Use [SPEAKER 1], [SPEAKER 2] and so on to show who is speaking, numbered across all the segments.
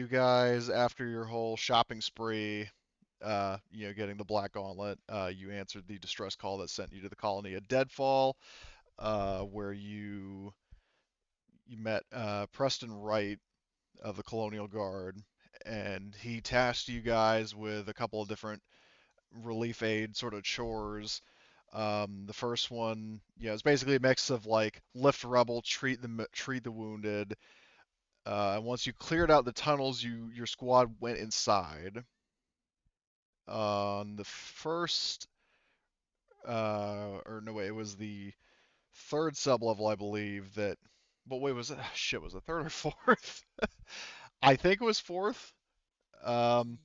[SPEAKER 1] You guys, after your whole shopping spree, getting the Black Gauntlet, you answered the distress call that sent you to the colony at Deadfall, where you met Preston Wright of the Colonial Guard, and he tasked you guys with a couple of different relief aid sort of chores. The first one, it's basically a mix of like lift rubble, treat the wounded. And once you cleared out the tunnels, your squad went inside. On the first, or no way, it was the third sublevel, I believe. But wait, was it? Shit, was it third or fourth? I think it was fourth. Um,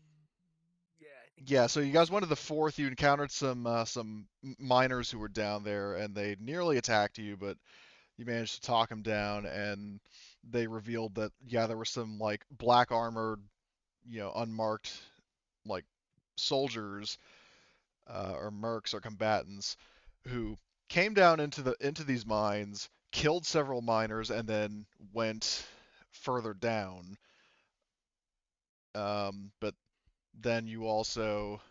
[SPEAKER 2] Yeah, I think
[SPEAKER 1] yeah, so you guys went to the
[SPEAKER 2] something.
[SPEAKER 1] fourth. You encountered some miners who were down there, and they nearly attacked you, but you managed to talk them down, and they revealed that there were some like black armored, unmarked like soldiers or mercs or combatants who came down into these mines, killed several miners, and then went further down. But then you also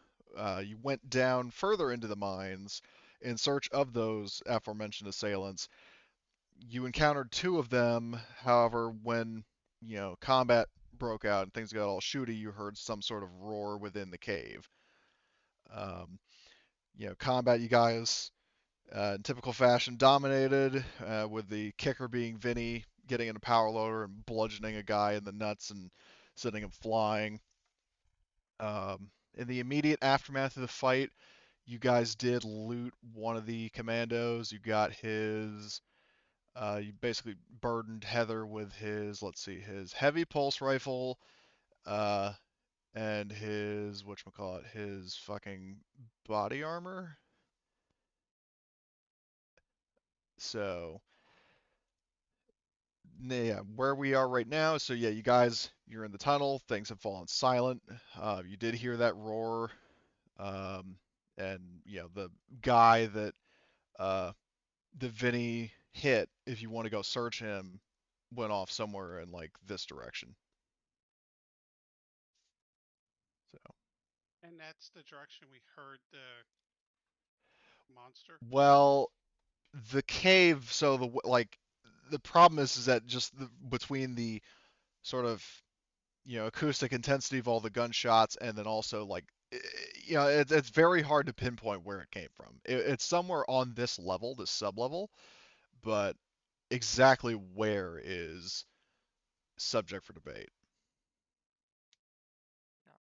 [SPEAKER 1] you went down further into the mines in search of those aforementioned assailants. You encountered two of them. However, when combat broke out and things got all shooty, you heard some sort of roar within the cave. Um, combat, you guys, in typical fashion, dominated, with the kicker being Vinny getting in a power loader and bludgeoning a guy in the nuts and sending him flying. In the immediate aftermath of the fight, you guys did loot one of the commandos. You got his. You basically burdened Heather with his, let's see, his heavy pulse rifle, uh, and his whatchamacallit, his fucking body armor. So yeah, where we are right now. So yeah, you guys, you're in the tunnel. Things have fallen silent. You did hear that roar, um, and the guy that uh, the Vinny hit. If you want to go search him, went off somewhere in like this direction. So
[SPEAKER 3] And that's the direction we heard the monster.
[SPEAKER 1] well, the cave. So the problem is that just between the sort of acoustic intensity of all the gunshots, and then also like it's very hard to pinpoint where it came from. It's somewhere on this level, this sub level, but exactly where is subject for debate.
[SPEAKER 2] Okay.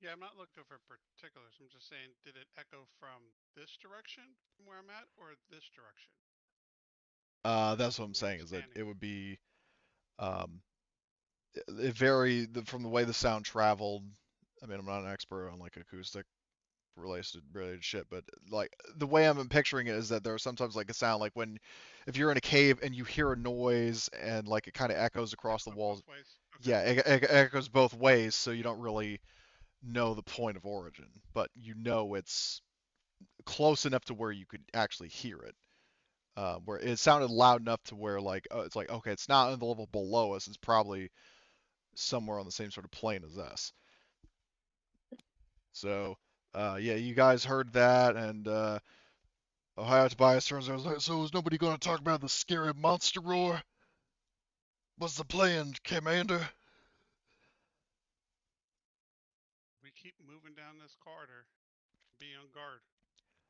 [SPEAKER 3] Yeah, I'm not looking for particulars. I'm just saying, did it echo from this direction from where I'm at, or this direction
[SPEAKER 1] That's what I'm
[SPEAKER 3] where I'm
[SPEAKER 1] saying, is that
[SPEAKER 3] standing?
[SPEAKER 1] it would be um, it from the way the sound traveled. I mean, I'm not an expert on like acoustic related shit, but like the way I'm picturing it is that there's sometimes like a sound like when if you're in a cave and you hear a noise and like it kind of echoes across the
[SPEAKER 3] Echo
[SPEAKER 1] walls.
[SPEAKER 3] both ways. Okay.
[SPEAKER 1] Yeah, it echoes both ways, so you don't really know the point of origin, but it's close enough to where you could actually hear it. Where it sounded loud enough to where like it's like, okay, it's not on the level below us, it's probably somewhere on the same sort of plane as us. So yeah, you guys heard that, and Ohio Tobias turns around and was like, so is nobody going to talk about the scary monster roar? What's the plan, Commander?
[SPEAKER 3] We keep moving down this corridor. Be on guard,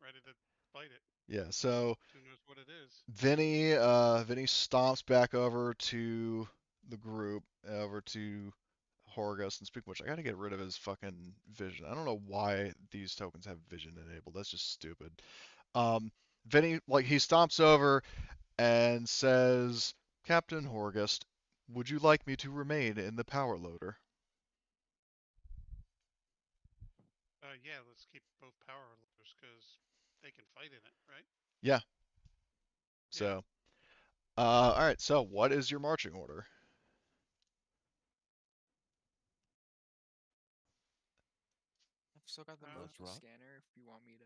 [SPEAKER 3] ready to fight it.
[SPEAKER 1] Yeah, so
[SPEAKER 3] Who knows what it is?
[SPEAKER 1] Vinny stomps back over to the group, over to Horgus, and speaking of which, I gotta get rid of his fucking vision. I don't know why these tokens have vision enabled. That's just stupid. Um, Vinny, like, he stomps over and says, Captain Horgust, would you like me to remain in the power loader?
[SPEAKER 3] Yeah, let's keep both power loaders because they can fight in it, right?
[SPEAKER 1] Yeah.
[SPEAKER 3] Yeah.
[SPEAKER 1] So, all right. So, what is your marching order?
[SPEAKER 2] I've still got the
[SPEAKER 3] Uh,
[SPEAKER 4] Let's
[SPEAKER 2] motion
[SPEAKER 4] rock.
[SPEAKER 2] scanner if you want me to.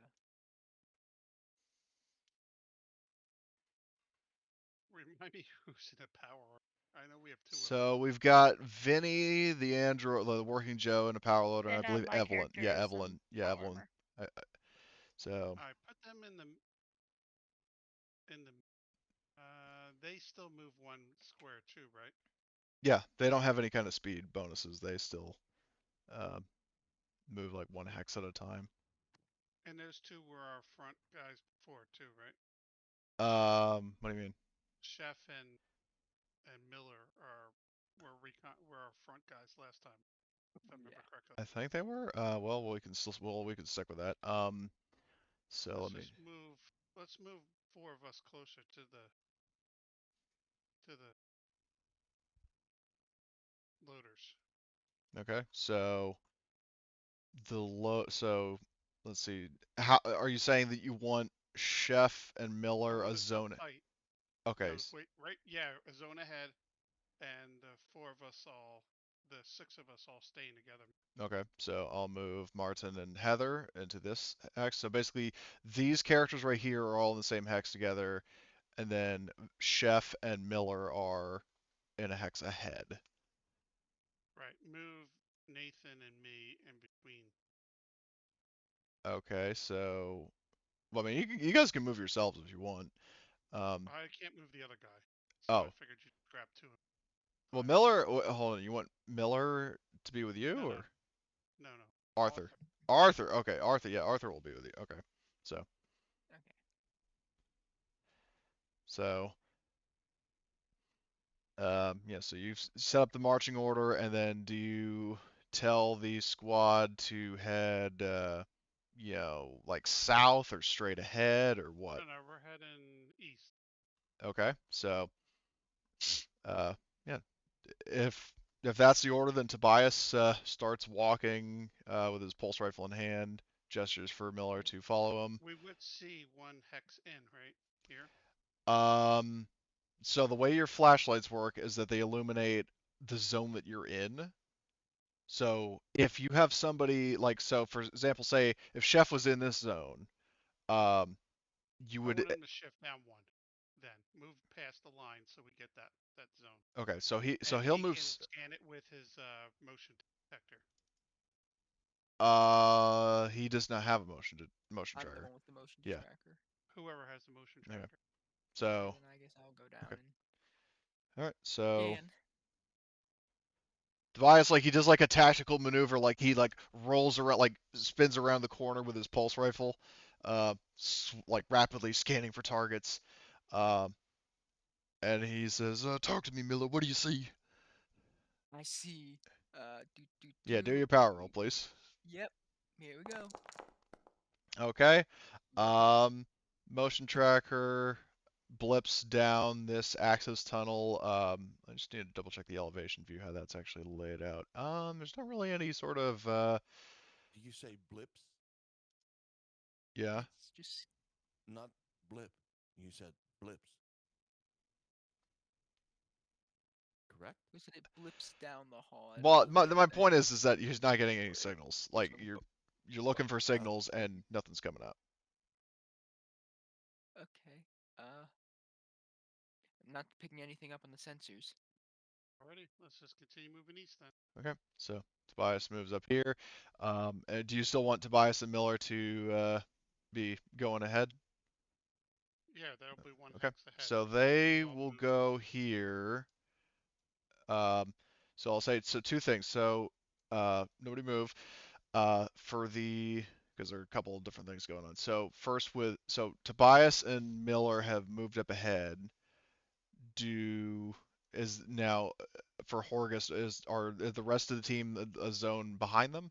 [SPEAKER 3] Remind me who's in the power. I know we have 2 of them.
[SPEAKER 1] So we've got Vinny, the android, the working Joe, and a power loader, and I
[SPEAKER 4] And
[SPEAKER 1] believe
[SPEAKER 4] my
[SPEAKER 1] Evelyn.
[SPEAKER 4] character
[SPEAKER 1] Yeah,
[SPEAKER 4] is
[SPEAKER 1] Evelyn. Yeah,
[SPEAKER 4] full
[SPEAKER 1] Evelyn.
[SPEAKER 4] armor.
[SPEAKER 1] So
[SPEAKER 3] I put them in the they still move 1 square too, right?
[SPEAKER 1] yeah, they don't have any kind of speed bonuses. They still uh, move like 1 hex at a time.
[SPEAKER 3] And those 2 were our front guys before too, right?
[SPEAKER 1] What do you mean?
[SPEAKER 3] Chef and Miller were our front guys last time, if I remember
[SPEAKER 2] Yeah.
[SPEAKER 3] correctly.
[SPEAKER 1] I think they were. Well, we can stick with that. So
[SPEAKER 3] Let's
[SPEAKER 1] let me.
[SPEAKER 3] just move. Let's move 4 of us closer to the loaders.
[SPEAKER 1] Okay, so so let's see. How are you saying that you want Chef and
[SPEAKER 3] I
[SPEAKER 1] Miller
[SPEAKER 3] want
[SPEAKER 1] a
[SPEAKER 3] us up
[SPEAKER 1] zone?
[SPEAKER 3] tight.
[SPEAKER 1] Okay,
[SPEAKER 3] No, wait, right? Yeah, a zone ahead, and the 4 of us the 6 of us all staying together.
[SPEAKER 1] okay. So I'll move Martin and Heather into this hex. So basically, these characters right here are all in the same hex together, and then Chef and Miller are in a hex ahead.
[SPEAKER 3] Right. Move Nathan and me in between.
[SPEAKER 1] Okay, so well, I mean, you guys can move yourselves if you want.
[SPEAKER 3] I can't move the other guy, so I
[SPEAKER 1] Oh,
[SPEAKER 3] figured you'd grab 2 of
[SPEAKER 1] well,
[SPEAKER 3] 5.
[SPEAKER 1] Miller. Hold on, you want Miller to be with you
[SPEAKER 3] No, no,
[SPEAKER 1] or
[SPEAKER 3] no, no.
[SPEAKER 1] Arthur?
[SPEAKER 3] Arthur.
[SPEAKER 1] Arthur. Okay, Arthur. Yeah, Arthur will be with you. Okay, so
[SPEAKER 2] Okay.
[SPEAKER 1] so yeah, so you've set up the marching order, and then do you tell the squad to head, like south or straight ahead or what?
[SPEAKER 3] No, no, we're heading east.
[SPEAKER 1] Okay, so yeah, if that's the order, then Tobias starts walking with his pulse rifle in hand, gestures for Miller to follow him.
[SPEAKER 3] We would see 1 hex in, right? Here?
[SPEAKER 1] Um, so the way your flashlights work is that they illuminate the zone that you're in. So if you have somebody like, so for example, say if Chef was in this zone, um, you
[SPEAKER 3] I
[SPEAKER 1] would
[SPEAKER 3] want him to shift down 1. Then move past the line so we get that zone.
[SPEAKER 1] okay. So
[SPEAKER 3] And
[SPEAKER 1] he'll
[SPEAKER 3] he
[SPEAKER 1] move.
[SPEAKER 3] can scan it with his motion detector.
[SPEAKER 1] He does not have a motion
[SPEAKER 2] I'm the
[SPEAKER 1] tracker.
[SPEAKER 2] one with the motion
[SPEAKER 1] Yeah.
[SPEAKER 2] tracker.
[SPEAKER 3] Whoever has the motion
[SPEAKER 1] Okay.
[SPEAKER 3] tracker.
[SPEAKER 2] Okay,
[SPEAKER 1] So
[SPEAKER 2] then I guess I'll go down
[SPEAKER 1] okay.
[SPEAKER 2] and
[SPEAKER 1] All right. So
[SPEAKER 2] scan.
[SPEAKER 1] Tobias, like he does like a tactical maneuver, like he like rolls around, like spins around the corner with his pulse rifle, like rapidly scanning for targets. Um, and he says, "Talk to me, Miller. What do you see?"
[SPEAKER 2] I see. Do do
[SPEAKER 1] Yeah, do
[SPEAKER 2] do.
[SPEAKER 1] your power roll, please.
[SPEAKER 2] Yep. Here we go.
[SPEAKER 1] Okay. Um, motion tracker blips down this access tunnel. I just need to double check the elevation view, how that's actually laid out. There's not really any sort of
[SPEAKER 5] Did you say blips?
[SPEAKER 1] yeah.
[SPEAKER 2] It's just
[SPEAKER 5] Not blip. You said blips. Correct?
[SPEAKER 2] listen. It blips down the hall. I don't
[SPEAKER 1] Well,
[SPEAKER 2] know
[SPEAKER 1] my
[SPEAKER 2] what
[SPEAKER 1] my
[SPEAKER 2] that
[SPEAKER 1] point is that he's not getting any signals. Like
[SPEAKER 5] So,
[SPEAKER 1] you're looking for signals and nothing's coming up.
[SPEAKER 2] Okay. I'm not picking anything up on the sensors.
[SPEAKER 3] Alrighty, let's just continue moving east then.
[SPEAKER 1] Okay, so Tobias moves up here. And do you still want Tobias and Miller to be going ahead?
[SPEAKER 3] Yeah, there'll be 1
[SPEAKER 1] Okay,
[SPEAKER 3] hex ahead.
[SPEAKER 1] so
[SPEAKER 3] We
[SPEAKER 1] they
[SPEAKER 3] all
[SPEAKER 1] will
[SPEAKER 3] move.
[SPEAKER 1] go here. Um, so I'll say so 2 things. So nobody move. For the because there are a couple of different things going on. So first so Tobias and Miller have moved up ahead. Do is now for Horgus is the rest of the team a zone behind them?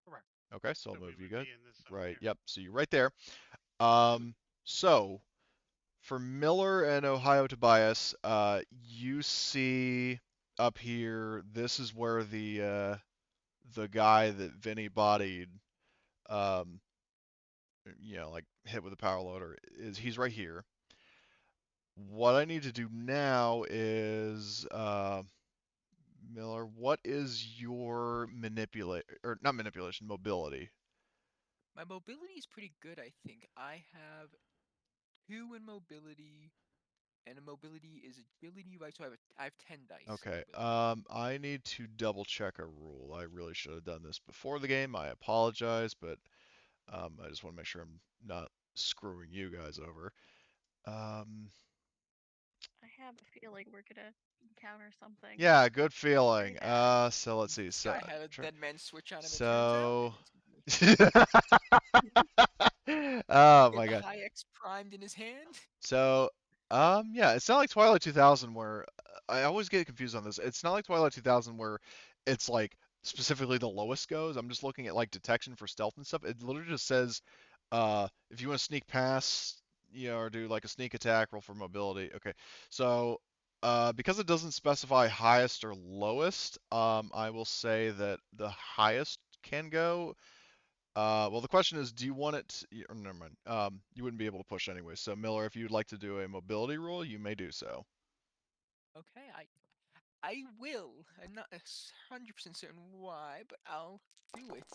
[SPEAKER 3] Correct.
[SPEAKER 1] Okay, so I'll
[SPEAKER 3] So we
[SPEAKER 1] move you
[SPEAKER 3] would
[SPEAKER 1] guys.
[SPEAKER 3] be in this zone
[SPEAKER 1] Right.
[SPEAKER 3] here.
[SPEAKER 1] Yep. So you're right there. So for Miller and Ohio Tobias, you see up here. This is where the guy that Vinny bodied, um, like hit with a power loader is. He's right here. What I need to do now is, Miller, what is your manipulate or not manipulation, mobility?
[SPEAKER 2] My mobility is pretty good, I think. I have 2 in mobility, And a mobility is agility, right? So I have 10 dice.
[SPEAKER 1] Okay.
[SPEAKER 2] mobility.
[SPEAKER 1] I need to double check a rule. I really should have done this before the game. I apologize, but I just want to make sure I'm not screwing you guys over. Um,
[SPEAKER 4] I have a feeling we're gonna encounter something.
[SPEAKER 1] yeah, good feeling.
[SPEAKER 4] bad.
[SPEAKER 1] So let's see.
[SPEAKER 2] This
[SPEAKER 1] So,
[SPEAKER 2] guy had a dead man switch on him. It turns out.
[SPEAKER 1] so,
[SPEAKER 2] and it's
[SPEAKER 1] oh
[SPEAKER 2] He
[SPEAKER 1] my
[SPEAKER 2] had the
[SPEAKER 1] god.
[SPEAKER 2] high X primed in his hand.
[SPEAKER 1] So, yeah, it's not like Twilight 2000 where I always get confused on this. It's not like Twilight 2000 where it's like specifically the lowest goes. I'm just looking at like detection for stealth and stuff. It literally just says, if you want to sneak past, or do like a sneak attack, roll for mobility. Okay, so because it doesn't specify highest or lowest, I will say that the highest can go. Well, the question is, do you want it? Or never mind. You wouldn't be able to push anyway. So Miller, if you'd like to do a mobility roll, you may do so.
[SPEAKER 2] Okay, I will. I'm not 100% certain why, but I'll do it.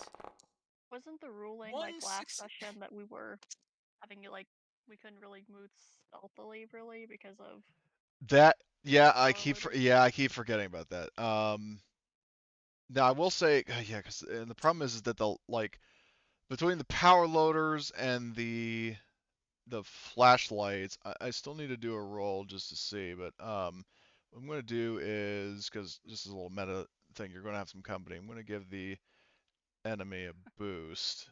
[SPEAKER 4] Wasn't the ruling
[SPEAKER 2] One
[SPEAKER 4] like last
[SPEAKER 2] success.
[SPEAKER 4] session that we were having like we couldn't really move stealthily really because of
[SPEAKER 1] That, yeah,
[SPEAKER 4] power loaders?
[SPEAKER 1] I keep forgetting about that. Now I will say, yeah, because the problem is that the like between the power loaders and the flashlights, I still need to do a roll just to see. But what I'm gonna do is because this is a little meta thing, you're gonna have some company. I'm gonna give the enemy a boost,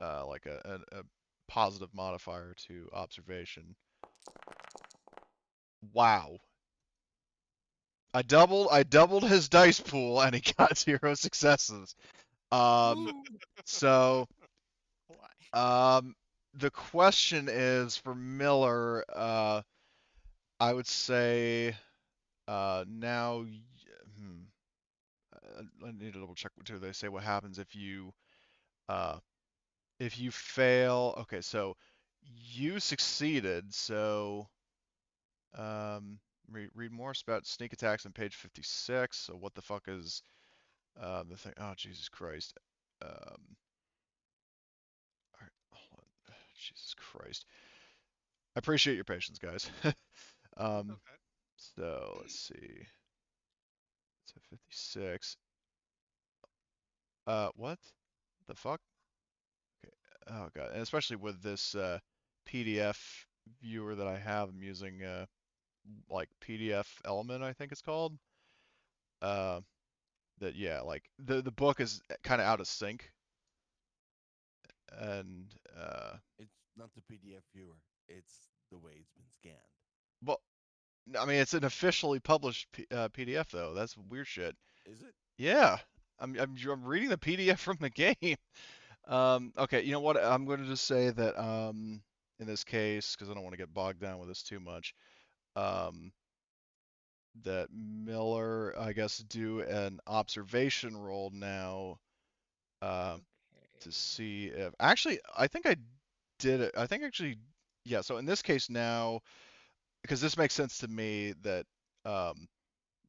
[SPEAKER 1] like a positive modifier to observation. Wow. I doubled his dice pool and he got 0 successes.
[SPEAKER 4] Ooh.
[SPEAKER 1] So
[SPEAKER 2] Why?
[SPEAKER 1] the question is for Miller, I would say now hmm, I need to double check too. They say what happens uh if you fail. Okay, so you succeeded, so read more about sneak attacks on page 56. So what the fuck is the thing? Oh, Jesus Christ. All right, hold on. Jesus Christ. I appreciate your patience, guys. um,
[SPEAKER 3] Okay.
[SPEAKER 1] so let's see. So 56. What? The fuck? Okay. Oh god. And especially with this PDF viewer that I have, I'm using like PDF Element, I think it's called. Uh, that yeah, like the book is kind of out of sync, and
[SPEAKER 5] It's not the PDF viewer. It's the way it's been scanned.
[SPEAKER 1] well, I mean it's an officially published PDF though. That's weird shit.
[SPEAKER 5] Is it?
[SPEAKER 1] Yeah, I'm reading the PDF from the game. Okay, you know what? I'm going to just say that in this case, because I don't want to get bogged down with this too much, um, that Miller, I guess, do an observation roll now to
[SPEAKER 2] Okay.
[SPEAKER 1] see if actually I think I did it. I think actually yeah. So in this case now, because this makes sense to me that um,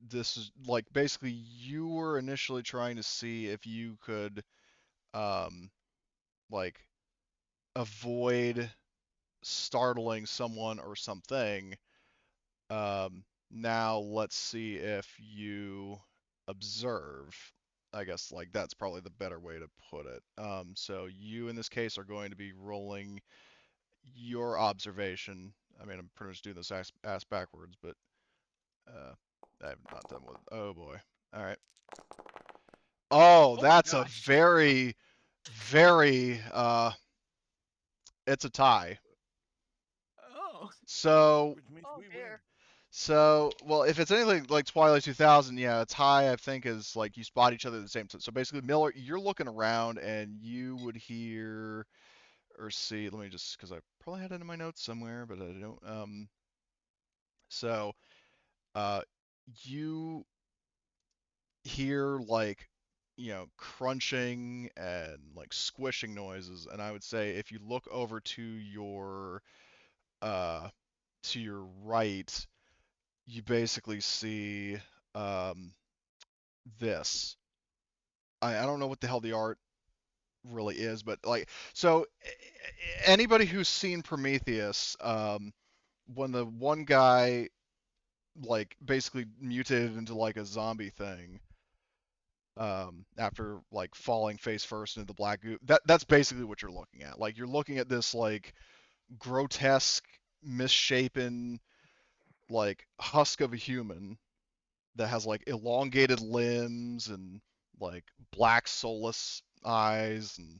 [SPEAKER 1] this is like basically you were initially trying to see if you could um, like avoid startling someone or something. Now let's see if you observe. I guess like that's probably the better way to put it. So you in this case are going to be rolling your observation. I mean, I'm pretty much doing this ass backwards, but I've not done with. Oh boy. All right. Oh,
[SPEAKER 2] Oh my
[SPEAKER 1] that's a
[SPEAKER 2] gosh.
[SPEAKER 1] very, very. It's a tie.
[SPEAKER 2] Oh.
[SPEAKER 1] So
[SPEAKER 5] Which means
[SPEAKER 4] Oh
[SPEAKER 5] we win.
[SPEAKER 4] dear.
[SPEAKER 1] So, well, if it's anything like Twilight 2000, yeah, it's high, I think, is like you spot each other at the same time. So basically, Miller, you're looking around and you would hear or see, let me just, because I probably had it in my notes somewhere, but I don't. So, uh, you hear like, crunching and like squishing noises. And I would say if you look over uh, to your right, you basically see, um, this. I don't know what the hell the art really is, but like so anybody who's seen Prometheus when the one guy like basically mutated into like a zombie thing after like falling face first into the black goo. That's basically what you're looking at. Like you're looking at this like grotesque, misshapen, like husk of a human that has like elongated limbs and like black soulless eyes and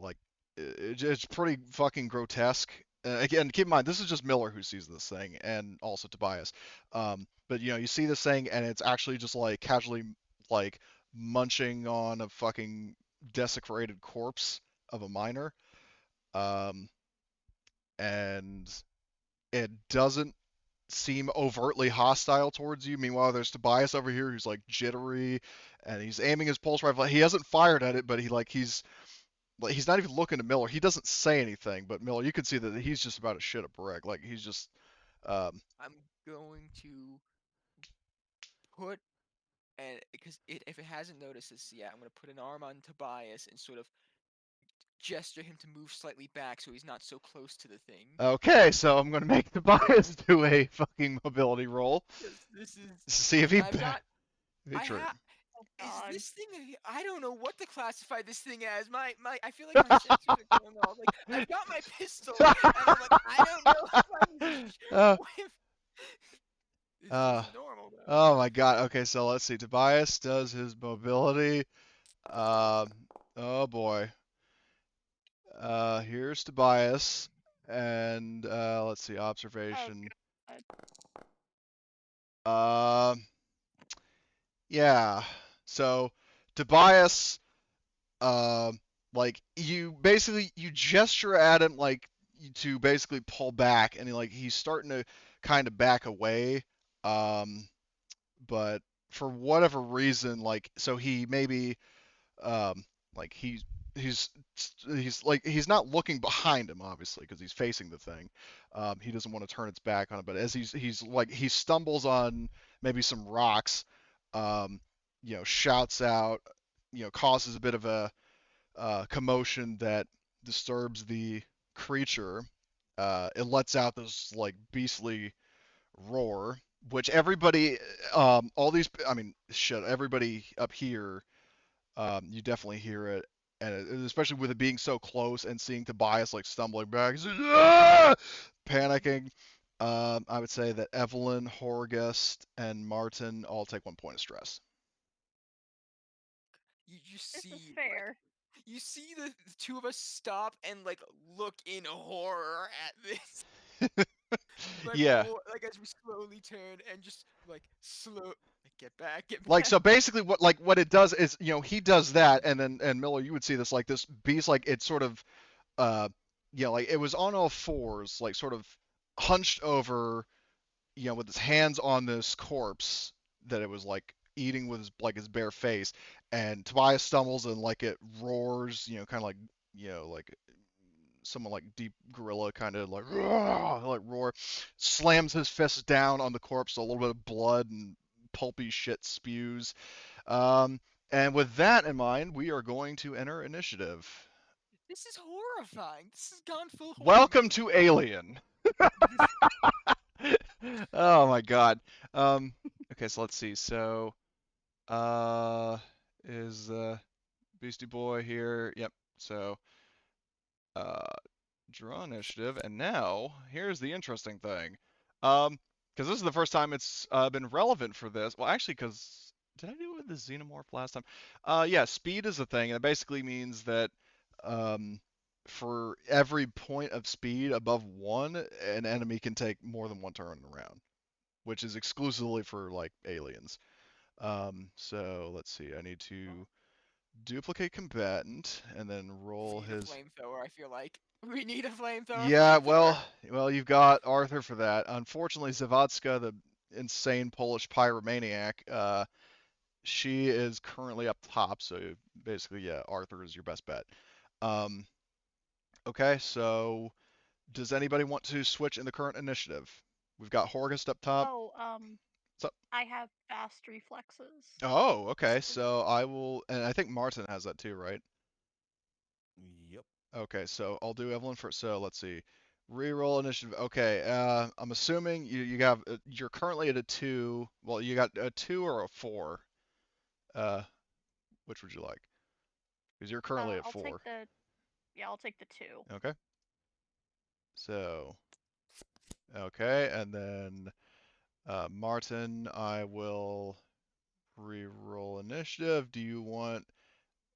[SPEAKER 1] like it's pretty fucking grotesque. Again, keep in mind this is just Miller who sees this thing, and also Tobias. But you see this thing, and it's actually just like casually like munching on a fucking desecrated corpse of a miner, um, and it doesn't seem overtly hostile towards you. Meanwhile, there's Tobias over here who's like jittery, and he's aiming his pulse rifle. He hasn't fired at it, but he's not even looking at Miller. He doesn't say anything, but Miller, you can see that he's just about to shit a brick. Like he's just,
[SPEAKER 2] I'm going to put and because if it hasn't noticed this yet, I'm gonna put an arm on Tobias and sort of gesture him to move slightly back so he's not so close to the thing.
[SPEAKER 1] okay. So I'm gonna make Tobias do a fucking mobility roll.
[SPEAKER 2] 'Cause this is.
[SPEAKER 1] See if he.
[SPEAKER 2] I've got.
[SPEAKER 1] if he
[SPEAKER 2] I
[SPEAKER 1] tri-
[SPEAKER 2] have.
[SPEAKER 4] Oh
[SPEAKER 2] Is
[SPEAKER 4] god.
[SPEAKER 2] this thing? I don't know what to classify this thing as. I feel like my sensors are going off. Like I've got my pistol, and I'm like, I don't know if I'm
[SPEAKER 1] Uh,
[SPEAKER 2] if this
[SPEAKER 1] uh,
[SPEAKER 2] is normal though.
[SPEAKER 1] oh my god. Okay, so let's see. Tobias does his mobility. Oh boy. Here's Tobias, and let's see, observation.
[SPEAKER 4] God.
[SPEAKER 1] Yeah. So Tobias, like you gesture at him like to basically pull back, and he's starting to kind of back away. But for whatever reason, like so he maybe like he's he's not looking behind him obviously because he's facing the thing. He doesn't want to turn its back on it, but as he stumbles on maybe some rocks, um, shouts out, causes a bit of a commotion that disturbs the creature. It lets out this like beastly roar, which everybody, all these, I mean, shit, everybody up here, you definitely hear it, and especially with it being so close and seeing Tobias like stumbling back, he's like, "Ah!" Panicking. I would say that Evelyn, Horgust, and Martin all take 1 point of stress.
[SPEAKER 2] You
[SPEAKER 4] This is
[SPEAKER 2] see
[SPEAKER 4] fair.
[SPEAKER 2] you see the two of us stop and like look in horror at this. Like
[SPEAKER 1] Yeah.
[SPEAKER 2] like as we slowly turn and just like slow like get back.
[SPEAKER 1] Like so basically what it does is he does that, and then and Miller, you would see this like this beast, like it sort of like it was on all fours, like sort of hunched over, with his hands on this corpse that it was like eating with his bare face, and Tobias stumbles and like it roars, kind of like like someone like deep gorilla kind of like roar, slams his fist down on the corpse, so a little bit of blood and pulpy shit spews. Um, and with that in mind, we are going to enter initiative.
[SPEAKER 2] This is horrifying. This has gone full horror
[SPEAKER 1] Welcome
[SPEAKER 2] mode.
[SPEAKER 1] to Alien. Oh my god. Okay, so let's see. So, is Beastie Boy here? Yep. So, uh, draw initiative, and now here's the interesting thing. Because this is the first time it's been relevant for this. Well, actually, because did I do it with the xenomorph last time? Yeah, speed is a thing, and it basically means that um, for every point of speed above 1, an enemy can take more than 1 turn around, which is exclusively for like aliens. So let's see. I need to duplicate combatant and then roll
[SPEAKER 2] We need a
[SPEAKER 1] his.
[SPEAKER 2] flamethrower, I feel like. We need a flamethrower.
[SPEAKER 1] Yeah,
[SPEAKER 2] Flamethrower.
[SPEAKER 1] well, you've got Arthur for that. Unfortunately, Zawadzka, the insane Polish pyromaniac, she is currently up top. So basically, yeah, Arthur is your best bet. Um, okay, so does anybody want to switch in the current initiative? We've got Horgust up top.
[SPEAKER 4] Oh,
[SPEAKER 1] So,
[SPEAKER 4] I have fast reflexes.
[SPEAKER 1] oh, okay. So I will, and I think Martin has that too, right?
[SPEAKER 5] Yep.
[SPEAKER 1] Okay, so I'll do Evelyn first. So let's see. Reroll initiative. Okay. I'm assuming you're currently at a 2. Well, you got a 2 or a 4. Uh, which would you like? Because you're currently at
[SPEAKER 4] I'll take
[SPEAKER 1] 4.
[SPEAKER 4] the I'll take the 2.
[SPEAKER 1] Okay. So, okay, and then Martin, I will re-roll initiative. Do you want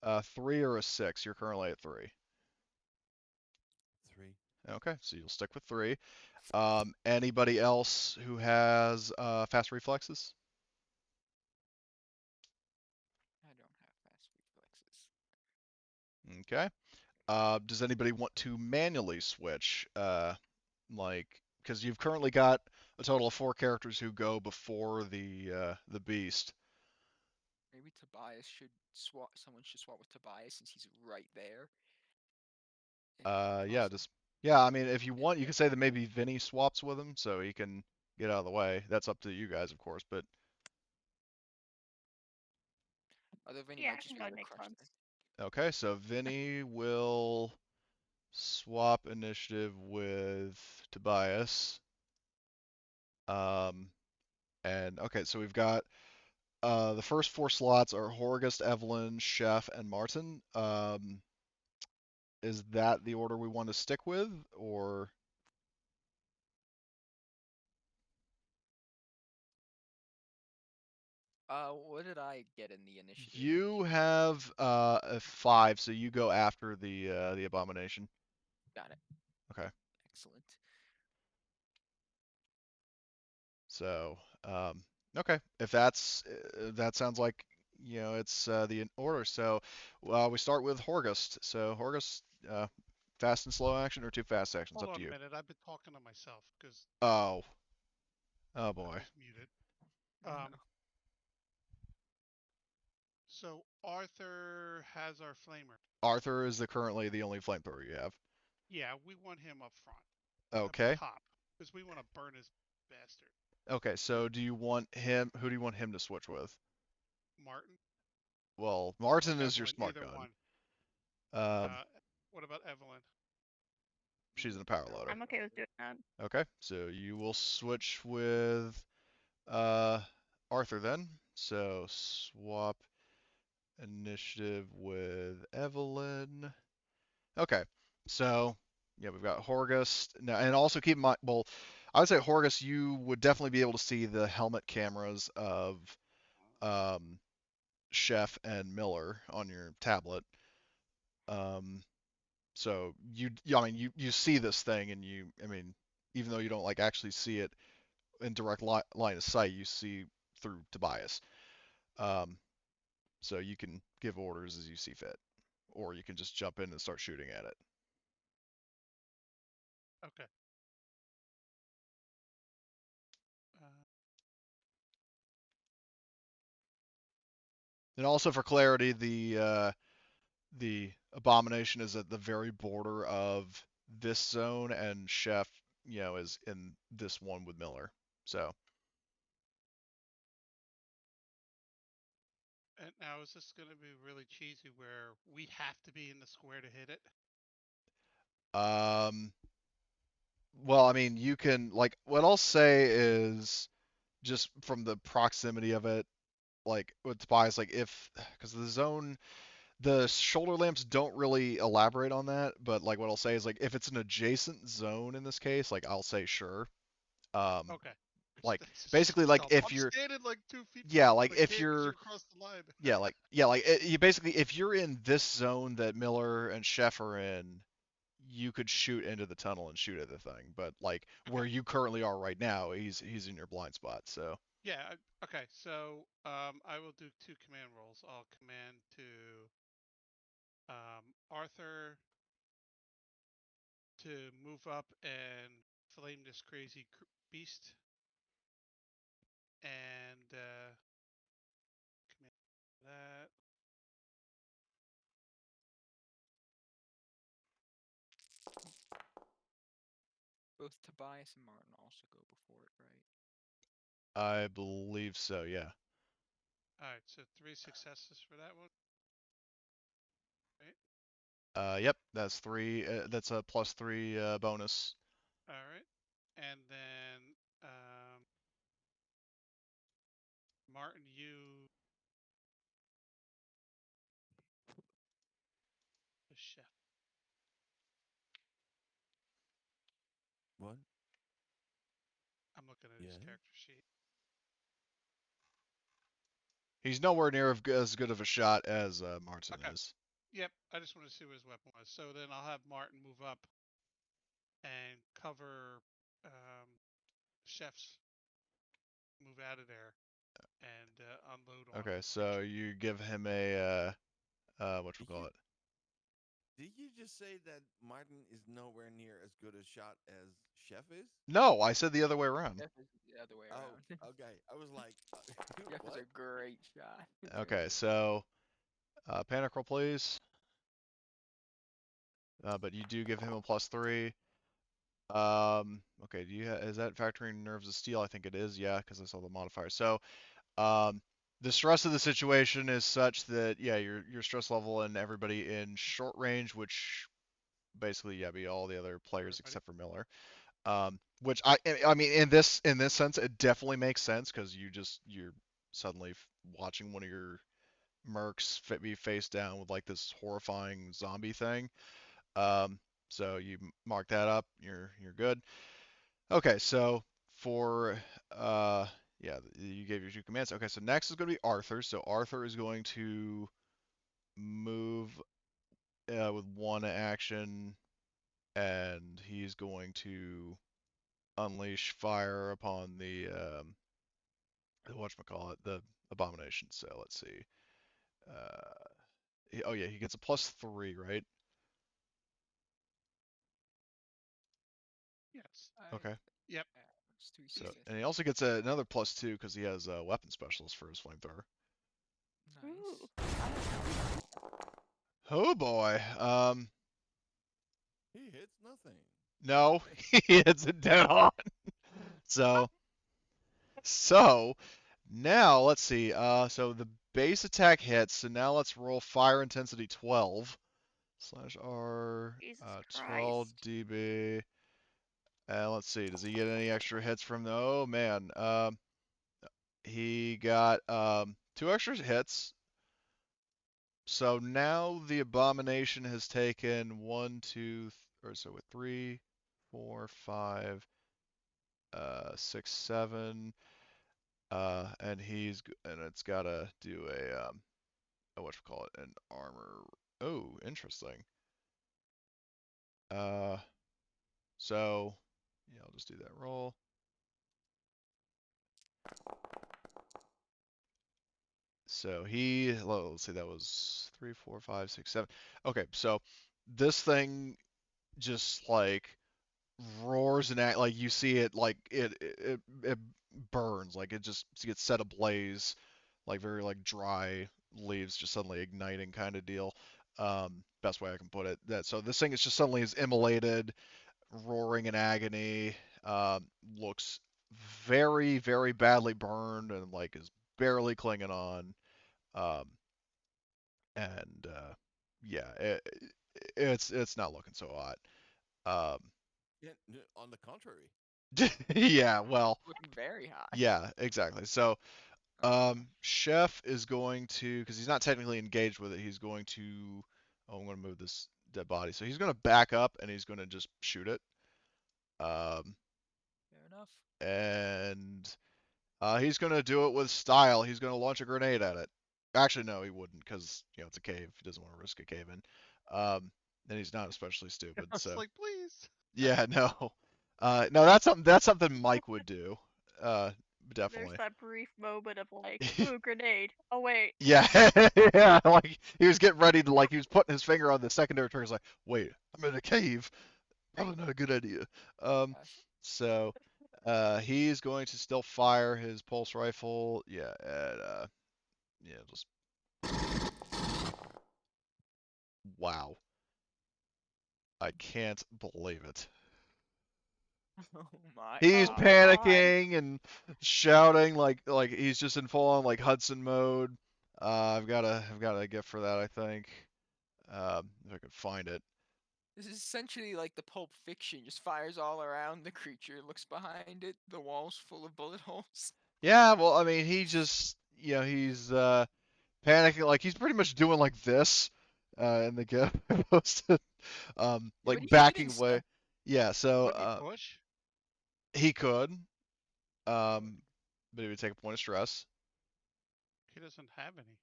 [SPEAKER 1] a 3 or a 6? You're currently at 3.
[SPEAKER 5] 3.
[SPEAKER 1] Okay, so you'll stick with 3. Anybody else who has fast reflexes?
[SPEAKER 2] I don't have fast reflexes.
[SPEAKER 1] Okay. Does anybody want to manually switch? Because you've currently got a total of 4 characters who go before the beast.
[SPEAKER 2] Maybe Tobias should swap. Someone should swap with Tobias since he's right there.
[SPEAKER 1] Yeah,
[SPEAKER 2] Also,
[SPEAKER 1] just yeah. I mean, if you want, you can say that maybe Vinny swaps with him so he can get out of the way. That's up to you guys, of course. But
[SPEAKER 2] although Vinny
[SPEAKER 4] Yeah,
[SPEAKER 2] might
[SPEAKER 4] I
[SPEAKER 2] just
[SPEAKER 4] think
[SPEAKER 2] be
[SPEAKER 4] that
[SPEAKER 2] able
[SPEAKER 4] would
[SPEAKER 2] to
[SPEAKER 4] make
[SPEAKER 2] crush
[SPEAKER 4] sense.
[SPEAKER 2] them.
[SPEAKER 1] okay, so Vinny will swap initiative with Tobias. Um, and okay, so we've got the first 4 slots are Horgust, Evelyn, Chef, and Martin. Is that the order we want to stick with, or
[SPEAKER 2] What did I get in the initiative?
[SPEAKER 1] you have a 5, so you go after the abomination?
[SPEAKER 2] Got it.
[SPEAKER 1] Okay.
[SPEAKER 2] Excellent.
[SPEAKER 1] So, okay, if that's that sounds like it's the order. So, we start with Horgust. So Horgust, fast and slow action or 2 fast actions,
[SPEAKER 3] Hold
[SPEAKER 1] up to
[SPEAKER 3] on a
[SPEAKER 1] you.
[SPEAKER 3] minute. I've been talking to myself because
[SPEAKER 1] Oh, oh
[SPEAKER 3] I
[SPEAKER 1] boy.
[SPEAKER 3] was muted.
[SPEAKER 2] Oh,
[SPEAKER 3] Um,
[SPEAKER 2] no.
[SPEAKER 3] so Arthur has our flamer.
[SPEAKER 1] Arthur is currently the only flamethrower you have.
[SPEAKER 3] Yeah, we want him up front, up
[SPEAKER 1] Okay.
[SPEAKER 3] top, because we want to burn his bastard.
[SPEAKER 1] Okay. So do you want him? Who do you want him to switch with?
[SPEAKER 3] Martin
[SPEAKER 1] Well,
[SPEAKER 3] or
[SPEAKER 1] Martin is your
[SPEAKER 3] Evelyn,
[SPEAKER 1] smart
[SPEAKER 3] either
[SPEAKER 1] gun.
[SPEAKER 3] one.
[SPEAKER 1] Um,
[SPEAKER 3] Uh, what about Evelyn?
[SPEAKER 1] she's in a power
[SPEAKER 3] Power
[SPEAKER 1] loader.
[SPEAKER 4] I'm okay with doing that.
[SPEAKER 1] Okay. So you will switch with uh Arthur then. So swap initiative with Evelyn. Okay. So, yeah, we've got Horgus. Now, and also keep in mind, well, I would say Horgus, you would definitely be able to see the helmet cameras of um, Chef and Miller on your tablet. Um, so I mean, you see this thing, and I mean, even though you don't like actually see it in direct line of sight, you see through Tobias. Um, so you can give orders as you see fit, or you can just jump in and start shooting at it.
[SPEAKER 3] Okay. Uh,
[SPEAKER 1] And also for clarity, the abomination is at the very border of this zone, and Chef, is in this one with Miller. So,
[SPEAKER 3] and now is this going to be really cheesy where we have to be in the square to hit it?
[SPEAKER 1] um, well, I mean, you can like what I'll say is just from the proximity of it, like with Tobias, like if because the zone, the shoulder lamps don't really elaborate on that, but like what I'll say is like if it's an adjacent zone in this case, like I'll say sure. Um,
[SPEAKER 3] Okay.
[SPEAKER 1] like
[SPEAKER 3] That's just
[SPEAKER 1] basically like
[SPEAKER 3] dumb.
[SPEAKER 1] if
[SPEAKER 3] I'm
[SPEAKER 1] you're
[SPEAKER 3] standing like 2 feet
[SPEAKER 1] yeah,
[SPEAKER 3] from
[SPEAKER 1] like
[SPEAKER 3] the
[SPEAKER 1] if
[SPEAKER 3] gate as you
[SPEAKER 1] you're
[SPEAKER 3] cross the line.
[SPEAKER 1] you basically if you're in this zone that Miller and Chef are in, you could shoot into the tunnel and shoot at the thing. But like
[SPEAKER 3] Okay.
[SPEAKER 1] where you currently are right now, he's in your blind spot. So
[SPEAKER 3] Yeah. Okay. So I will do 2 command rolls. I'll command to Arthur to move up and flame this crazy beast, and command that.
[SPEAKER 2] Both Tobias and Martin also go before it, right?
[SPEAKER 1] I believe so. Yeah.
[SPEAKER 3] All right. So 3 successes for that one. Right.
[SPEAKER 1] Yep. That's 3. That's a +3 bonus.
[SPEAKER 3] All right. And then Martin, you the chef.
[SPEAKER 5] What?
[SPEAKER 3] I'm looking at his
[SPEAKER 5] Yeah.
[SPEAKER 3] character sheet.
[SPEAKER 1] He's nowhere near as good of a shot as Martin
[SPEAKER 3] Okay.
[SPEAKER 1] is.
[SPEAKER 3] Yep. I just want to see what his weapon was. So then I'll have Martin move up and cover chef's move out of there and unload on
[SPEAKER 1] Okay, so
[SPEAKER 3] creature.
[SPEAKER 1] you give him a what you
[SPEAKER 5] Did
[SPEAKER 1] call
[SPEAKER 5] you
[SPEAKER 1] it?
[SPEAKER 5] did you just say that Martin is nowhere near as good a shot as Chef is?
[SPEAKER 1] No, I said the other way around.
[SPEAKER 2] Jeff is the other way
[SPEAKER 5] Oh,
[SPEAKER 2] around.
[SPEAKER 5] okay. I was like,
[SPEAKER 2] Jeff is
[SPEAKER 5] what?
[SPEAKER 2] a great shot.
[SPEAKER 1] Okay, so panic roll, please. But you do give him a +3. Okay, is that factoring nerves of steel? I think it is, yeah, because I saw the modifier. So, the stress of the situation is such that, yeah, your stress level and everybody in short range, which basically, yeah, be all the other players
[SPEAKER 3] Everybody.
[SPEAKER 1] except for Miller. Which I mean, in this sense, it definitely makes sense because you're suddenly watching one of your mercs be face down with like this horrifying zombie thing. Um, so you mark that up. You're good. Okay, so for yeah, you gave your 2 commands. Okay, so next is going to be Arthur. So Arthur is going to move with 1 action, and he's going to unleash fire upon the whatchamacallit, the abomination. So let's see. Oh yeah, he gets a +3, right?
[SPEAKER 3] Yes.
[SPEAKER 1] Okay.
[SPEAKER 3] Yep.
[SPEAKER 2] It's 2
[SPEAKER 1] So,
[SPEAKER 2] seconds.
[SPEAKER 1] and he also gets another +2 because he has a weapon specialist for his flamethrower.
[SPEAKER 4] Ooh.
[SPEAKER 2] Nice.
[SPEAKER 1] Oh boy.
[SPEAKER 5] He hits nothing.
[SPEAKER 1] No, he hits it dead on. So, so now let's see. So the base attack hits. So now let's roll fire intensity 12 /R
[SPEAKER 4] Jesus
[SPEAKER 1] 12
[SPEAKER 4] Christ.
[SPEAKER 1] dB. And let's see. Does he get any extra hits from the? Oh man. He got 2 extra hits. So now the abomination has taken 1, 2, or so with 3, 4, 5, 6, 7, and it's gotta do a whatchamacallit, an armor. Oh, interesting. Uh, so yeah, I'll just do that roll. So let's see, that was 3, 4, 5, 6, 7. Okay, so this thing just like roars and act like you see it like it burns, like it just gets set ablaze, like very like dry leaves just suddenly igniting kind of deal. Best way I can put it. That so this thing is just suddenly is immolated, roaring in agony. Looks very very badly burned and like is barely clinging on. Um, and yeah, it's not looking so hot.
[SPEAKER 5] Yeah, on the contrary.
[SPEAKER 1] Yeah, well,
[SPEAKER 2] Looking very high.
[SPEAKER 1] yeah, exactly. So,
[SPEAKER 2] Uh,
[SPEAKER 1] Chef is going to, because he's not technically engaged with it, he's going to, oh, I'm going to move this dead body. So he's going to back up and he's going to just shoot it.
[SPEAKER 2] Fair enough.
[SPEAKER 1] And he's going to do it with style. He's going to launch a grenade at it. Actually, no, he wouldn't, because it's a cave. He doesn't want to risk a cave in. And he's not especially stupid.
[SPEAKER 3] I was
[SPEAKER 1] So
[SPEAKER 3] like, please.
[SPEAKER 1] yeah, no, no, that's something Mike would do. Uh,
[SPEAKER 4] There's
[SPEAKER 1] definitely.
[SPEAKER 4] that brief moment of like, ooh, grenade. Oh wait.
[SPEAKER 1] Yeah, yeah, like he was getting ready to like he was putting his finger on the secondary trigger. He's like, wait, I'm in a cave. Probably not a good idea. Um,
[SPEAKER 2] Yes.
[SPEAKER 1] so he's going to still fire his pulse rifle. Yeah, at yeah, just wow. I can't believe it.
[SPEAKER 2] Oh my
[SPEAKER 1] He's
[SPEAKER 4] Oh
[SPEAKER 2] god.
[SPEAKER 4] god.
[SPEAKER 1] panicking and shouting like he's just in full on like Hudson mode. I've got a gift for that, I think. If I could find it.
[SPEAKER 2] This is essentially like the Pulp Fiction. Just fires all around the creature, looks behind it, the wall's full of bullet holes.
[SPEAKER 1] Yeah, well, I mean, he just, he's panicking, like he's pretty much doing like this, in the get posted,
[SPEAKER 2] Yeah, but
[SPEAKER 1] like
[SPEAKER 2] he's
[SPEAKER 1] backing
[SPEAKER 2] hitting
[SPEAKER 1] away.
[SPEAKER 2] stuff.
[SPEAKER 1] Yeah, so
[SPEAKER 3] Would he push?
[SPEAKER 1] he could, but he would take a point of stress.
[SPEAKER 3] He doesn't have any.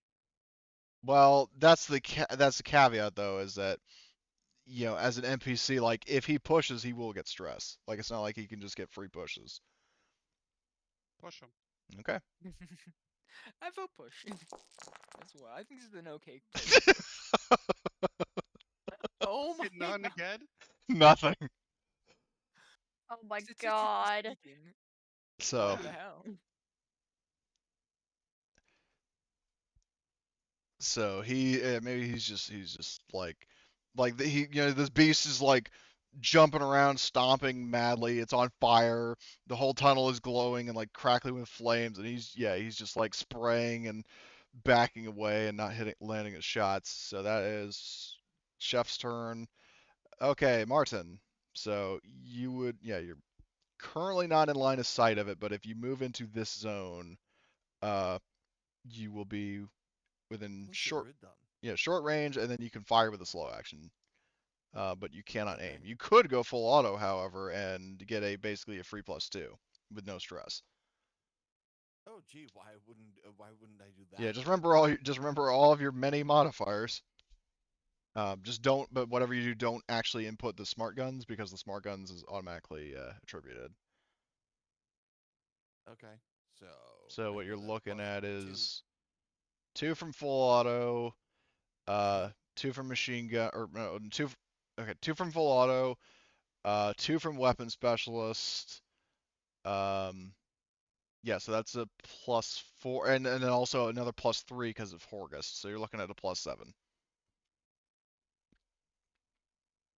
[SPEAKER 1] Well, that's the caveat though, is that as an NPC, like if he pushes, he will get stress. Like it's not like he can just get free pushes.
[SPEAKER 3] Push him.
[SPEAKER 1] Okay.
[SPEAKER 2] I vote push. That's why I think this is an okay place. Oh my
[SPEAKER 3] Hit none
[SPEAKER 2] god.
[SPEAKER 3] again?
[SPEAKER 1] Nothing.
[SPEAKER 4] Oh my
[SPEAKER 2] Statistically
[SPEAKER 4] god.
[SPEAKER 2] speaking,
[SPEAKER 1] So
[SPEAKER 2] what the hell?
[SPEAKER 1] maybe he's just he this beast is like jumping around, stomping madly. It's on fire. The whole tunnel is glowing and like crackling with flames, and he's just like spraying and backing away and not landing his shots. So that is Chef's turn. Okay, Martin. So you're currently not in line of sight of it, but if you move into this zone, uh, you will be within
[SPEAKER 5] Consider it done.
[SPEAKER 1] short range, and then you can fire with a slow action. But you cannot
[SPEAKER 5] Okay.
[SPEAKER 1] aim. You could go full auto, however, and get basically a free +2 with no stress.
[SPEAKER 5] Oh, gee, why wouldn't I do that?
[SPEAKER 1] Yeah, just remember all of your many modifiers. Just don't, but whatever you do, don't actually input the smart guns because the smart guns is automatically attributed.
[SPEAKER 5] Okay, so
[SPEAKER 1] So
[SPEAKER 5] I
[SPEAKER 1] what you're
[SPEAKER 5] get a
[SPEAKER 1] looking
[SPEAKER 5] plus
[SPEAKER 1] at
[SPEAKER 5] 2.
[SPEAKER 1] is 2 from full auto,
[SPEAKER 5] Okay.
[SPEAKER 1] 2 from machine gun, or no, 2. Okay, 2 from full auto, 2 from weapon specialist. Yeah, so that's a +4, and then also another +3 because of Horgust. So you're looking at a +7.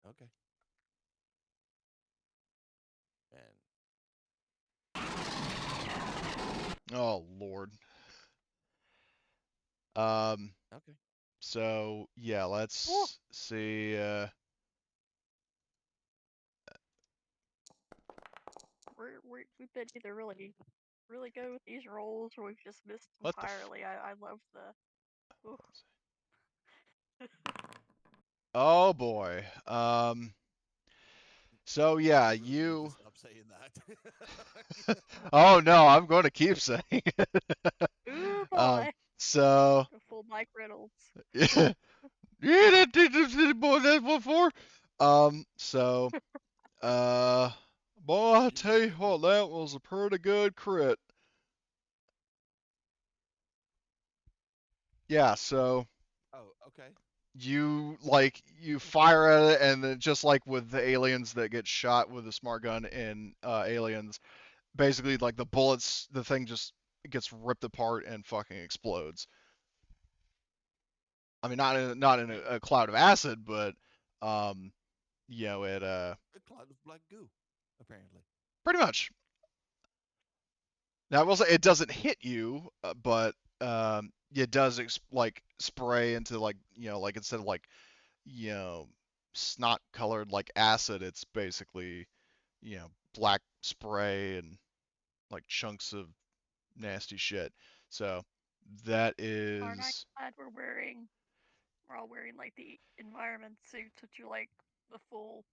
[SPEAKER 5] Okay. And
[SPEAKER 1] Oh Lord. Um.
[SPEAKER 5] okay.
[SPEAKER 1] So yeah, let's see.
[SPEAKER 4] We've been either really good with these rolls, or we've just missed
[SPEAKER 1] What the?
[SPEAKER 4] entirely. I love the. Ooh.
[SPEAKER 1] Oh boy. So yeah,
[SPEAKER 5] You really need to
[SPEAKER 1] you.
[SPEAKER 5] stop saying that.
[SPEAKER 1] Oh no, I'm going to keep saying it.
[SPEAKER 4] Ooh
[SPEAKER 1] Um.
[SPEAKER 4] boy.
[SPEAKER 1] So.
[SPEAKER 4] The full Mike Reynolds.
[SPEAKER 1] Yeah. Yeah, that did that before. So. Boy, I
[SPEAKER 5] You
[SPEAKER 1] tell
[SPEAKER 5] just
[SPEAKER 1] you what, that was a pretty good crit. Yeah, so
[SPEAKER 5] Oh, okay.
[SPEAKER 1] you fire at it, and then just like with the aliens that get shot with a smart gun in Aliens, basically like the bullets, the thing just gets ripped apart and fucking explodes. I mean, not in a cloud of acid, but um, it
[SPEAKER 5] A cloud of black goo, apparently.
[SPEAKER 1] pretty much. Now I will say it doesn't hit you, but it does like spray into like like instead of like you know snot colored like acid, it's basically black spray and like chunks of nasty shit. So that
[SPEAKER 4] Aren't I
[SPEAKER 1] is
[SPEAKER 4] glad we're all wearing like the environment suits, which are like the full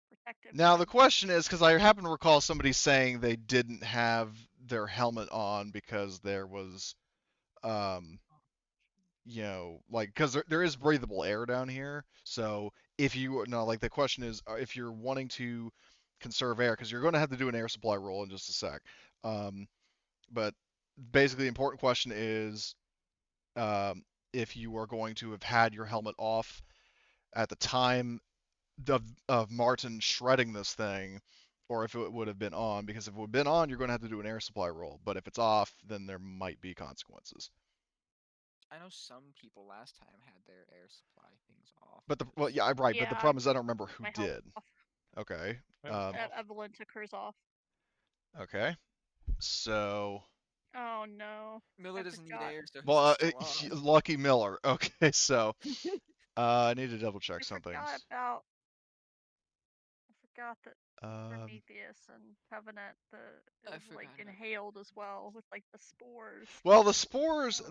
[SPEAKER 4] protective
[SPEAKER 1] now the
[SPEAKER 4] ones.
[SPEAKER 1] question is because I happen to recall somebody saying they didn't have their helmet on because there was um like because there is breathable air down here. So if you no, like the question is if you're wanting to conserve air, because you're going to have to do an air supply roll in just a sec. Um, but basically, the important question is um, if you are going to have had your helmet off at the time of Martin shredding this thing, or if it would have been on. Because if it would have been on, you're going to have to do an air supply roll. But if it's off, then there might be consequences.
[SPEAKER 2] I know some people last time had their air supply things off.
[SPEAKER 1] But
[SPEAKER 2] Because
[SPEAKER 1] yeah, I'm right. But the
[SPEAKER 4] Yeah,
[SPEAKER 1] problem is I don't remember who
[SPEAKER 4] my helmet
[SPEAKER 1] did.
[SPEAKER 4] off.
[SPEAKER 1] Okay.
[SPEAKER 3] I was off.
[SPEAKER 4] Evelyn took hers off.
[SPEAKER 1] Okay. So,
[SPEAKER 4] Oh no.
[SPEAKER 2] Miller
[SPEAKER 4] I
[SPEAKER 2] doesn't need
[SPEAKER 4] forgot.
[SPEAKER 2] air, so his
[SPEAKER 1] well,
[SPEAKER 2] is still on.
[SPEAKER 1] Lucky Miller. Okay, so I need to double check
[SPEAKER 4] I
[SPEAKER 1] something.
[SPEAKER 4] forgot about forgot that
[SPEAKER 1] Um,
[SPEAKER 4] Prometheus and Covenant, it
[SPEAKER 2] I
[SPEAKER 4] was like
[SPEAKER 2] forgot about
[SPEAKER 4] inhaled as well with like the spores.
[SPEAKER 1] well,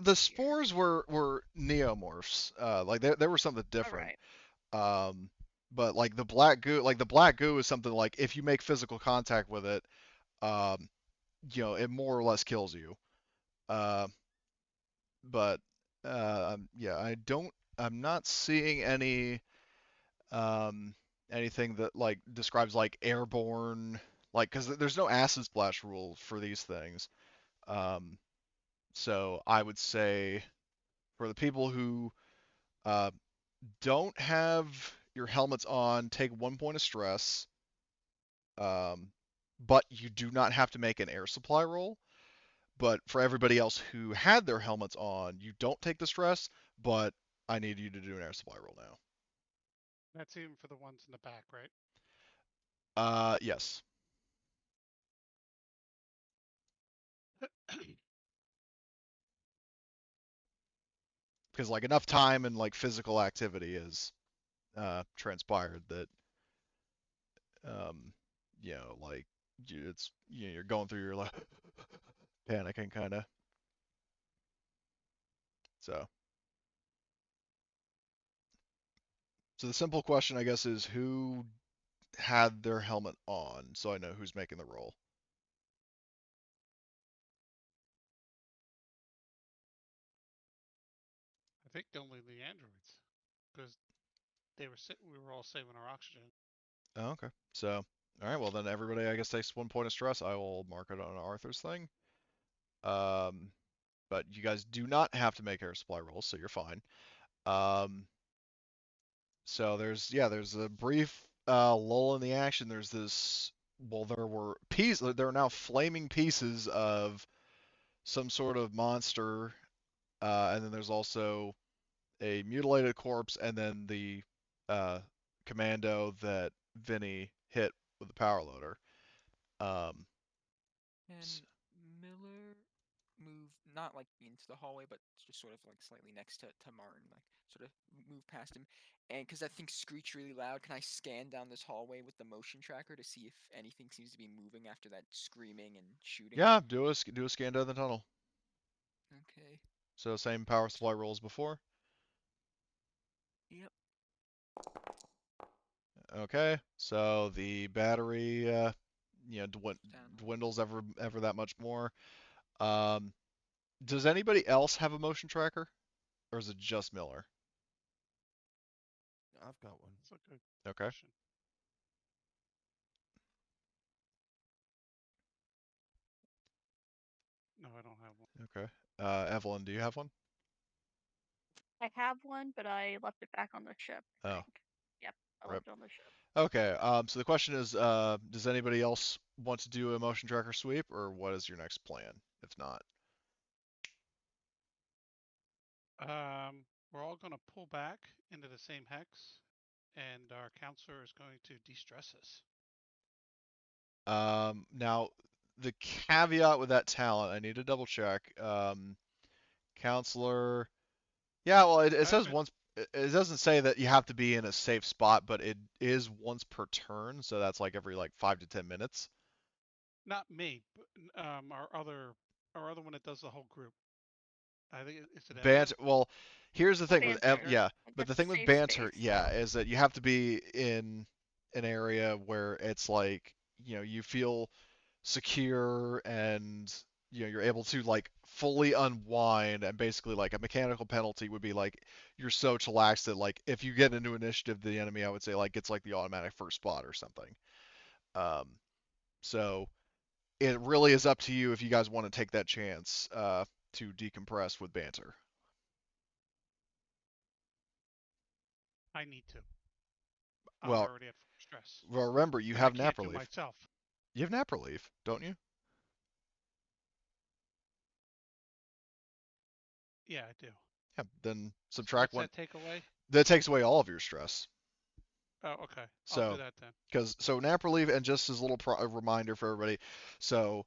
[SPEAKER 4] Oh,
[SPEAKER 1] the
[SPEAKER 4] dear.
[SPEAKER 1] spores were neomorphs. Like they were something
[SPEAKER 4] All
[SPEAKER 1] different.
[SPEAKER 4] right.
[SPEAKER 1] But like the black goo is something like if you make physical contact with it, um, it more or less kills you. Uh, but yeah, I'm not seeing um, anything that like describes like airborne, like because there's no acid splash rule for these things. Um, so I would say for the people who uh, don't have your helmets on, take 1 point of stress. Um, but you do not have to make an air supply roll. But for everybody else who had their helmets on, you don't take the stress, but I need you to do an air supply roll now.
[SPEAKER 3] That's even for the ones in the back, right?
[SPEAKER 1] Yes. Because like enough time and like physical activity is transpired that um, like it's you're going through your like panicking kind of. So so the simple question I guess is who had their helmet on, so I know who's making the roll.
[SPEAKER 3] I think only the androids, because we were all saving our oxygen.
[SPEAKER 1] Oh, okay. So, all right. Well, then everybody, I guess, takes 1 point of stress. I will mark it on Arthur's thing. Um, but you guys do not have to make air supply rolls, so you're fine. Um, so there's a brief lull in the action. There's this. Well, there are now flaming pieces of some sort of monster, and then there's also a mutilated corpse, and then the uh, commando that Vinny hit with the power loader. Um,
[SPEAKER 2] And Miller move not like into the hallway, but just sort of like slightly next to Martin, like sort of move past him. And because that thing screeched really loud, can I scan down this hallway with the motion tracker to see if anything seems to be moving after that screaming and shooting?
[SPEAKER 1] yeah, do a scan down the tunnel.
[SPEAKER 2] Okay.
[SPEAKER 1] So same power supply rolls before.
[SPEAKER 2] Yep.
[SPEAKER 1] Okay, so the battery,
[SPEAKER 2] Down.
[SPEAKER 1] dwindles ever that much more. Um, does anybody else have a motion tracker, or is it just Miller?
[SPEAKER 5] I've got one.
[SPEAKER 3] That's a good
[SPEAKER 1] Okay,
[SPEAKER 3] question. No, I don't have one.
[SPEAKER 1] okay. Evelyn, do you have one?
[SPEAKER 4] I have one, but I left it back on the ship. I
[SPEAKER 1] Oh,
[SPEAKER 4] think. Yep, I
[SPEAKER 1] rip.
[SPEAKER 4] left it on the ship.
[SPEAKER 1] Okay. So the question is, does anybody else want to do a motion tracker sweep, or what is your next plan? If not,
[SPEAKER 3] We're all going to pull back into the same hex, and our counselor is going to de-stress us.
[SPEAKER 1] now the caveat with that talent, I need to double check. Counselor. Yeah, well, it
[SPEAKER 3] I've
[SPEAKER 1] says
[SPEAKER 3] been
[SPEAKER 1] once. It doesn't say that you have to be in a safe spot, but it is once per turn, so that's like every like 5 to 10 minutes.
[SPEAKER 3] not me, but our other one that does the whole group. I think is it Evelyn?
[SPEAKER 1] Banter. Well, here's the thing with
[SPEAKER 4] Banter.
[SPEAKER 1] yeah,
[SPEAKER 4] Like,
[SPEAKER 1] but
[SPEAKER 4] that's
[SPEAKER 1] the
[SPEAKER 4] a
[SPEAKER 1] thing with
[SPEAKER 4] safe
[SPEAKER 1] banter,
[SPEAKER 4] space.
[SPEAKER 1] yeah, is that you have to be in an area where it's like you feel secure and you're able to like fully unwind and basically like a mechanical penalty would be like you're so chillaxed that like if you get into initiative the enemy I would say like gets like the automatic first spot or something. um so it really is up to you if you guys want to take that chance to decompress with banter.
[SPEAKER 3] I need to. I'm
[SPEAKER 1] Well,
[SPEAKER 3] already at full stress,
[SPEAKER 1] remember you
[SPEAKER 3] and I
[SPEAKER 1] have
[SPEAKER 3] can't
[SPEAKER 1] nap
[SPEAKER 3] do
[SPEAKER 1] relief.
[SPEAKER 3] myself.
[SPEAKER 1] You have nap relief, don't you?
[SPEAKER 3] Yeah, I do.
[SPEAKER 1] Yeah, then
[SPEAKER 3] So
[SPEAKER 1] subtract
[SPEAKER 3] what's
[SPEAKER 1] one.
[SPEAKER 3] that take away?
[SPEAKER 1] That takes away all of your stress.
[SPEAKER 3] Oh, okay. I'll do
[SPEAKER 1] So
[SPEAKER 3] that then.
[SPEAKER 1] because so nap relief and just as a little a reminder for everybody. So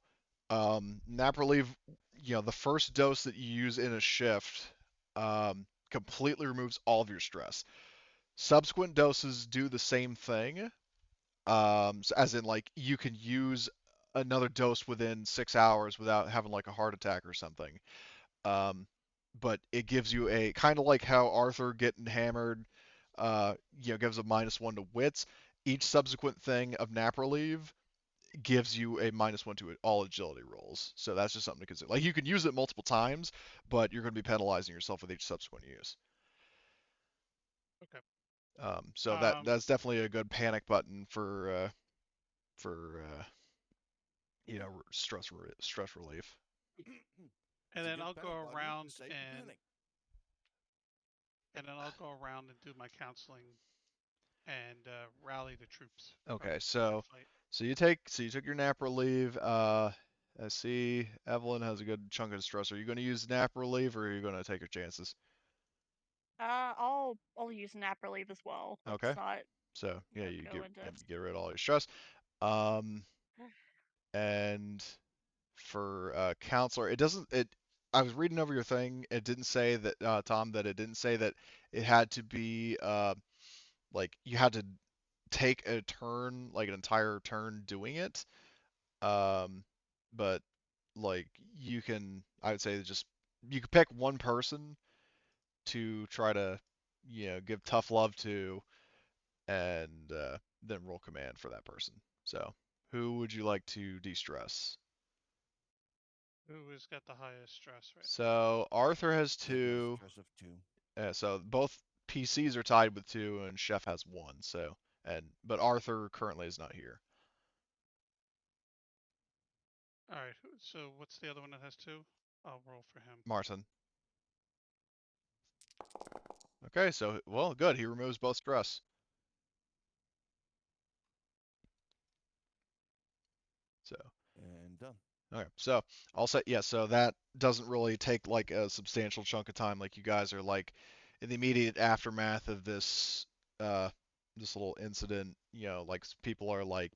[SPEAKER 1] nap relief, the first dose that you use in a shift completely removes all of your stress. Subsequent doses do the same thing, So as in like you can use another dose within 6 hours without having like a heart attack or something. Um, but it gives you a kind of like how Arthur getting hammered, gives a -1 to wits. Each subsequent thing of nap relief gives you a -1 to all agility rolls. So that's just something to consider. Like you can use it multiple times, but you're going to be penalizing yourself with each subsequent use.
[SPEAKER 3] Okay.
[SPEAKER 1] So that's definitely a good panic button for stress relief.
[SPEAKER 3] And
[SPEAKER 5] It's a
[SPEAKER 3] then
[SPEAKER 5] good
[SPEAKER 3] I'll
[SPEAKER 5] panic
[SPEAKER 3] go
[SPEAKER 5] button to
[SPEAKER 3] around
[SPEAKER 5] save the panic.
[SPEAKER 3] and then I'll go around and do my counseling and rally the troops.
[SPEAKER 1] Okay,
[SPEAKER 3] for the fight.
[SPEAKER 1] so you took your nap relief. I see Evelyn has a good chunk of stress. Are you going to use nap relief or are you going to take your chances?
[SPEAKER 4] I'll use nap relief as well.
[SPEAKER 1] Okay,
[SPEAKER 4] Let's not
[SPEAKER 1] so yeah,
[SPEAKER 4] go into.
[SPEAKER 1] you get rid of all your stress. Um, and for counselor, it doesn't it. I was reading over your thing. It didn't say that Tom, that it didn't say that it had to be like you had to take a turn, like an entire turn doing it. Um, but like I would say just you could pick one person to try to give tough love to, and then roll command for that person. So who would you like to de-stress?
[SPEAKER 3] Who has got the highest stress right
[SPEAKER 1] So Arthur has
[SPEAKER 5] Chef has
[SPEAKER 1] two.
[SPEAKER 5] stress of 2.
[SPEAKER 1] So both PCs are tied with 2, and Chef has 1. So but Arthur currently is not here.
[SPEAKER 3] now? All right. So what's the other one that has 2? I'll roll for him.
[SPEAKER 1] Martin. Okay, so well, good. He removes both stress. So
[SPEAKER 5] And done.
[SPEAKER 1] okay, so I'll say yeah. So that doesn't really take like a substantial chunk of time. Like you guys are like in the immediate aftermath of uh this little incident. Like people are like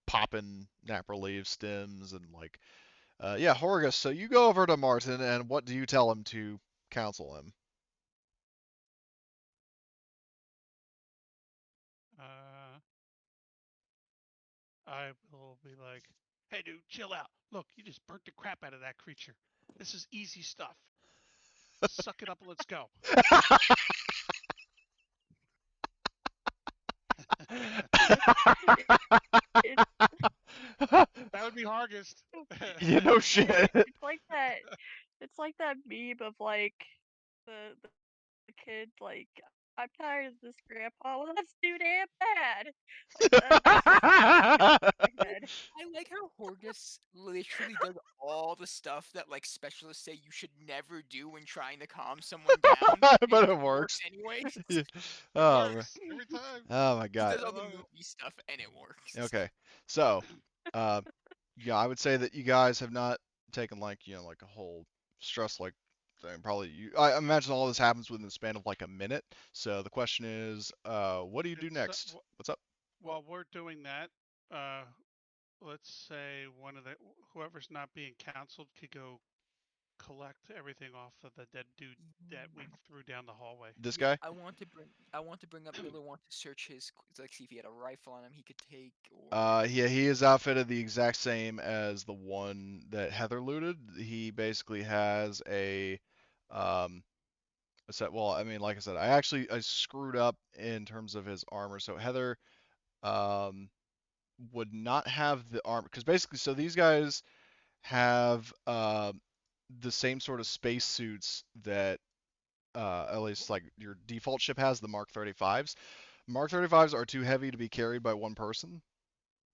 [SPEAKER 1] popping nap relief stims and like yeah, Horgus. So you go over to Martin and what do you tell him to counsel him?
[SPEAKER 3] Uh, I will be like, "Hey, dude, chill out. Look, you just burnt the crap out of that creature. This is easy stuff. Suck it up and let's go."
[SPEAKER 4] It,
[SPEAKER 3] That would be Hargest.
[SPEAKER 1] No shit.
[SPEAKER 4] it's like that. It's like that meme of like the kid like, I'm tired of this, Grandpa. Well, that's too damn bad. Like that's just my head.
[SPEAKER 2] I like how Horgus literally does all the stuff that like specialists say you should never do when trying to calm someone down, and
[SPEAKER 1] But it
[SPEAKER 2] it works
[SPEAKER 1] works.
[SPEAKER 2] anyways.
[SPEAKER 1] Yeah.
[SPEAKER 3] It
[SPEAKER 1] Oh,
[SPEAKER 3] works every time.
[SPEAKER 1] oh my
[SPEAKER 2] He
[SPEAKER 1] God.
[SPEAKER 2] does
[SPEAKER 3] I
[SPEAKER 2] all the
[SPEAKER 3] love it.
[SPEAKER 2] movie stuff, and it works.
[SPEAKER 1] Okay. So, uh, yeah, I would say that you guys have not taken like, like a whole stress like thing. Probably I imagine all this happens within the span of like a minute. So the question is, what do you do
[SPEAKER 3] It's
[SPEAKER 1] next? What's up?
[SPEAKER 3] while we're doing that. Uh, let's say one of the whoever's not being counseled could go collect everything off of the dead dude that we threw down the hallway.
[SPEAKER 1] This
[SPEAKER 2] Yeah,
[SPEAKER 1] guy?
[SPEAKER 2] I want to bring up Miller. Want to search his like see if he had a rifle on him he could take or.
[SPEAKER 1] Yeah, he is outfitted the exact same as the one that Heather looted. He basically has um, a set. Well, I mean, like I said, I screwed up in terms of his armor. So Heather, um, would not have the armor because basically, so these guys have the same sort of space suits that at least like your default ship has, the Mark 35s. Mark 35s are too heavy to be carried by one person,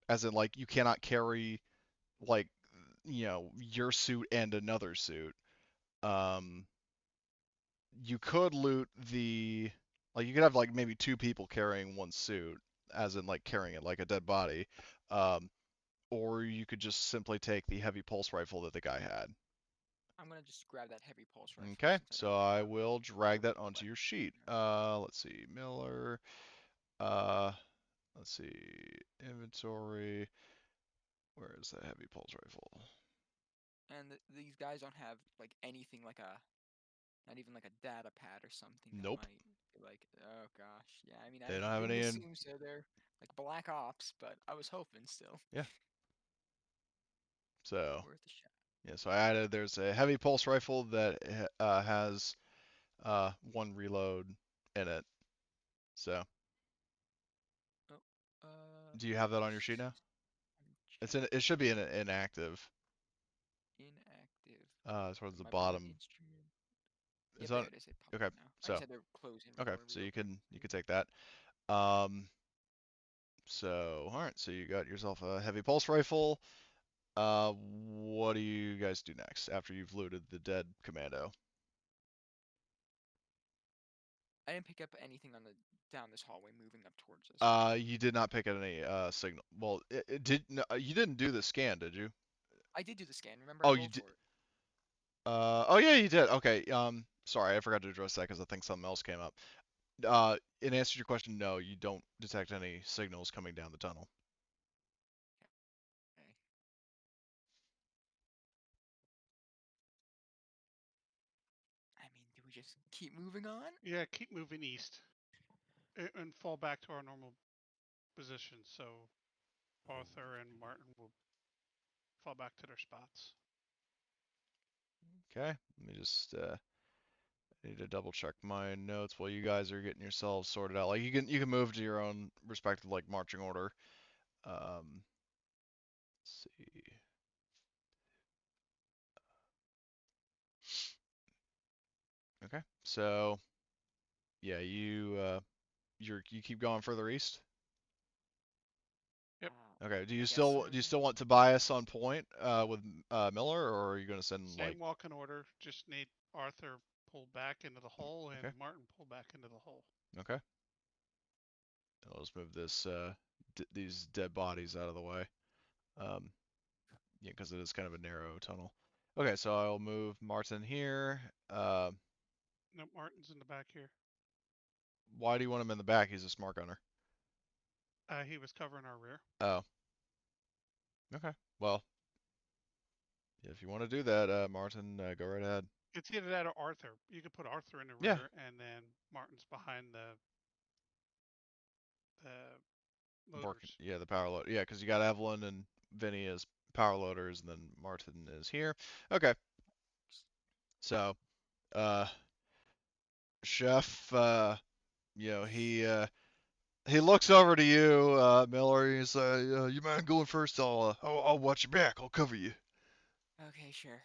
[SPEAKER 1] as in like you cannot carry like your suit and another suit. Um, you could loot the like you could have like maybe 2 people carrying one suit, as in like carrying it like a dead body. Um, or you could just simply take the heavy pulse rifle that the guy had.
[SPEAKER 2] I'm gonna just grab that heavy pulse rifle
[SPEAKER 1] Okay,
[SPEAKER 2] since I
[SPEAKER 1] so
[SPEAKER 2] don't
[SPEAKER 1] I
[SPEAKER 2] have
[SPEAKER 1] will drag that onto
[SPEAKER 2] weapon.
[SPEAKER 1] your sheet. Let's see, Miller. Uh, let's see, inventory. Where is that heavy pulse rifle?
[SPEAKER 2] And these guys don't have like anything like a, not even like a data pad or something that
[SPEAKER 1] Nope,
[SPEAKER 2] might be like, oh gosh, yeah. I mean,
[SPEAKER 1] they
[SPEAKER 2] I
[SPEAKER 1] don't have
[SPEAKER 2] didn't
[SPEAKER 1] any in.
[SPEAKER 2] assume so there. like Black Ops, but I was hoping still.
[SPEAKER 1] So
[SPEAKER 2] Worth a shot.
[SPEAKER 1] yeah, so I added there's a heavy pulse rifle that has 1 reload in it. So
[SPEAKER 2] Oh,
[SPEAKER 1] do you have that on your sheet now? It's
[SPEAKER 2] check.
[SPEAKER 1] in. It should be in inactive.
[SPEAKER 2] Inactive.
[SPEAKER 1] Towards the
[SPEAKER 2] My bad.
[SPEAKER 1] bottom.
[SPEAKER 2] Instrument.
[SPEAKER 1] Is
[SPEAKER 2] Yep,
[SPEAKER 1] on.
[SPEAKER 2] there it is. It popped
[SPEAKER 1] Okay.
[SPEAKER 2] up now. I
[SPEAKER 1] So
[SPEAKER 2] just had to close
[SPEAKER 1] okay.
[SPEAKER 2] inventory.
[SPEAKER 1] So
[SPEAKER 2] Reopen.
[SPEAKER 1] you can take that. Um. So all right. So you got yourself a heavy pulse rifle. What do you guys do next after you've looted the dead commando?
[SPEAKER 2] I didn't pick up anything on the down this hallway moving up towards us.
[SPEAKER 1] You did not pick up any signal. Well, it did. No, you didn't do the scan, did you?
[SPEAKER 2] I did do the scan. Remember, I
[SPEAKER 1] Oh, you
[SPEAKER 2] rolled
[SPEAKER 1] did.
[SPEAKER 2] for it.
[SPEAKER 1] Oh yeah, you did. Okay. Sorry, I forgot to address that because I think something else came up. In answer to your question, no, you don't detect any signals coming down the tunnel.
[SPEAKER 2] Okay. I mean, do we just keep moving on?
[SPEAKER 3] Yeah, keep moving east and fall back to our normal position. So Arthur and Martin will fall back to their spots.
[SPEAKER 1] Okay. Let me just need to double check my notes while you guys are getting yourselves sorted out. Like you can move to your own respective like marching order. Let's see. Okay. So yeah, you keep going further east.
[SPEAKER 3] Yep.
[SPEAKER 1] Okay.
[SPEAKER 2] I guess so.
[SPEAKER 1] Do you still want Tobias on point with Miller, or are you gonna send like?
[SPEAKER 3] Same walk in order. Just need Arthur pulled back into the hole and
[SPEAKER 1] Okay.
[SPEAKER 3] Martin pulled back into the hole.
[SPEAKER 1] Okay. I'll just move these dead bodies out of the way. Um, yeah, because it is kind of a narrow tunnel. Okay, so I'll move Martin here.
[SPEAKER 3] No, Martin's in the back here.
[SPEAKER 1] Why do you want him in the back? He's a smart gunner.
[SPEAKER 3] He was covering our rear.
[SPEAKER 1] Oh, okay. Well, yeah, if you want to do that, Martin, go right ahead.
[SPEAKER 3] It's either that or Arthur. You could put Arthur in the
[SPEAKER 1] Yeah.
[SPEAKER 3] rear, and then Martin's behind the loaders.
[SPEAKER 1] Yeah, the power load. Yeah, because you got Evelyn and Vinny as power loaders, and then Martin is here. Okay. So, uh, Chef, you know, he looks over to you, Miller. He's you mind going first? I'll watch your back. I'll cover you.
[SPEAKER 2] Okay, sure.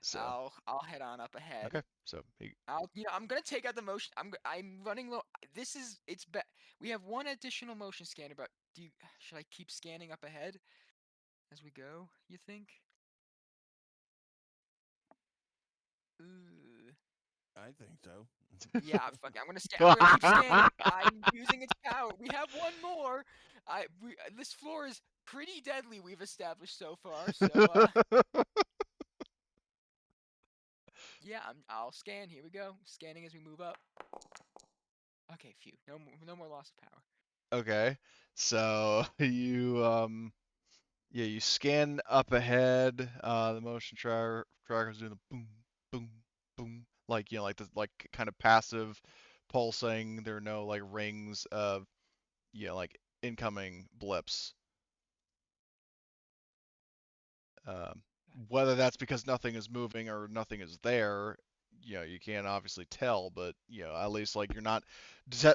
[SPEAKER 1] So
[SPEAKER 2] I'll head on up ahead.
[SPEAKER 1] okay. So he
[SPEAKER 2] I'm gonna take out the motion. I'm running low. This is it's we have one additional motion scanner, but should I keep scanning up ahead as we go? You think? Ooh.
[SPEAKER 5] I think so.
[SPEAKER 2] Yeah, fuck it. I'm gonna keep scanning. I'm using its power. We have one more. This floor is pretty deadly. We've established so far. So yeah, I'll scan. Here we go. Scanning as we move up. Okay, phew. No more loss of power.
[SPEAKER 1] okay. So you scan up ahead. The motion tracker's doing the boom boom boom, like like the like kind of passive pulsing. There are no like rings of like incoming blips. Um, Whether that's because nothing is moving or nothing is there, you can't obviously tell, but at least like you're not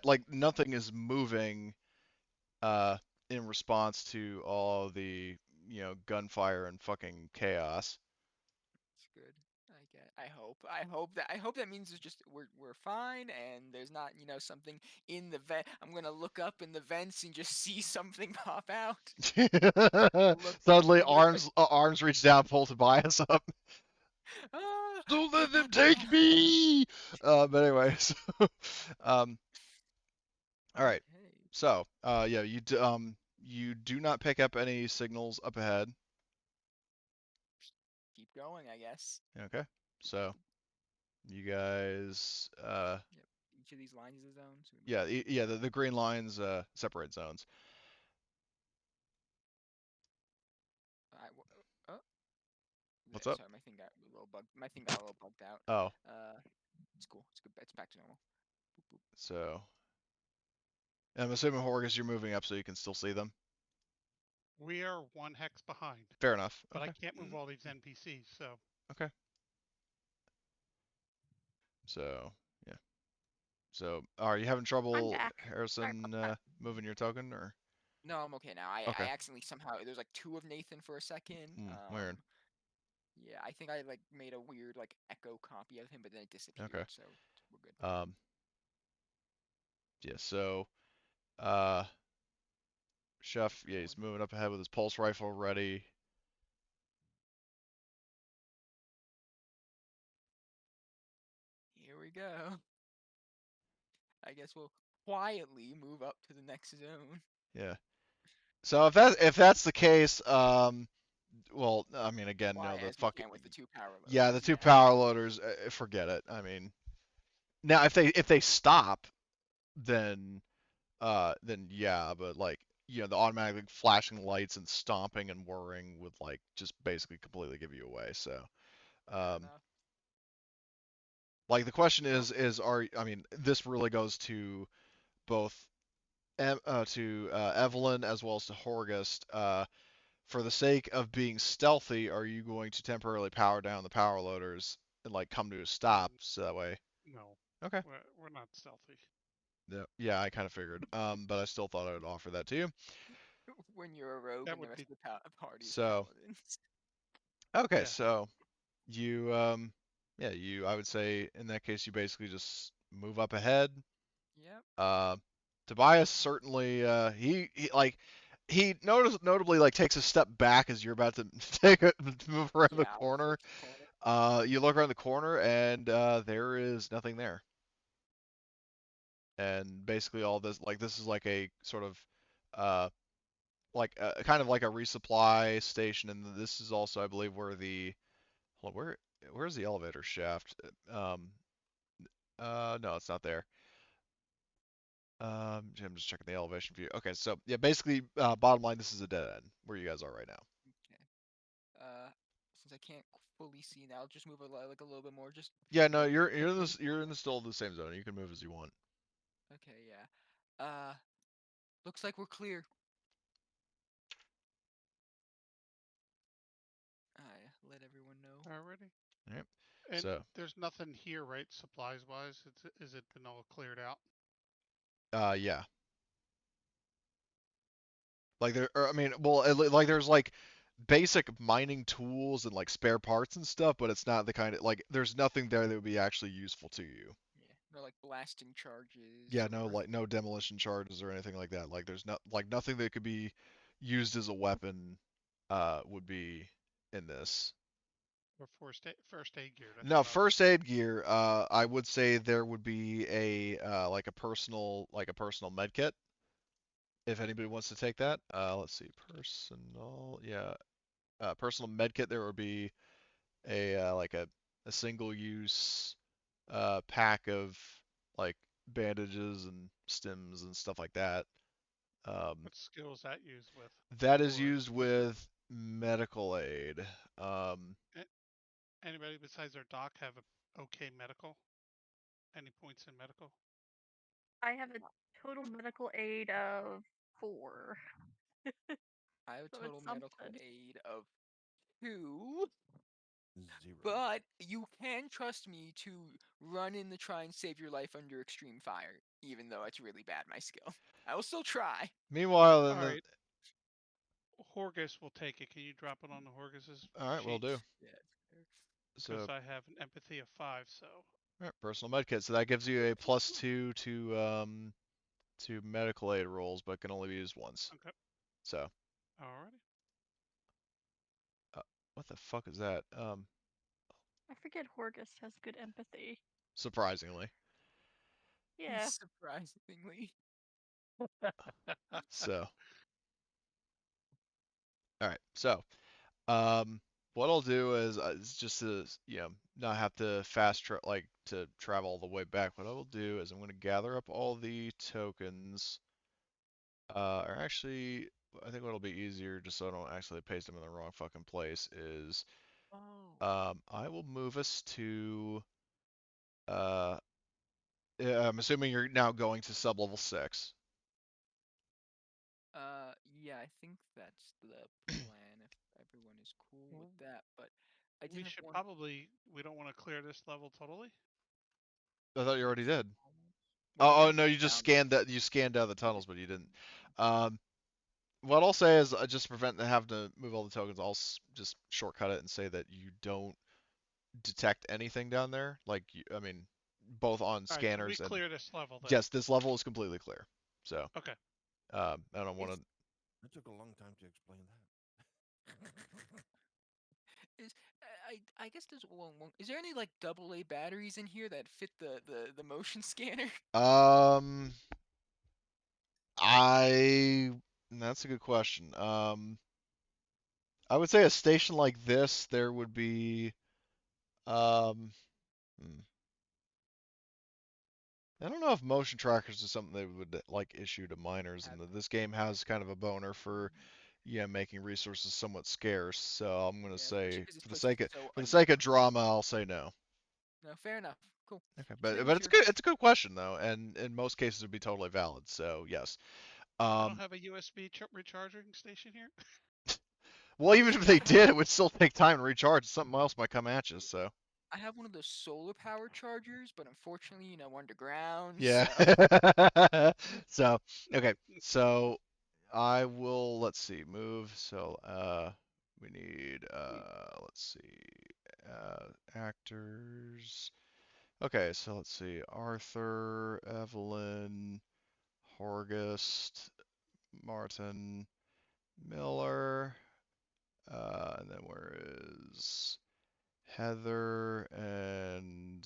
[SPEAKER 1] like nothing is moving uh in response to all the gunfire and fucking chaos.
[SPEAKER 2] It's good. I hope that means it's just we're fine and there's not something in the vent. I'm gonna look up in the vents and just see something pop out. Look
[SPEAKER 1] Suddenly
[SPEAKER 2] see what it's like.
[SPEAKER 1] arms reach down, pull Tobias up.
[SPEAKER 2] Ah,
[SPEAKER 1] Don't let them take me. But anyway, so um all right.
[SPEAKER 2] okay.
[SPEAKER 1] So, yeah, you do not pick up any signals up ahead.
[SPEAKER 2] Keep going, I guess.
[SPEAKER 1] Okay. So, you guys
[SPEAKER 2] Yep. Each of these lines is a zone. So we
[SPEAKER 1] yeah,
[SPEAKER 2] move.
[SPEAKER 1] yeah, the green lines separate zones.
[SPEAKER 2] I, w- oh,
[SPEAKER 1] What's up?
[SPEAKER 2] sorry, my thing got a little bugged. My thing got a little bugged out.
[SPEAKER 1] Oh,
[SPEAKER 2] It's cool. It's good. It's back to normal. Boop, boop.
[SPEAKER 1] so And I'm assuming Horgus, you're moving up so you can still see them.
[SPEAKER 3] We are 1 hex behind,
[SPEAKER 1] Fair enough.
[SPEAKER 3] but I
[SPEAKER 1] Okay.
[SPEAKER 3] can't move all these NPCs, so
[SPEAKER 1] Okay. So yeah. So are you having
[SPEAKER 4] I'm
[SPEAKER 1] trouble,
[SPEAKER 4] back. Sorry
[SPEAKER 1] Harrison,
[SPEAKER 4] about that.
[SPEAKER 1] moving your token or?
[SPEAKER 2] No, I'm okay now. I
[SPEAKER 1] Okay.
[SPEAKER 2] accidentally somehow there's like two of Nathan for a second.
[SPEAKER 1] Weird.
[SPEAKER 2] Yeah, I think I like made a weird like echo copy of him, but then it disappeared.
[SPEAKER 1] Okay.
[SPEAKER 2] So we're good.
[SPEAKER 1] Yeah. So uh, Chef, yeah, he's
[SPEAKER 2] Going.
[SPEAKER 1] moving up ahead with his pulse rifle ready.
[SPEAKER 2] Here we go. I guess we'll quietly move up to the next zone.
[SPEAKER 1] Yeah. So if that's the case, well, I mean, again,
[SPEAKER 2] Quiet
[SPEAKER 1] the
[SPEAKER 2] as we
[SPEAKER 1] fucking
[SPEAKER 2] can with the two power
[SPEAKER 1] yeah, the
[SPEAKER 2] loaders.
[SPEAKER 1] two
[SPEAKER 2] Yeah.
[SPEAKER 1] power loaders, forget it. I mean, now if they stop, then then yeah, but like the automatic flashing lights and stomping and whirring would like just basically completely give you away. So
[SPEAKER 2] Fair
[SPEAKER 1] um,
[SPEAKER 2] enough.
[SPEAKER 1] like the question
[SPEAKER 2] Well,
[SPEAKER 1] is I mean, this really goes to both Evelyn as well as to Horgust. For the sake of being stealthy, are you going to temporarily power down the power loaders and like come to a stop
[SPEAKER 3] mm,
[SPEAKER 1] so that way?
[SPEAKER 3] no,
[SPEAKER 1] Okay.
[SPEAKER 3] we're not stealthy.
[SPEAKER 1] Yeah, I kind of figured. But I still thought I would offer that to you.
[SPEAKER 2] when you're a rogue
[SPEAKER 3] That
[SPEAKER 2] and the
[SPEAKER 3] would
[SPEAKER 2] rest
[SPEAKER 3] be
[SPEAKER 2] of the party is
[SPEAKER 1] So,
[SPEAKER 2] paladins.
[SPEAKER 1] okay,
[SPEAKER 3] yeah.
[SPEAKER 1] so you yeah, I would say in that case you basically just move up ahead.
[SPEAKER 2] Yep.
[SPEAKER 1] Uh Tobias certainly he like he notably like takes a step back as you're about to move around the
[SPEAKER 2] Yeah, I'll
[SPEAKER 1] corner.
[SPEAKER 2] approach the corner.
[SPEAKER 1] You look around the corner and there is nothing there. And basically all this like this is like a sort of uh like kind of like a resupply station, and this is also I believe where the hold on, where's the elevator shaft? No, it's not there. I'm just checking the elevation view. Okay, so yeah, basically, bottom line, this is a dead end where you guys are right now.
[SPEAKER 2] Okay. Uh, since I can't fully see now, I'll just move like a little bit more. Just
[SPEAKER 1] Yeah, no,
[SPEAKER 2] maybe
[SPEAKER 1] you're in the still the same zone. You can move as you want.
[SPEAKER 2] Okay. Yeah. Looks like we're clear. I let everyone know.
[SPEAKER 3] Already.
[SPEAKER 1] All right.
[SPEAKER 3] And
[SPEAKER 1] So,
[SPEAKER 3] there's nothing here, right? Supplies wise, is it been all cleared out?
[SPEAKER 1] yeah, like I mean, well, like there's like basic mining tools and like spare parts and stuff, but it's not the kind of like there's nothing there that would be actually useful to you.
[SPEAKER 2] Yeah. No like blasting charges
[SPEAKER 1] Yeah, no
[SPEAKER 2] or.
[SPEAKER 1] like no demolition charges or anything like that. Like there's not like nothing that could be used as a weapon would be in this.
[SPEAKER 3] Or first aid gear? That's
[SPEAKER 1] No,
[SPEAKER 3] what I was.
[SPEAKER 1] first aid gear, I would say there would be a like a personal med kit if anybody wants to take that. Let's see, personal, yeah, personal med kit. There would be a like a single use pack of like bandages and stims and stuff like that. Um,
[SPEAKER 3] What skills that used with?
[SPEAKER 1] that is
[SPEAKER 3] Or
[SPEAKER 1] used with medical aid. Um,
[SPEAKER 3] anybody besides our doc have a okay medical? Any points in medical?
[SPEAKER 4] I have a total medical aid of 4,
[SPEAKER 2] I have a
[SPEAKER 4] so it's
[SPEAKER 2] total medical
[SPEAKER 4] something.
[SPEAKER 2] aid of 2,
[SPEAKER 5] 0.
[SPEAKER 2] but you can trust me to run in to try and save your life under extreme fire, even though it's really bad my skill. I will still try.
[SPEAKER 1] Meanwhile, in
[SPEAKER 3] All
[SPEAKER 1] the
[SPEAKER 3] right, Horgus will take it. Can you drop it on the Horgus's
[SPEAKER 1] all right, we'll do.
[SPEAKER 3] sheets?
[SPEAKER 2] Yeah.
[SPEAKER 3] Because
[SPEAKER 1] So,
[SPEAKER 3] I have an empathy of 5, so
[SPEAKER 1] all right, personal med kit. So that gives you a +2 to medical aid rolls, but can only be used once.
[SPEAKER 3] okay.
[SPEAKER 1] So,
[SPEAKER 3] Alrighty.
[SPEAKER 1] uh, what the fuck is that?
[SPEAKER 4] I forget Horgus has good empathy.
[SPEAKER 1] Surprisingly.
[SPEAKER 4] Yeah.
[SPEAKER 2] Surprisingly.
[SPEAKER 1] So, all right. So, um, what I'll do is just to not have to like to travel all the way back. What I will do is I'm going to gather up all the tokens. Or actually, I think what'll be easier, just so I don't actually paste them in the wrong fucking place, is
[SPEAKER 2] Oh.
[SPEAKER 1] I will move us to uh, I'm assuming you're now going to sub level 6.
[SPEAKER 2] Yeah, I think that's the plan if everyone is cool with
[SPEAKER 3] Well,
[SPEAKER 2] that. But I did
[SPEAKER 3] we
[SPEAKER 2] have
[SPEAKER 3] should
[SPEAKER 2] one.
[SPEAKER 3] probably. We don't want to clear this level totally.
[SPEAKER 1] I thought you already did.
[SPEAKER 2] Well, we
[SPEAKER 1] Oh,
[SPEAKER 2] haven't
[SPEAKER 1] no, you
[SPEAKER 2] gone
[SPEAKER 1] just
[SPEAKER 2] down there.
[SPEAKER 1] scanned that. You scanned out the tunnels, but you didn't. Um, what I'll say is, just to prevent having to move all the tokens, I'll just shortcut it and say that you don't detect anything down there. Like, I mean, both on
[SPEAKER 3] All right, so we
[SPEAKER 1] scanners and
[SPEAKER 3] clear this level then.
[SPEAKER 1] yes, this level is completely clear. So,
[SPEAKER 3] Okay.
[SPEAKER 1] I don't want
[SPEAKER 2] Is
[SPEAKER 1] to.
[SPEAKER 5] It took a long time to explain that.
[SPEAKER 2] is I guess there's one. Is there any like AA batteries in here that fit the motion scanner?
[SPEAKER 1] Um, I. That's a good question. I would say a station like this, there would be. Um, hmm. I don't know if motion trackers is something they would like issue to miners, and
[SPEAKER 2] Have
[SPEAKER 1] this game has kind of a boner for, yeah, making resources somewhat scarce. So I'm gonna
[SPEAKER 2] yeah, especially
[SPEAKER 1] say,
[SPEAKER 2] because this place is so
[SPEAKER 1] for the sake of
[SPEAKER 2] underground.
[SPEAKER 1] drama, I'll say no.
[SPEAKER 2] No, fair enough. Cool.
[SPEAKER 1] Okay,
[SPEAKER 2] So they
[SPEAKER 1] but
[SPEAKER 2] were
[SPEAKER 1] it's
[SPEAKER 2] here.
[SPEAKER 1] it's a good question though, and in most cases it would be totally valid. So yes.
[SPEAKER 3] They don't
[SPEAKER 1] Um,
[SPEAKER 3] have a USB recharging station here.
[SPEAKER 1] well, even if
[SPEAKER 2] I
[SPEAKER 1] they
[SPEAKER 2] have one
[SPEAKER 1] did,
[SPEAKER 2] of
[SPEAKER 1] it would still take time to recharge. Something else might come at you. So
[SPEAKER 2] I have one of those solar power chargers, but unfortunately, underground.
[SPEAKER 1] yeah.
[SPEAKER 2] So
[SPEAKER 1] So okay, so I will, let's see, move. So we need let's see, actors. Okay, so let's see, Arthur, Evelyn, Horgust, Martin, Miller, and then where is Heather and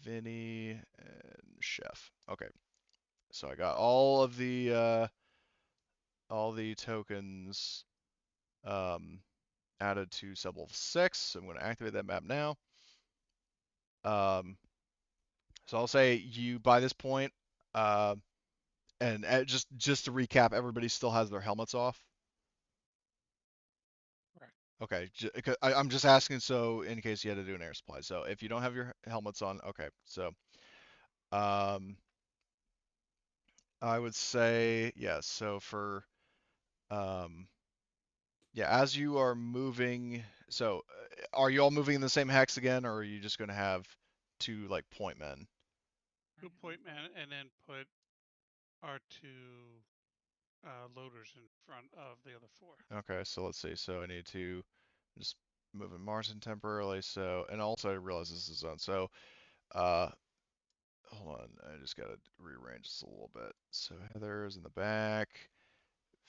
[SPEAKER 1] Vinny and Chef. Okay, so I got all the tokens um, added to sublevel 6. So I'm going to activate that map now. Um, so I'll say you, by this point, uh, and just to recap, everybody still has their helmets off.
[SPEAKER 3] Right.
[SPEAKER 1] Okay, I'm just asking so in case you had to do an air supply. So if you don't have your helmets on, okay. So um, I would say yes. So for um, yeah, as you are moving, so are you all moving in the same hex again, or are you just going to have two like point men?
[SPEAKER 3] 2 point man, and then put our two loaders in front of the other four.
[SPEAKER 1] Okay, so let's see. So I need to just move in Martin temporarily. So, and also I realize this is zone. So, uh, hold on. I just gotta rearrange this a little bit. So Heather's in the back.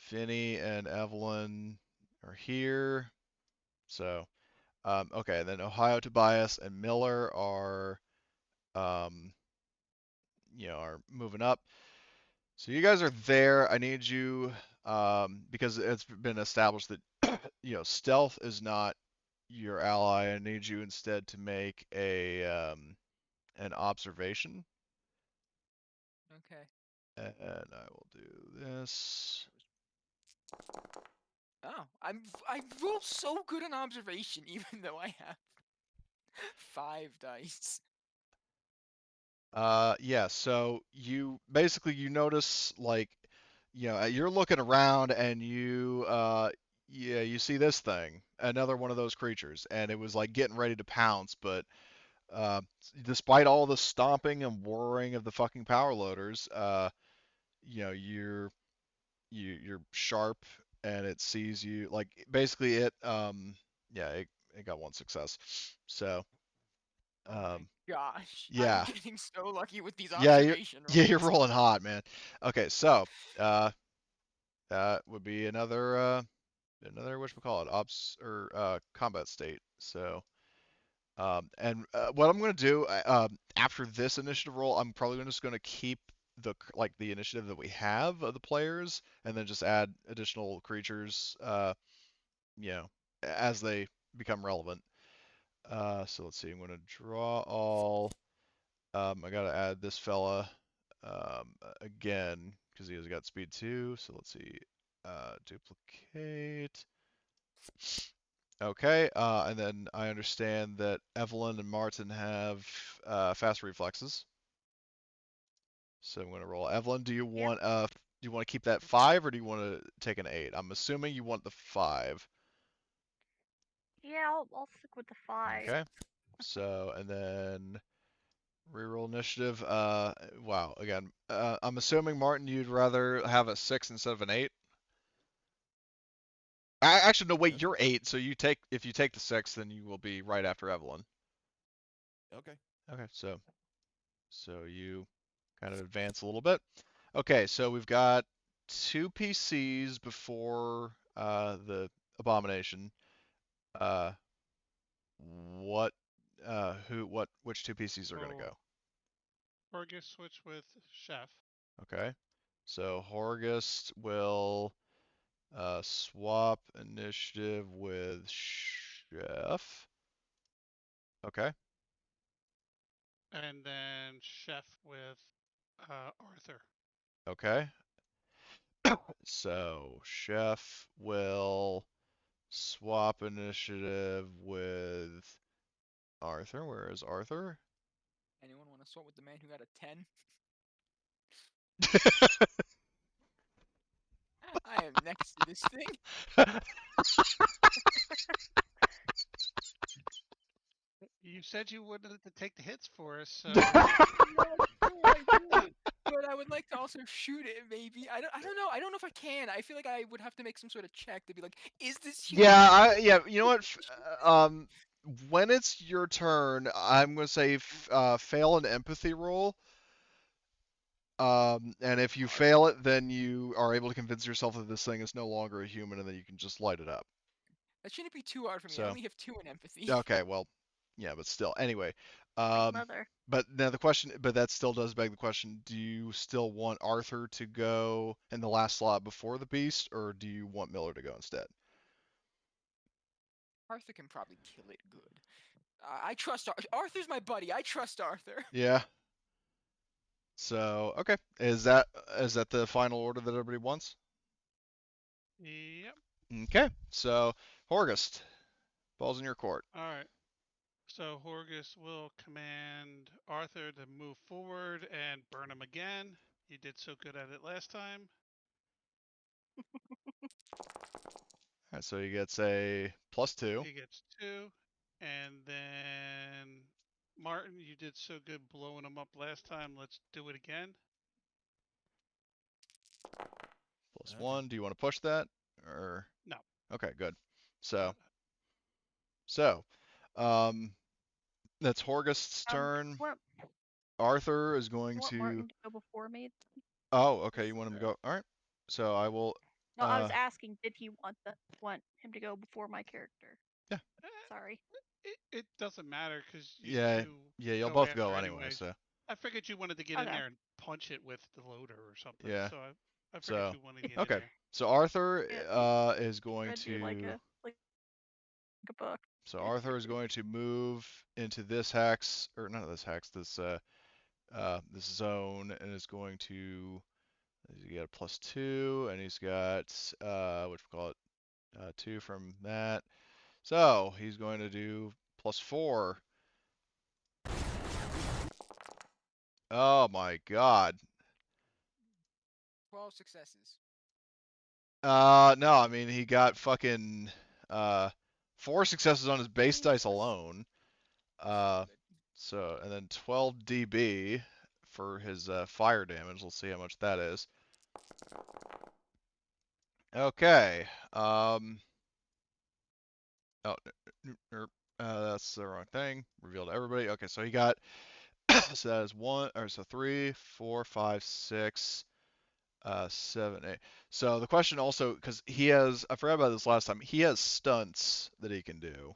[SPEAKER 1] Vinny and Evelyn are here. So, okay. Then Ohio, Tobias, and Miller um, are moving up. So you guys are there. I need you, because it's been established that stealth is not your ally. I need you instead to make an observation,
[SPEAKER 2] okay.
[SPEAKER 1] and I will do this.
[SPEAKER 2] Oh, I roll so good on observation, even though I have 5 dice.
[SPEAKER 1] Yeah. So you notice like, you're looking around and yeah, you see this thing, another one of those creatures, and it was like getting ready to pounce, but uh, despite all the stomping and whirring of the fucking power loaders, you know, you're you're sharp and it sees you. Like basically yeah, it got one success. So
[SPEAKER 2] Oh my
[SPEAKER 1] um
[SPEAKER 2] gosh, I'm
[SPEAKER 1] yeah.
[SPEAKER 2] getting so lucky with these
[SPEAKER 1] Yeah, you're
[SPEAKER 2] observation
[SPEAKER 1] yeah, you're
[SPEAKER 2] rolls.
[SPEAKER 1] rolling hot, man. Okay, so that would be another whatchamacallit, ops or combat state. So and what I'm going to do after this initiative roll, I'm probably just going to keep the initiative that we have of the players, and then just add additional creatures, you know, as they become relevant. So let's see. I'm going to draw all. I got to add this fella again because he has got speed 2. So let's see. Duplicate. Okay, and then I understand that Evelyn and Martin have fast reflexes. So I'm going to roll. Evelyn, do you
[SPEAKER 4] Yep.
[SPEAKER 1] want Do you want to keep that 5 or do you want to take an 8? I'm assuming you want the 5.
[SPEAKER 4] Yeah, I'll stick with the 5.
[SPEAKER 1] Okay. So, and then reroll initiative. Wow. Again, I'm assuming Martin, you'd rather have a 6 instead of an 8. Actually, no. Wait,
[SPEAKER 5] That's
[SPEAKER 1] you're 8, so if you take the 6, then you will be right after Evelyn.
[SPEAKER 5] okay.
[SPEAKER 1] Okay. So you kind of advance a little bit. Okay. So we've got 2 PCs before the abomination. Uh, what? Which 2 PCs are gonna
[SPEAKER 3] So
[SPEAKER 1] go?
[SPEAKER 3] Fergus switch with Chef.
[SPEAKER 1] Okay. So Horgust will swap initiative with Chef. Okay.
[SPEAKER 3] And then Chef with Arthur.
[SPEAKER 1] Okay. So Chef will swap initiative with Arthur. Where is Arthur?
[SPEAKER 2] Anyone want to swap with the man who got a 10? I am next to this thing.
[SPEAKER 3] You said you wanted to take the hits for us, so
[SPEAKER 2] I do. But I would like to also shoot it, maybe. I don't know. I don't know if I can. I feel like I would have to make some sort of check to be like, is this human?
[SPEAKER 1] Yeah, you know what? When it's your turn, I'm gonna say fail an empathy roll. And if you fail it, then you are able to convince yourself that this thing is no longer a human, and then you can just light it up.
[SPEAKER 2] That shouldn't be too hard for me. I
[SPEAKER 1] So,
[SPEAKER 2] only have 2 in empathy.
[SPEAKER 1] okay, well, yeah, but still. Anyway,
[SPEAKER 4] My mother.
[SPEAKER 1] but that still does beg the question: do you still want Arthur to go in the last slot before the beast, or do you want Miller to go instead?
[SPEAKER 2] Arthur can probably kill it good. I trust Arthur's my buddy. I trust Arthur.
[SPEAKER 1] Yeah. So, okay, is that the final order that everybody wants?
[SPEAKER 3] yep.
[SPEAKER 1] Okay, so Horgust, ball's in your court.
[SPEAKER 3] All right. So Horgus will command Arthur to move forward and burn him again. You did so good at it last time.
[SPEAKER 1] All right, so he gets a +2.
[SPEAKER 3] He gets 2. And then Martin, you did so good blowing him up last time. Let's do it again.
[SPEAKER 1] Plus
[SPEAKER 5] Okay.
[SPEAKER 1] 1. Do you want to push that? Or
[SPEAKER 3] No.
[SPEAKER 1] okay, good.
[SPEAKER 3] Uh,
[SPEAKER 1] So, um, that's Horgust's turn.
[SPEAKER 4] What
[SPEAKER 1] Arthur is going
[SPEAKER 4] want
[SPEAKER 1] to.
[SPEAKER 4] Martin to go before me?
[SPEAKER 1] Oh, okay. You want him to go? All right. So I will.
[SPEAKER 4] No, I was asking, did he want him to go before my character?
[SPEAKER 1] Yeah.
[SPEAKER 4] Sorry.
[SPEAKER 3] it doesn't matter because you
[SPEAKER 1] Yeah.
[SPEAKER 3] two
[SPEAKER 1] Yeah. You'll
[SPEAKER 3] go
[SPEAKER 1] both
[SPEAKER 3] after
[SPEAKER 1] go anyway.
[SPEAKER 3] anyways.
[SPEAKER 1] So
[SPEAKER 3] I figured you wanted to get in
[SPEAKER 4] Okay.
[SPEAKER 3] there and punch it with the loader or something.
[SPEAKER 1] Yeah.
[SPEAKER 3] So I figured
[SPEAKER 1] So
[SPEAKER 3] you wanted to get
[SPEAKER 1] okay.
[SPEAKER 3] in there.
[SPEAKER 1] So Arthur
[SPEAKER 4] Yeah.
[SPEAKER 1] is going
[SPEAKER 4] I'd do like
[SPEAKER 1] to.
[SPEAKER 4] a book.
[SPEAKER 1] So Arthur is going to move into this hex, or not this hex, this zone, and is going to. He's got a +2, and he's got what you call it, 2 from that. So he's going to do +4. Oh my God.
[SPEAKER 2] 12 successes.
[SPEAKER 1] No, I mean he got fucking 4 successes on his base dice alone.
[SPEAKER 2] Good.
[SPEAKER 1] So and then 12 DB for his fire damage. Let's see how much that is. Okay. Oh, that's the wrong thing. Reveal to everybody. Okay, so he got so that is 3, 4, 5, 6, 7, 8. So the question also, because he has, I forgot about this last time. He has stunts that he can do.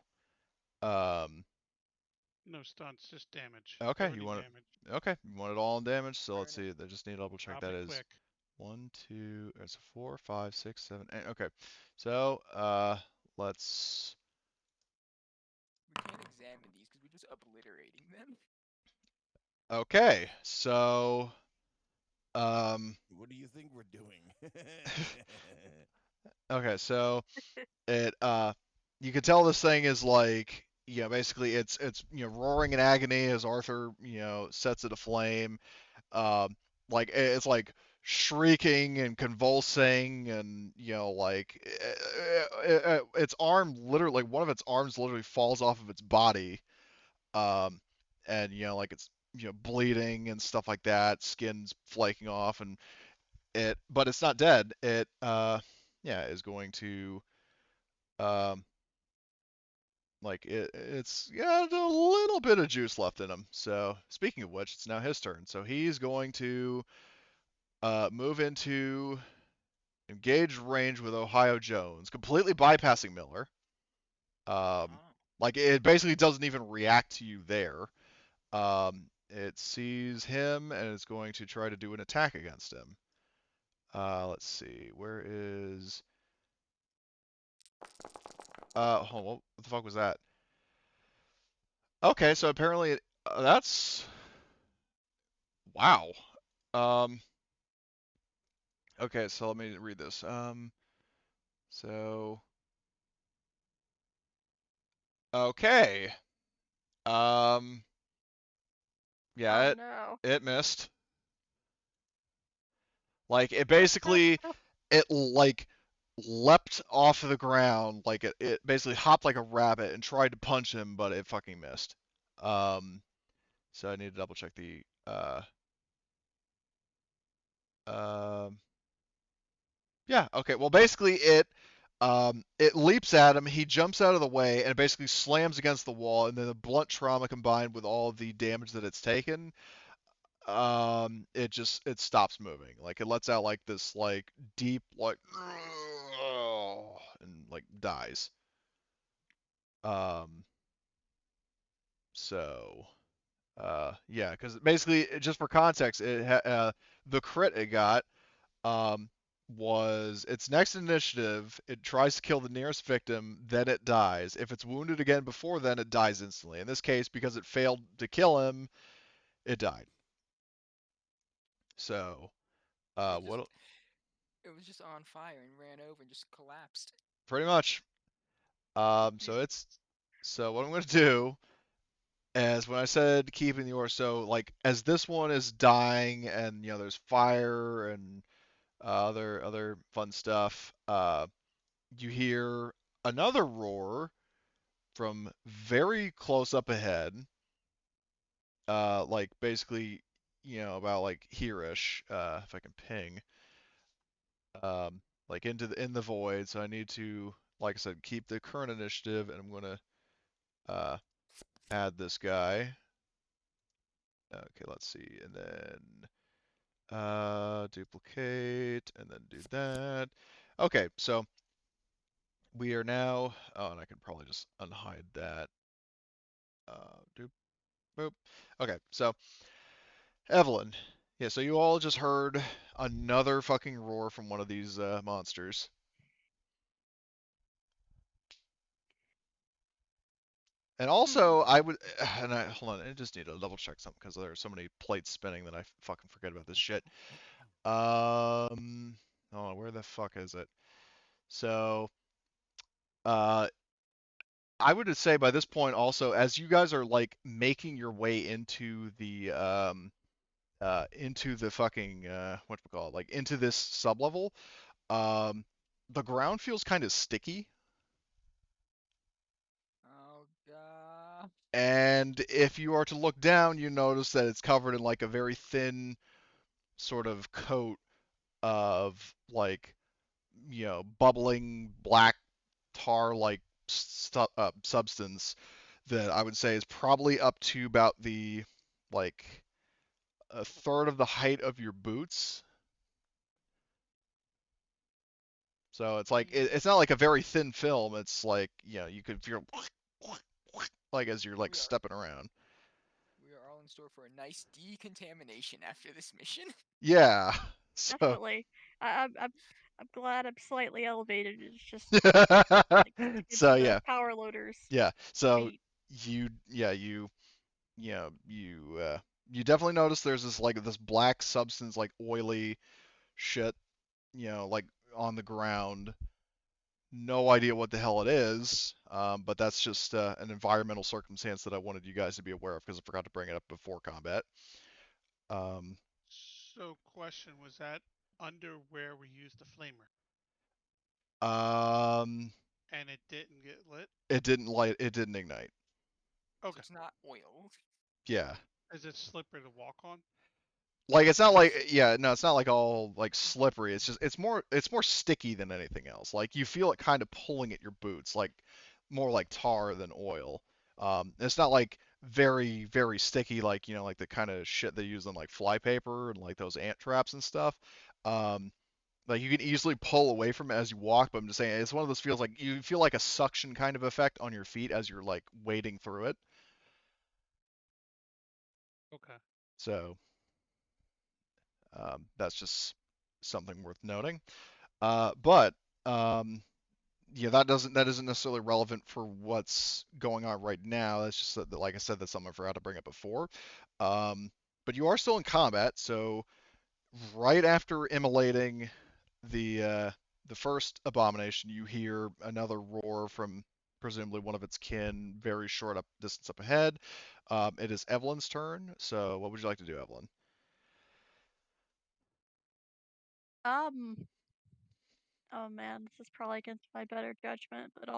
[SPEAKER 3] No stunts, just damage.
[SPEAKER 1] Okay,
[SPEAKER 3] Burning damage.
[SPEAKER 1] Okay, you want it all in damage. So
[SPEAKER 2] Fair
[SPEAKER 1] let's see. I just need to double check.
[SPEAKER 3] Drop
[SPEAKER 1] That
[SPEAKER 3] it
[SPEAKER 1] is
[SPEAKER 3] quick.
[SPEAKER 1] 1, 2. It's 4, 5, 6, 7, 8. Okay, so let's.
[SPEAKER 2] We can't examine these because we're just obliterating them.
[SPEAKER 1] Okay, so
[SPEAKER 5] What do you think we're doing?
[SPEAKER 1] okay, so it you can tell this thing is like, basically it's roaring in agony as Arthur sets it aflame. like it's like shrieking and convulsing, and like its arm literally, like one of its arms literally falls off of its body, um, and like it's bleeding and stuff like that, skin's flaking off, and but it's not dead. It yeah, is going to um like it's got a little bit of juice left in him. So speaking of which, it's now his turn. So he's going to move into engaged range with Ohio Jones, completely bypassing Miller. Um,
[SPEAKER 2] Oh.
[SPEAKER 1] like it basically doesn't even react to you there. It sees him and is going to try to do an attack against him. Let's see, where is hold on, what the fuck was that? Okay, so apparently that's wow. Um, okay, so let me read this. So okay. Um, yeah,
[SPEAKER 4] Oh
[SPEAKER 1] it
[SPEAKER 4] no.
[SPEAKER 1] it missed. Like it basically it like leapt off of the ground, like it basically hopped like a rabbit and tried to punch him, but it fucking missed. Um, so I need to double check the um yeah, okay. Well, basically it leaps at him, he jumps out of the way and it basically slams against the wall, and then the blunt trauma combined with all of the damage that it's taken, it stops moving. Like it lets out like this like deep like and like dies. Um so yeah, because basically, just for context, the crit it got um, was its next initiative. It tries to kill the nearest victim, then it dies. If it's wounded again before then, it dies instantly. In this case, because it failed to kill him, it died. So,
[SPEAKER 2] It just
[SPEAKER 1] what?
[SPEAKER 2] it was just on fire and ran over and just collapsed.
[SPEAKER 1] Pretty much. So what I'm gonna do is when I said keeping the order, so like as this one is dying and there's fire and other fun stuff. You hear another roar from very close up ahead, like basically, about like here-ish, if I can ping, like in the void. So I need to, like I said, keep the current initiative, and I'm gonna uh, add this guy. Okay, let's see, and then duplicate, and then do that. Okay, so we are now. Oh, and I can probably just unhide that. Doop, boop. Okay, so Evelyn. Yeah, so you all just heard another fucking roar from one of these monsters. And also, I would, and I hold on, I just need to double check something because there are so many plates spinning that I fucking forget about this shit. Oh, where the fuck is it? So, uh, I would just say by this point also, as you guys are like making your way into the fucking what we call it, like into this sublevel, um, the ground feels kind of sticky,
[SPEAKER 2] Oh god.
[SPEAKER 1] and if you are to look down, you notice that it's covered in like a very thin sort of coat of like bubbling black tar like substance that I would say is probably up to about the like a third of the height of your boots. So it's like it's not like a very thin film. It's like you could feel like as you're like
[SPEAKER 2] We are
[SPEAKER 1] stepping around.
[SPEAKER 2] we are all in store for a nice decontamination after this mission.
[SPEAKER 1] Yeah. So
[SPEAKER 4] Definitely. I'm glad I'm slightly elevated. It's just like to get
[SPEAKER 1] so
[SPEAKER 4] to the
[SPEAKER 1] yeah,
[SPEAKER 4] power loaders
[SPEAKER 1] yeah. So
[SPEAKER 4] feet.
[SPEAKER 1] you definitely notice there's this like this black substance, like oily shit, like on the ground. No idea what the hell it is, but that's just an environmental circumstance that I wanted you guys to be aware of because I forgot to bring it up before combat. Um,
[SPEAKER 3] So, question: was that under where we used the flamer,
[SPEAKER 1] Um,
[SPEAKER 3] and it didn't get lit?
[SPEAKER 1] it didn't light. It didn't ignite.
[SPEAKER 2] So
[SPEAKER 3] Okay.
[SPEAKER 2] it's not oil.
[SPEAKER 1] Yeah.
[SPEAKER 3] Is it slippery to walk on?
[SPEAKER 1] Like it's not
[SPEAKER 3] Yes.
[SPEAKER 1] like yeah, no, it's not like all like slippery. It's just it's more sticky than anything else. Like you feel it kind of pulling at your boots, like more like tar than oil. It's not like very sticky like like the kind of shit they use on like flypaper and like those ant traps and stuff. Um, like you can easily pull away from it as you walk, but I'm just saying it's one of those feels like you feel like a suction kind of effect on your feet as you're like wading through it.
[SPEAKER 3] Okay.
[SPEAKER 1] So that's just something worth noting. But um, yeah, that isn't necessarily relevant for what's going on right now. That's just that, like I said, that's something I forgot to bring up before. Um, but you are still in combat, so right after immolating the first abomination, you hear another roar from presumably one of its kin, very short up distance up ahead. It is Evelyn's turn. So what would you like to do, Evelyn?
[SPEAKER 4] Um. Oh man, this is probably against my better judgment, but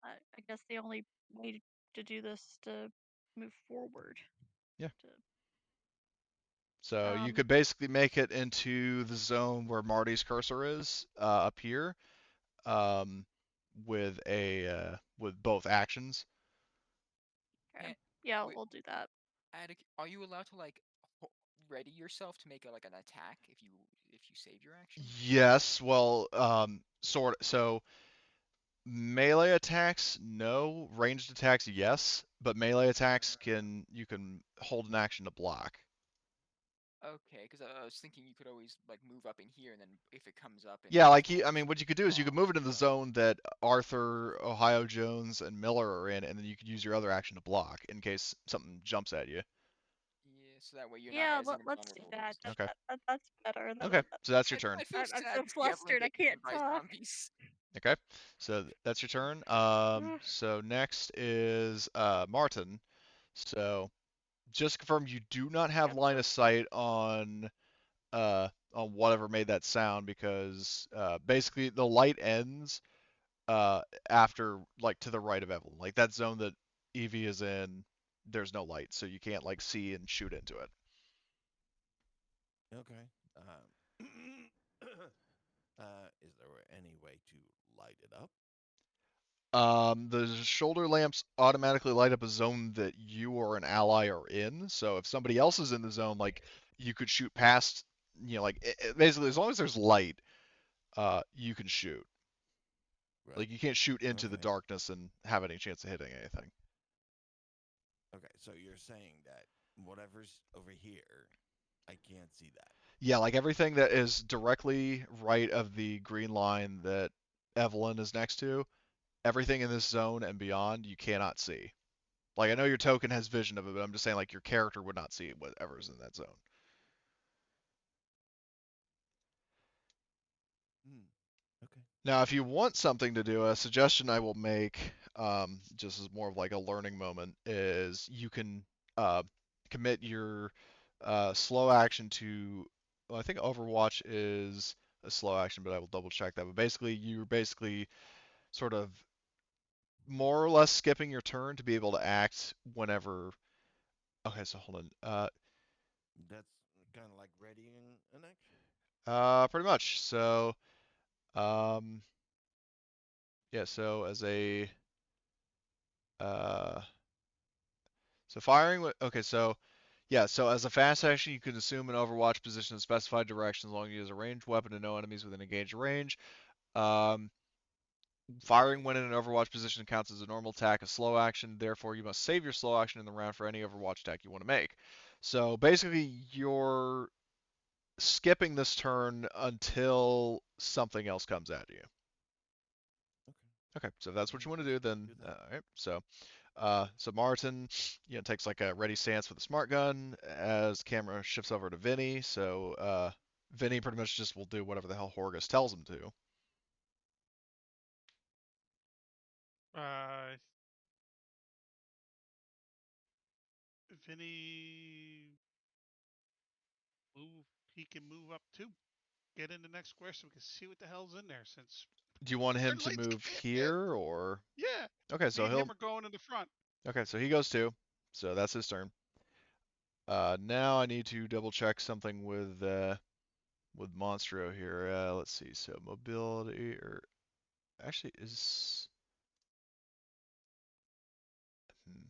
[SPEAKER 4] I guess the only way to do this is to move forward.
[SPEAKER 1] Yeah.
[SPEAKER 4] To,
[SPEAKER 1] So you
[SPEAKER 4] um.
[SPEAKER 1] could basically make it into the zone where Marty's cursor is up here, um, with both actions.
[SPEAKER 4] Okay.
[SPEAKER 2] And
[SPEAKER 4] Yeah,
[SPEAKER 2] wait,
[SPEAKER 4] we'll do that.
[SPEAKER 2] are you allowed to like ready yourself to make like an attack if you save your action?
[SPEAKER 1] Yes, well, sort so melee attacks, no. Ranged attacks, yes. But melee attacks you can hold an action to block.
[SPEAKER 2] Okay, because I was thinking you could always like move up in here, and then if it comes up and
[SPEAKER 1] Yeah, like I
[SPEAKER 2] attacks,
[SPEAKER 1] mean,
[SPEAKER 2] you
[SPEAKER 1] what you
[SPEAKER 2] could
[SPEAKER 1] could do is you could
[SPEAKER 2] dodge
[SPEAKER 1] move it in
[SPEAKER 2] and
[SPEAKER 1] the
[SPEAKER 2] stuff.
[SPEAKER 1] zone that Arthur, Ohio Jones, and Miller are in, and then you could use your other action to block in case something jumps at you.
[SPEAKER 2] Yeah, so that way you're not
[SPEAKER 4] Yeah,
[SPEAKER 2] as
[SPEAKER 4] let's do
[SPEAKER 2] invulnerable and
[SPEAKER 4] that.
[SPEAKER 2] stuff.
[SPEAKER 1] Okay.
[SPEAKER 4] That's better.
[SPEAKER 1] Okay. So that's your turn.
[SPEAKER 2] I feel
[SPEAKER 4] I'm so
[SPEAKER 2] sad to see Evelyn
[SPEAKER 4] flustered. I
[SPEAKER 2] get
[SPEAKER 4] can't
[SPEAKER 2] eaten by
[SPEAKER 4] talk.
[SPEAKER 2] zombies.
[SPEAKER 1] Okay. So that's your turn. So next is Martin. So just to confirm, you do not have
[SPEAKER 4] Yep.
[SPEAKER 1] line of sight on whatever made that sound because basically the light ends after like to the right of Evelyn. Like that zone that Evie is in, there's no light, so you can't like see and shoot into it.
[SPEAKER 5] Okay. Is there any way to light it up?
[SPEAKER 1] The shoulder lamps automatically light up a zone that you or an ally are in. So if somebody else is in the zone, like you could shoot past, like basically as long as there's light, you can shoot.
[SPEAKER 5] Right.
[SPEAKER 1] Like you can't shoot into the
[SPEAKER 5] Okay.
[SPEAKER 1] darkness and have any chance of hitting anything.
[SPEAKER 5] Okay. So you're saying that whatever's over here, I can't see that.
[SPEAKER 1] Yeah, like everything that is directly right of the green line that Evelyn is next to, everything in this zone and beyond, you cannot see. Like I know your token has vision of it, but I'm just saying like your character would not see whatever's in that zone.
[SPEAKER 5] Hmm. Okay.
[SPEAKER 1] Now, if you want something to do, a suggestion I will make, just as more of like a learning moment, is you can uh, commit your slow action to. Well, I think Overwatch is a slow action, but I will double check that. But basically, you're basically sort of more or less skipping your turn to be able to act whenever. Okay, so hold on.
[SPEAKER 5] That's kind of like readying an action.
[SPEAKER 1] Pretty much. So, um, yeah. So as a uh, so firing. Okay, so yeah. So as a fast action, you can assume an Overwatch position in specified direction as long as you use a ranged weapon and no enemies within engaged range. Um, Firing when in an Overwatch position counts as a normal attack, a slow action. Therefore, you must save your slow action in the round for any Overwatch attack you want to make. So basically, you're skipping this turn until something else comes at you.
[SPEAKER 5] Okay.
[SPEAKER 1] Okay, so if that's what you want to
[SPEAKER 5] Let's
[SPEAKER 1] do, then
[SPEAKER 5] do
[SPEAKER 1] all
[SPEAKER 5] that.
[SPEAKER 1] right. So Martin, takes like a ready stance with a smart gun as the camera shifts over to Vinny. So Vinny pretty much just will do whatever the hell Horgus tells him to.
[SPEAKER 3] Uh, Vinny he can move up too. Get in the next square so we can see what the hell's in there. Since
[SPEAKER 1] Do you want him
[SPEAKER 3] red
[SPEAKER 1] to
[SPEAKER 3] lights
[SPEAKER 1] move
[SPEAKER 3] can't hit.
[SPEAKER 1] here or?
[SPEAKER 3] Yeah,
[SPEAKER 1] Okay,
[SPEAKER 3] me
[SPEAKER 1] so
[SPEAKER 3] and him
[SPEAKER 1] he'll.
[SPEAKER 3] are going in the front.
[SPEAKER 1] Okay, so he goes too. So that's his turn. Now I need to double check something with Monstro here. Let's see. So mobility or actually is. Hmm,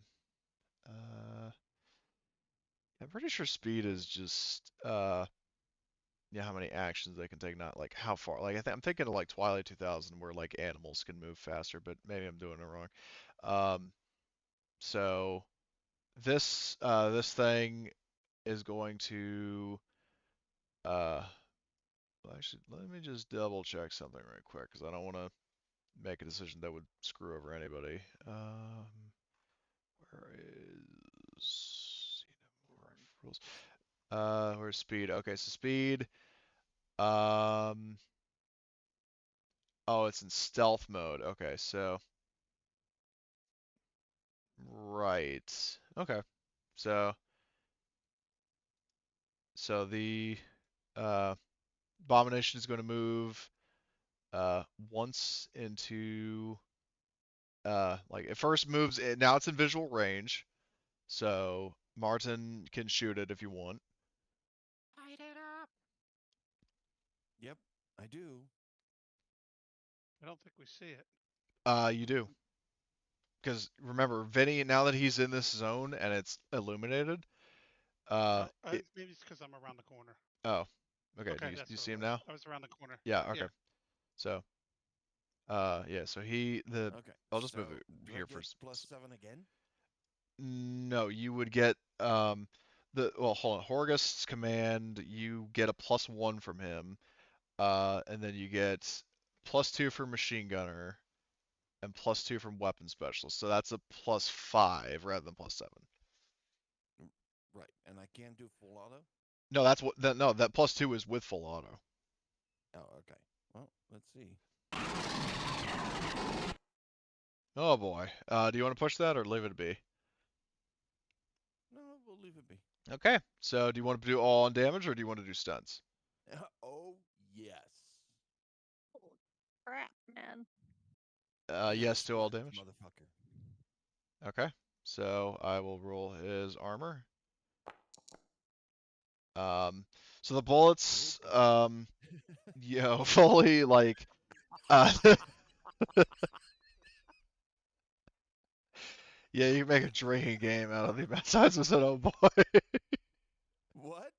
[SPEAKER 1] I'm pretty sure speed is just yeah, how many actions they can take, not like how far. Like I'm thinking of like Twilight 2000 where like animals can move faster, but maybe I'm doing it wrong. So this thing is going to uh well, actually let me just double check something right quick because I don't want to make a decision that would screw over anybody. Where is rules? Where's speed? Okay, so speed. Um, oh, it's in stealth mode. Okay, so right. Okay, so the uh, abomination is going to move once into like it first moves in, now it's in visual range, so Martin can shoot it if you want.
[SPEAKER 2] Light it up.
[SPEAKER 5] Yep, I do.
[SPEAKER 3] I don't think we see it.
[SPEAKER 1] You do. Because remember, Vinny, now that he's in this zone and it's illuminated,
[SPEAKER 3] Maybe it's because I'm around the corner.
[SPEAKER 1] oh, okay. Do
[SPEAKER 3] Okay,
[SPEAKER 1] you
[SPEAKER 3] that's what
[SPEAKER 1] see
[SPEAKER 3] it
[SPEAKER 1] him
[SPEAKER 3] was.
[SPEAKER 1] now?
[SPEAKER 3] I was around the corner.
[SPEAKER 1] Yeah.
[SPEAKER 3] Yeah.
[SPEAKER 1] Okay. So, yeah. So
[SPEAKER 5] Okay,
[SPEAKER 1] I'll just
[SPEAKER 5] so
[SPEAKER 1] move it
[SPEAKER 5] do I
[SPEAKER 1] here
[SPEAKER 5] get
[SPEAKER 1] first.
[SPEAKER 5] +7 again?
[SPEAKER 1] No, you would get well, hold on. Horgust's command, you get a +1 from him, and then you get +2 for machine gunner and +2 from weapon specialist. So that's a +5 rather than +7.
[SPEAKER 5] Mm, right, and I can't do full auto?
[SPEAKER 1] No, that's what. No, that +2 is with full auto.
[SPEAKER 5] Oh, okay. Well, let's see.
[SPEAKER 1] Oh boy. Do you want to push that or leave it be?
[SPEAKER 5] No, we'll leave it be.
[SPEAKER 1] Okay. So do you want to do all on damage or do you want to do stunts?
[SPEAKER 5] Oh, yes.
[SPEAKER 4] Holy crap, man.
[SPEAKER 1] Yes to all
[SPEAKER 5] Smack this
[SPEAKER 1] damage.
[SPEAKER 5] motherfucker.
[SPEAKER 1] Okay. So I will roll his armor. So the bullets, you know, fully like, uh, yeah, you can make a drinking game out of the amount of times I said, oh boy.
[SPEAKER 5] What?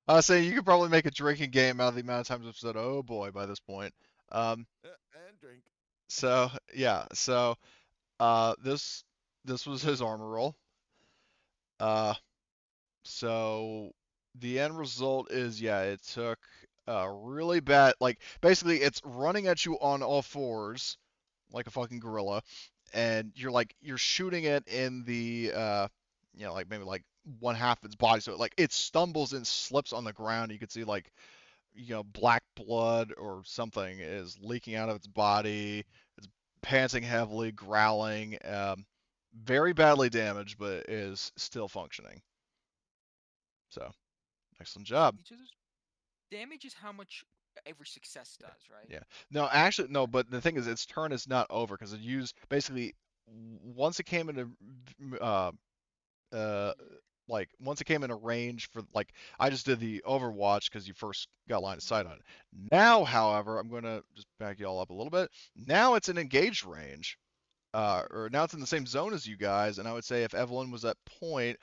[SPEAKER 1] I was saying you could probably make a drinking game out of the amount of times I've said, oh boy, by this point. Um,
[SPEAKER 5] And drink.
[SPEAKER 1] so yeah, so this was his armor roll. Uh, so the end result is, yeah, it took really bad, like basically it's running at you on all fours like a fucking gorilla, and you're shooting it in the you know, like maybe like one half of its body, so it stumbles and slips on the ground. You could see like, you know, black blood or something is leaking out of its body. It's panting heavily, growling, very badly damaged, but is still functioning. So, excellent
[SPEAKER 2] So
[SPEAKER 1] job.
[SPEAKER 2] each of those damage is how much every success does, right?
[SPEAKER 1] Yeah. No, actually, no. But the thing is, its turn is not over because it used basically once it came into uh like once it came into range for like I just did the Overwatch because you first got line of sight on it. Now, however, I'm gonna just back you all up a little bit. Now it's in engaged range. Or now it's in the same zone as you guys, and I would say if Evelyn was at point,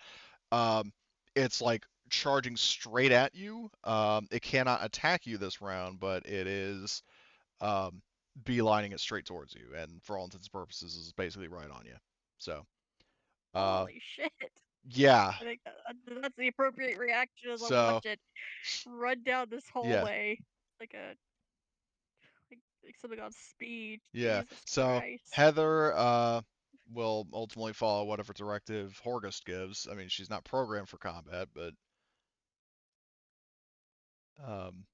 [SPEAKER 1] um, it's like charging straight at you. It cannot attack you this round, but it is um, beelining it straight towards you, and for all intents and purposes, is basically right on you. So, uh,
[SPEAKER 4] Holy shit.
[SPEAKER 1] yeah.
[SPEAKER 4] I think that's the appropriate reaction as I
[SPEAKER 1] So,
[SPEAKER 4] watch it run down this
[SPEAKER 1] yeah,
[SPEAKER 4] hallway like a like something on speed.
[SPEAKER 1] yeah.
[SPEAKER 4] Jesus
[SPEAKER 1] So
[SPEAKER 4] Christ.
[SPEAKER 1] Heather will ultimately follow whatever directive Horgust gives. I mean, she's not programmed for combat, but um,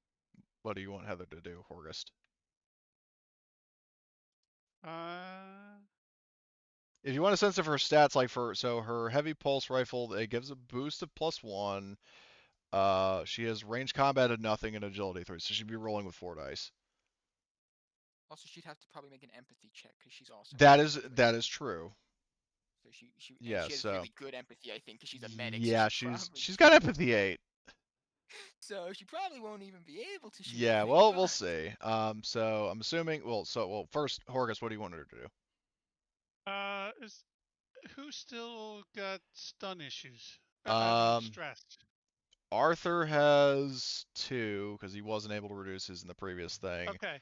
[SPEAKER 1] what do you want Heather to do, Horgust?
[SPEAKER 3] Uh,
[SPEAKER 1] If you want a sense of her stats, like so her heavy pulse rifle, it gives a boost of +1. She has range combat of nothing and agility 3, so she'd be rolling with 4 dice.
[SPEAKER 2] Also, she'd have to probably make an empathy check because she's also
[SPEAKER 1] That
[SPEAKER 2] a
[SPEAKER 1] is
[SPEAKER 2] medic.
[SPEAKER 1] that is true.
[SPEAKER 2] So and
[SPEAKER 1] Yeah,
[SPEAKER 2] she has
[SPEAKER 1] so
[SPEAKER 2] really good empathy, I think, because she's a medic. So
[SPEAKER 1] yeah,
[SPEAKER 2] she
[SPEAKER 1] she's
[SPEAKER 2] probably
[SPEAKER 1] she's got empathy 8.
[SPEAKER 2] so she probably won't even be able to shoot the
[SPEAKER 1] Yeah,
[SPEAKER 2] thing.
[SPEAKER 1] well, we'll
[SPEAKER 2] But
[SPEAKER 1] see. So I'm assuming. Well, first, Horgus, what do you want her to do?
[SPEAKER 3] Is who still got stun issues? I mean
[SPEAKER 1] Um,
[SPEAKER 3] stress.
[SPEAKER 1] Arthur has 2 because he wasn't able to reduce his in the previous thing,
[SPEAKER 3] Okay.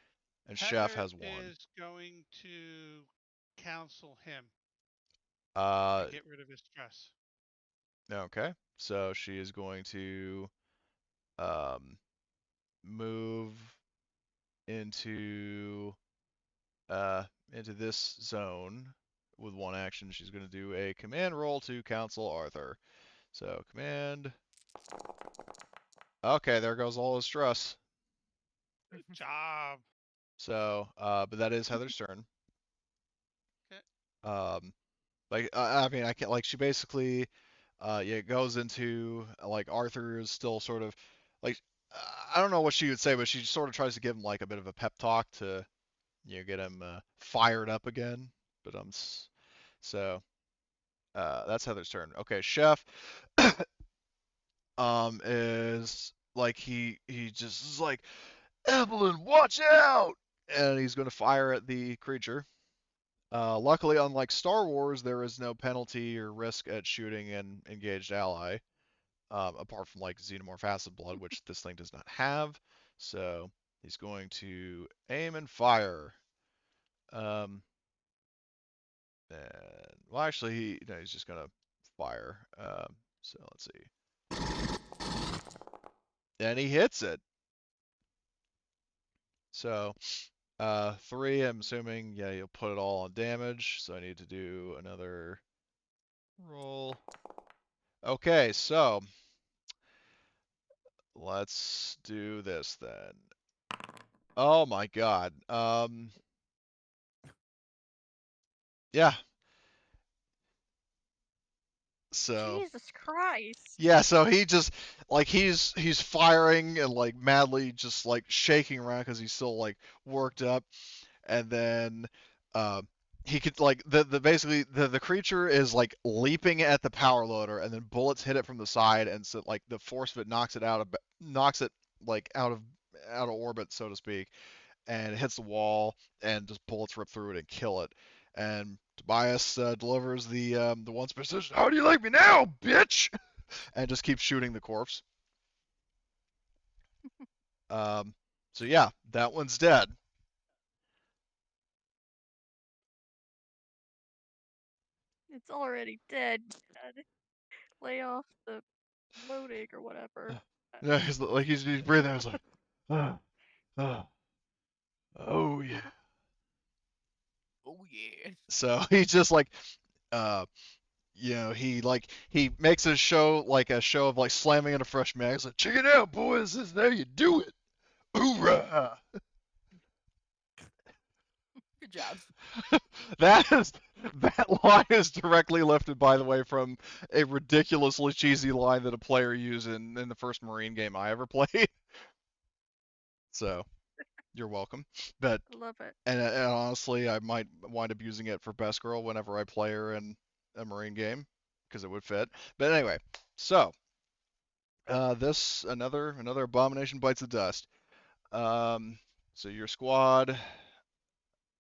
[SPEAKER 1] and Chef
[SPEAKER 3] Heather
[SPEAKER 1] has 1.
[SPEAKER 3] is going to counsel him to
[SPEAKER 1] Uh,
[SPEAKER 3] get rid of his stress.
[SPEAKER 1] okay. So she is going to um move into into this zone with 1 action. She's going to do a command roll to counsel Arthur. So command. Okay, there goes all his stress.
[SPEAKER 3] Good job.
[SPEAKER 1] So, but that is Heather's turn.
[SPEAKER 3] Okay.
[SPEAKER 1] I mean, I can't like she basically, yeah, it goes into like Arthur is still sort of like I don't know what she would say, but she sort of tries to give him like a bit of a pep talk to get him fired up again. But so that's Heather's turn. Okay, Chef is like he just is like Evelyn, watch out, and he's going to fire at the creature. Luckily, unlike Star Wars, there is no penalty or risk at shooting an engaged ally, apart from like xenomorph acid blood, which this thing does not have. So he's going to aim and fire. Um, and well, actually, no, he's just gonna fire. So let's see, and he hits it. So 3, I'm assuming, yeah, you'll put it all on damage. So I need to do another roll. Okay, so let's do this then. Oh my god. Yeah. So
[SPEAKER 4] Jesus Christ.
[SPEAKER 1] yeah, so he just like he's firing and like madly just like shaking around because he's still like worked up, and then he could like the basically the creature is like leaping at the power loader, and then bullets hit it from the side, and so like the force of it knocks it like out of orbit, so to speak, and it hits the wall, and just bullets rip through it and kill it. And Tobias delivers the one precision. How do you like me now, bitch? And just keeps shooting the corpse. Um, so yeah, that one's dead.
[SPEAKER 4] It's already dead. Dad. Lay off the loading or whatever.
[SPEAKER 1] Yeah, he's breathing. He's like, uh, uh, oh yeah.
[SPEAKER 2] oh yeah.
[SPEAKER 1] So he's just like, uh, he makes a show of like slamming in a fresh mag. He's like, check it out, boys. This is how you do it. Hoorah!
[SPEAKER 2] Good job.
[SPEAKER 1] That line is directly lifted, by the way, from a ridiculously cheesy line that a player used in the first Marine game I ever played. So you're welcome. But
[SPEAKER 4] I love it.
[SPEAKER 1] and honestly, I might wind up using it for Best Girl whenever I play her in a Marine game because it would fit. But anyway, so this another abomination bites the dust. Um, so your squad.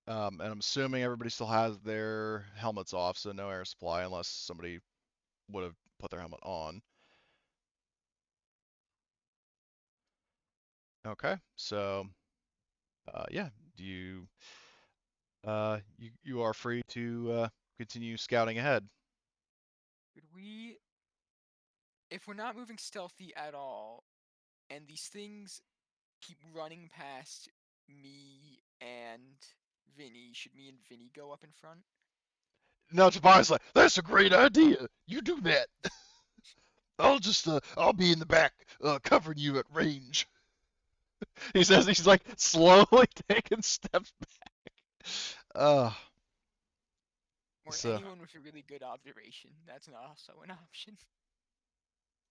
[SPEAKER 1] And I'm assuming everybody still has their helmets off, so no air supply unless somebody would have put their helmet on. Okay, so yeah, do you are free to continue scouting ahead.
[SPEAKER 2] Could we, if we're not moving stealthy at all, and these things keep running past me and Vinny, should me and Vinny go up in front?
[SPEAKER 1] No, Tobias like, that's a great idea. You do that. I'll be in the back, covering you at range. He says he's like slowly taking steps back.
[SPEAKER 2] Or
[SPEAKER 1] So
[SPEAKER 2] anyone with a really good observation. That's also an option.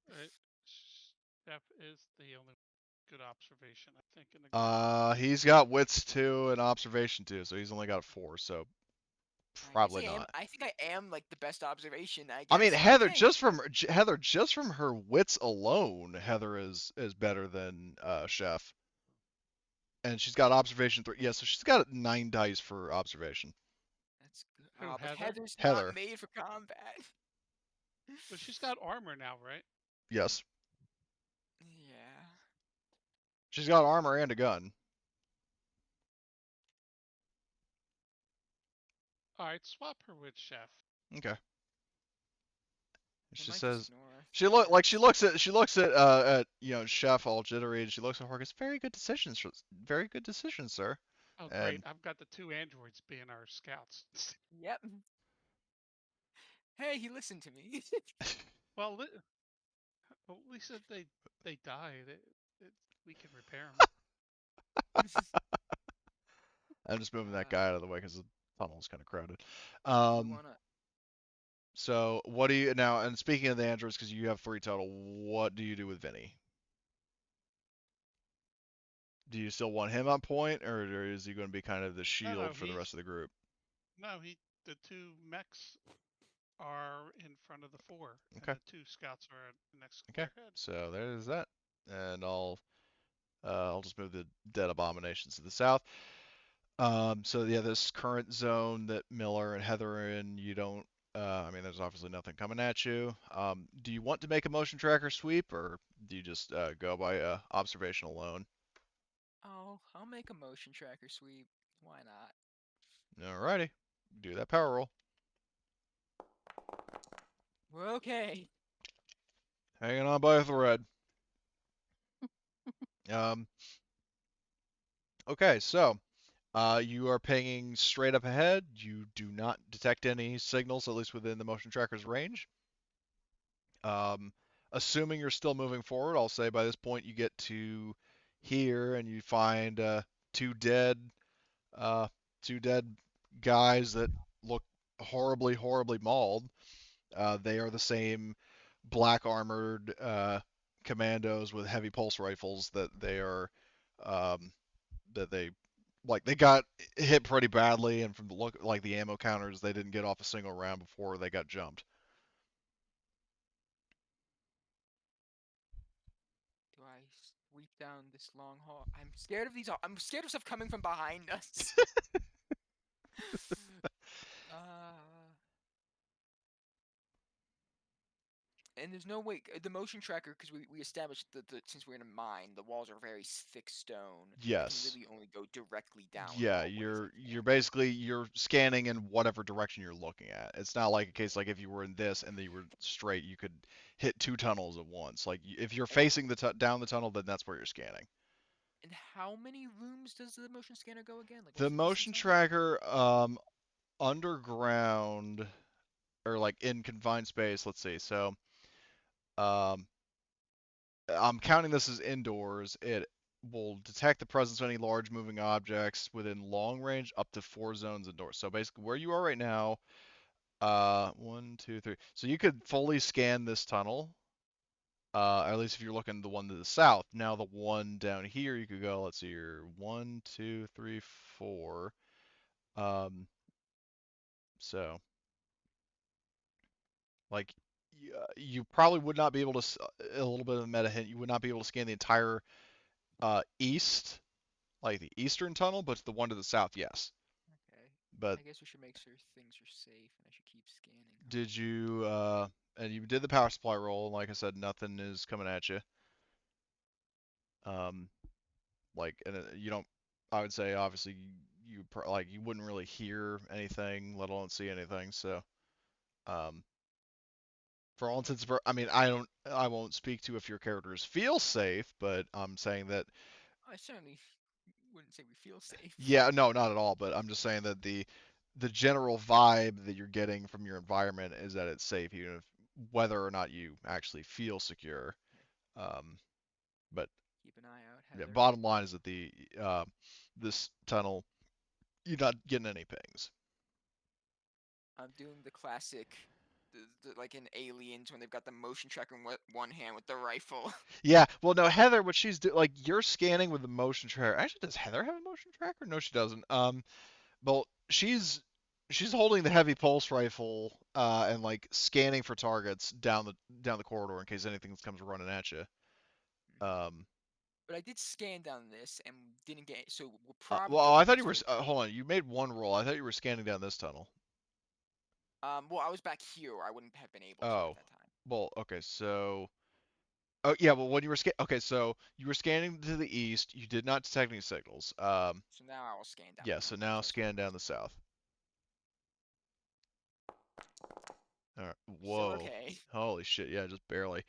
[SPEAKER 3] Right. Jeff is the only good observation, I think, in the group.
[SPEAKER 1] He's got wits 2 and observation 2, so he's only got 4, so
[SPEAKER 2] I guess
[SPEAKER 1] probably
[SPEAKER 2] I am.
[SPEAKER 1] not.
[SPEAKER 2] I think I am like the best observation. I
[SPEAKER 1] I mean,
[SPEAKER 2] guess. Okay.
[SPEAKER 1] Heather, just from her wits alone, Heather is better than Chef, and she's got observation 3. Yeah, so she's got 9 dice for observation.
[SPEAKER 2] That's good.
[SPEAKER 3] Who,
[SPEAKER 2] But
[SPEAKER 3] Heather?
[SPEAKER 2] Heather's not
[SPEAKER 1] Heather,
[SPEAKER 2] made for combat.
[SPEAKER 3] But she's got armor now, right?
[SPEAKER 1] yes,
[SPEAKER 2] Yeah.
[SPEAKER 1] she's got armor and a gun.
[SPEAKER 3] All right, swap her with Chef.
[SPEAKER 1] Okay.
[SPEAKER 2] I
[SPEAKER 1] She
[SPEAKER 2] might just
[SPEAKER 1] says
[SPEAKER 2] ignore her.
[SPEAKER 1] she looks at Chef all jittery, and she looks at Horkus. Very good decisions, sir.
[SPEAKER 3] Oh, great!
[SPEAKER 1] And
[SPEAKER 3] I've got the 2 androids being our scouts.
[SPEAKER 2] Yep. Hey, he listened to me.
[SPEAKER 3] Well, at least if they die, we can repair them.
[SPEAKER 1] I'm just moving that
[SPEAKER 2] Uh,
[SPEAKER 1] guy out of the way because the tunnel's kind of crowded.
[SPEAKER 2] do we wanna?
[SPEAKER 1] So what do you now? And speaking of the androids, because you have 3 total, what do you do with Vinny? Do you still want him on point, or is he going to be kind of the shield for the rest of the group?
[SPEAKER 3] No, the 2 mechs are in front of the 4,
[SPEAKER 1] Okay.
[SPEAKER 3] and the 2 scouts are next to
[SPEAKER 1] Okay.
[SPEAKER 3] their head.
[SPEAKER 1] So there's that, and I'll just move the dead abominations to the south. So yeah, this current zone that Miller and Heather are in, you don't. I mean, there's obviously nothing coming at you. Do you want to make a motion tracker sweep, or do you just go by observation alone?
[SPEAKER 2] Oh, I'll make a motion tracker sweep. Why not?
[SPEAKER 1] Alrighty, do that power roll.
[SPEAKER 2] We're okay.
[SPEAKER 1] Hanging on by a thread. Um, okay, so you are pinging straight up ahead. You do not detect any signals, at least within the motion tracker's range. Um, assuming you're still moving forward, I'll say by this point you get to here and you find two dead, uh, two dead guys that look horribly, horribly mauled. They are the same black armored commandos with heavy pulse rifles um, that they got hit pretty badly, and from the look like the ammo counters, they didn't get off a single round before they got jumped.
[SPEAKER 2] Do I sweep down this long hall? I'm scared of these. I'm scared of stuff coming from behind us. uh, and there's no way the motion tracker because we established that since we're in a mine, the walls are very thick stone. It can
[SPEAKER 1] Yes.
[SPEAKER 2] really only go directly down.
[SPEAKER 1] Yeah, you're scanning in whatever direction you're looking at. It's not like a case like if you were in this and then you were straight, you could hit 2 tunnels at once. Like if you're facing down the tunnel, then that's where you're scanning.
[SPEAKER 2] And how many rooms does the motion scanner go again? Like
[SPEAKER 1] The
[SPEAKER 2] what's the
[SPEAKER 1] motion
[SPEAKER 2] distance on it?
[SPEAKER 1] tracker underground or like in confined space, let's see. So um I'm counting this as indoors. It will detect the presence of any large moving objects within long range up to 4 zones indoors. So basically where you are right now, 1, 2, 3. So you could fully scan this tunnel. At least if you're looking the one to the south. Now the one down here, you could go. Let's see here. 1, 2, 3, 4. So like you probably would not be able to. A little bit of a meta hint. You would not be able to scan the entire east, like the eastern tunnel, but the one to the south, yes.
[SPEAKER 2] Okay.
[SPEAKER 1] But
[SPEAKER 2] I guess we should make sure things are safe, and I should keep scanning.
[SPEAKER 1] did you? And you did the power supply roll, and like I said, nothing is coming at you. Um, and you don't. I would say obviously you wouldn't really hear anything, let alone see anything. So, um, for all intents and I mean, I won't speak to if your characters feel safe, but I'm saying that
[SPEAKER 2] I certainly wouldn't say we feel safe.
[SPEAKER 1] yeah, no, not at all. But I'm just saying that the general vibe that you're getting from your environment is that it's safe, even if whether or not you actually feel secure. Um, but
[SPEAKER 2] Keep an eye out,
[SPEAKER 1] yeah,
[SPEAKER 2] Heather.
[SPEAKER 1] bottom line is that this tunnel, you're not getting any pings.
[SPEAKER 2] I'm doing the classic like in Aliens when they've got the motion tracker in one hand with the rifle.
[SPEAKER 1] Yeah, well, no, Heather, what she's like, you're scanning with the motion tracker. Actually, does Heather have a motion tracker? No, she doesn't. Well, she's holding the heavy pulse rifle, and like scanning for targets down the corridor in case anything comes running at you. Um,
[SPEAKER 2] But I did scan down this and didn't get it, so we're
[SPEAKER 1] well,
[SPEAKER 2] probably
[SPEAKER 1] I
[SPEAKER 2] looking
[SPEAKER 1] thought
[SPEAKER 2] at
[SPEAKER 1] you were.
[SPEAKER 2] sort
[SPEAKER 1] Hold on, you made one roll. I thought you were scanning down this tunnel.
[SPEAKER 2] well, I was back here. I wouldn't have been able to at
[SPEAKER 1] Oh,
[SPEAKER 2] that time.
[SPEAKER 1] well, okay, so. Oh yeah, well when you were okay, so you were scanning to the east. You did not detect any signals.
[SPEAKER 2] So now I will scan down
[SPEAKER 1] Yeah,
[SPEAKER 2] the
[SPEAKER 1] so
[SPEAKER 2] tunnel
[SPEAKER 1] now
[SPEAKER 2] as I
[SPEAKER 1] scan
[SPEAKER 2] supposed
[SPEAKER 1] down the
[SPEAKER 2] to.
[SPEAKER 1] south. All right.
[SPEAKER 2] Still
[SPEAKER 1] Whoa.
[SPEAKER 2] okay.
[SPEAKER 1] Holy shit. Yeah, just barely.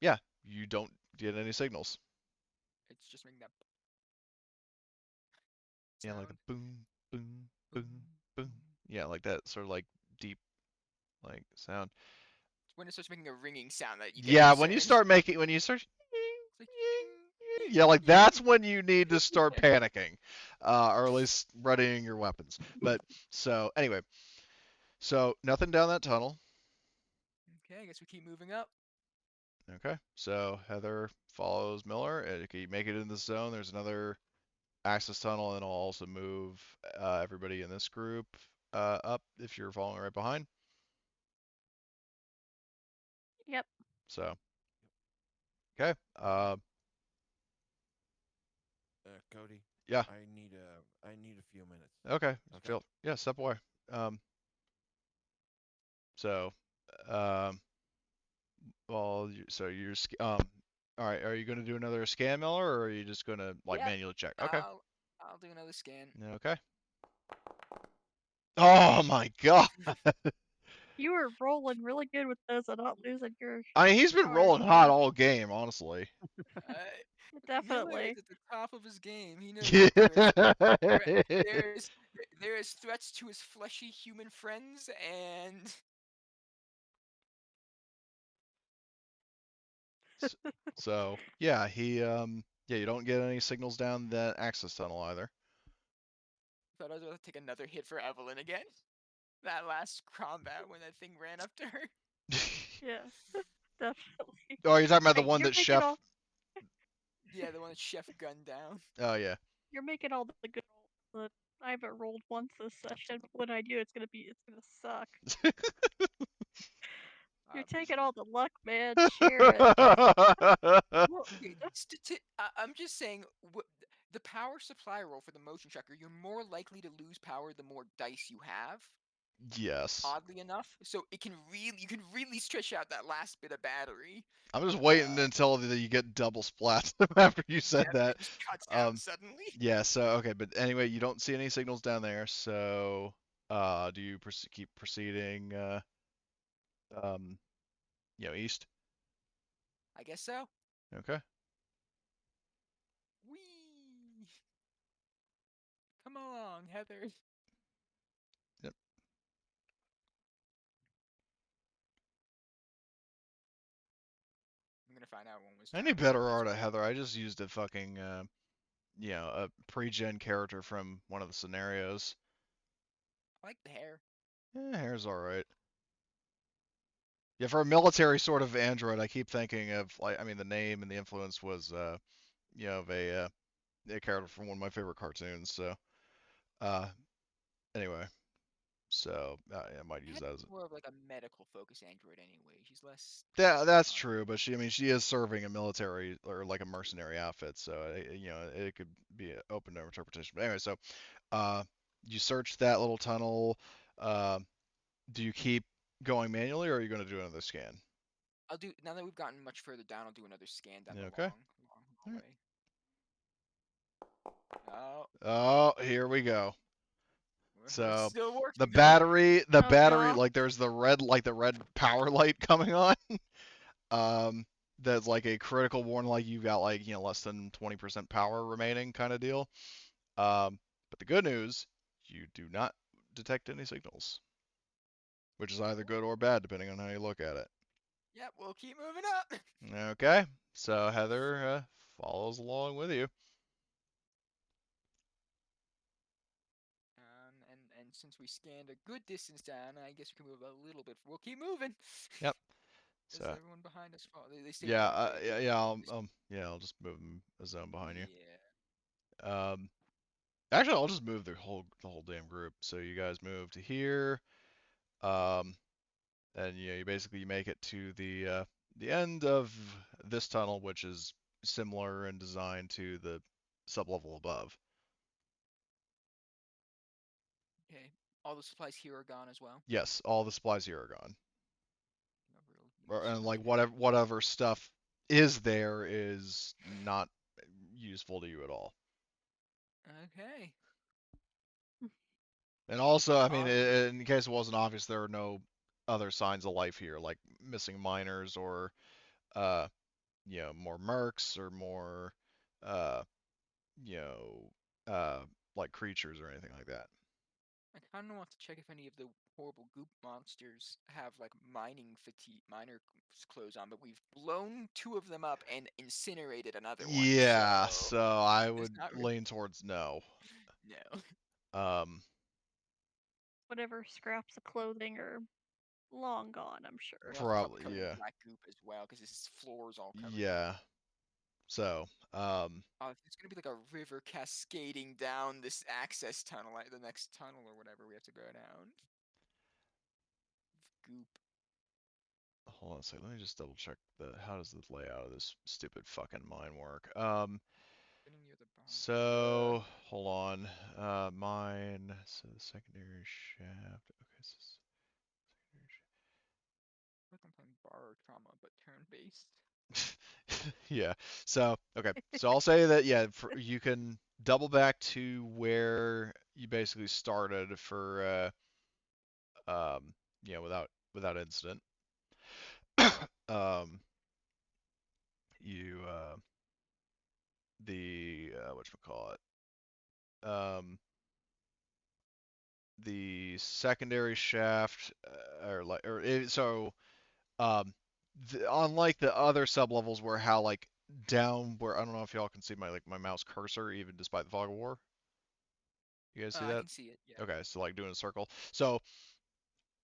[SPEAKER 1] Yeah, you don't get any signals.
[SPEAKER 2] It's just making that
[SPEAKER 1] Yeah, like the
[SPEAKER 2] sound.
[SPEAKER 1] boom, boom,
[SPEAKER 2] Boom,
[SPEAKER 1] boom, boom.
[SPEAKER 2] boom.
[SPEAKER 1] Yeah, like that sort of like deep like sound.
[SPEAKER 2] It's when it starts making a ringing sound that you get
[SPEAKER 1] Yeah,
[SPEAKER 2] concerned.
[SPEAKER 1] when you start
[SPEAKER 2] It's like
[SPEAKER 1] yeah, like
[SPEAKER 2] ding,
[SPEAKER 1] that's when you need to
[SPEAKER 2] ding.
[SPEAKER 1] start panicking, or at least readying your weapons. But so anyway, so nothing down that tunnel.
[SPEAKER 2] Okay, I guess we keep moving up.
[SPEAKER 1] Okay, so Heather follows Miller. Okay, you make it in the zone. There's another access tunnel, and I'll also move everybody in this group up if you're following right behind.
[SPEAKER 4] Yep.
[SPEAKER 1] So, okay.
[SPEAKER 5] Cody,
[SPEAKER 1] Yeah.
[SPEAKER 5] I need a few minutes.
[SPEAKER 1] Okay.
[SPEAKER 5] Okay.
[SPEAKER 1] Yeah, step away. Um, so, um, well, so all right. Are you going to do another scan, Miller, or are you just going to like
[SPEAKER 2] Yep.
[SPEAKER 1] manually check? Okay.
[SPEAKER 2] I'll do another scan.
[SPEAKER 1] Okay. Oh my God.
[SPEAKER 4] You were rolling really good with those and not losing your
[SPEAKER 1] I mean, he's been
[SPEAKER 4] powers.
[SPEAKER 1] rolling hot all game, honestly.
[SPEAKER 2] Uh, Miller is
[SPEAKER 4] Definitely.
[SPEAKER 2] at the top of his game. He knows that there, there is there is threats to his fleshy human friends, and
[SPEAKER 1] So yeah, yeah, you don't get any signals down that access tunnel either.
[SPEAKER 2] thought I was about to take another hit for Evelyn again. That last combat when that thing ran up to her.
[SPEAKER 4] Yeah. Definitely.
[SPEAKER 1] Oh, you're talking about the
[SPEAKER 4] Hey,
[SPEAKER 1] one that Chef.
[SPEAKER 2] Yeah, the one that Chef gunned down.
[SPEAKER 1] Oh yeah.
[SPEAKER 4] you're making all the good rolls, but I haven't rolled once this session. But when I do, it's gonna suck. You're taking all the luck, man. Share it.
[SPEAKER 2] Well, okay, I'm just saying, the power supply roll for the motion tracker, you're more likely to lose power the more dice you have.
[SPEAKER 1] Yes.
[SPEAKER 2] Oddly enough, so you can really stretch out that last bit of battery.
[SPEAKER 1] I'm just waiting until you get double splats after you said
[SPEAKER 2] Yep,
[SPEAKER 1] that.
[SPEAKER 2] it just cuts out suddenly.
[SPEAKER 1] Yeah. So okay, but anyway, you don't see any signals down there. So, do you keep proceeding? Um, east.
[SPEAKER 2] I guess so.
[SPEAKER 1] Okay.
[SPEAKER 2] Whee! Come along, Heather.
[SPEAKER 1] Yep.
[SPEAKER 2] I'm gonna find out when was
[SPEAKER 1] I need
[SPEAKER 2] traveling
[SPEAKER 1] better
[SPEAKER 2] this
[SPEAKER 1] art of
[SPEAKER 2] way.
[SPEAKER 1] Heather. I just used a fucking a pre-gen character from one of the scenarios.
[SPEAKER 2] I like the hair.
[SPEAKER 1] Hair's all right. Yeah, for a military sort of android, I keep thinking of like, I mean, the name and the influence was, of a character from one of my favorite cartoons. So, uh, anyway, so yeah, I might use that as
[SPEAKER 2] More of like a medical focus android anyway. She's less.
[SPEAKER 1] yeah, that's true. But I mean, she is serving a military or like a mercenary outfit, so it could be open to interpretation. But anyway, so, uh, you search that little tunnel. Uh, do you keep going manually, or are you going to do another scan?
[SPEAKER 2] I'll do now that we've gotten much further down. I'll do another scan down the
[SPEAKER 1] Okay.
[SPEAKER 2] long hallway. Oh,
[SPEAKER 1] Oh, here we go.
[SPEAKER 2] it's
[SPEAKER 1] So
[SPEAKER 2] still
[SPEAKER 1] the
[SPEAKER 2] working though.
[SPEAKER 1] battery,
[SPEAKER 4] God.
[SPEAKER 1] like there's the red power light coming on. That's like a critical warning, like you've got like less than 20% power remaining kind of deal. But the good news, you do not detect any signals, which is either good or bad depending on how you look at it.
[SPEAKER 2] Yep, we'll keep moving up.
[SPEAKER 1] Okay, so Heather follows along with you.
[SPEAKER 2] And since we scanned a good distance down, I guess we can move a little bit. We'll keep moving.
[SPEAKER 1] Yep.
[SPEAKER 2] As
[SPEAKER 1] So
[SPEAKER 2] everyone behind us fall. They stay
[SPEAKER 1] yeah,
[SPEAKER 2] behind the bridge.
[SPEAKER 1] I'll just move them a zone behind you.
[SPEAKER 2] Yeah.
[SPEAKER 1] Actually, I'll just move the whole damn group. So you guys move to here. Um, and you basically make it to the end of this tunnel, which is similar in design to the sublevel above.
[SPEAKER 2] Okay. All the supplies here are gone as well.
[SPEAKER 1] Yes, all the supplies here are gone.
[SPEAKER 2] No real use.
[SPEAKER 1] And like
[SPEAKER 2] Okay.
[SPEAKER 1] whatever stuff is there is not useful to you at all.
[SPEAKER 2] Okay.
[SPEAKER 1] And also, I mean,
[SPEAKER 2] Awesome.
[SPEAKER 1] in case it wasn't obvious, there are no other signs of life here, like missing miners or uh, more mercs or more uh, you know, like creatures or anything like that.
[SPEAKER 2] I kind of want to check if any of the horrible goop monsters have like mining fatigue, clothes on, but we've blown 2 of them up and incinerated another one.
[SPEAKER 1] Yeah,
[SPEAKER 2] So
[SPEAKER 1] so I
[SPEAKER 2] there's
[SPEAKER 1] would
[SPEAKER 2] not really
[SPEAKER 1] lean towards no.
[SPEAKER 2] no.
[SPEAKER 1] Um,
[SPEAKER 4] Whatever scraps of clothing are long gone, I'm sure.
[SPEAKER 2] We're also probably
[SPEAKER 1] probably,
[SPEAKER 2] covered in
[SPEAKER 1] yeah,
[SPEAKER 2] black goop as well because this floor's all covered in it.
[SPEAKER 1] yeah. So,
[SPEAKER 2] It's gonna be like a river cascading down this access tunnel, like the next tunnel or whatever we have to go down. Goop.
[SPEAKER 1] hold on a second. Let me just double check how does the layout of this stupid fucking mine work.
[SPEAKER 2] Getting near the bottom.
[SPEAKER 1] So hold on. Mine. So the secondary shaft. Okay, so secondary
[SPEAKER 2] Like I'm playing borrowed trauma, but turn-based.
[SPEAKER 1] yeah. So okay. So I'll say that yeah, you can double back to where you basically started for without incident. um, you the whatchamacallit, the secondary shaft so unlike the other sublevels where how like down where I don't know if y'all can see my mouse cursor even despite the fog of war. You guys see
[SPEAKER 2] I
[SPEAKER 1] that?
[SPEAKER 2] can see it. Yeah.
[SPEAKER 1] Okay, so like doing a circle. So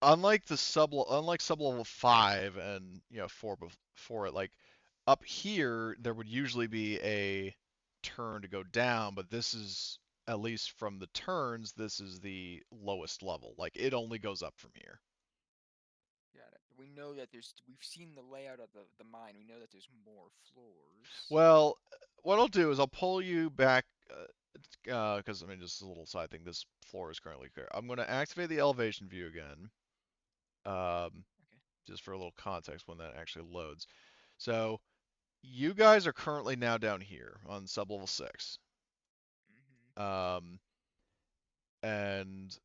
[SPEAKER 1] unlike sublevel 5 and 4 like up here there would usually be a turn to go down, but this is at least from the turns this is the lowest level. Like it only goes up from here.
[SPEAKER 2] Got it. We know that we've seen the layout of the mine. We know that there's more floors.
[SPEAKER 1] Well, what I'll do is I'll pull you back because I mean just a little side thing. This floor is currently clear. I'm going to activate the elevation view again. Um,
[SPEAKER 2] Okay.
[SPEAKER 1] just for a little context when that actually loads. So you guys are currently now down here on sublevel 6.
[SPEAKER 2] Mm-hmm.
[SPEAKER 1] Um, and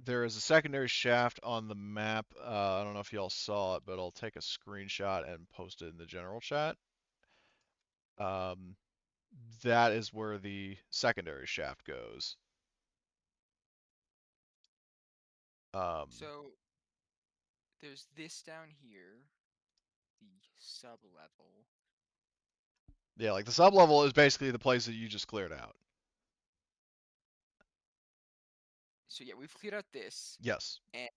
[SPEAKER 1] there is a secondary shaft on the map. I don't know if y'all saw it, but I'll take a screenshot and post it in the general chat. Um, that is where the secondary shaft goes. Um,
[SPEAKER 2] So there's this down here, the sub level.
[SPEAKER 1] yeah, like the sublevel is basically the place that you just cleared out.
[SPEAKER 2] So yeah, we've cleared out this,
[SPEAKER 1] Yes.
[SPEAKER 2] and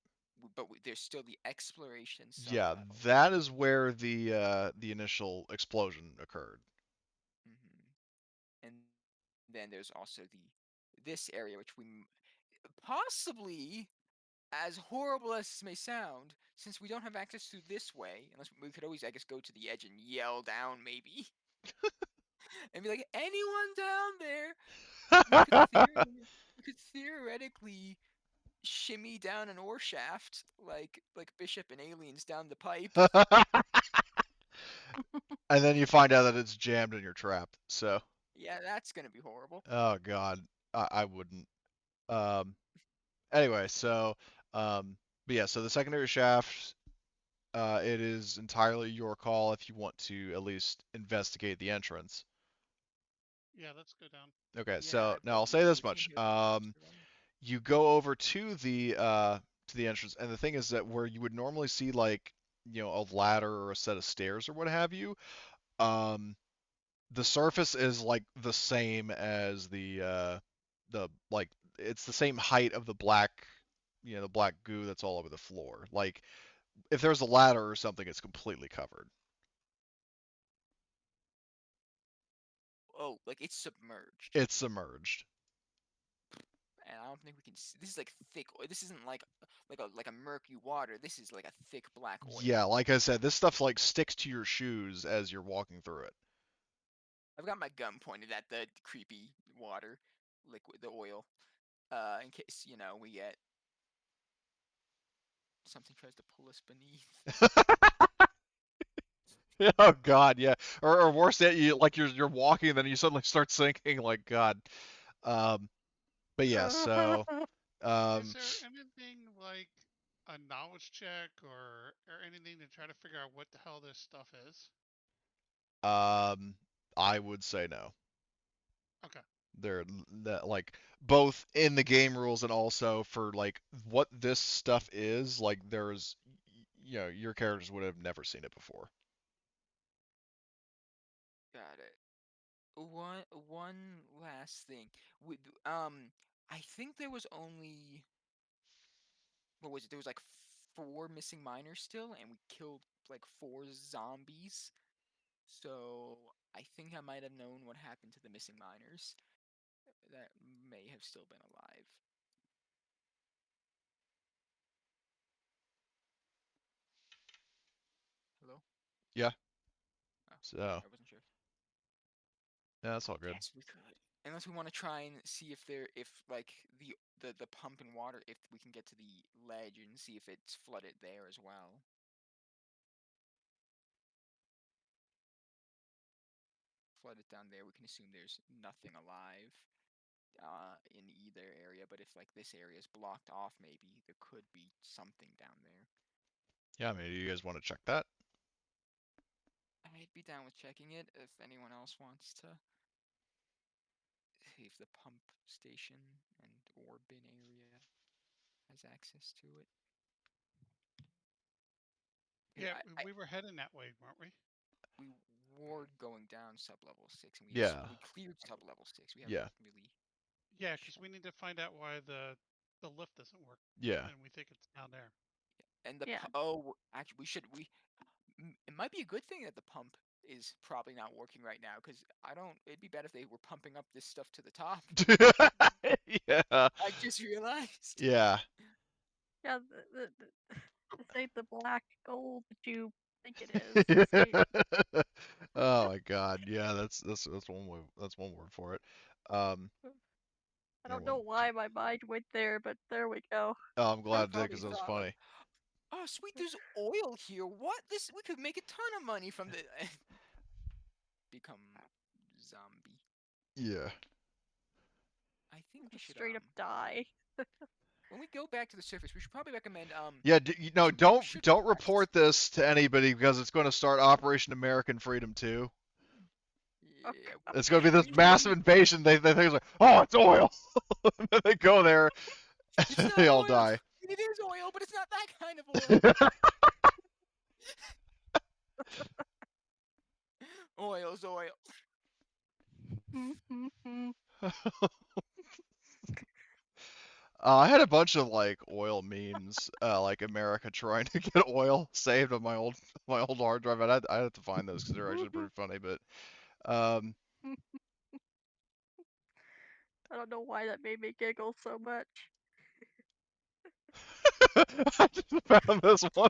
[SPEAKER 2] but there's still the exploration sub
[SPEAKER 1] Yeah,
[SPEAKER 2] level.
[SPEAKER 1] that is where the initial explosion occurred.
[SPEAKER 2] And then there's also this area, which we possibly, as horrible as this may sound, since we don't have access to this way, unless we could always, I guess, go to the edge and yell down, maybe, and be like, anyone down there? We could, we could theoretically shimmy down an ore shaft like Bishop and Aliens down the pipe.
[SPEAKER 1] And then you find out that it's jammed and you're trapped. So,
[SPEAKER 2] Yeah, that's gonna be horrible.
[SPEAKER 1] oh god, I wouldn't. Um, anyway, so but yeah, so the secondary shaft, it is entirely your call if you want to at least investigate the entrance.
[SPEAKER 3] Yeah, let's go down.
[SPEAKER 1] Okay,
[SPEAKER 2] Yeah,
[SPEAKER 1] so
[SPEAKER 2] I
[SPEAKER 1] now I'll
[SPEAKER 2] believe
[SPEAKER 1] say
[SPEAKER 2] we
[SPEAKER 1] this
[SPEAKER 2] came
[SPEAKER 1] much.
[SPEAKER 2] here from the master one.
[SPEAKER 1] You go over to the entrance, and the thing is that where you would normally see like a ladder or a set of stairs or what have you, um, the surface is like the same as the like it's the same height of the black the black goo that's all over the floor. Like if there's a ladder or something, it's completely covered.
[SPEAKER 2] Oh, like it's submerged.
[SPEAKER 1] It's submerged.
[SPEAKER 2] And I don't think we can see. This is like thick oil. This isn't like a murky water. This is like a thick black oil.
[SPEAKER 1] Yeah, like I said, this stuff like sticks to your shoes as you're walking through it.
[SPEAKER 2] I've got my gun pointed at the creepy water, liquid, the oil, in case we get something tries to pull us beneath.
[SPEAKER 1] Oh God, yeah. Or worse yet, you're walking and then you suddenly start sinking. Like God. Um, but yeah, so
[SPEAKER 3] Is
[SPEAKER 1] um,
[SPEAKER 3] there anything like a knowledge check or anything to try to figure out what the hell this stuff is?
[SPEAKER 1] um, I would say no.
[SPEAKER 3] Okay.
[SPEAKER 1] They're that like both in the game rules and also for like what this stuff is. Like there's, your characters would have never seen it before.
[SPEAKER 2] Got it. One last thing. With I think there was only what was it? There was like 4 missing miners still, and we killed like 4 zombies. So I think I might have known what happened to the missing miners that may have still been alive. Hello?
[SPEAKER 1] Yeah.
[SPEAKER 2] Oh,
[SPEAKER 1] So
[SPEAKER 2] I wasn't sure.
[SPEAKER 1] yeah, that's all good.
[SPEAKER 2] Yes, we could. Unless we want to try and see if like the pump and water, if we can get to the ledge and see if it's flooded there as well. Flooded down there, we can assume there's nothing alive in either area. But if like this area is blocked off, maybe there could be something down there.
[SPEAKER 1] Yeah, maybe you guys want to check that.
[SPEAKER 2] I'd be down with checking it if anyone else wants to see if the pump station and or bin area has access to it. 'Cause
[SPEAKER 3] Yeah, we were heading that way, weren't we?
[SPEAKER 2] we were going down sub-level 6 and
[SPEAKER 1] Yeah.
[SPEAKER 2] we cleared sub-level 6. We haven't
[SPEAKER 1] Yeah.
[SPEAKER 2] really
[SPEAKER 3] Yeah, because we need to find out why the lift doesn't work,
[SPEAKER 1] Yeah.
[SPEAKER 3] and we think it's down there.
[SPEAKER 2] and the
[SPEAKER 4] Yeah.
[SPEAKER 2] actually it might be a good thing that the pump is probably not working right now, because I don't it'd be better if they were pumping up this stuff to the top.
[SPEAKER 1] Yeah.
[SPEAKER 2] I just realized.
[SPEAKER 1] Yeah.
[SPEAKER 4] Yeah, this ain't the black gold that you think it is. This ain't.
[SPEAKER 1] Oh my God. Yeah, that's one word for it. Um,
[SPEAKER 4] I
[SPEAKER 1] here
[SPEAKER 4] don't know
[SPEAKER 1] one.
[SPEAKER 4] why my mind went there, but there we go.
[SPEAKER 1] Oh, I'm
[SPEAKER 2] I
[SPEAKER 1] glad it did
[SPEAKER 2] probably
[SPEAKER 1] because that was
[SPEAKER 2] thought like,
[SPEAKER 1] funny.
[SPEAKER 2] oh sweet, there's oil here. What this? We could make a ton of money from the become zombie.
[SPEAKER 1] Yeah.
[SPEAKER 2] I think we
[SPEAKER 4] Just
[SPEAKER 2] should
[SPEAKER 4] straight up die.
[SPEAKER 2] when we go back to the surface, we should probably recommend
[SPEAKER 1] Yeah. Don't
[SPEAKER 2] should
[SPEAKER 1] don't
[SPEAKER 2] practice.
[SPEAKER 1] report this to anybody because it's going to start Operation American Freedom 2.
[SPEAKER 4] Oh,
[SPEAKER 2] Yeah,
[SPEAKER 4] God.
[SPEAKER 1] It's going to be this
[SPEAKER 2] we
[SPEAKER 1] massive invasion. They think it's like, oh, it's oil. And then they go there,
[SPEAKER 2] it's
[SPEAKER 1] and
[SPEAKER 2] not
[SPEAKER 1] they all
[SPEAKER 2] oil.
[SPEAKER 1] die.
[SPEAKER 2] It is oil, but it's not that kind of oil. Oil's oil.
[SPEAKER 1] I had a bunch of like oil memes, like America trying to get oil saved on my old hard drive. I had to find those because they're actually pretty funny. But um,
[SPEAKER 4] I don't know why that made me giggle so much.
[SPEAKER 1] I just found this one.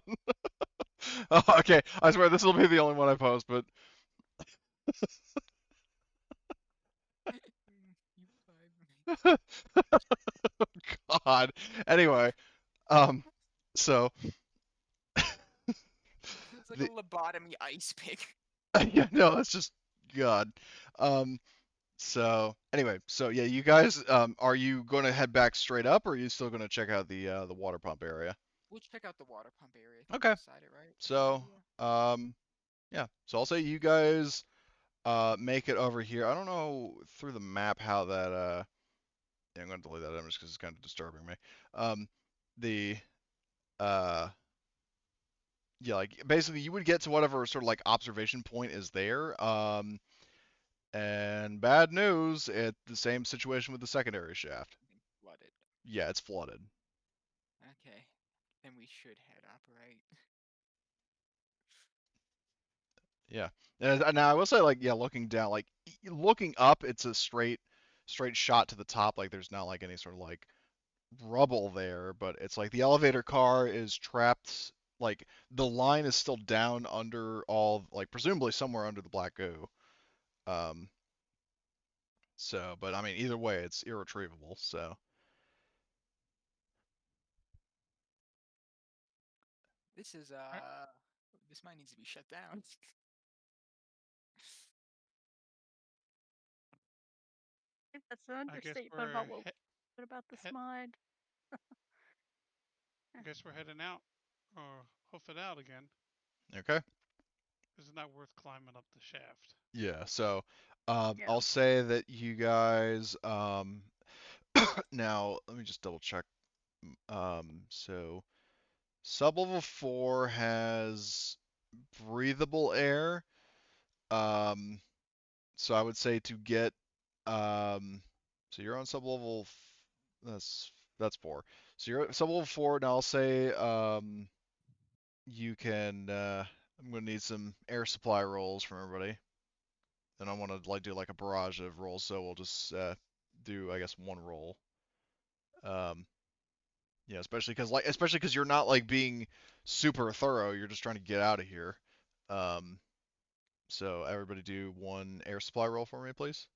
[SPEAKER 1] Oh, okay, I swear this will be the only one I post. But
[SPEAKER 2] You 5 minutes.
[SPEAKER 1] God. Anyway, um, so
[SPEAKER 2] It's like a
[SPEAKER 1] the
[SPEAKER 2] lobotomy ice pick.
[SPEAKER 1] yeah, no, it's just God. Um, So anyway, so yeah, you guys, are you going to head back straight up, or are you still going to check out the water pump area?
[SPEAKER 2] We'll check out the water pump area. I think we
[SPEAKER 1] Okay.
[SPEAKER 2] decided, right? That's a good
[SPEAKER 1] So,
[SPEAKER 2] idea.
[SPEAKER 1] yeah. So I'll say you guys make it over here. I don't know through the map how that yeah, I'm going to delete that image because it's kind of disturbing me. Um, the uh yeah, like basically you would get to whatever sort of like observation point is there. And bad news, the same situation with the secondary shaft.
[SPEAKER 2] Flooded.
[SPEAKER 1] Yeah, it's flooded.
[SPEAKER 2] Okay. Then we should head up, right?
[SPEAKER 1] Yeah. And now I will say, like, yeah, looking down, like, looking up, it's a straight shot to the top. Like, there's not like any sort of like rubble there, but it's like the elevator car is trapped. Like, the line is still down under all, like, presumably somewhere under the black goo. Um. So, but I mean, either way, it's irretrievable. So,
[SPEAKER 2] This is
[SPEAKER 3] Alright,
[SPEAKER 2] this mine needs to be shut down.
[SPEAKER 4] I think that's an
[SPEAKER 3] I guess
[SPEAKER 4] understatement
[SPEAKER 3] we're
[SPEAKER 4] about what about this mod.
[SPEAKER 3] I guess we're heading out, or hoof it out again,
[SPEAKER 1] okay.
[SPEAKER 3] because it's not worth climbing up the shaft.
[SPEAKER 1] Yeah. So,
[SPEAKER 4] Yeah.
[SPEAKER 1] I'll say that you guys, now let me just double check. So sublevel 4 has breathable air. Um, so I would say to get, um, so you're on sublevel, that's 4. So you're at sublevel 4. Now I'll say, you can, I'm gonna need some air supply rolls from everybody. And I want to like do like a barrage of rolls, so we'll just do, I guess, one roll. Um, yeah, especially because you're not like being super thorough. You're just trying to get out of here. Um, so everybody do one air supply roll for me, please.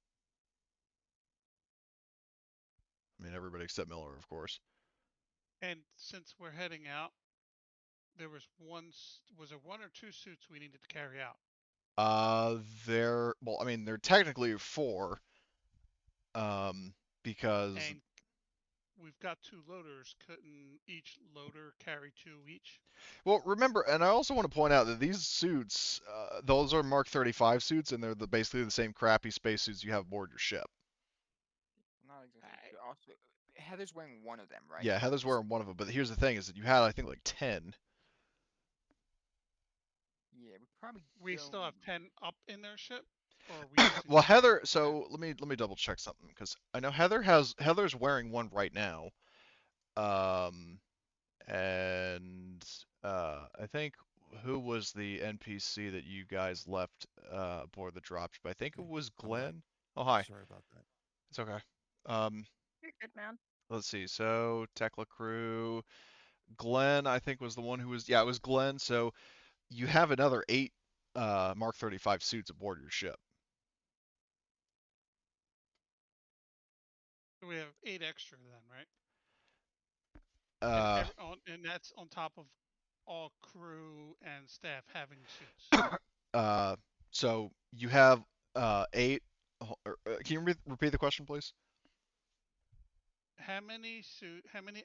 [SPEAKER 1] I mean, everybody except Miller, of course.
[SPEAKER 3] And since we're heading out, there was was there one or two suits we needed to carry out?
[SPEAKER 1] Well, I mean, they're technically 4, because,
[SPEAKER 3] And we've got two loaders. Couldn't each loader carry two each?
[SPEAKER 1] well, remember, and I also want to point out that these suits, those are Mark 35 suits, and they're basically the same crappy spacesuits you have aboard your ship.
[SPEAKER 2] Not exactly.
[SPEAKER 3] I,
[SPEAKER 2] Also, Heather's wearing one of them, right?
[SPEAKER 1] Yeah, Heather's wearing one of them, but here's the thing: is that you had, I think, like 10.
[SPEAKER 2] Yeah, we probably
[SPEAKER 3] we
[SPEAKER 2] don't.
[SPEAKER 3] still have 10 up in their ship, or are we using
[SPEAKER 1] Well,
[SPEAKER 3] some of
[SPEAKER 1] Heather.
[SPEAKER 3] the 10?
[SPEAKER 1] So let me double check something, because I know Heather's wearing one right now. Um, and I think, who was the NPC that you guys left aboard the dropship? I think it
[SPEAKER 5] Okay,
[SPEAKER 1] was
[SPEAKER 5] I'm back.
[SPEAKER 1] Glenn. Oh, hi.
[SPEAKER 5] Sorry about that.
[SPEAKER 1] It's okay. Um,
[SPEAKER 4] You're good, man.
[SPEAKER 1] let's see. So Tekla crew, Glenn, I think, was the one who was. Yeah, it was Glenn. So you have another 8 Mark 35 suits aboard your ship.
[SPEAKER 3] So we have 8 extra then, right?
[SPEAKER 1] Uh,
[SPEAKER 3] And that's on top of all crew and staff having suits.
[SPEAKER 1] uh, so you have 8. Can you repeat the question, please?
[SPEAKER 3] How many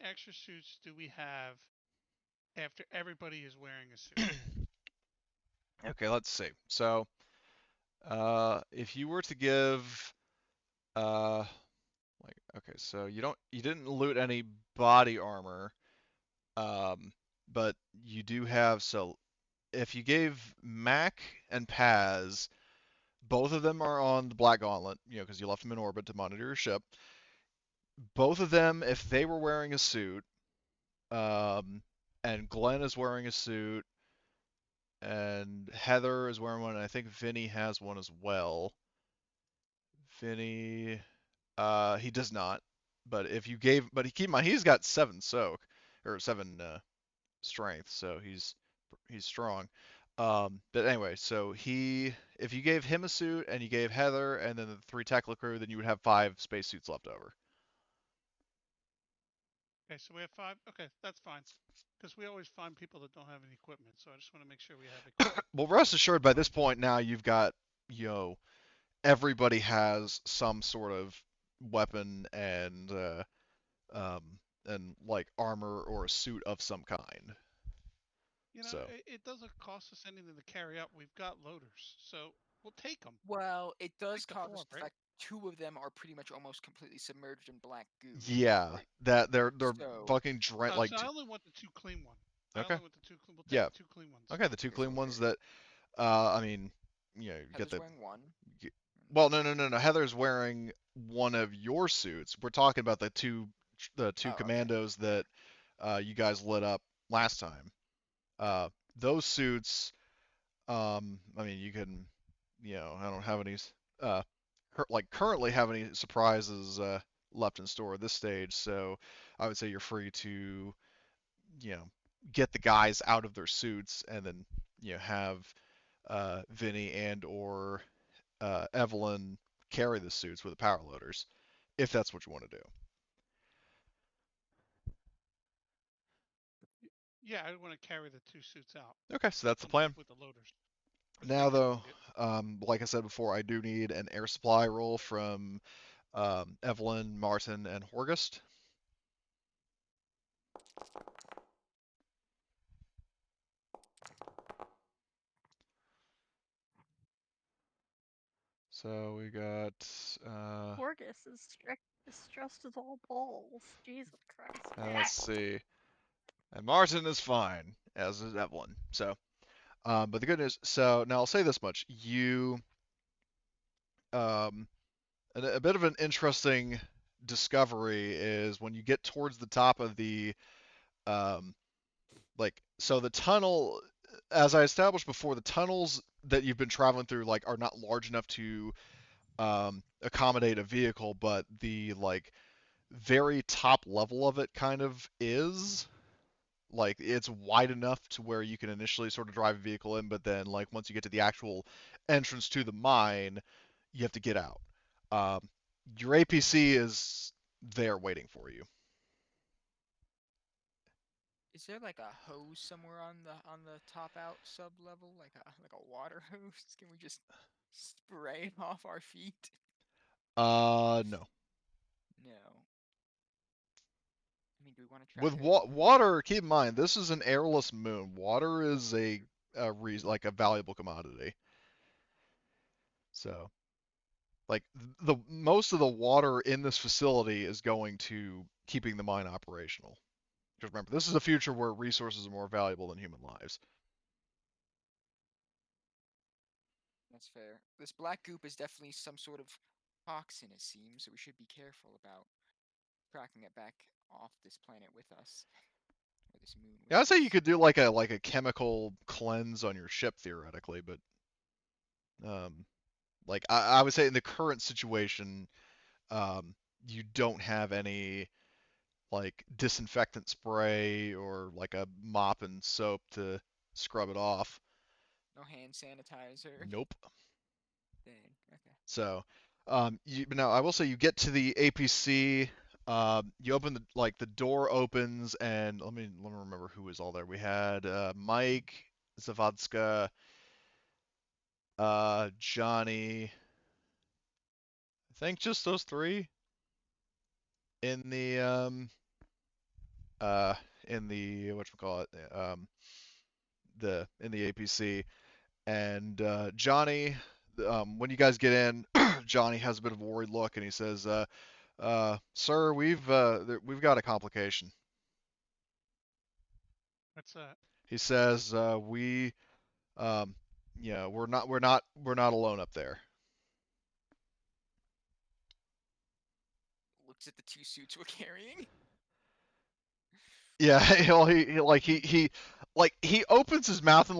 [SPEAKER 3] extra suits do we have after everybody is wearing a suit?
[SPEAKER 1] Okay, let's see. So, if you were to give, uh, like, okay, so you didn't loot any body armor, um, but you do have, so if you gave Mac and Paz, both of them are on the Black Gauntlet, because you left them in orbit to monitor your ship. Both of them, if they were wearing a suit, um, and Glenn is wearing a suit, and Heather is wearing one, and I think Vinny has one as well. Vinny, he does not. But if you gave, but keep in mind, he's got 7 soak, or 7 strength, so he's strong. But anyway, so if you gave him a suit and you gave Heather and then the 3 Tekla crew, then you would have 5 spacesuits left over.
[SPEAKER 3] Okay, so we have 5. Okay, that's fine. Because we always find people that don't have any equipment, so I just want to make sure we have equipment.
[SPEAKER 1] Well, rest assured, by this
[SPEAKER 3] Fine.
[SPEAKER 1] point now you've got, everybody has some sort of weapon um, and like armor or a suit of some kind. So
[SPEAKER 3] It doesn't cost us anything to carry out. We've got loaders, so we'll take them.
[SPEAKER 2] Well, it does
[SPEAKER 3] Take the
[SPEAKER 2] cost us
[SPEAKER 3] 4,
[SPEAKER 2] the
[SPEAKER 3] right?
[SPEAKER 2] fact 2 of them are pretty much almost completely submerged in black goo.
[SPEAKER 1] yeah,
[SPEAKER 2] Right.
[SPEAKER 1] that they're
[SPEAKER 2] So,
[SPEAKER 1] fucking drenched
[SPEAKER 3] So
[SPEAKER 1] like
[SPEAKER 3] I only want the 2 clean one. I
[SPEAKER 1] okay,
[SPEAKER 3] only want the 2 clean. We'll take
[SPEAKER 1] yeah,
[SPEAKER 3] the 2 clean ones.
[SPEAKER 1] okay, the 2
[SPEAKER 2] okay, so
[SPEAKER 1] clean ones
[SPEAKER 2] here,
[SPEAKER 1] that I mean, you get
[SPEAKER 2] Heather's
[SPEAKER 1] the
[SPEAKER 2] wearing one.
[SPEAKER 1] well, no. Heather's wearing one of your suits. We're talking about the two
[SPEAKER 2] Oh, okay.
[SPEAKER 1] commandos that you guys lit up last time. Those suits, I mean, you can, I don't have any, currently have any surprises left in store at this stage, so I would say you're free to, you know, get the guys out of their suits and then, have Vinny and or Evelyn carry the suits with the power loaders, if that's what you want to do.
[SPEAKER 3] Yeah, I want to carry the 2 suits out
[SPEAKER 1] Okay, so that's the
[SPEAKER 3] and
[SPEAKER 1] plan.
[SPEAKER 3] with the loaders.
[SPEAKER 1] Now,
[SPEAKER 3] They can
[SPEAKER 1] though,
[SPEAKER 3] load it.
[SPEAKER 1] like I said before, I do need an air supply roll from Evelyn, Martin, and Horgust. So we got.
[SPEAKER 4] Morgus is stressed as all balls. Jesus Christ.
[SPEAKER 1] Let's see. And Martin is fine, as is Evelyn. So, but the good news. So now I'll say this much: um, a bit of an interesting discovery is when you get towards the top of the um, so the tunnel, as I established before, the tunnels that you've been traveling through are not large enough to accommodate a vehicle, but the very top level of it kind of is. It's wide enough to where you can initially sort of drive a vehicle in, but then once you get to the actual entrance to the mine, you have to get out. Um, your APC is there waiting for you.
[SPEAKER 2] Is there like a hose somewhere on the top out sub level, like a water hose? Can we just spray it off our feet?
[SPEAKER 1] No.
[SPEAKER 2] No. I mean, do we want to try
[SPEAKER 1] With
[SPEAKER 2] to?
[SPEAKER 1] water, keep in mind this is an airless moon. Water is a valuable commodity. So, the most of the water in this facility is going to keeping the mine operational. Because remember, this is a future where resources are more valuable than human lives.
[SPEAKER 2] That's fair. This black goop is definitely some sort of toxin, it seems, so we should be careful about tracking it back off this planet with us, or this moon with
[SPEAKER 1] Yeah, I'd say you
[SPEAKER 2] us.
[SPEAKER 1] could do like a chemical cleanse on your ship theoretically, but um, I would say in the current situation, you don't have any disinfectant spray or a mop and soap to scrub it off.
[SPEAKER 2] No hand sanitizer.
[SPEAKER 1] Nope.
[SPEAKER 2] Dang. Okay.
[SPEAKER 1] So, but now I will say you get to the APC. You open the door opens, and let me remember who was all there. We had Mike, Zavadska, Johnny. I think just those three in the uh in the whatchamacallit, in the APC. And Johnny, when you guys get in, Johnny has a bit of a worried look, and he says, "Sir, we've got a complication."
[SPEAKER 3] What's that?
[SPEAKER 1] He says, um, we're not alone up there."
[SPEAKER 2] Looks at the 2 suits we're carrying.
[SPEAKER 1] Yeah, he opens his mouth and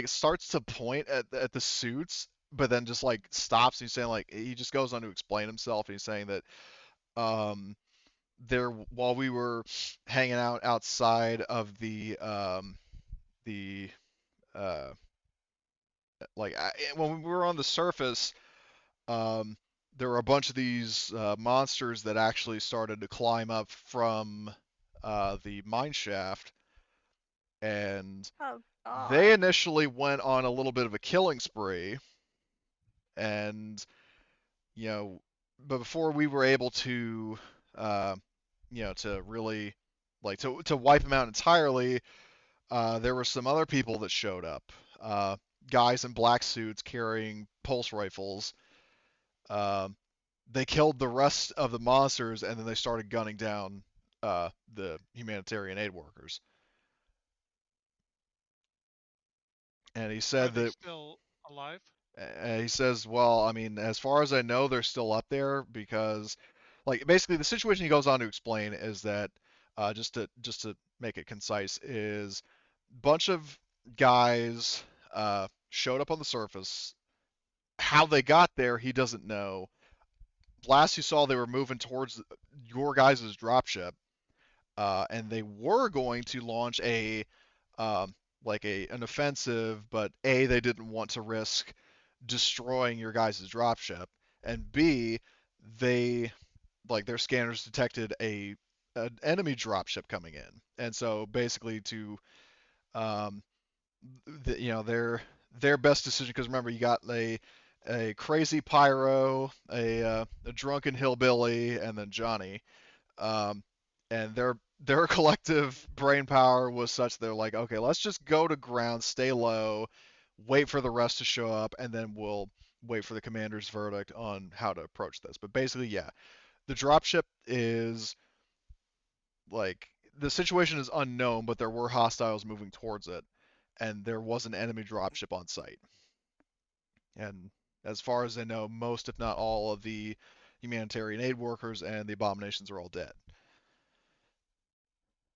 [SPEAKER 1] starts to point at the suits, but then just stops. And he's saying he just goes on to explain himself. And he's saying that um there while we were hanging out outside of the uh when we were on the surface, um there were a bunch of these monsters that actually started to climb up from the mine shaft, and
[SPEAKER 4] Oh
[SPEAKER 1] they
[SPEAKER 4] God.
[SPEAKER 1] initially went on a little bit of a killing spree, and you know but before we were able to uh to really to wipe them out entirely, there were some other people that showed up. Uh, Guys in black suits carrying pulse rifles. Um, they killed the rest of the monsters, and then they started gunning down the humanitarian aid workers. And he
[SPEAKER 3] Are
[SPEAKER 1] said
[SPEAKER 3] they
[SPEAKER 1] that
[SPEAKER 3] still alive?
[SPEAKER 1] he says, well, I mean, as far as I know, they're still up there because, basically, the situation he goes on to explain is that just to make it concise, is bunch of guys showed up on the surface. How they got there, he doesn't know. Last you saw, they were moving towards your guys' dropship, and they were going to launch a um, like an offensive, but A, they didn't want to risk destroying your guys' dropship, and B, they their scanners detected an enemy dropship coming in, and so basically to um, their best decision, because remember you got a crazy pyro, a drunken hillbilly, and then Johnny, um, and their collective brain power was such they're like, okay, let's just go to ground, stay low, wait for the rest to show up, and then we'll wait for the commander's verdict on how to approach this. But basically, yeah, the dropship is like the situation is unknown, but there were hostiles moving towards it, and there was an enemy dropship on site. And as far as I know, most, if not all, of the humanitarian aid workers and the abominations are all dead.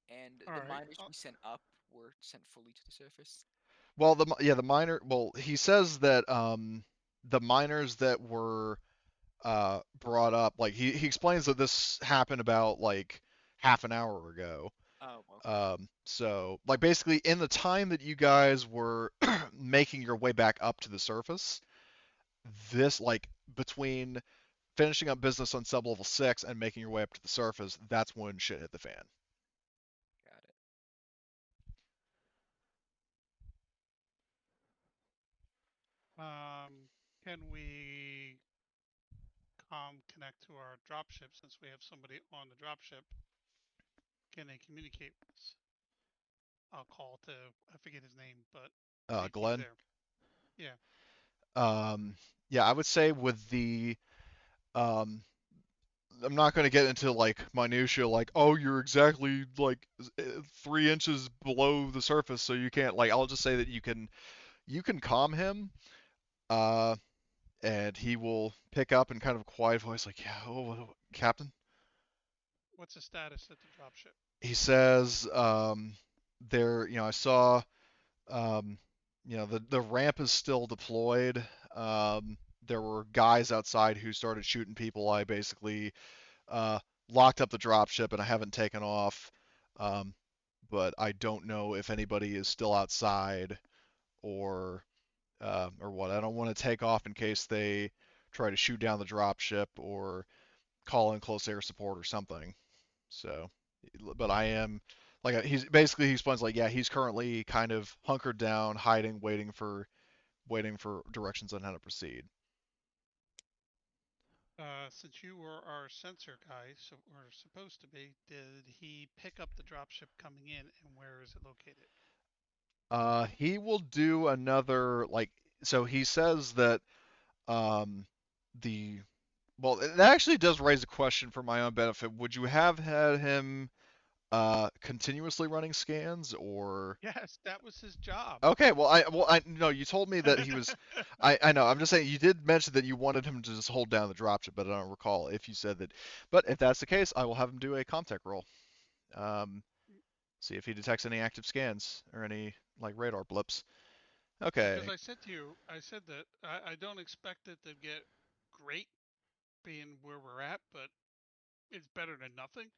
[SPEAKER 2] And
[SPEAKER 3] All
[SPEAKER 2] the
[SPEAKER 3] right.
[SPEAKER 2] miners we sent up were sent fully to the surface.
[SPEAKER 1] Well, the miner. Well, he says that the miners that were brought up, like he explains that this happened about like half an hour ago.
[SPEAKER 2] Oh, okay.
[SPEAKER 1] So like basically in the time that you guys were making your way back up to the surface, this like between finishing up business on sublevel 6 and making your way up to the surface, that's when shit hit the fan.
[SPEAKER 2] Got it.
[SPEAKER 3] Can we connect to our dropship since we have somebody on the dropship? Can they communicate with us? I'll call to I forget his name, but he's
[SPEAKER 1] Glenn.
[SPEAKER 3] there. Yeah.
[SPEAKER 1] Yeah, I would say with the um I'm not going to get into like minutia, like, oh, you're exactly like 3 inches below the surface, so you can't, like, I'll just say that you can calm him, uh, and he will pick up in kind of a quiet voice, like, yeah, Captain.
[SPEAKER 3] What's the status at the dropship?
[SPEAKER 1] He says, I saw, um, the ramp is still deployed. There were guys outside who started shooting people. I basically uh, locked up the dropship and I haven't taken off. Um, but I don't know if anybody is still outside or what. I don't want to take off in case they try to shoot down the dropship or call in close air support or something. So, but I am like he explains like, yeah, he's currently kind of hunkered down, hiding, waiting for directions on how to proceed.
[SPEAKER 3] Since you were our sensor guy, so or supposed to be, did he pick up the dropship coming in, and where is it located?
[SPEAKER 1] He will do another like so he says that um the well that actually does raise a question for my own benefit. Would you have had him continuously running scans or
[SPEAKER 3] Yes, that was his job.
[SPEAKER 1] okay, I no, you told me that he was I know, I'm just saying you did mention that you wanted him to just hold down the dropship, but I don't recall if you said that. But if that's the case, I will have him do a contact roll. Um See if he detects any active scans or any like radar blips.
[SPEAKER 3] Because
[SPEAKER 1] Okay.
[SPEAKER 3] I said to you, I said that I don't expect it to get great being where we're at, but it's better than nothing.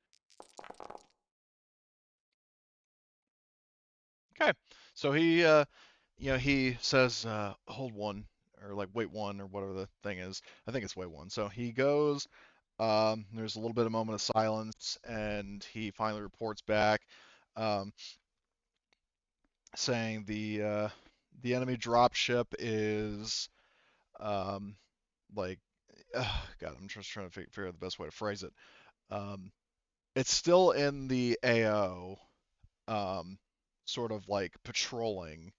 [SPEAKER 1] Okay. So he says hold one or like wait one or whatever the thing is. I think it's wait one. So he goes. There's a little bit of moment of silence, and he finally reports back, um, saying the enemy dropship is um, like God. I'm just trying to figure out the best way to phrase it. Um, it's still in the AO, um, sort of like patrolling.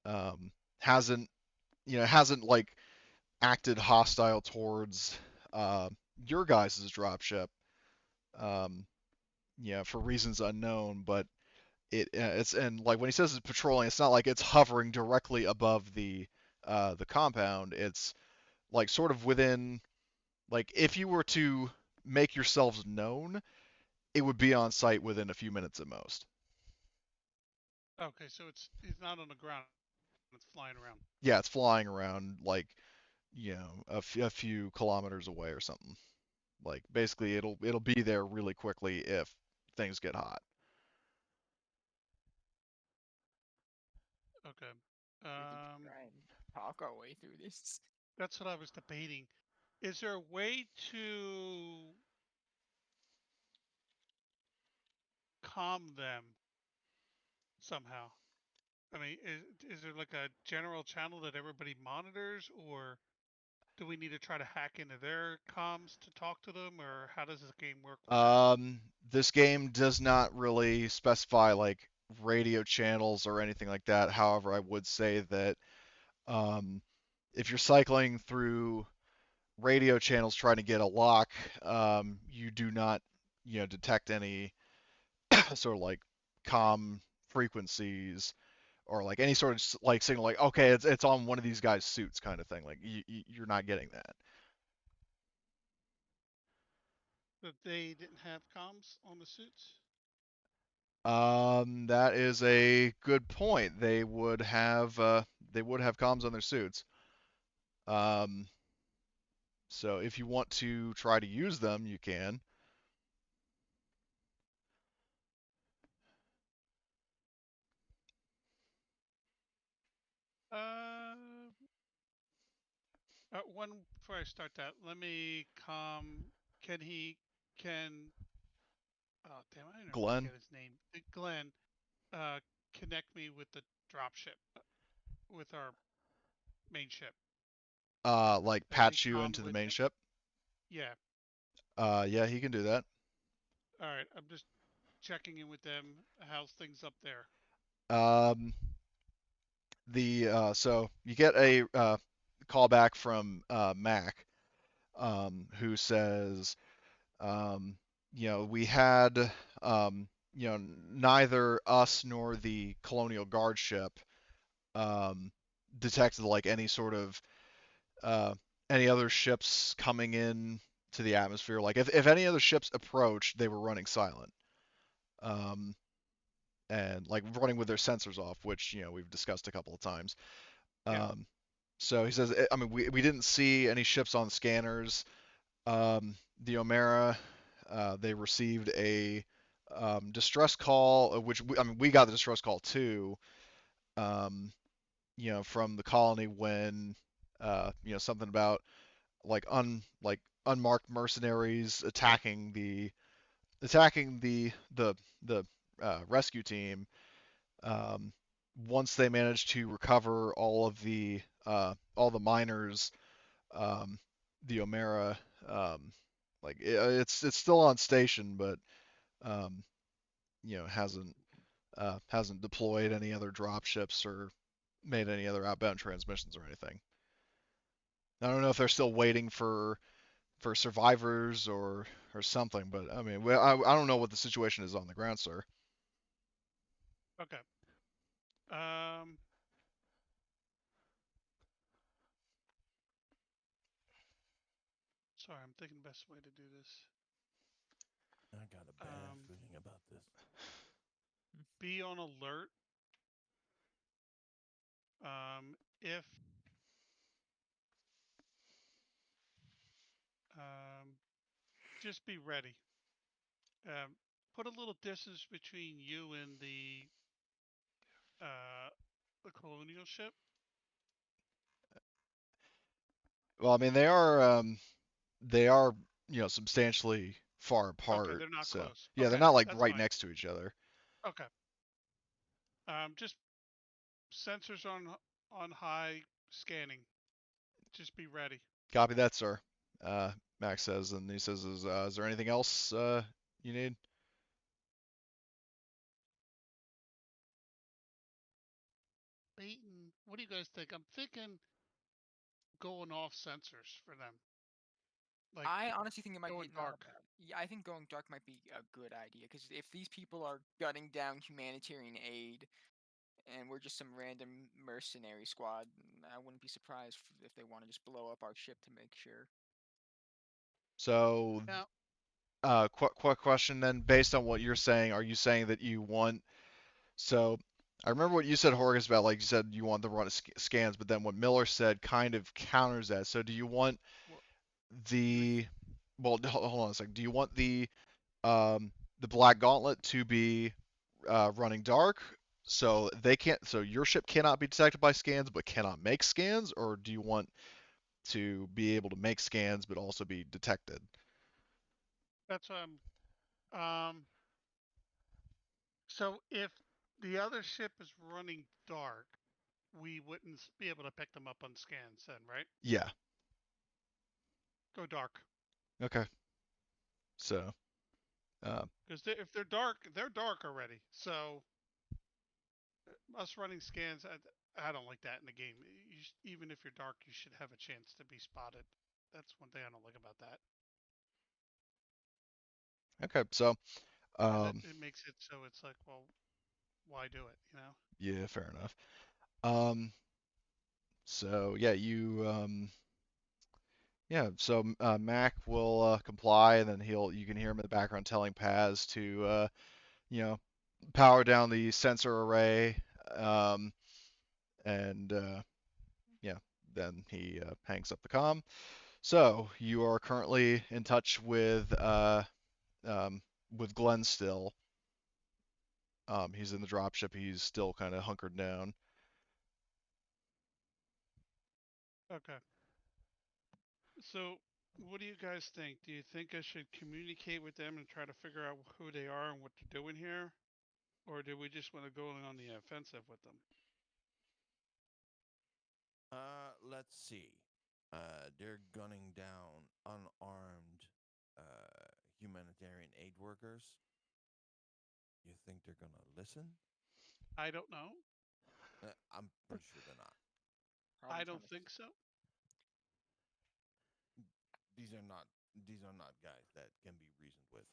[SPEAKER 1] Um, hasn't hasn't like acted hostile towards uh, your guys' dropship, um, for reasons unknown. But it's and like when he says it's patrolling, it's not like it's hovering directly above the compound. It's like sort of within, like if you were to make yourselves known, it would be on site within a few minutes at most.
[SPEAKER 3] Okay, so it's not on the ground. It's flying around.
[SPEAKER 1] Yeah, it's flying around like a few kilometers away or something. Like basically, it'll be there really quickly if things get hot.
[SPEAKER 3] Okay.
[SPEAKER 2] We could try and talk our way through this.
[SPEAKER 3] That's what I was debating. Is there a way to calm them somehow? I mean, is there like a general channel that everybody monitors, or do we need to try to hack into their comms to talk to them, or how does this game work with that?
[SPEAKER 1] This game does not really specify like radio channels or anything like that. However, I would say that um, if you're cycling through radio channels trying to get a lock, you do not, detect any sort of like comm frequencies or like any sort of like signal, like okay, it's on one of these guys' suits kind of thing. Like you're not getting that.
[SPEAKER 3] That they didn't have comms on the suits?
[SPEAKER 1] That is a good point. They would have comms on their suits. Um, so if you want to try to use them, you can.
[SPEAKER 3] Uh, one before I start that, let me Can he? Can Oh damn! I never
[SPEAKER 1] Glenn,
[SPEAKER 3] forget his name. Glenn, uh, connect me with the dropship with our main ship.
[SPEAKER 1] like
[SPEAKER 3] Let me
[SPEAKER 1] patch you
[SPEAKER 3] com
[SPEAKER 1] into the
[SPEAKER 3] with
[SPEAKER 1] main
[SPEAKER 3] him.
[SPEAKER 1] ship.
[SPEAKER 3] Yeah.
[SPEAKER 1] Yeah, he can do that.
[SPEAKER 3] All right. I'm just checking in with them. How's things up there?
[SPEAKER 1] Um, the so you get a call back from Mac, who says, um, we had, neither us nor the Colonial Guard ship um, detected like any sort of uh, any other ships coming in to the atmosphere. Like if any other ships approached, they were running silent. Um, and like running with their sensors off, which we've discussed a couple of times.
[SPEAKER 3] Yeah.
[SPEAKER 1] Um, so he says, I mean, we didn't see any ships on scanners. The Omera, they received a distress call, which I mean, we got the distress call too. Um, from the colony when, something about like unmarked mercenaries attacking the rescue team. Um, Once they managed to recover all the miners, um, the Omera, um, like it's still on station, but um, hasn't deployed any other drop ships or made any other outbound transmissions or anything. I don't know if they're still waiting for survivors or something, but I mean, I don't know what the situation is on the ground, sir.
[SPEAKER 3] Okay. Um. Sorry, I'm thinking the best way to do this.
[SPEAKER 5] I got a bad
[SPEAKER 3] Um.
[SPEAKER 5] feeling about this.
[SPEAKER 3] Be on alert. If Just be ready. Put a little distance between you and uh the colonial ship.
[SPEAKER 1] Well, I mean, they are substantially far
[SPEAKER 3] Okay,
[SPEAKER 1] apart,
[SPEAKER 3] they're not
[SPEAKER 1] so
[SPEAKER 3] close.
[SPEAKER 1] yeah, they're
[SPEAKER 3] Okay,
[SPEAKER 1] not like
[SPEAKER 3] that's
[SPEAKER 1] right
[SPEAKER 3] fine.
[SPEAKER 1] next to each other.
[SPEAKER 3] Okay. Just sensors on high scanning. Just be ready.
[SPEAKER 1] Copy that, sir. Max says, and he says, is there anything else you need?
[SPEAKER 3] Peyton, what do you guys think? I'm thinking going off sensors for them, like
[SPEAKER 2] I honestly think it might be
[SPEAKER 3] going
[SPEAKER 2] not a
[SPEAKER 3] dark.
[SPEAKER 2] bad. Yeah, I think going dark might be a good idea because if these people are gunning down humanitarian aid and we're just some random mercenary squad, I wouldn't be surprised if they want to just blow up our ship to make sure.
[SPEAKER 1] So
[SPEAKER 3] Now,
[SPEAKER 1] quick question then, based on what you're saying, are you saying that you want? So, I remember what you said, Horgus, about like you said you want the run of scans, but then what Miller said kind of counters that. So, do you want
[SPEAKER 3] Well,
[SPEAKER 1] the? Well, hold on a second. Do you want the Black Gauntlet to be running dark, so they can't, so your ship cannot be detected by scans, but cannot make scans, or do you want to be able to make scans but also be detected?
[SPEAKER 3] that's what so if the other ship is running dark, we wouldn't be able to pick them up on scans then, right?
[SPEAKER 1] Yeah.
[SPEAKER 3] Go dark.
[SPEAKER 1] Okay. So, uh,
[SPEAKER 3] Because if they're dark already. So us running scans, I don't like that in the game. Even if you're dark, you should have a chance to be spotted. That's one thing I don't like about that.
[SPEAKER 1] okay. So,
[SPEAKER 3] Because
[SPEAKER 1] um,
[SPEAKER 3] it makes it so it's like, well, why do it? You know?
[SPEAKER 1] yeah, fair enough. Um, so yeah, yeah. So Mac will comply, and then you can hear him in the background telling Paz to, you know, power down the sensor array, um, and yeah, then he hangs up the comm. So you are currently in touch with Glenn still. He's in the dropship. He's still kind of hunkered down.
[SPEAKER 3] Okay. So, what do you guys think? Do you think I should communicate with them and try to figure out who they are and what they're doing here? Or do we just want to go in on the offensive with them?
[SPEAKER 5] Let's see. They're gunning down unarmed humanitarian aid workers. You think they're gonna listen?
[SPEAKER 3] I don't know.
[SPEAKER 5] I'm pretty sure they're not.
[SPEAKER 3] I
[SPEAKER 2] Probably trying
[SPEAKER 3] don't
[SPEAKER 2] to.
[SPEAKER 3] think so.
[SPEAKER 5] These are not. These are not guys that can be reasoned with,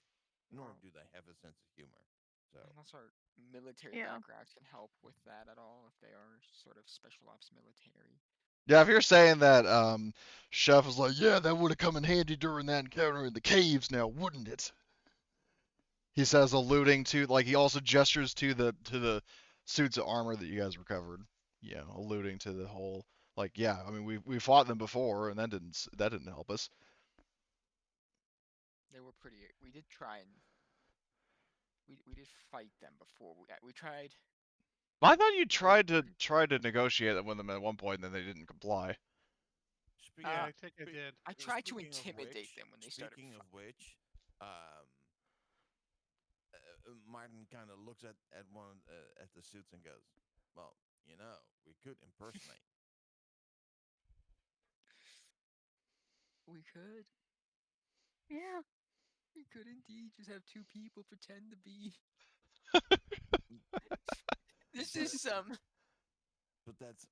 [SPEAKER 5] nor
[SPEAKER 2] Well,
[SPEAKER 5] do they have a sense of humor. So,
[SPEAKER 2] unless our military
[SPEAKER 4] Yeah.
[SPEAKER 2] backgrounds can help with that at all, if they are sort of special ops military.
[SPEAKER 1] Yeah, if you're saying that Chef was like, yeah, that would have come in handy during that encounter in the caves now, wouldn't it? He says, alluding to, like, he also gestures to the suits of armor that you guys recovered. You know, alluding to the whole, like, yeah, I mean, we fought them before, and that didn't help us.
[SPEAKER 2] They were pretty. We did try and we did fight them before. We tried.
[SPEAKER 1] I thought you
[SPEAKER 2] They were
[SPEAKER 1] tried to
[SPEAKER 2] pretty.
[SPEAKER 1] negotiate with them at one point, and then they didn't comply.
[SPEAKER 3] Yeah,
[SPEAKER 2] Uh,
[SPEAKER 3] I think I did.
[SPEAKER 2] I tried to
[SPEAKER 5] speaking of
[SPEAKER 2] intimidate
[SPEAKER 5] which,
[SPEAKER 2] them when they started.
[SPEAKER 5] um, Martin kind of looks at one at the suits and goes, "Well, we could impersonate."
[SPEAKER 2] We could.
[SPEAKER 4] Yeah.
[SPEAKER 2] We could indeed just have two people pretend to be. This
[SPEAKER 5] But
[SPEAKER 2] is some.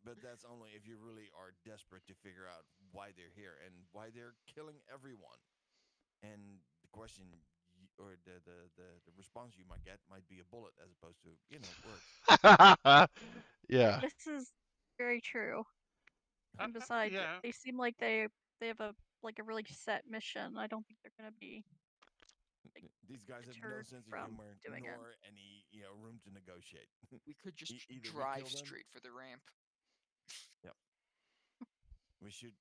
[SPEAKER 5] but that's only if you really are desperate to figure out why they're here and why they're killing everyone. And the question or the response you might get might be a bullet as opposed to words.
[SPEAKER 1] Yeah.
[SPEAKER 4] This is very true. And besides,
[SPEAKER 3] Yeah,
[SPEAKER 4] they seem like they have a really set mission. I don't think they're gonna be like
[SPEAKER 5] These guys have no
[SPEAKER 4] deterred
[SPEAKER 5] sense of
[SPEAKER 4] from
[SPEAKER 5] humor
[SPEAKER 4] doing it.
[SPEAKER 5] nor any room to negotiate.
[SPEAKER 2] We could just
[SPEAKER 5] Either we
[SPEAKER 2] drive
[SPEAKER 5] kill them.
[SPEAKER 2] straight for the ramp.
[SPEAKER 5] Yep. We should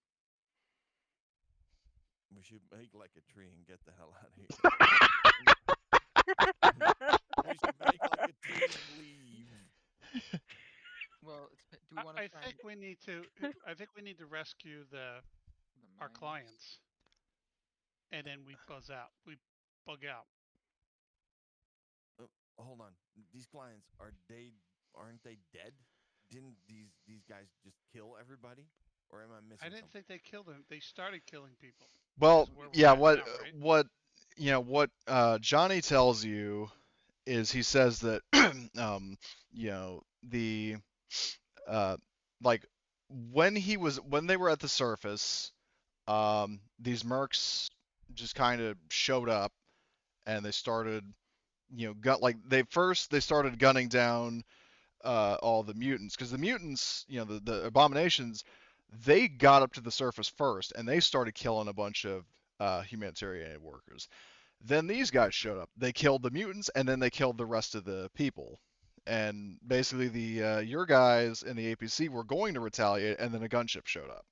[SPEAKER 5] we should make like a tree and get the hell out of here. We should make like a tree and leave.
[SPEAKER 2] Well, do we want to
[SPEAKER 3] I
[SPEAKER 2] try
[SPEAKER 3] think we need to. I think we need to rescue
[SPEAKER 2] the
[SPEAKER 3] our
[SPEAKER 2] mines?
[SPEAKER 3] clients, and then we buzz out. We bug out.
[SPEAKER 5] Hold on. These clients aren't they dead? Didn't these guys just kill everybody? Or am I
[SPEAKER 3] I
[SPEAKER 5] missing
[SPEAKER 3] didn't
[SPEAKER 5] something?
[SPEAKER 3] think they killed them. They started killing people.
[SPEAKER 1] Well,
[SPEAKER 3] Is where we're
[SPEAKER 1] yeah.
[SPEAKER 3] at
[SPEAKER 1] What
[SPEAKER 3] now, right?
[SPEAKER 1] what what Johnny tells you is he says that the uh like when they were at the surface, these mercs just kind of showed up and they started they started gunning down all the mutants, because the mutants, the abominations, they got up to the surface first and they started killing a bunch of humanitarian workers. Then these guys showed up. They killed the mutants, and then they killed the rest of the people. And basically, the your guys in the APC were going to retaliate, and then a gunship showed up.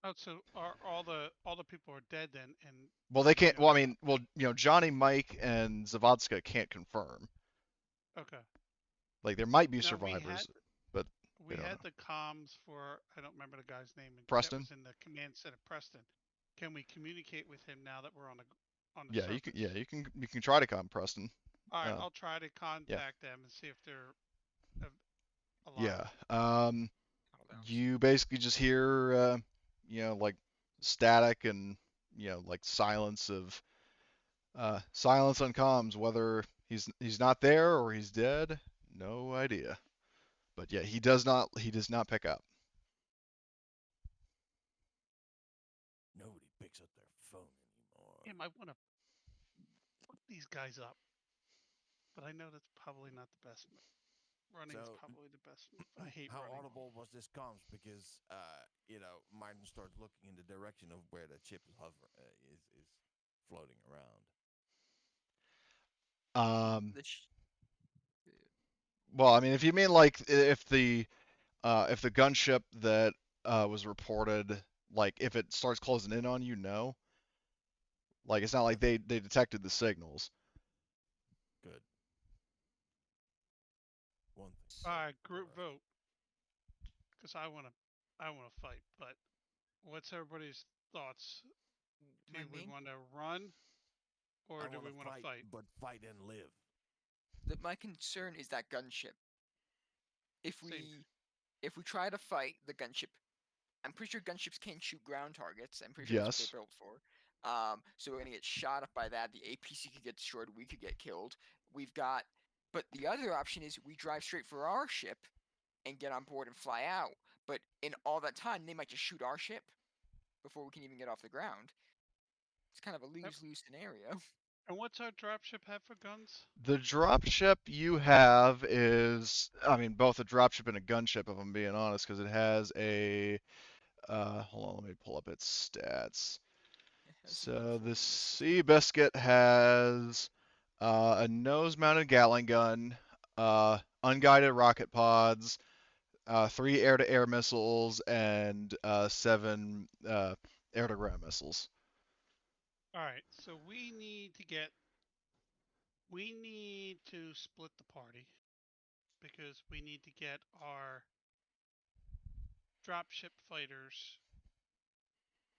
[SPEAKER 3] Oh, so are all the people are dead then? And
[SPEAKER 1] Well, they
[SPEAKER 3] do we
[SPEAKER 1] can't.
[SPEAKER 3] know
[SPEAKER 1] Well, I
[SPEAKER 3] how?
[SPEAKER 1] mean, Johnny, Mike, and Zavadska can't confirm.
[SPEAKER 3] Okay.
[SPEAKER 1] Like, there might be
[SPEAKER 3] Now
[SPEAKER 1] survivors, but they
[SPEAKER 3] we
[SPEAKER 1] don't
[SPEAKER 3] had
[SPEAKER 1] know.
[SPEAKER 3] the comms for, I don't remember the guy's name that
[SPEAKER 1] Preston?
[SPEAKER 3] was in the command center, Preston. Can we communicate with him now that we're on the
[SPEAKER 1] Yeah, you can.
[SPEAKER 3] surface?
[SPEAKER 1] Yeah, you can try to come, Preston.
[SPEAKER 3] All right,
[SPEAKER 1] Uh,
[SPEAKER 3] I'll try to
[SPEAKER 1] yeah,
[SPEAKER 3] contact them and see if they're alive.
[SPEAKER 1] yeah.
[SPEAKER 2] Calldowns.
[SPEAKER 1] You basically just hear, like static and like silence on comms. Whether he's not there or he's dead, no idea. But yeah, he does not pick up.
[SPEAKER 5] Nobody picks up their phone anymore.
[SPEAKER 3] Damn, I want to fuck these guys up, but I know that's probably not the best move. Running is
[SPEAKER 5] So,
[SPEAKER 3] probably the best move. I hate
[SPEAKER 5] how
[SPEAKER 3] running.
[SPEAKER 5] audible was this comms? Because Martin starts looking in the direction of where the chip is floating around.
[SPEAKER 1] Um,
[SPEAKER 2] The sh-
[SPEAKER 1] well, I mean, if you mean like if the gunship that was reported, like if it starts closing in on you, no. Like it's not like
[SPEAKER 5] Okay,
[SPEAKER 1] they detected the signals.
[SPEAKER 5] good. One thing
[SPEAKER 3] All
[SPEAKER 2] so,
[SPEAKER 3] right,
[SPEAKER 5] for
[SPEAKER 3] group
[SPEAKER 5] us.
[SPEAKER 3] vote, because I want to fight. But what's everybody's thoughts? Do
[SPEAKER 2] my
[SPEAKER 3] we
[SPEAKER 2] main
[SPEAKER 3] want to run, or
[SPEAKER 5] I
[SPEAKER 3] do
[SPEAKER 5] want
[SPEAKER 3] we
[SPEAKER 5] to
[SPEAKER 3] want to
[SPEAKER 5] fight,
[SPEAKER 3] fight?
[SPEAKER 5] but fight and live.
[SPEAKER 2] my concern is that gunship. If
[SPEAKER 3] Same.
[SPEAKER 2] we try to fight the gunship, I'm pretty sure gunships can't shoot ground targets. I'm pretty sure that's what
[SPEAKER 1] Yes.
[SPEAKER 2] they're built for. So we're gonna get shot up by that. The APC could get destroyed. We could get killed. But the other option is we drive straight for our ship and get on board and fly out. But in all that time, they might just shoot our ship before we can even get off the ground. It's kind of a
[SPEAKER 3] Yep.
[SPEAKER 2] lose-lose scenario.
[SPEAKER 3] And what's our dropship have for guns?
[SPEAKER 1] The dropship you have is, I mean, both a dropship and a gunship, if I'm being honest, because it has a. Hold on, let me pull up its stats.
[SPEAKER 2] It has
[SPEAKER 1] So
[SPEAKER 2] multiple
[SPEAKER 1] the
[SPEAKER 2] missiles.
[SPEAKER 1] Seabiscuit has a nose-mounted Gatling gun, unguided rocket pods, 3 air-to-air missiles, and 7 air-to-ground missiles.
[SPEAKER 3] All right, so we need to split the party because we need to get our dropship fighters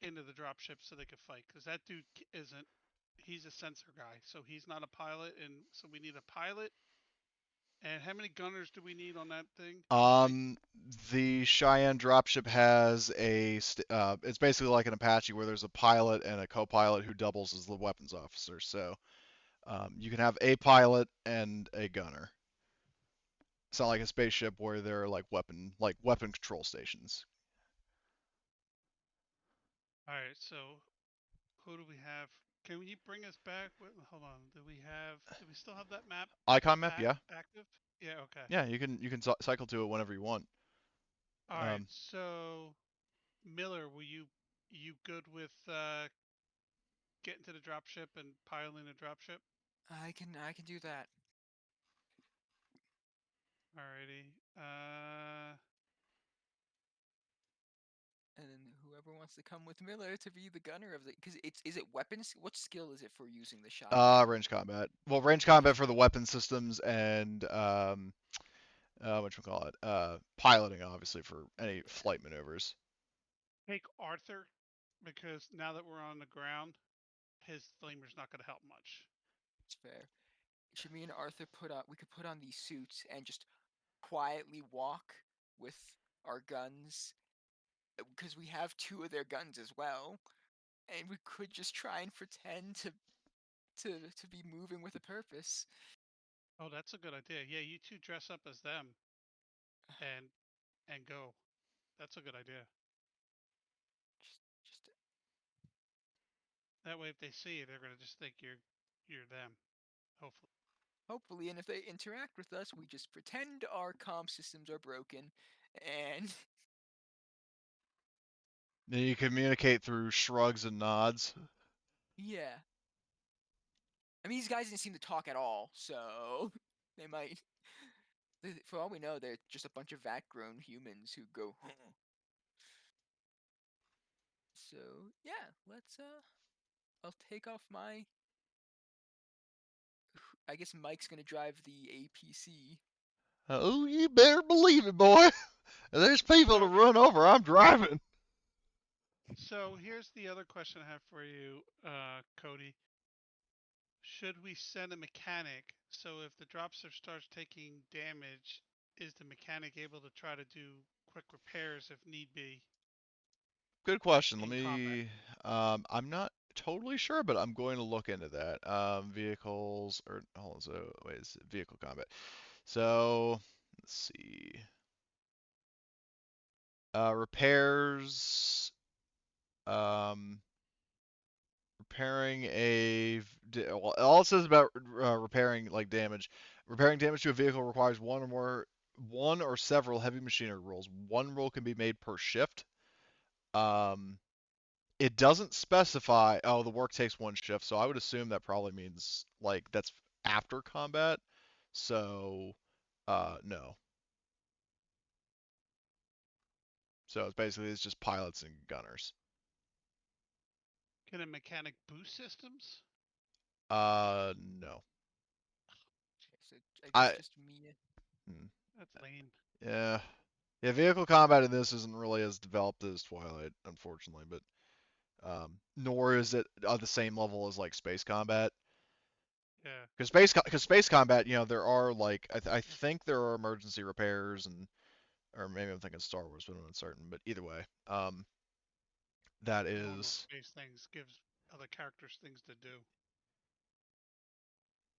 [SPEAKER 3] into the dropship so they can fight. Because that dude isn't. He's a sensor guy, so he's not a pilot, and so we need a pilot. And how many gunners do we need on that thing? Like,
[SPEAKER 1] The Cheyenne dropship has it's basically like an Apache where there's a pilot and a co-pilot who doubles as the weapons officer. So you can have a pilot and a gunner. It's not like a spaceship where there are like weapon control stations.
[SPEAKER 3] all right, so who do we have? Can you bring us back? Hold on. Do we still have that map
[SPEAKER 1] Icon map, yeah,
[SPEAKER 3] active? Yeah. Okay.
[SPEAKER 1] yeah. You can cycle to it whenever you want.
[SPEAKER 3] All right.
[SPEAKER 1] Um,
[SPEAKER 3] So Miller, you good with getting to the dropship and piloting the dropship?
[SPEAKER 2] I can do that.
[SPEAKER 3] Alrighty.
[SPEAKER 2] And then whoever wants to come with Miller to be the gunner of the, because is it weapons? What skill is it for using the shotgun?
[SPEAKER 1] range combat. Well, range
[SPEAKER 2] Range
[SPEAKER 1] combat for the
[SPEAKER 2] combat.
[SPEAKER 1] weapon systems and what you call it? Piloting, obviously, for any
[SPEAKER 2] Yeah,
[SPEAKER 1] flight maneuvers.
[SPEAKER 3] Take Arthur because now that we're on the ground, his flamer's not going to help much.
[SPEAKER 2] it's fair. Should me and Arthur we could put on these suits and just quietly walk with our guns because we have two of their guns as well, and we could just try and pretend to be moving with a purpose.
[SPEAKER 3] Oh, that's a good idea. Yeah, you two dress up as them and go. That's a good idea.
[SPEAKER 2] Just
[SPEAKER 3] That way, if they see you, they're going to just think you're them. Hopefully.
[SPEAKER 2] hopefully, and if they interact with us, we just pretend our comm systems are broken, and
[SPEAKER 1] Then you communicate through shrugs and nods.
[SPEAKER 2] Yeah. I mean, these guys didn't seem to talk at all, so they might. For all we know, they're just a bunch of vat-grown humans who go. So yeah, let's. I'll take off my. I guess Mike's gonna drive the APC.
[SPEAKER 1] Oh, you better believe it, boy. If there's people to
[SPEAKER 3] So,
[SPEAKER 1] run over, I'm driving.
[SPEAKER 3] so here's the other question I have for you, Cody. Should we send a mechanic? So if the dropship starts taking damage, is the mechanic able to try to do quick repairs if need be
[SPEAKER 1] Good question. Let
[SPEAKER 3] in combat?
[SPEAKER 1] me. I'm not totally sure, but I'm going to look into that. Vehicles or hold on. So wait, is it vehicle combat? So let's see. Repairs. Um, repairing well, all it says about repairing like damage. Repairing damage to a vehicle requires one or several heavy machinery rolls. One roll can be made per shift. Um, it doesn't specify. Oh, the work takes one shift, so I would assume that probably means like that's after combat. So, no. So it's just pilots and gunners.
[SPEAKER 3] Can a mechanic boost systems?
[SPEAKER 1] No.
[SPEAKER 2] Okay, so I guess
[SPEAKER 1] I.
[SPEAKER 2] just me.
[SPEAKER 1] Hmm.
[SPEAKER 3] That's lame.
[SPEAKER 1] Yeah. Yeah, vehicle combat in this isn't really as developed as Twilight, unfortunately, but nor is it on the same level as like space combat.
[SPEAKER 3] Yeah.
[SPEAKER 1] Because space combat, there are like I think there are emergency repairs and or maybe I'm thinking Star Wars, but I'm uncertain. But either way, that
[SPEAKER 3] Normal
[SPEAKER 1] is.
[SPEAKER 3] space things gives other characters things to do.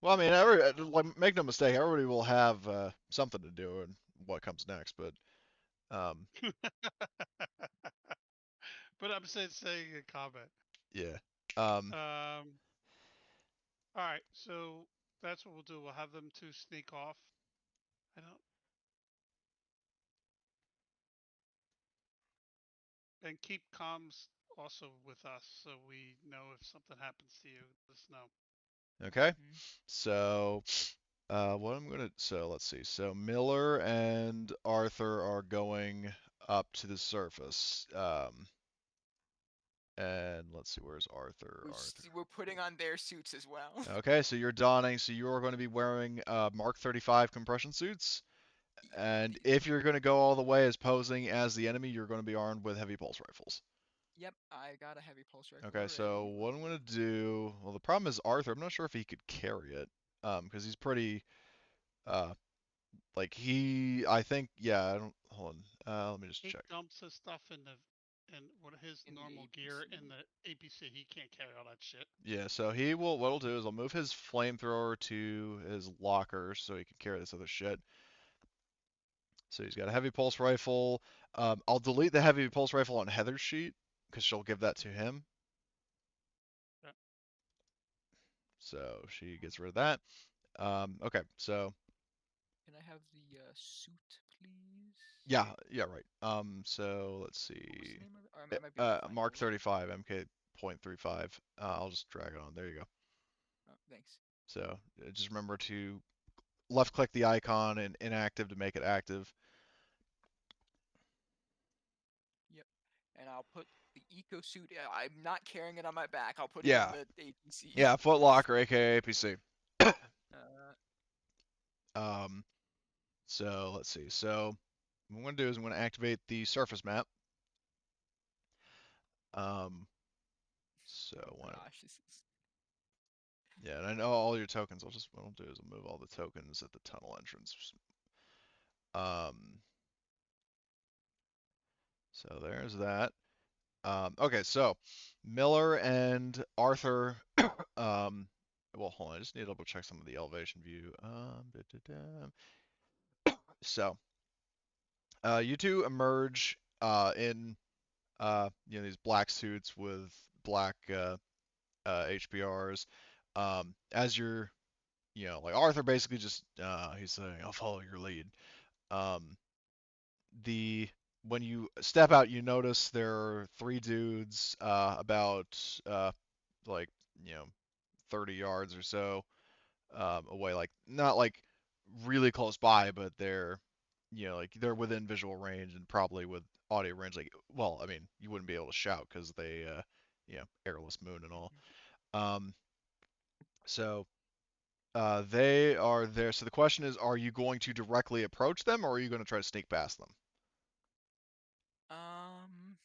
[SPEAKER 1] Well, I mean, like, make no mistake, everybody will have something to do in what comes next. But um,
[SPEAKER 3] But I'm saying in combat.
[SPEAKER 1] yeah, um,
[SPEAKER 3] Um, all right, so that's what we'll do. We'll have them two sneak off. I don't. And keep comms also with us so we know if something happens to you. Let us know.
[SPEAKER 1] okay.
[SPEAKER 2] Mhm.
[SPEAKER 1] So, so let's see. So Miller and Arthur are going up to the surface. And let's see, where's Arthur?
[SPEAKER 2] We're putting on their suits as well.
[SPEAKER 1] Okay, so you're donning, so you're going to be wearing Mark 35 compression suits. And
[SPEAKER 2] Indeed.
[SPEAKER 1] if you're going to go all the way as posing as the enemy, you're going to be armed with heavy pulse rifles.
[SPEAKER 2] Yep, I got a heavy pulse rifle
[SPEAKER 1] Okay, so
[SPEAKER 2] already.
[SPEAKER 1] what I'm going to do, well, the problem is Arthur, I'm not sure if he could carry it, because he's pretty, uh, like I think, yeah, I don't, hold on, let me just
[SPEAKER 3] He
[SPEAKER 1] check.
[SPEAKER 3] dumps his stuff in what his
[SPEAKER 2] In the
[SPEAKER 3] normal gear
[SPEAKER 2] APC.
[SPEAKER 3] in the APC. He can't carry all that shit.
[SPEAKER 1] Yeah, so what he'll do is I'll move his flamethrower to his locker so he can carry this other shit. So he's got a heavy pulse rifle. I'll delete the heavy pulse rifle on Heather's sheet because she'll give that to him.
[SPEAKER 3] Yeah.
[SPEAKER 1] So she gets rid of that. Okay, so
[SPEAKER 2] Can I have the suit, please?
[SPEAKER 1] yeah, right. So let's
[SPEAKER 2] What was
[SPEAKER 1] see.
[SPEAKER 2] the name of it? Or I might be able to find it a
[SPEAKER 1] Mark
[SPEAKER 2] little.
[SPEAKER 1] 35, MK.35. I'll just drag it on. There you go.
[SPEAKER 2] Oh, thanks.
[SPEAKER 1] So just remember to left click the icon and inactive to make it active.
[SPEAKER 2] Yep. And I'll put the eco suit. I'm not carrying it on my back. I'll put it in
[SPEAKER 1] Yeah,
[SPEAKER 2] the APC.
[SPEAKER 1] yeah, Foot Locker, aka APC.
[SPEAKER 2] Uh,
[SPEAKER 1] Um, so let's see. So what I'm going to do is I'm going to activate the surface map. Um, so
[SPEAKER 2] oh
[SPEAKER 1] when
[SPEAKER 2] gosh, this is.
[SPEAKER 1] yeah, and I know all your tokens. What I'll do is I'll move all the tokens at the tunnel entrance. Um, so there's that. Okay, so Miller and Arthur. Um, well, hold on. I just need to double check some of the elevation view. So you two emerge in these black suits with black HPRs. As you're like Arthur basically just he's saying, "I'll follow your lead." Um, the when you step out, you notice there are three dudes about like 30 yards or so away, like not like really close by, but they're like they're within visual range and probably with audio range. Like, well, I mean, you wouldn't be able to shout because they, airless moon and all. Um, so they are there. So the question is, are you going to directly approach them, or are you going to try to sneak past them?
[SPEAKER 2] Um,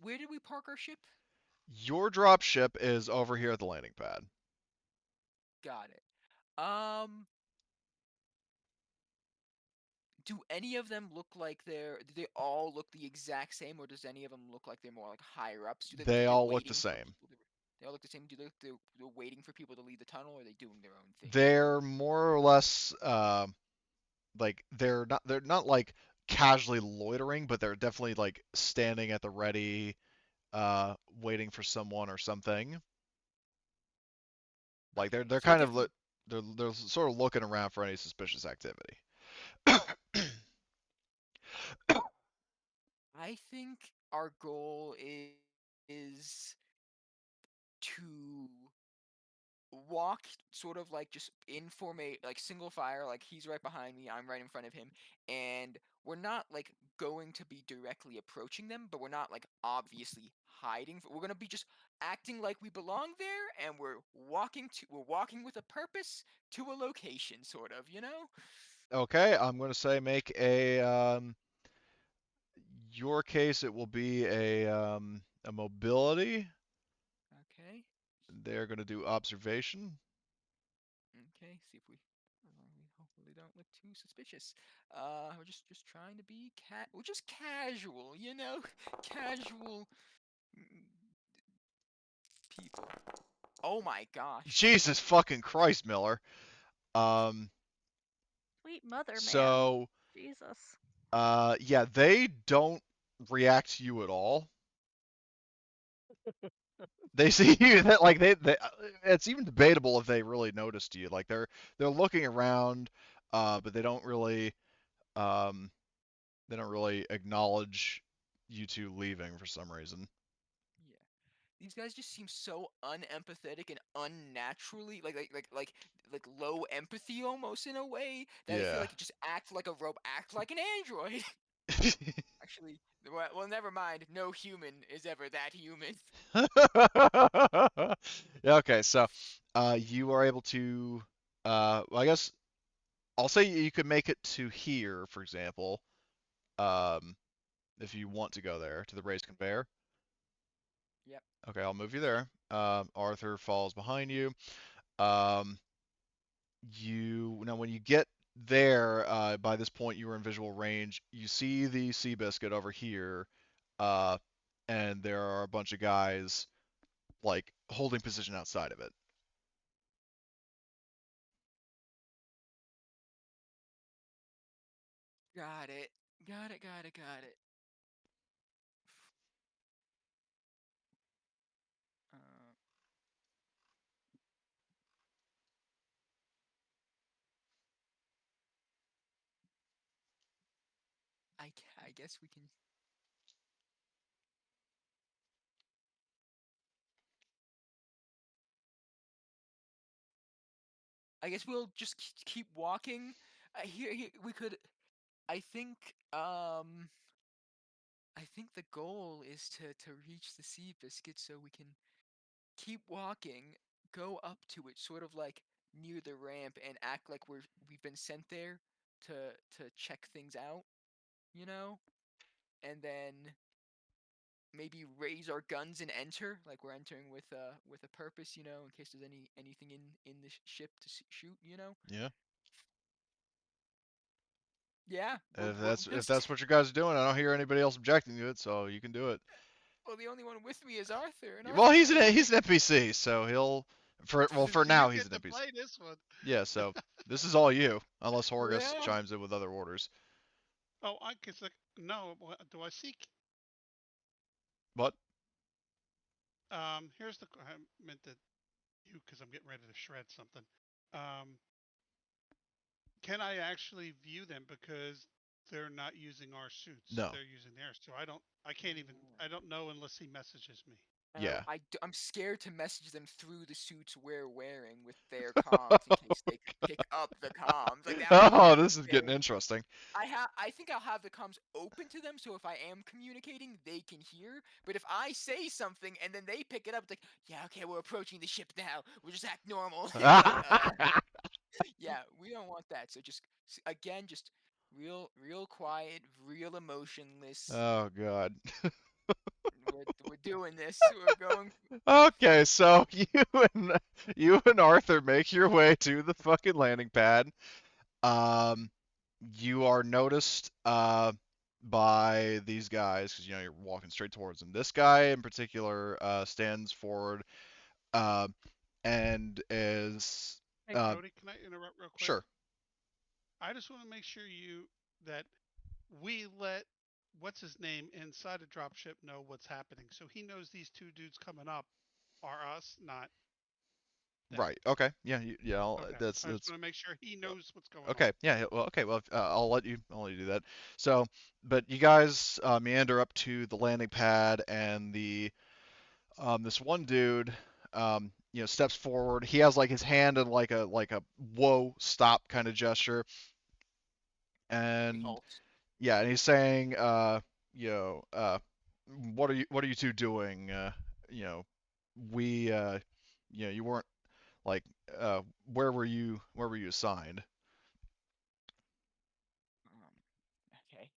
[SPEAKER 2] where did we park our ship?
[SPEAKER 1] Your drop ship is over here at the landing pad.
[SPEAKER 2] Got it. Do any of them look like do they all look the exact same, or does any of them look like they're more like higher ups? Do they look
[SPEAKER 1] They
[SPEAKER 2] like they're
[SPEAKER 1] all look the
[SPEAKER 2] waiting for
[SPEAKER 1] same.
[SPEAKER 2] people to? They all look the same. Do they look they're waiting for people to leave the tunnel, or are they doing their own thing, sort of?
[SPEAKER 1] They're more or less like they're not like casually loitering, but they're definitely like standing at the ready, waiting for someone or something. Like they're
[SPEAKER 2] Okay,
[SPEAKER 1] they're
[SPEAKER 2] so we're
[SPEAKER 1] kind of
[SPEAKER 2] definitely.
[SPEAKER 1] they're sort of looking around for any suspicious activity.
[SPEAKER 2] I think our goal is to walk sort of like just in like single file, like he's right behind me, I'm right in front of him, and we're not like going to be directly approaching them, but we're not like obviously hiding. We're gonna be just acting like we belong there, and we're walking with a purpose to a location, sort of, you know?
[SPEAKER 1] Okay, I'm going to say make a your case it will be a mobility.
[SPEAKER 2] Okay.
[SPEAKER 1] They're going to do observation.
[SPEAKER 2] Okay, see if we hopefully don't look too suspicious. We're just trying to be we're just casual, you know? Casual mm, people. Oh my gosh.
[SPEAKER 1] Jesus fucking Christ, Miller. Um,
[SPEAKER 4] Sweet mother, man.
[SPEAKER 1] so
[SPEAKER 4] Jesus.
[SPEAKER 1] yeah, they don't react to you at all. They see you that like they it's even debatable if they really noticed you. Like they're looking around, but um they don't really acknowledge you two leaving for some reason.
[SPEAKER 2] Yeah. These guys just seem so unempathetic and unnaturally like low empathy almost in a way that I feel
[SPEAKER 1] Yeah.
[SPEAKER 2] like it just act like a robot, act like an android. Actually, well, never mind. No human is ever that human.
[SPEAKER 1] Yeah, okay, so you are able to well, I guess I'll say you could make it to here, for example, um, if you want to go there to the raised conveyor.
[SPEAKER 2] Yep.
[SPEAKER 1] Okay, I'll move you
[SPEAKER 2] Okay.
[SPEAKER 1] there. Arthur falls behind you. Um, you now when you get there, by this point you are in visual range. You see the Seabiscuit over here, uh, and there are a bunch of guys like holding position outside of it.
[SPEAKER 2] Got it. Got it. Got it. Got it. Uh, I guess we can. I guess we'll just keep walking. Here we could. I think. I think the goal is to reach the sea biscuit so we can keep walking, go up to it, sort of like near the ramp, and act like we've been sent there to check things out, you know, and then maybe raise our guns and enter, like we're entering with a purpose, you know, in case there's anything in the ship to shoot, you know.
[SPEAKER 1] Yeah.
[SPEAKER 2] Yeah, we're
[SPEAKER 1] If
[SPEAKER 2] just
[SPEAKER 1] that's what you guys are doing, I don't hear anybody else objecting to it, so you can do it.
[SPEAKER 2] well, the only one with me is Arthur, and
[SPEAKER 1] Well,
[SPEAKER 2] Arthur's not
[SPEAKER 1] he's
[SPEAKER 2] here.
[SPEAKER 1] an NPC, so he'll for
[SPEAKER 3] You
[SPEAKER 1] now he's
[SPEAKER 3] get
[SPEAKER 1] an
[SPEAKER 3] to
[SPEAKER 1] NPC.
[SPEAKER 3] play this one.
[SPEAKER 1] Yeah, so this is all you, unless Horgus
[SPEAKER 2] Yeah.
[SPEAKER 1] chimes in with other orders.
[SPEAKER 3] Oh, I guess like no. Do I seek?
[SPEAKER 1] But
[SPEAKER 3] Here's the. I meant that you because I'm getting ready to shred something. Um, can I actually view them? Because they're not using our suits.
[SPEAKER 1] No.
[SPEAKER 3] They're using theirs. So I can't even, I don't know unless he messages me.
[SPEAKER 1] Yeah.
[SPEAKER 2] I'm scared to message them through the suits we're wearing with their comms in case they could pick up the comms. Like that would be
[SPEAKER 1] Oh, this is getting
[SPEAKER 2] very.
[SPEAKER 1] interesting.
[SPEAKER 2] I think I'll have the comms open to them, so if I am communicating, they can hear. But if I say something and then they pick it up, it's like, yeah, okay, we're approaching the ship now. We'll just act normal. It's like, yeah, we don't want that. So just again, just real quiet, real emotionless.
[SPEAKER 1] Oh god.
[SPEAKER 2] We're doing this. We're going.
[SPEAKER 1] Okay, so and you and Arthur make your way to the fucking landing pad. Um, you are noticed by these guys because you're walking straight towards them. This guy in particular stands forward uh, and is
[SPEAKER 3] Hey,
[SPEAKER 1] uh,
[SPEAKER 3] Cody, can I interrupt real quick?
[SPEAKER 1] sure.
[SPEAKER 3] I just want to make sure that we let what's his name inside a dropship know what's happening, so he knows these two dudes coming up are us, not them.
[SPEAKER 1] Right. Okay. Yeah. Yeah.
[SPEAKER 3] Okay. I just
[SPEAKER 1] That's
[SPEAKER 3] want to make sure he knows what's going on.
[SPEAKER 1] okay. Yeah. Well. Okay. Well, I'll let you do that. So, but you guys meander up to the landing pad, and the this one dude, steps forward. He has like his hand in like a whoa stop kind of gesture,
[SPEAKER 2] We
[SPEAKER 1] and
[SPEAKER 2] halt.
[SPEAKER 1] yeah, and he's saying, what are you two doing? You know, we, you weren't like, where were you assigned?
[SPEAKER 2] Okay.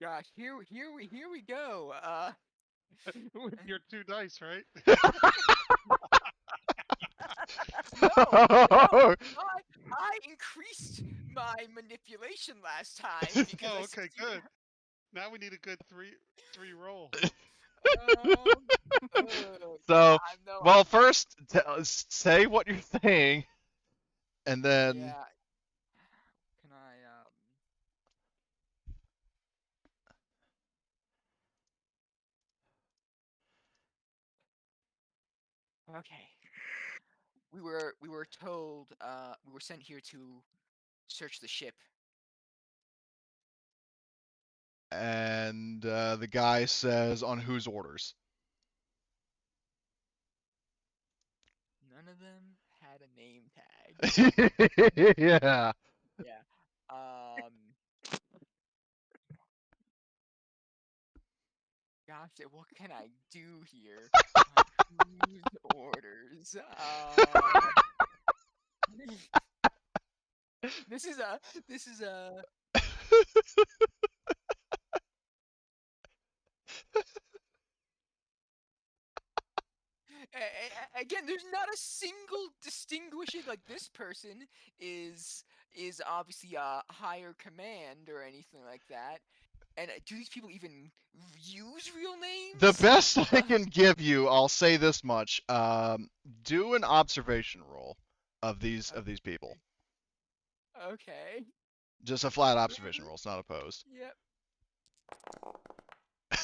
[SPEAKER 2] Gosh, here we go.
[SPEAKER 3] With your two dice, right?
[SPEAKER 2] No, no, I increased my manipulation last time because
[SPEAKER 3] Oh,
[SPEAKER 2] I said
[SPEAKER 3] okay,
[SPEAKER 2] you.
[SPEAKER 3] good. Now we need a good three roll.
[SPEAKER 2] Um, yeah,
[SPEAKER 1] So,
[SPEAKER 2] I know.
[SPEAKER 1] well, first say what you're saying, and then
[SPEAKER 2] Yeah. Can I? Okay. We were told. We were sent here to search the ship.
[SPEAKER 1] and the guy says, on whose orders?
[SPEAKER 2] None of them had a name tag.
[SPEAKER 1] Yeah.
[SPEAKER 2] Yeah. Um. Gosh, what can I do here? On whose orders? This is a. This is a. Again, there's not a single distinguishing like this person is obviously a higher command or anything like that. And do these people even use real
[SPEAKER 1] The
[SPEAKER 2] names?
[SPEAKER 1] best I can give you, I'll say this much. Do an observation roll of these people.
[SPEAKER 2] Okay.
[SPEAKER 1] Just a flat observation roll. It's not opposed.
[SPEAKER 2] Yep.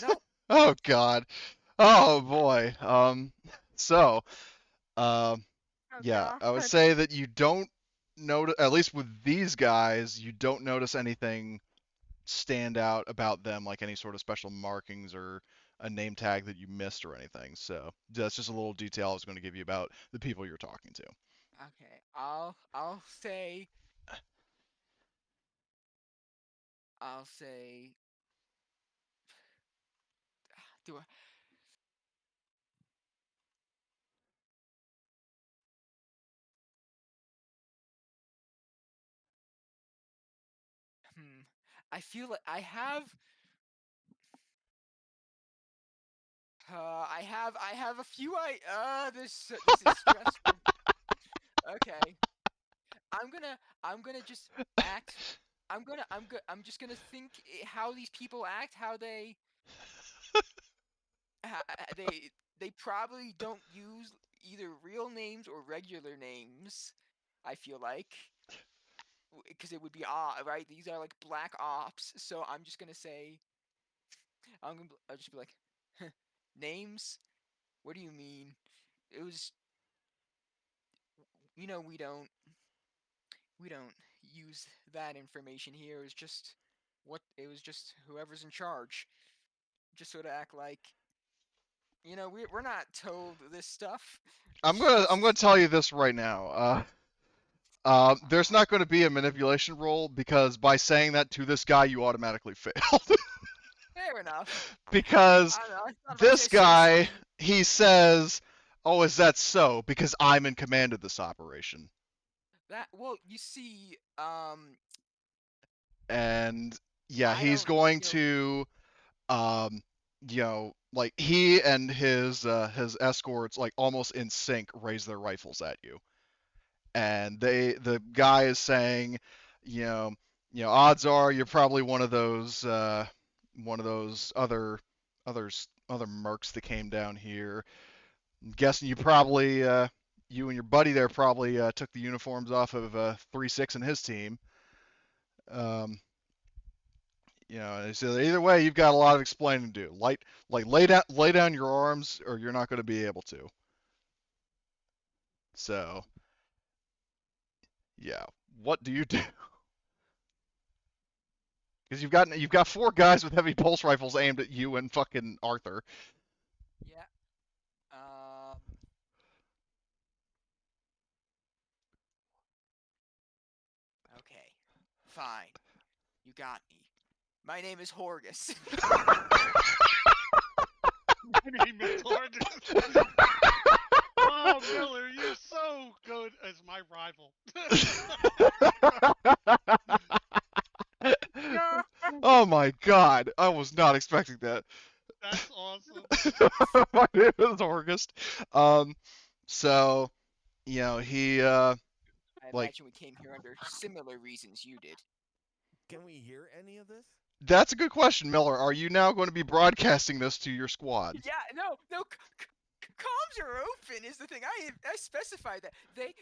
[SPEAKER 2] No.
[SPEAKER 1] Oh God. Oh boy. So, um,
[SPEAKER 4] Oh
[SPEAKER 1] yeah,
[SPEAKER 4] god.
[SPEAKER 1] I would say that you don't notice, at least with these guys, you don't notice anything stand out about them, like any sort of special markings or a name tag that you missed or anything. So that's just a little detail I was going to give you about the people you're talking to.
[SPEAKER 2] Okay. I'll say do I hmm I feel like I have a few this is stressful. Okay. I'm gonna just act. I'm just gonna think how these people act, how they probably don't use either real names or regular names. I feel like because it would be odd, right? These are like black ops, so I'm just gonna say I'll just be like names. What do you mean? It was we don't use that information here. It was just whoever's in charge. Just sort of act like, we're not told this stuff.
[SPEAKER 1] I'm
[SPEAKER 2] It's
[SPEAKER 1] gonna I'm gonna
[SPEAKER 2] just
[SPEAKER 1] tell you this right now. There's not going to be a manipulation roll because by saying that to this guy, you automatically failed.
[SPEAKER 2] fair enough.
[SPEAKER 1] Because
[SPEAKER 2] I don't know. I thought if I
[SPEAKER 1] this
[SPEAKER 2] say something
[SPEAKER 1] guy,
[SPEAKER 2] silly,
[SPEAKER 1] he says, "Oh, is that so? Because I'm in command of this operation."
[SPEAKER 2] you see,
[SPEAKER 1] And yeah,
[SPEAKER 2] I
[SPEAKER 1] he's
[SPEAKER 2] don't,
[SPEAKER 1] going to, um, like he and his escorts, like almost in sync, raise their rifles at you. And the guy is saying, you know, odds are you're probably one of those other mercs that came down here. I'm guessing you and your buddy there probably took the uniforms off of 3-6 and his team. Um, so either way, you've got a lot of explaining to do. Lay down your arms, or you're not going to be able to. So yeah, what do you do? Because you've got four guys with heavy pulse rifles aimed at you and fucking Arthur.
[SPEAKER 2] yeah. Okay, fine. You got me. My name is Horgus.
[SPEAKER 3] My name is Horgus. Oh, Miller, you're so good as my rival.
[SPEAKER 4] God.
[SPEAKER 1] Oh my god, I was not expecting that.
[SPEAKER 3] That's awesome.
[SPEAKER 1] My name is August. Um, so he
[SPEAKER 2] I
[SPEAKER 1] like
[SPEAKER 2] imagine we came here under similar reasons you did.
[SPEAKER 5] Can we hear any of this?
[SPEAKER 1] that's a good question, Miller. Are you now going to be broadcasting this to your squad?
[SPEAKER 2] Yeah, no, comms are open is the thing. I specified that they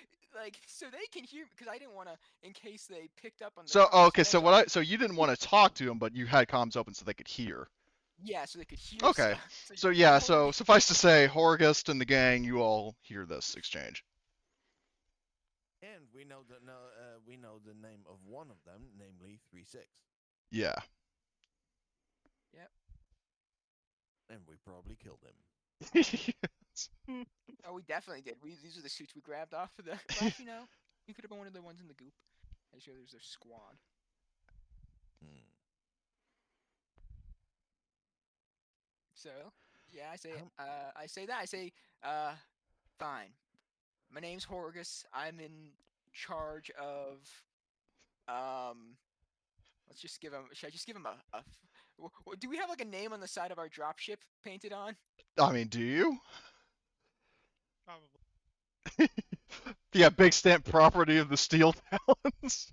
[SPEAKER 2] so they can hear because I didn't want to in case they picked up on the
[SPEAKER 1] So
[SPEAKER 2] comms.
[SPEAKER 1] okay,
[SPEAKER 2] That's all.
[SPEAKER 1] so you didn't want to talk to him, but you had comms open so they could hear.
[SPEAKER 2] Yeah, so they could hear
[SPEAKER 1] Okay,
[SPEAKER 2] stuff.
[SPEAKER 1] so
[SPEAKER 2] You
[SPEAKER 1] yeah,
[SPEAKER 2] told
[SPEAKER 1] so
[SPEAKER 2] me.
[SPEAKER 1] suffice to say, Horgust and the gang, you all hear this exchange.
[SPEAKER 5] And we know the name of one of them, namely 3-6.
[SPEAKER 1] Yeah.
[SPEAKER 2] Yep.
[SPEAKER 5] And we probably killed him.
[SPEAKER 2] Oh, we definitely did. These are the suits we grabbed off of the. Well, actually, no. You could have been one of the ones in the goop. I just there's their squad.
[SPEAKER 5] Hmm.
[SPEAKER 2] So yeah, I say
[SPEAKER 5] How-
[SPEAKER 2] I say that I say fine. My name's Horgus. I'm in charge of let's just give him. Should I just give him do we have like a name on the side of our dropship painted on?
[SPEAKER 1] I mean, do you?
[SPEAKER 3] Probably.
[SPEAKER 1] Yeah, big stamp property of the Steel Talons.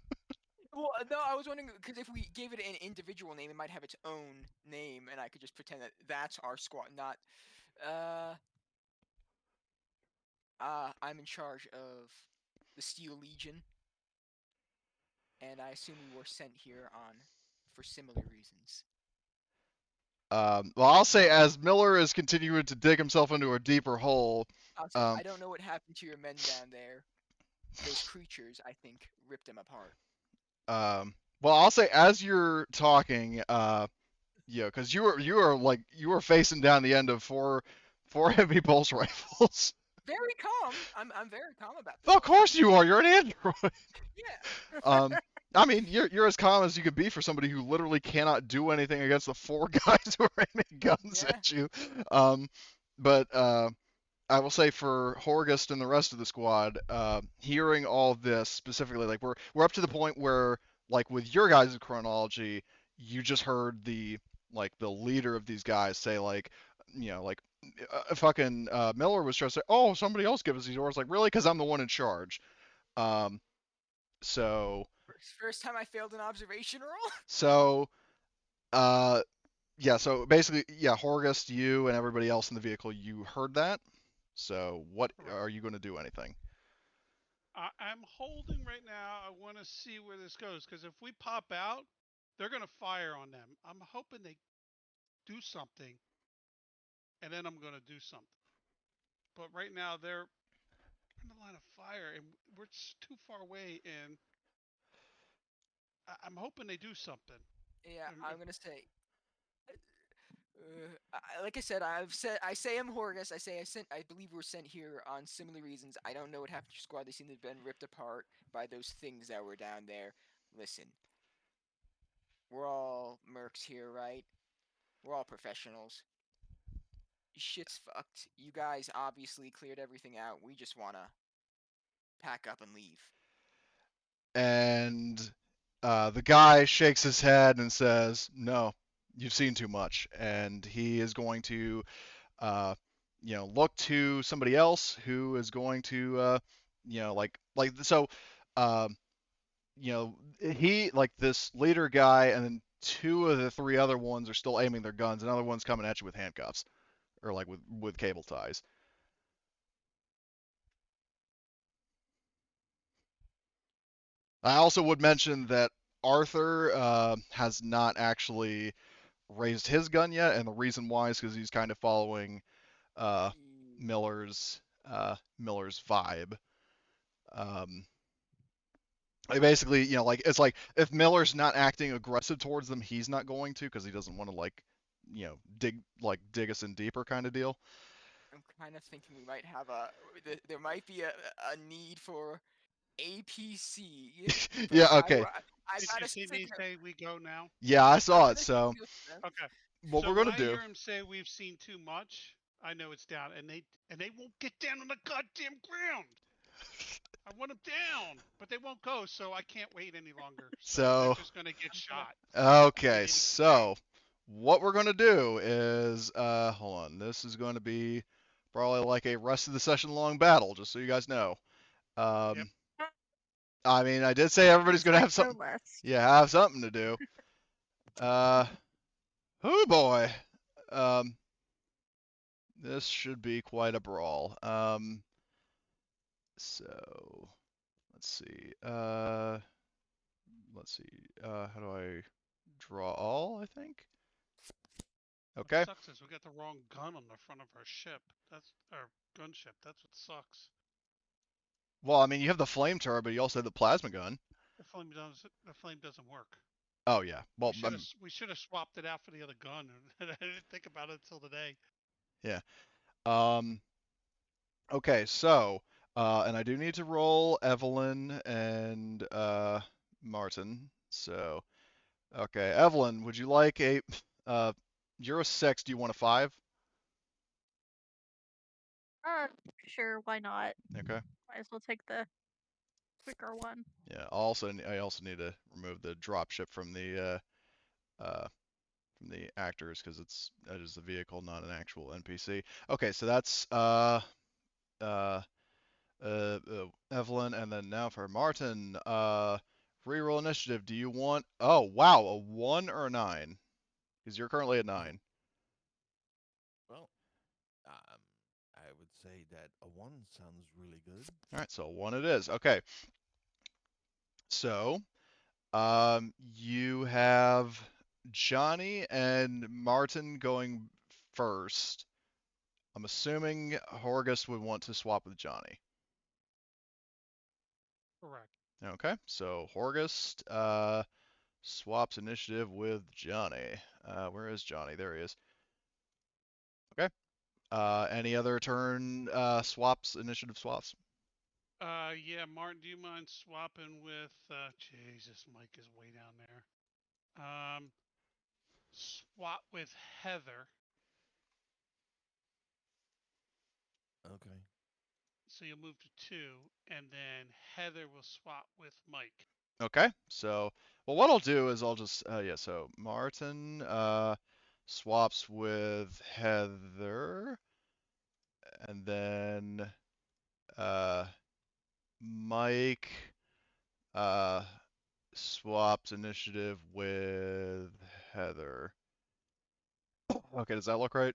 [SPEAKER 2] Well, no, I was wondering because if we gave it an individual name, it might have its own name, and I could just pretend that that's our squad. Not, uh, I'm in charge of the Steel Legion, and I assume we were sent here on for similar reasons.
[SPEAKER 1] Well, I'll say as Miller is continuing to dig himself into a deeper hole.
[SPEAKER 2] I'll say
[SPEAKER 1] Um,
[SPEAKER 2] I don't know what happened to your men down there. Those creatures, I think, ripped them apart.
[SPEAKER 1] well, I'll say as you're talking, because you were facing down the end of four heavy pulse rifles.
[SPEAKER 2] Very calm. I'm very calm about this
[SPEAKER 1] Well, of
[SPEAKER 2] whole thing.
[SPEAKER 1] course you are. You're an android.
[SPEAKER 2] Yeah.
[SPEAKER 1] I mean, you're as calm as you could be for somebody who literally cannot do anything against the four guys who are aiming guns
[SPEAKER 2] Yeah.
[SPEAKER 1] at you. But I will say for Horgust and the rest of the squad, hearing all of this specifically, like we're up to the point where, like with your guys' chronology, you just heard the leader of these guys say like fucking Miller was trying to say, oh, somebody else give us these orders, like really, because I'm the one in charge. Um, so
[SPEAKER 2] First time I failed an observation roll.
[SPEAKER 1] so uh yeah, so basically, yeah, Horgust, you and everybody else in the vehicle, you heard that. So what
[SPEAKER 3] Correct.
[SPEAKER 1] are you going to do anything?
[SPEAKER 3] I'm holding right now. I want to see where this goes because if we pop out, they're gonna fire on them. I'm hoping they do something, and then I'm gonna do something. But right now they're in the line of fire, and we're too far away. And I'm hoping they do something.
[SPEAKER 2] Yeah,
[SPEAKER 3] Um,
[SPEAKER 2] I'm gonna say. Like I said, I say I'm Horgus. I believe we're sent here on similar reasons. I don't know what happened to your squad. They seem to have been ripped apart by those things that were down there. Listen, we're all mercs here, right? We're all professionals. Shit's fucked. You guys obviously cleared everything out. We just wanna pack up and leave.
[SPEAKER 1] And the guy shakes his head and says, "No, you've seen too much." And he is going to, uh, look to somebody else who is going to, like so. Um, he like this leader guy, and then two of the three other ones are still aiming their guns. Another one's coming at you with handcuffs or like with cable ties. I also would mention that Arthur has not actually raised his gun yet, and the reason why is because he's kind of following uh, Miller's Miller's vibe. Um, like basically, like it's like if Miller's not acting aggressive towards them, he's not going to because he doesn't want to dig us in deeper kind of deal.
[SPEAKER 2] I'm kind of thinking we might have there might be a need for APC, but
[SPEAKER 1] Yeah. Okay.
[SPEAKER 2] I
[SPEAKER 3] did you
[SPEAKER 2] gotta
[SPEAKER 3] see me
[SPEAKER 2] stick.
[SPEAKER 3] say we go now?
[SPEAKER 1] Yeah, I
[SPEAKER 2] I'm
[SPEAKER 1] saw it.
[SPEAKER 2] gonna
[SPEAKER 1] So
[SPEAKER 2] stick with them.
[SPEAKER 3] Okay.
[SPEAKER 1] what
[SPEAKER 3] So
[SPEAKER 1] we're
[SPEAKER 3] when
[SPEAKER 1] gonna
[SPEAKER 3] I
[SPEAKER 1] do?
[SPEAKER 3] hear him say we've seen too much, I know it's down, and they won't get down on the goddamn ground. I want them down, but they won't go, so I can't wait any longer. So they're
[SPEAKER 1] So
[SPEAKER 3] just gonna get
[SPEAKER 2] I'm gonna
[SPEAKER 3] shot when they
[SPEAKER 1] okay.
[SPEAKER 3] get into the ground.
[SPEAKER 1] So what we're gonna do is hold on. This is going to be probably like a rest of the session long battle, just so you guys know.
[SPEAKER 3] Yep.
[SPEAKER 1] Um, I mean, I did say everybody's gonna have
[SPEAKER 4] Expect no
[SPEAKER 1] something.
[SPEAKER 4] less.
[SPEAKER 1] Yeah, have something to do. Uh, oh boy. Um, this should be quite a brawl. So let's see. Let's see. How do I draw all? I think.
[SPEAKER 3] What
[SPEAKER 1] Okay.
[SPEAKER 3] sucks is we got the wrong gun on the front of our ship. That's our gunship. That's what sucks.
[SPEAKER 1] Well, I mean, you have the flame turret, but you also have the plasma gun.
[SPEAKER 3] The flame doesn't work.
[SPEAKER 1] Oh yeah. Well,
[SPEAKER 3] We should have swapped it out for the other gun. I didn't think about it until today.
[SPEAKER 1] yeah. Um. Okay. So, and I do need to roll Evelyn and Martin. So, okay, Evelyn, would you like a uh, you're a 6. Do you want a 5?
[SPEAKER 4] Uh, sure, why not?
[SPEAKER 1] Okay.
[SPEAKER 4] Might as well take the quicker one.
[SPEAKER 1] Yeah. I also need to remove the drop ship from the actors because that is a vehicle, not an actual NPC. Okay, so that's uh, Evelyn, and then now for Martin. Reroll initiative. Do you want? Oh wow, a 1 or a 9? Because you're currently at 9.
[SPEAKER 5] Well, um, I would say that a one sounds really good.
[SPEAKER 1] All right, so a 1 it is. Okay, so you have Johnny and Martin going first. I'm assuming Horgus would want to swap with Johnny.
[SPEAKER 3] Correct.
[SPEAKER 1] Okay, so Horgus swaps initiative with Johnny. Where is Johnny? There he is. Okay. Any other turn swaps, initiative swaps?
[SPEAKER 3] Yeah, Martin, do you mind swapping with? Jesus, Mike is way down there. Swap with Heather.
[SPEAKER 5] Okay.
[SPEAKER 3] So you'll move to 2, and then Heather will swap with Mike.
[SPEAKER 1] Okay, so well, what I'll do is I'll just yeah. So Martin swaps with Heather, and then uh, Mike uh, swaps initiative with Heather. Okay, does that look right?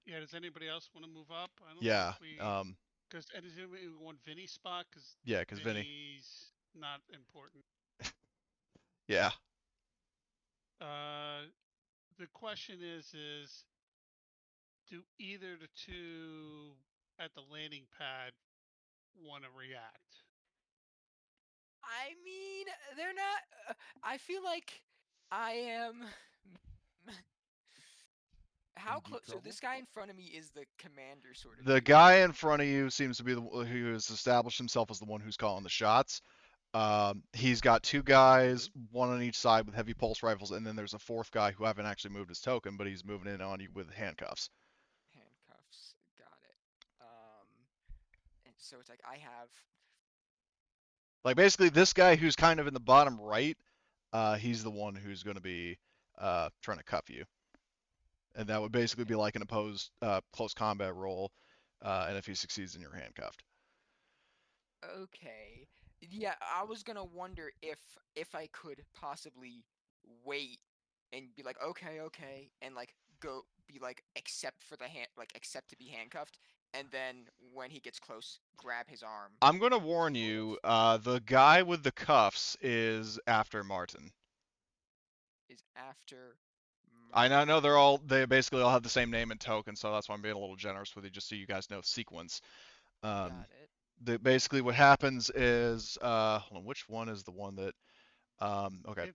[SPEAKER 3] Yeah, does anybody else want to move up? I don't think
[SPEAKER 1] Yeah.
[SPEAKER 3] we. Because does anybody want Vinny's spot? Because
[SPEAKER 1] Yeah, because Vinny.
[SPEAKER 3] Vinny's not important.
[SPEAKER 1] Yeah.
[SPEAKER 3] Uh, the question is do either the two at the landing pad want to react?
[SPEAKER 2] I mean, they're not. I feel like I am. How
[SPEAKER 5] In deep
[SPEAKER 2] close? So
[SPEAKER 5] trouble.
[SPEAKER 2] this guy in front of me is the commander, sort of
[SPEAKER 1] The
[SPEAKER 2] deal.
[SPEAKER 1] guy in front of you seems to be who has established himself as the one who's calling the shots. He's got two guys, one on each side with heavy pulse rifles, and then there's a fourth guy who haven't actually moved his token, but he's moving in on you with handcuffs.
[SPEAKER 2] Handcuffs. Got it. And so it's like I have.
[SPEAKER 1] Like basically, this guy who's kind of in the bottom right, he's the one who's going to be trying to cuff you, and that would basically be like an opposed close combat roll, and if he succeeds, then you're handcuffed.
[SPEAKER 2] Okay. Yeah, I was gonna wonder if I could possibly wait and be like, okay, and like go be like accept to be handcuffed, and then when he gets close, grab his arm.
[SPEAKER 1] I'm going to warn
[SPEAKER 2] Sort
[SPEAKER 1] you,
[SPEAKER 2] of.
[SPEAKER 1] the guy with the cuffs is after Martin.
[SPEAKER 2] Is after
[SPEAKER 1] I know
[SPEAKER 2] Martin.
[SPEAKER 1] they basically all have the same name and token, so that's why I'm being a little generous with you, just so you guys know sequence. Um,
[SPEAKER 2] Got it.
[SPEAKER 1] basically what happens is, hold on, which one is the one that, okay,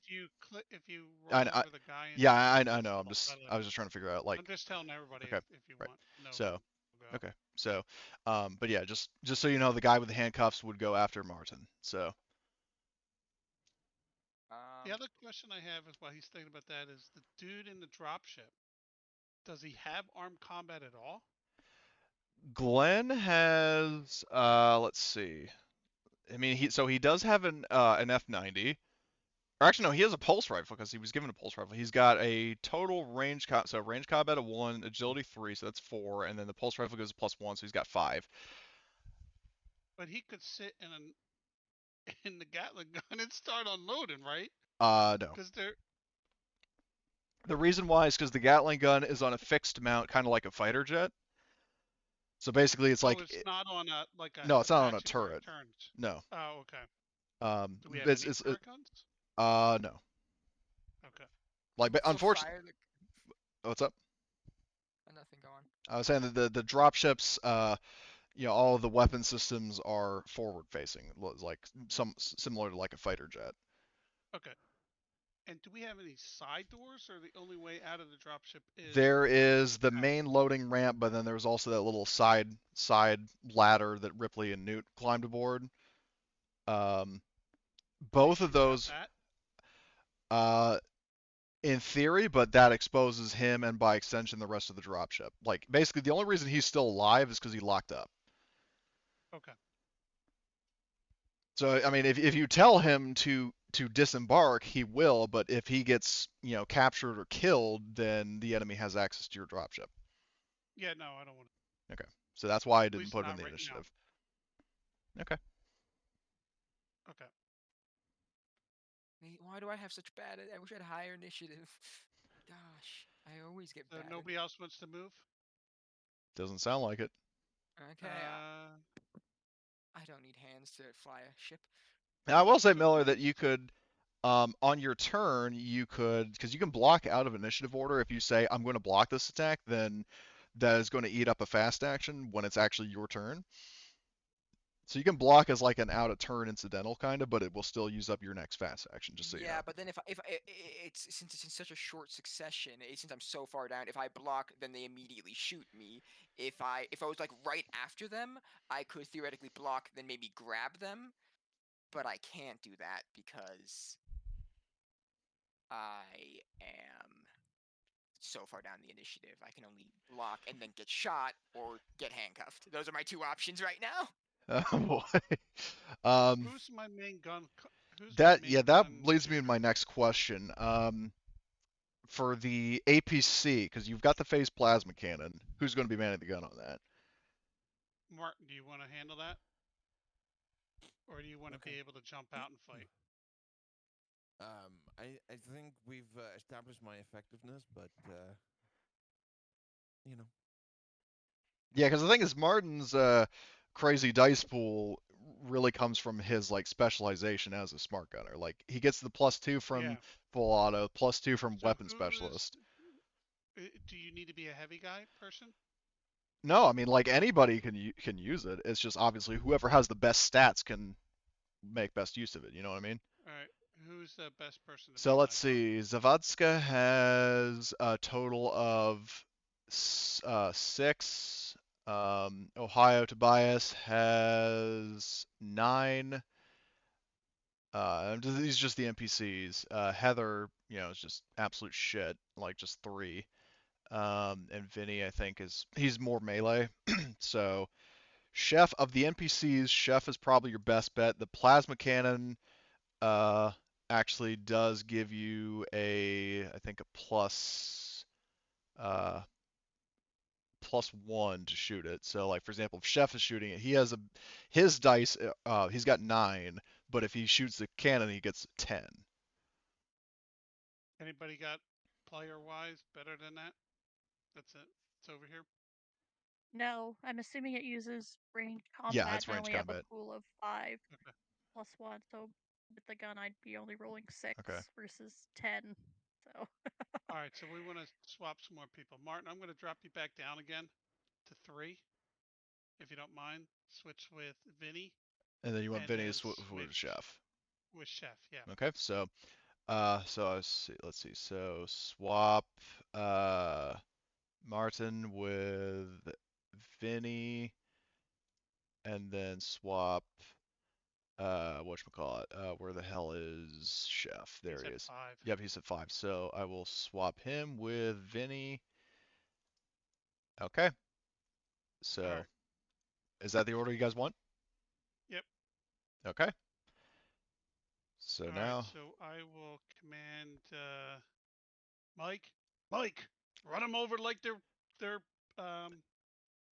[SPEAKER 3] If you roll
[SPEAKER 1] I
[SPEAKER 3] over the guy in
[SPEAKER 1] yeah,
[SPEAKER 3] the
[SPEAKER 1] I know,
[SPEAKER 3] bottom,
[SPEAKER 1] I was just trying to figure out like,
[SPEAKER 3] I'm just telling everybody
[SPEAKER 1] okay,
[SPEAKER 3] if you
[SPEAKER 1] right,
[SPEAKER 3] want to know
[SPEAKER 1] so,
[SPEAKER 3] who will go.
[SPEAKER 1] okay, so, but yeah, just so you know, the guy with the handcuffs would go after Martin. So
[SPEAKER 3] The other question I have is while he's thinking about that is the dude in the dropship. Does he have armed combat at all?
[SPEAKER 1] Glenn has, let's see. I mean, he does have an F90. Or actually, no, he has a pulse rifle because he was given a pulse rifle. He's got a total range combat of 1, agility 3, so that's 4, and then the pulse rifle goes +1, so he's got 5.
[SPEAKER 3] But he could sit in in the Gatling gun and start unloading, right?
[SPEAKER 1] No.
[SPEAKER 3] Because they're
[SPEAKER 1] The reason why is because the Gatling gun is on a fixed mount, kind of like a fighter jet. So basically, it's like
[SPEAKER 3] it's not on a
[SPEAKER 1] no,
[SPEAKER 3] a
[SPEAKER 1] it's not on a
[SPEAKER 3] hatchet where it
[SPEAKER 1] turret.
[SPEAKER 3] turns.
[SPEAKER 1] No.
[SPEAKER 3] Oh, okay. Do we have
[SPEAKER 1] It's
[SPEAKER 3] any turret guns?
[SPEAKER 1] no.
[SPEAKER 3] Okay.
[SPEAKER 1] Like, but
[SPEAKER 2] So
[SPEAKER 1] unfortunately,
[SPEAKER 2] fire the.
[SPEAKER 1] what's up?
[SPEAKER 2] Nothing. Go on.
[SPEAKER 1] I was saying that the drop ships, all of the weapon systems are forward facing, like some similar to like a fighter jet.
[SPEAKER 3] Okay. And do we have any side doors, or the only way out of the dropship is
[SPEAKER 1] There
[SPEAKER 3] from
[SPEAKER 1] is the
[SPEAKER 3] out?
[SPEAKER 1] main loading ramp, but then there's also that little side ladder that Ripley and Newt climbed aboard. Um,
[SPEAKER 3] Can they
[SPEAKER 1] both of
[SPEAKER 3] shoot out
[SPEAKER 1] those,
[SPEAKER 3] that?
[SPEAKER 1] uh, in theory, but that exposes him and by extension the rest of the dropship. Like basically, the only reason he's still alive is because he locked up.
[SPEAKER 3] Okay.
[SPEAKER 1] So I mean, if you tell him to disembark, he will. But if he gets captured or killed, then the enemy has access to your dropship.
[SPEAKER 3] Yeah, no, I don't want
[SPEAKER 1] Okay, so that's why I
[SPEAKER 3] to. At
[SPEAKER 1] didn't
[SPEAKER 3] least
[SPEAKER 1] put him in
[SPEAKER 3] not
[SPEAKER 1] the
[SPEAKER 3] right now.
[SPEAKER 1] initiative. Okay.
[SPEAKER 3] Okay.
[SPEAKER 2] Why do I have such bad? I wish I had higher initiative. Gosh, I always get
[SPEAKER 3] So
[SPEAKER 2] bad.
[SPEAKER 3] nobody else wants to move?
[SPEAKER 1] Doesn't sound like it.
[SPEAKER 2] Okay,
[SPEAKER 3] Uh,
[SPEAKER 2] I don't need hands to fly a ship.
[SPEAKER 1] Now, I will say,
[SPEAKER 3] so
[SPEAKER 1] Miller, that
[SPEAKER 3] who's
[SPEAKER 1] you could, on your turn, you could, because you can block out of initiative order. If you say, I'm going to block this attack, then that is going to eat up a fast action when it's actually your turn. So you can block as like an out of turn incidental kind of, but it will still use up your next fast action, just so you
[SPEAKER 2] Yeah,
[SPEAKER 1] know.
[SPEAKER 2] but then if it's since it's in such a short succession, since I'm so far down, if I block, then they immediately shoot me. If I was like right after them, I could theoretically block, then maybe grab them, but I can't do that because I am so far down the initiative. I can only block and then get shot or get handcuffed. Those are my two options right now.
[SPEAKER 1] Oh boy. Um,
[SPEAKER 3] who's my main gun? Who's my
[SPEAKER 1] that
[SPEAKER 3] main
[SPEAKER 1] that
[SPEAKER 3] gun
[SPEAKER 1] leads me to
[SPEAKER 3] shooter?
[SPEAKER 1] my next question. For the APC, because you've got the phase plasma cannon, who's going to be manning the gun on that?
[SPEAKER 3] Martin, do you want to handle that, or do you want to
[SPEAKER 5] Okay.
[SPEAKER 3] be able to jump out and fight?
[SPEAKER 5] I think we've established my effectiveness, but you know,
[SPEAKER 1] Yeah, because the thing is, Martin's crazy dice pool really comes from his like specialization as a smart gunner. Like he gets the +2 from
[SPEAKER 3] Yeah.
[SPEAKER 1] full auto, +2 from
[SPEAKER 3] So
[SPEAKER 1] weapon
[SPEAKER 3] who is?
[SPEAKER 1] specialist.
[SPEAKER 3] Do you need to be a heavy guy person?
[SPEAKER 1] No, I mean like anybody can use it. It's just obviously whoever has the best stats can make best use of it. You know what I mean?
[SPEAKER 3] All right. Who's the best person to be
[SPEAKER 1] So
[SPEAKER 3] my
[SPEAKER 1] let's
[SPEAKER 3] guard?
[SPEAKER 1] see. Zavadska has a total of 6. Ohio Tobias has 9. These are just the NPCs. Heather, is just absolute shit, like just 3. And Vinny, I think, he's more melee. So Chef of the NPCs, Chef is probably your best bet. The plasma cannon uh, actually does give you I think a uh, +1 to shoot it. So like for example, if Chef is shooting it, his dice, he's got 9, but if he shoots the cannon, he gets 10.
[SPEAKER 3] Anybody got player wise better than that? That's it. It's over here.
[SPEAKER 4] No, I'm assuming it uses ranged
[SPEAKER 1] Yeah,
[SPEAKER 4] combat,
[SPEAKER 1] it's
[SPEAKER 4] and I
[SPEAKER 1] range
[SPEAKER 4] only have a
[SPEAKER 1] combat.
[SPEAKER 4] pool of 5
[SPEAKER 3] Okay.
[SPEAKER 4] +1, so with the gun I'd be only rolling 6
[SPEAKER 1] Okay.
[SPEAKER 4] versus 10. So
[SPEAKER 3] All right. So we want to swap some more people. Martin, I'm going to drop you back down again to 3, if you don't mind. Switch with Vinny,
[SPEAKER 1] And then you want
[SPEAKER 3] and
[SPEAKER 1] Vinny to
[SPEAKER 3] then
[SPEAKER 1] with
[SPEAKER 3] switch
[SPEAKER 1] Chef.
[SPEAKER 3] with Chef. Yeah.
[SPEAKER 1] Okay, so let's see. So swap uh Martin with Vinny, and then swap whatchamacallit, where the hell is Chef? There
[SPEAKER 3] He's
[SPEAKER 1] he
[SPEAKER 3] at
[SPEAKER 1] is.
[SPEAKER 3] 5.
[SPEAKER 1] Yep, he's at 5. So I will swap him with Vinny. Okay.
[SPEAKER 3] All
[SPEAKER 1] So
[SPEAKER 3] right.
[SPEAKER 1] is that the order you guys want?
[SPEAKER 3] Yep.
[SPEAKER 1] Okay. So
[SPEAKER 3] All right.
[SPEAKER 1] now
[SPEAKER 3] So I will command Mike. Mike, run them over like they're um,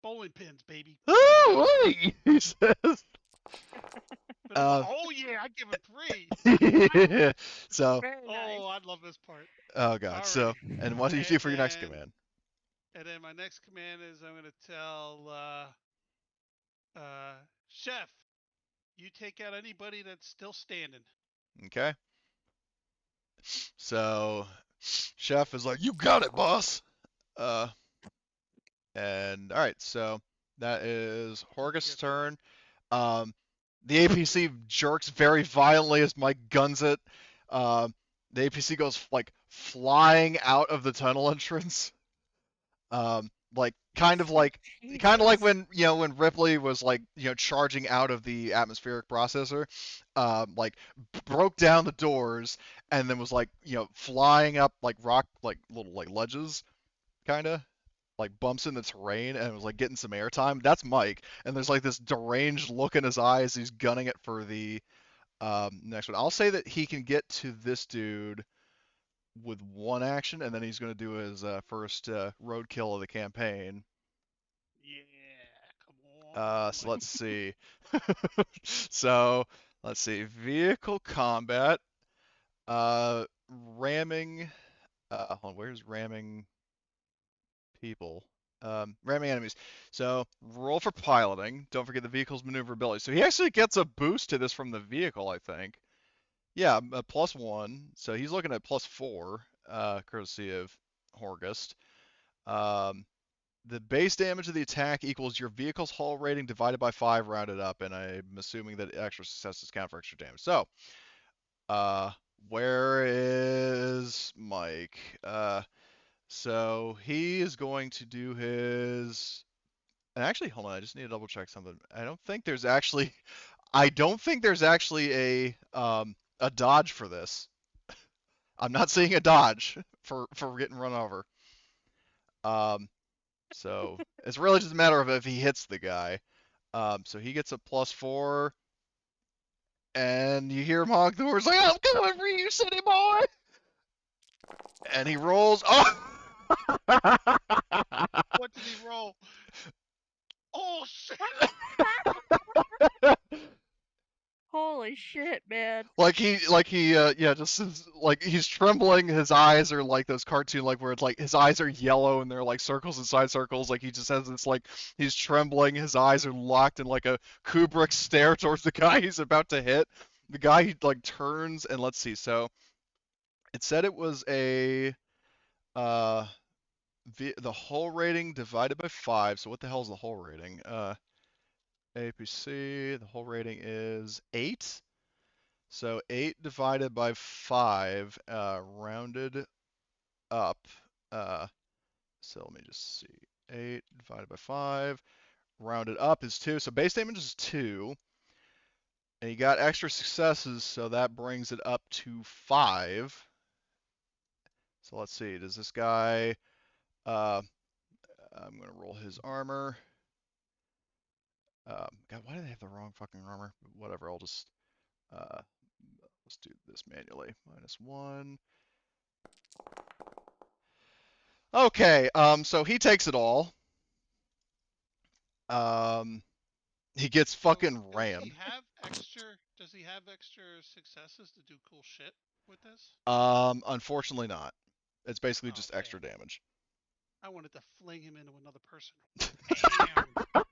[SPEAKER 3] bowling pins, baby.
[SPEAKER 1] oh, he says. Uh,
[SPEAKER 3] Oh yeah, I give him 3. Wow.
[SPEAKER 1] so
[SPEAKER 4] very nice.
[SPEAKER 3] Oh, I love this part.
[SPEAKER 1] oh god. So
[SPEAKER 3] Alrighty.
[SPEAKER 1] and what do you do
[SPEAKER 3] And
[SPEAKER 1] for your next
[SPEAKER 3] then
[SPEAKER 1] command?
[SPEAKER 3] my next command is I'm gonna tell Chef, you take out anybody that's still standing.
[SPEAKER 1] Okay. So Chef is like, "You got it, boss." Uh, and all right, so that is
[SPEAKER 3] Who'd you
[SPEAKER 1] Horgus'
[SPEAKER 3] get for
[SPEAKER 1] turn.
[SPEAKER 3] next?
[SPEAKER 1] Um, the APC jerks very violently as Mike guns it. The APC goes like flying out of the tunnel entrance. Like kind of like
[SPEAKER 4] Jesus.
[SPEAKER 1] when when Ripley was like charging out of the atmospheric processor, like broke down the doors and then was like flying up like rock like little like ledges kind of like bumps in the terrain and was like getting some airtime. That's Mike, and there's like this deranged look in his eyes. He's gunning it for the next one. I'll say that he can get to this dude with 1 action, and then he's going to do his first roadkill of the campaign.
[SPEAKER 3] Yeah, come on,
[SPEAKER 1] So
[SPEAKER 3] Mike.
[SPEAKER 1] let's see. So let's see. Vehicle combat. Uh, ramming. Hold on, where's ramming people? Ramming enemies. So roll for piloting. Don't forget the vehicle's maneuverability. So he actually gets a boost to this from the vehicle, I think. Yeah, a +1. So he's looking at +4, courtesy of Horgust. Um, the base damage of the attack equals your vehicle's hull rating divided by 5 rounded up, and I'm assuming that extra successes count for extra damage. So, uh, where is Mike? So he is going to do his. And actually, hold on, I just need to double check something. I don't think there's actually a dodge for this. I'm not seeing a dodge for getting run over. Um, so it's really just a matter of if he hits the guy. So he gets a +4, and you hear him honk the horse like, "I'm coming for you, city boy!" And he rolls. Oh!
[SPEAKER 3] What did he roll? Oh shit!
[SPEAKER 4] Holy shit, man.
[SPEAKER 1] Yeah, just like he's trembling. His eyes are like those cartoon, like where it's like his eyes are yellow and they're like circles inside circles. Like he just has this like he's trembling. His eyes are locked in like a Kubrick stare towards the guy he's about to hit. The guy he like turns and let's see. So it said it was uh the whole rating divided by 5. So what the hell is the whole rating? APC. The whole rating is 8. So 8 divided by 5, rounded up. So let me just see. 8 divided by 5, rounded up is 2. So base damage is 2. And you got extra successes, so that brings it up to 5. So let's see. Does this guy... I'm going to roll his armor. God, why do they have the wrong fucking armor? Whatever, I'll just... let's do this manually. -1. Okay, so he takes it all. He gets
[SPEAKER 3] So
[SPEAKER 1] fucking
[SPEAKER 3] does he
[SPEAKER 1] rammed.
[SPEAKER 3] have extra? Does he have extra successes to do cool shit with this?
[SPEAKER 1] Unfortunately not. It's basically
[SPEAKER 3] Oh,
[SPEAKER 1] just extra
[SPEAKER 3] damn.
[SPEAKER 1] damage.
[SPEAKER 3] I wanted to fling him into another person. Bam!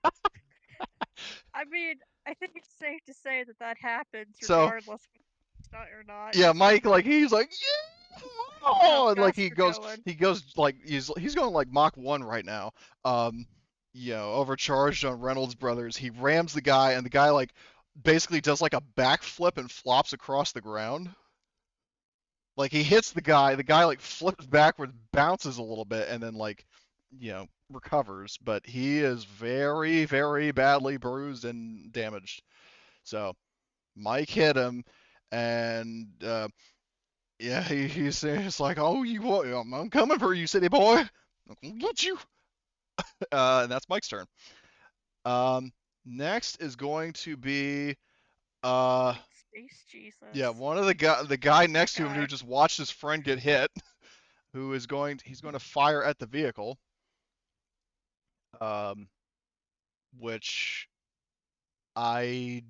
[SPEAKER 4] I mean, I think it's safe to say that that happens
[SPEAKER 1] So,
[SPEAKER 4] regardless of stunt or not.
[SPEAKER 1] yeah,
[SPEAKER 4] He's gonna
[SPEAKER 1] Mike, like, he's like, yeah,
[SPEAKER 4] see how
[SPEAKER 1] oh, and like
[SPEAKER 4] fast you're going.
[SPEAKER 1] he goes like he's going like Mach 1 right now. Overcharged on Reynolds Brothers. He rams the guy, and the guy like basically does like a backflip and flops across the ground. Like he hits the guy like flips backwards, bounces a little bit, and then like, recovers. But he is very, very badly bruised and damaged. So Mike hit him, and yeah, he's like, "Oh, you what? I'm coming for you, city boy. I'm gonna get you." And that's Mike's turn. Um, Next is going to be uh,
[SPEAKER 4] Like Space Jesus.
[SPEAKER 1] yeah, one of the guy
[SPEAKER 4] That
[SPEAKER 1] next to him who
[SPEAKER 4] guy.
[SPEAKER 1] just watched his friend get hit, he's going to fire at the vehicle, um, which I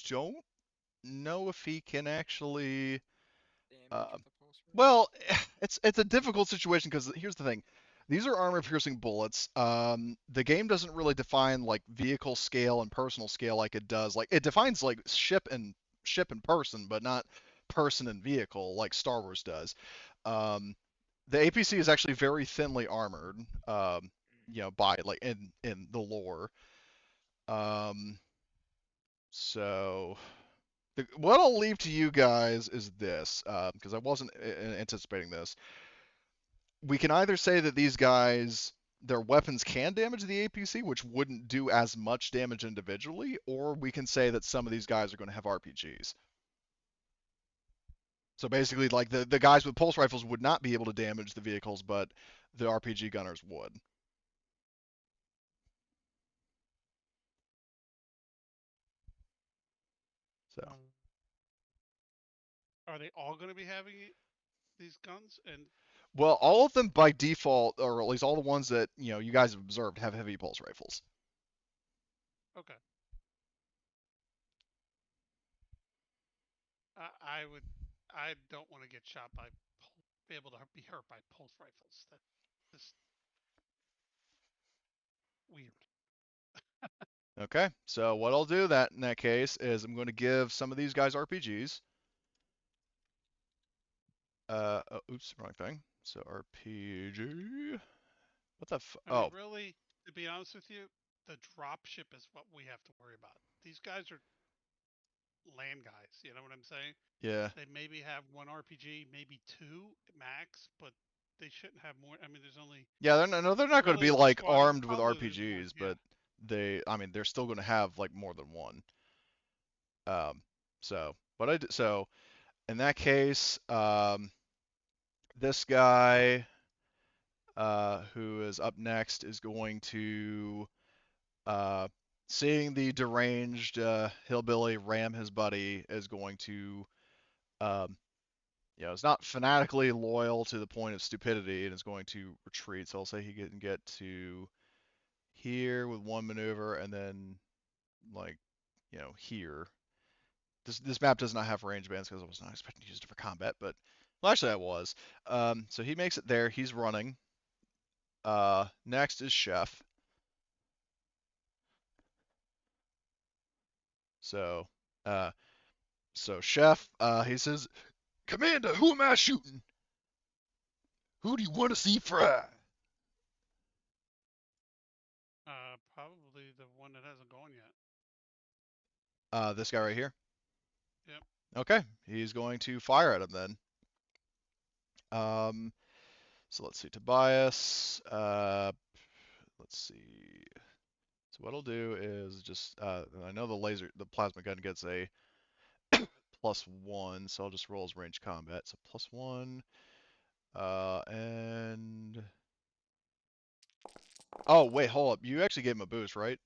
[SPEAKER 1] don't know if he can actually.
[SPEAKER 2] Damage with the pulse rifle.
[SPEAKER 1] Well, it's a difficult situation because here's the thing. These are armor-piercing bullets. The game doesn't really define like vehicle scale and personal scale like it does. Like it defines like ship and person, but not person and vehicle like Star Wars does. Um, the APC is actually very thinly armored. By like in the lore. Um, so what I'll leave to you guys is this, because I wasn't anticipating this. We can either say that these guys, their weapons can damage the APC, which wouldn't do as much damage individually, or we can say that some of these guys are going to have RPGs. So basically, like the guys with pulse rifles would not be able to damage the vehicles, but the RPG gunners would. So,
[SPEAKER 3] Are they all going to be having these guns? And
[SPEAKER 1] well, all of them by default, or at least all the ones that you guys have observed, have heavy pulse rifles.
[SPEAKER 3] okay, I would. I don't want to get shot by, be able to be hurt by pulse rifles. That's just weird.
[SPEAKER 1] Okay, so what I'll do in that case is I'm going to give some of these guys RPGs. Oops, wrong thing. So RPG. What the
[SPEAKER 3] I mean,
[SPEAKER 1] Oh,
[SPEAKER 3] really, to be honest with you, the drop ship is what we have to worry about. These guys are land guys. You know what I'm saying?
[SPEAKER 1] yeah.
[SPEAKER 3] They maybe have one RPG, maybe two max, but they shouldn't have more. I mean, there's only
[SPEAKER 1] Yeah, they're not going to
[SPEAKER 3] really
[SPEAKER 1] be
[SPEAKER 3] one
[SPEAKER 1] like
[SPEAKER 3] squadron.
[SPEAKER 1] armed with
[SPEAKER 3] Probably more.
[SPEAKER 1] RPGs,
[SPEAKER 3] Yeah.
[SPEAKER 1] but they're still going to have like more than one. Um, so in that case, this guy who is up next is going to uh, seeing the deranged hillbilly ram his buddy is going to um, is not fanatically loyal to the point of stupidity and is going to retreat. So I'll say he can get to here with one maneuver and then like here. This map does not have range bands because I was not expecting to use it for combat, but well, actually I was. So he makes it there. He's running. Next is Chef. So uh, Chef he says, "Commander, who am I shooting? Who do you want to see fry?"
[SPEAKER 3] Probably the one that hasn't gone yet.
[SPEAKER 1] This guy right here.
[SPEAKER 3] Yep.
[SPEAKER 1] Okay, he's going to fire at him then. So let's see, Tobias. Let's see. So what I'll do is just, I know the plasma gun gets a +1, so I'll just roll as range combat. So +1, and oh wait, hold up. You actually gave him a boost, right?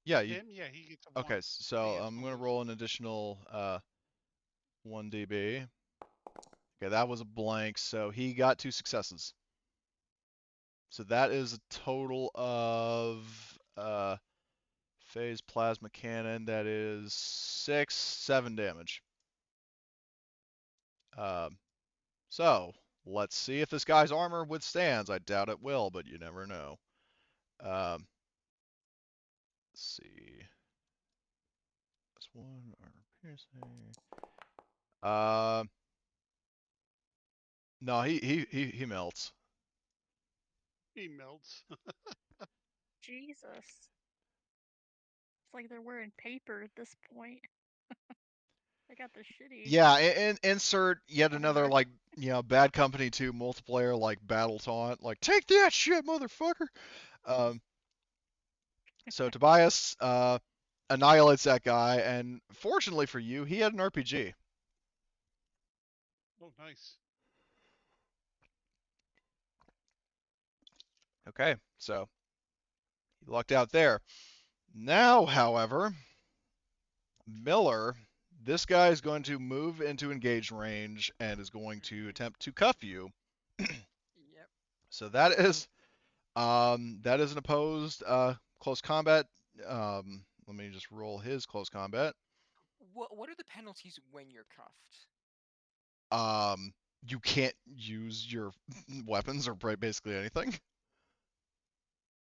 [SPEAKER 1] Yeah, you.
[SPEAKER 3] Him, yeah, he gets a
[SPEAKER 1] Okay,
[SPEAKER 3] 1.
[SPEAKER 1] so
[SPEAKER 3] He gets
[SPEAKER 1] I'm
[SPEAKER 3] one
[SPEAKER 1] gonna
[SPEAKER 3] boost.
[SPEAKER 1] roll an additional 1 dB. Okay, that was a blank, so he got 2 successes. So that is a total of phase plasma cannon. That is 7 damage. Um, so let's see if this guy's armor withstands. I doubt it will, but you never know. Let's see. That's 1 armor piercing. Uh, no, he melts.
[SPEAKER 3] He melts.
[SPEAKER 4] Jesus. It's like they're wearing paper at this point. They got the shitty
[SPEAKER 1] Yeah, insert yet another
[SPEAKER 4] armor.
[SPEAKER 1] like Bad Company 2 multiplayer like battle taunt, like take that shit, motherfucker. Um, so Tobias annihilates that guy, and fortunately for you, he had an RPG.
[SPEAKER 3] Oh, nice.
[SPEAKER 1] Okay, so he lucked out there. Now, however, Miller, this guy is going to move into engaged range and is going to attempt to cuff you.
[SPEAKER 2] Yep.
[SPEAKER 1] So that is an opposed close combat. Let me just roll his close combat.
[SPEAKER 2] What are the penalties when you're cuffed?
[SPEAKER 1] You can't use your weapons or basically anything.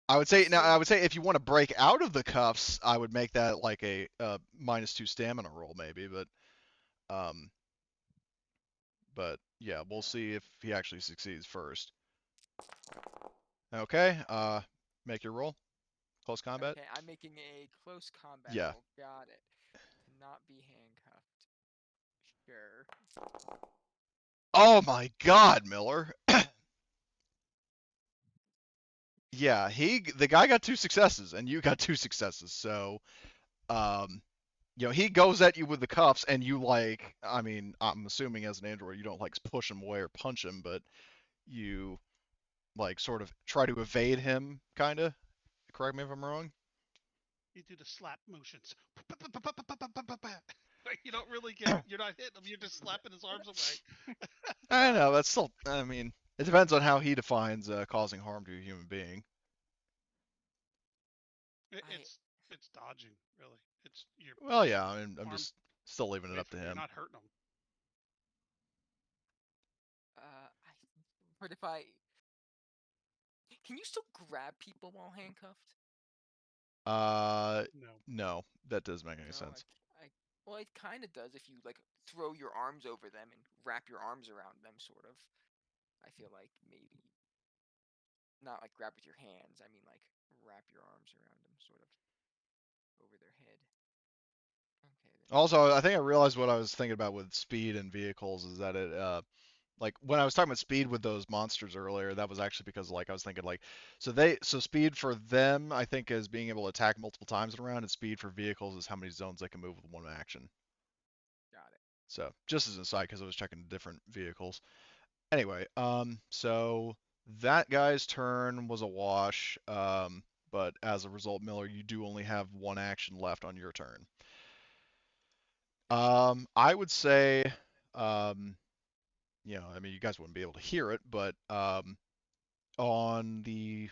[SPEAKER 1] I would say now. I
[SPEAKER 2] So
[SPEAKER 1] would say if you want to break out of the cuffs, I would make that like a -2 stamina roll maybe, um, but yeah, we'll see if he actually succeeds first. Okay, make your roll. Close combat.
[SPEAKER 2] okay, I'm making a close combat
[SPEAKER 1] Yeah.
[SPEAKER 2] roll. Got it. To not be handcuffed. Sure.
[SPEAKER 1] Oh my God, Miller. Yeah, the guy got 2 successes and you got 2 successes. So, um, he goes at you with the cuffs and you like, I mean, I'm assuming as an android you don't like push him away or punch him, but you like sort of try to evade him, kind of. Correct me if I'm wrong.
[SPEAKER 3] You do the slap motions. You don't really get. You're not hitting him. You're just slapping his arms away.
[SPEAKER 1] I know that's still. I mean, it depends on how he defines causing harm to a human being.
[SPEAKER 2] I
[SPEAKER 3] It's dodging, really. It's your
[SPEAKER 1] Well, yeah, I mean, I'm
[SPEAKER 3] arm
[SPEAKER 1] just still leaving it
[SPEAKER 3] away
[SPEAKER 1] up to
[SPEAKER 3] from. You're
[SPEAKER 1] him.
[SPEAKER 3] not hurting him.
[SPEAKER 2] I but if I can you still grab people while handcuffed?
[SPEAKER 3] No.
[SPEAKER 1] No, that doesn't make any
[SPEAKER 2] No,
[SPEAKER 1] sense.
[SPEAKER 2] well, it kind of does if you like throw your arms over them and wrap your arms around them, sort of. I feel like maybe not like grab with your hands. I mean like wrap your arms around them, sort of over their head. Okay, then
[SPEAKER 1] Also, I think I realized what I was thinking about with speed and vehicles is that like when I was talking about speed with those monsters earlier, that was actually because like I was thinking like so speed for them I think is being able to attack multiple times in a round, and speed for vehicles is how many zones they can move with one action.
[SPEAKER 2] got it.
[SPEAKER 1] So just as an aside, because I was checking different vehicles. Anyway, so that guy's turn was a wash. But as a result, Miller, you do only have one action left on your turn. I would say, um, I mean, you guys wouldn't be able to hear it, but on the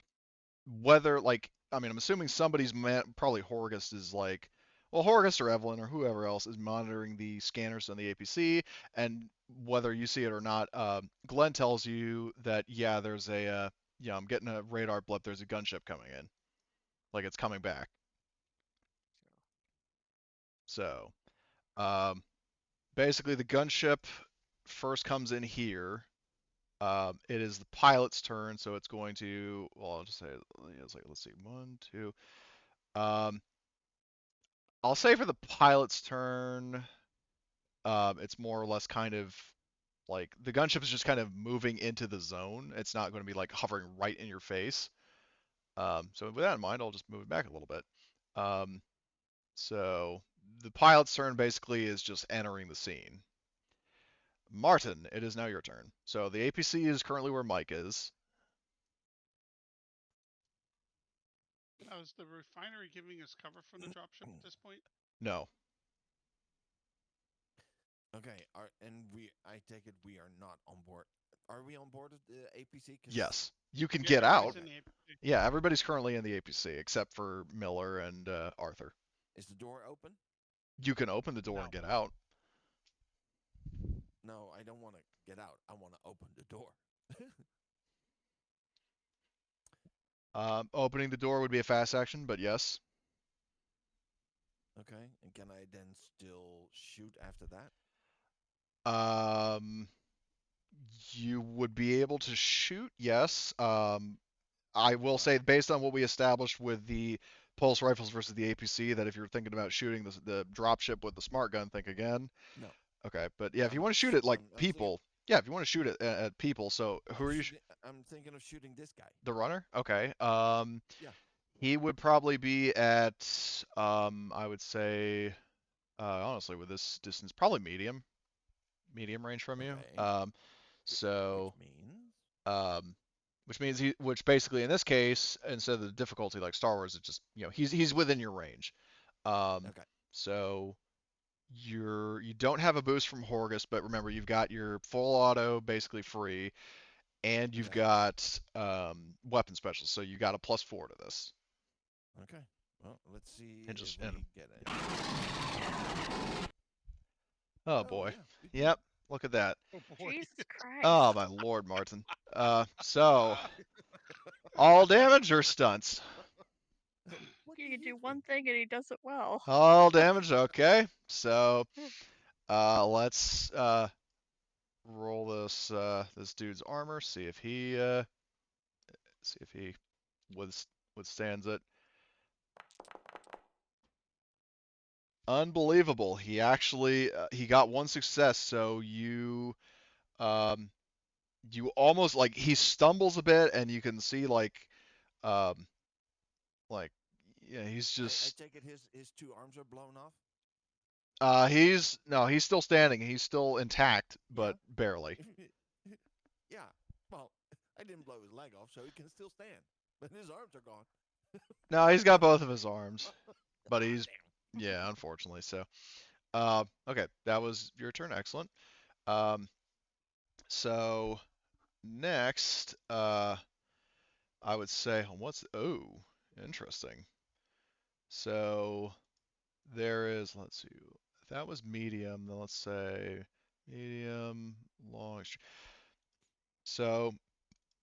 [SPEAKER 1] weather, like, I mean, I'm assuming probably Horgus is like, well, Horgus or Evelyn or whoever else is monitoring the scanners on the APC, and whether you see it or not, Glenn tells you that yeah, I'm getting a radar blip. There's a gunship coming in, like it's coming back. So, um, basically, the gunship first comes in here. It is the pilot's turn, so it's going to. Well, I'll just say it's like let's see, one, two. Um, I'll say for the pilot's turn, it's more or less kind of like the gunship is just kind of moving into the zone. It's not going to be like hovering right in your face. So with that in mind, I'll just move it back a little bit. So the pilot's turn basically is just entering the scene. Martin, it is now your turn. So the APC is currently where Mike is.
[SPEAKER 3] Now, is the refinery giving us cover from the dropship at this point?
[SPEAKER 1] No.
[SPEAKER 5] Okay, I take it we are not on board. Are we on board of the APC?
[SPEAKER 1] Yes. You can
[SPEAKER 3] Yeah,
[SPEAKER 1] get out.
[SPEAKER 3] everybody's in the APC.
[SPEAKER 1] Yeah, everybody's currently in the APC except for Miller and Arthur.
[SPEAKER 5] Is the door open?
[SPEAKER 1] You can open the door
[SPEAKER 3] No.
[SPEAKER 1] and get out.
[SPEAKER 5] No, I don't want to get out. I want to open the door.
[SPEAKER 1] Opening the door would be a fast action, but yes.
[SPEAKER 5] Okay, and can I then still shoot after that?
[SPEAKER 1] You would be able to shoot, yes. I will say, based on what we established with the pulse rifles versus the APC, that if you're thinking about shooting the dropship with the smart gun, think again.
[SPEAKER 5] No.
[SPEAKER 1] Okay, but yeah, if you
[SPEAKER 5] I'm
[SPEAKER 1] want to shoot
[SPEAKER 5] sh-
[SPEAKER 1] at like
[SPEAKER 5] I'm thinking-
[SPEAKER 1] people, yeah, if you want to shoot it at people, so who are you?
[SPEAKER 5] I'm thinking of shooting this guy.
[SPEAKER 1] The runner? Okay.
[SPEAKER 5] Yeah.
[SPEAKER 1] He would probably be at, I would say, honestly, with this distance, probably medium range from you.
[SPEAKER 5] Okay.
[SPEAKER 1] So,
[SPEAKER 5] Which means
[SPEAKER 1] which basically in this case, instead of the difficulty like Star Wars, it's just he's within your range.
[SPEAKER 5] okay.
[SPEAKER 1] So you don't have a boost from Horgus, but remember you've got your full auto basically free, and you've
[SPEAKER 5] Okay.
[SPEAKER 1] got weapon special, so you got a +4 to this.
[SPEAKER 5] Okay. Well, let's see
[SPEAKER 1] And just-
[SPEAKER 5] if we
[SPEAKER 1] and-
[SPEAKER 5] get it.
[SPEAKER 1] Oh boy.
[SPEAKER 5] Yeah, we did.
[SPEAKER 1] Yep. Look at that.
[SPEAKER 3] Oh boy.
[SPEAKER 4] Jesus Christ.
[SPEAKER 1] Oh my lord, Martin. So all damage or stunts?
[SPEAKER 5] What
[SPEAKER 4] You
[SPEAKER 5] do
[SPEAKER 4] can do
[SPEAKER 5] think?
[SPEAKER 4] one thing and he does it well.
[SPEAKER 1] All damage. Okay. So let's roll this dude's armor. See if he withstands it. Unbelievable. He actually he got one success. So you almost like he stumbles a bit, and you can see like yeah, he's
[SPEAKER 5] I
[SPEAKER 1] just
[SPEAKER 5] take it his two arms are blown off.
[SPEAKER 1] he's still standing. He's still intact, but barely.
[SPEAKER 5] Yeah. Well, I didn't blow his leg off, so he can still stand. But his arms are gone.
[SPEAKER 1] No, he's got both of his arms, but
[SPEAKER 5] Ah,
[SPEAKER 1] he's
[SPEAKER 5] damn.
[SPEAKER 1] yeah, unfortunately. So, okay, that was your turn. Excellent. So next, I would say interesting. So there is, let's see, if that was medium, then let's say medium, long. So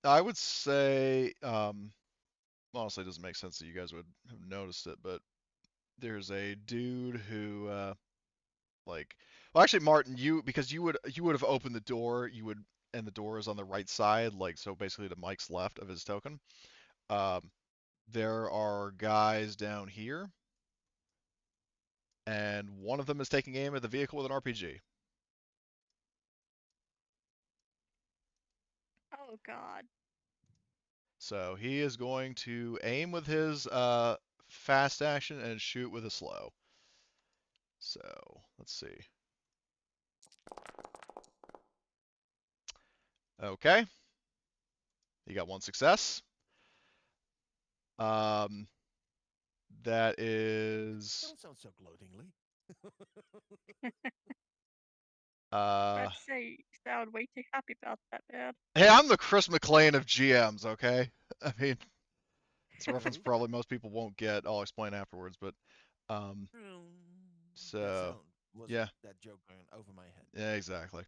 [SPEAKER 1] I would say, honestly, it doesn't make sense that you guys would have noticed it, but there's a dude who, well, actually, Martin, because you would have opened the door, and the door is on the right side, like so, basically to Mike's left of his token. There are guys down here, and one of them is taking aim at the vehicle with an RPG.
[SPEAKER 4] Oh god.
[SPEAKER 1] So he is going to aim with his fast action and shoot with a slow. So let's see. Okay. He got one success. That is
[SPEAKER 5] Don't sound so gloatingly.
[SPEAKER 4] I'd say you sound way too happy about that, man.
[SPEAKER 1] hey, I'm the Chris McLean of GMs, okay? I mean, it's a reference
[SPEAKER 5] True.
[SPEAKER 1] probably most people won't get. I'll explain afterwards, but
[SPEAKER 5] That
[SPEAKER 1] so
[SPEAKER 5] sound was
[SPEAKER 1] yeah.
[SPEAKER 5] that joke going over my head.
[SPEAKER 1] Yeah, exactly.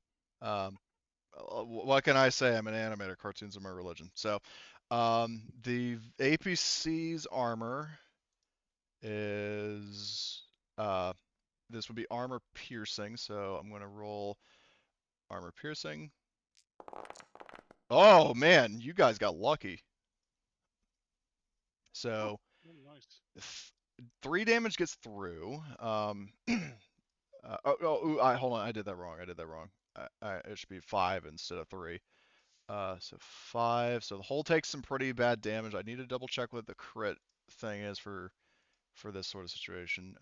[SPEAKER 1] What can I say? I'm an animator. Cartoons are my religion. So, the APC's armor is this would be armor piercing. So I'm gonna roll armor piercing. Oh man, you guys got lucky. So
[SPEAKER 3] Oh, nice.
[SPEAKER 1] 3 damage gets through. Hold on, I did that wrong. It should be 5 instead of 3. So 5. So the hull takes some pretty bad damage. I need to double check what the crit thing is for this sort of situation.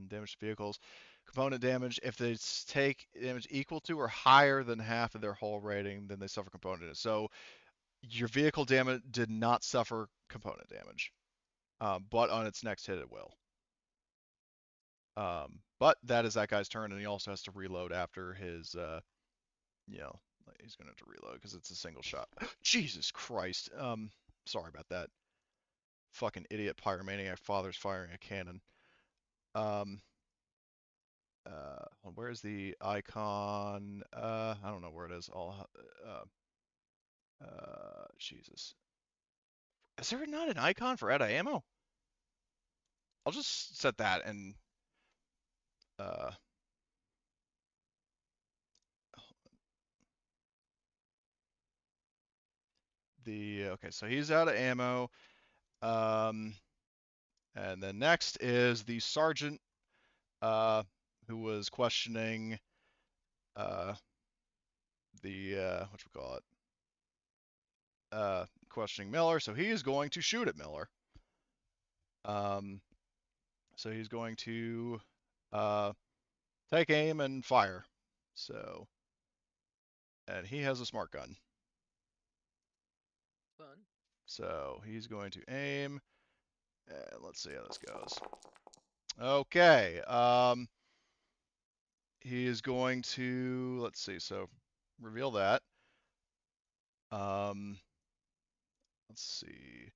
[SPEAKER 1] Damage to vehicles. Component damage. If they take damage equal to or higher than half of their hull rating, then they suffer component damage. So your vehicle damage did not suffer component damage, but on its next hit it will. But that is that guy's turn, and he also has to reload after his, he's gonna have to reload because it's a single shot. Jesus Christ. Sorry about that. Fucking idiot pyromaniac father's firing a cannon. Where's the icon? I don't know where it is. Jesus. Is there not an icon for out of ammo? I'll just set that and okay, so he's out of ammo. And then next is the sergeant, who was questioning questioning Miller. So he is going to shoot at Miller. So he's going to take aim and fire. So, and he has a smart gun.
[SPEAKER 2] Fun.
[SPEAKER 1] So he's going to aim, and let's see how this goes. Okay. He is going to, let's see. So reveal that. Let's see.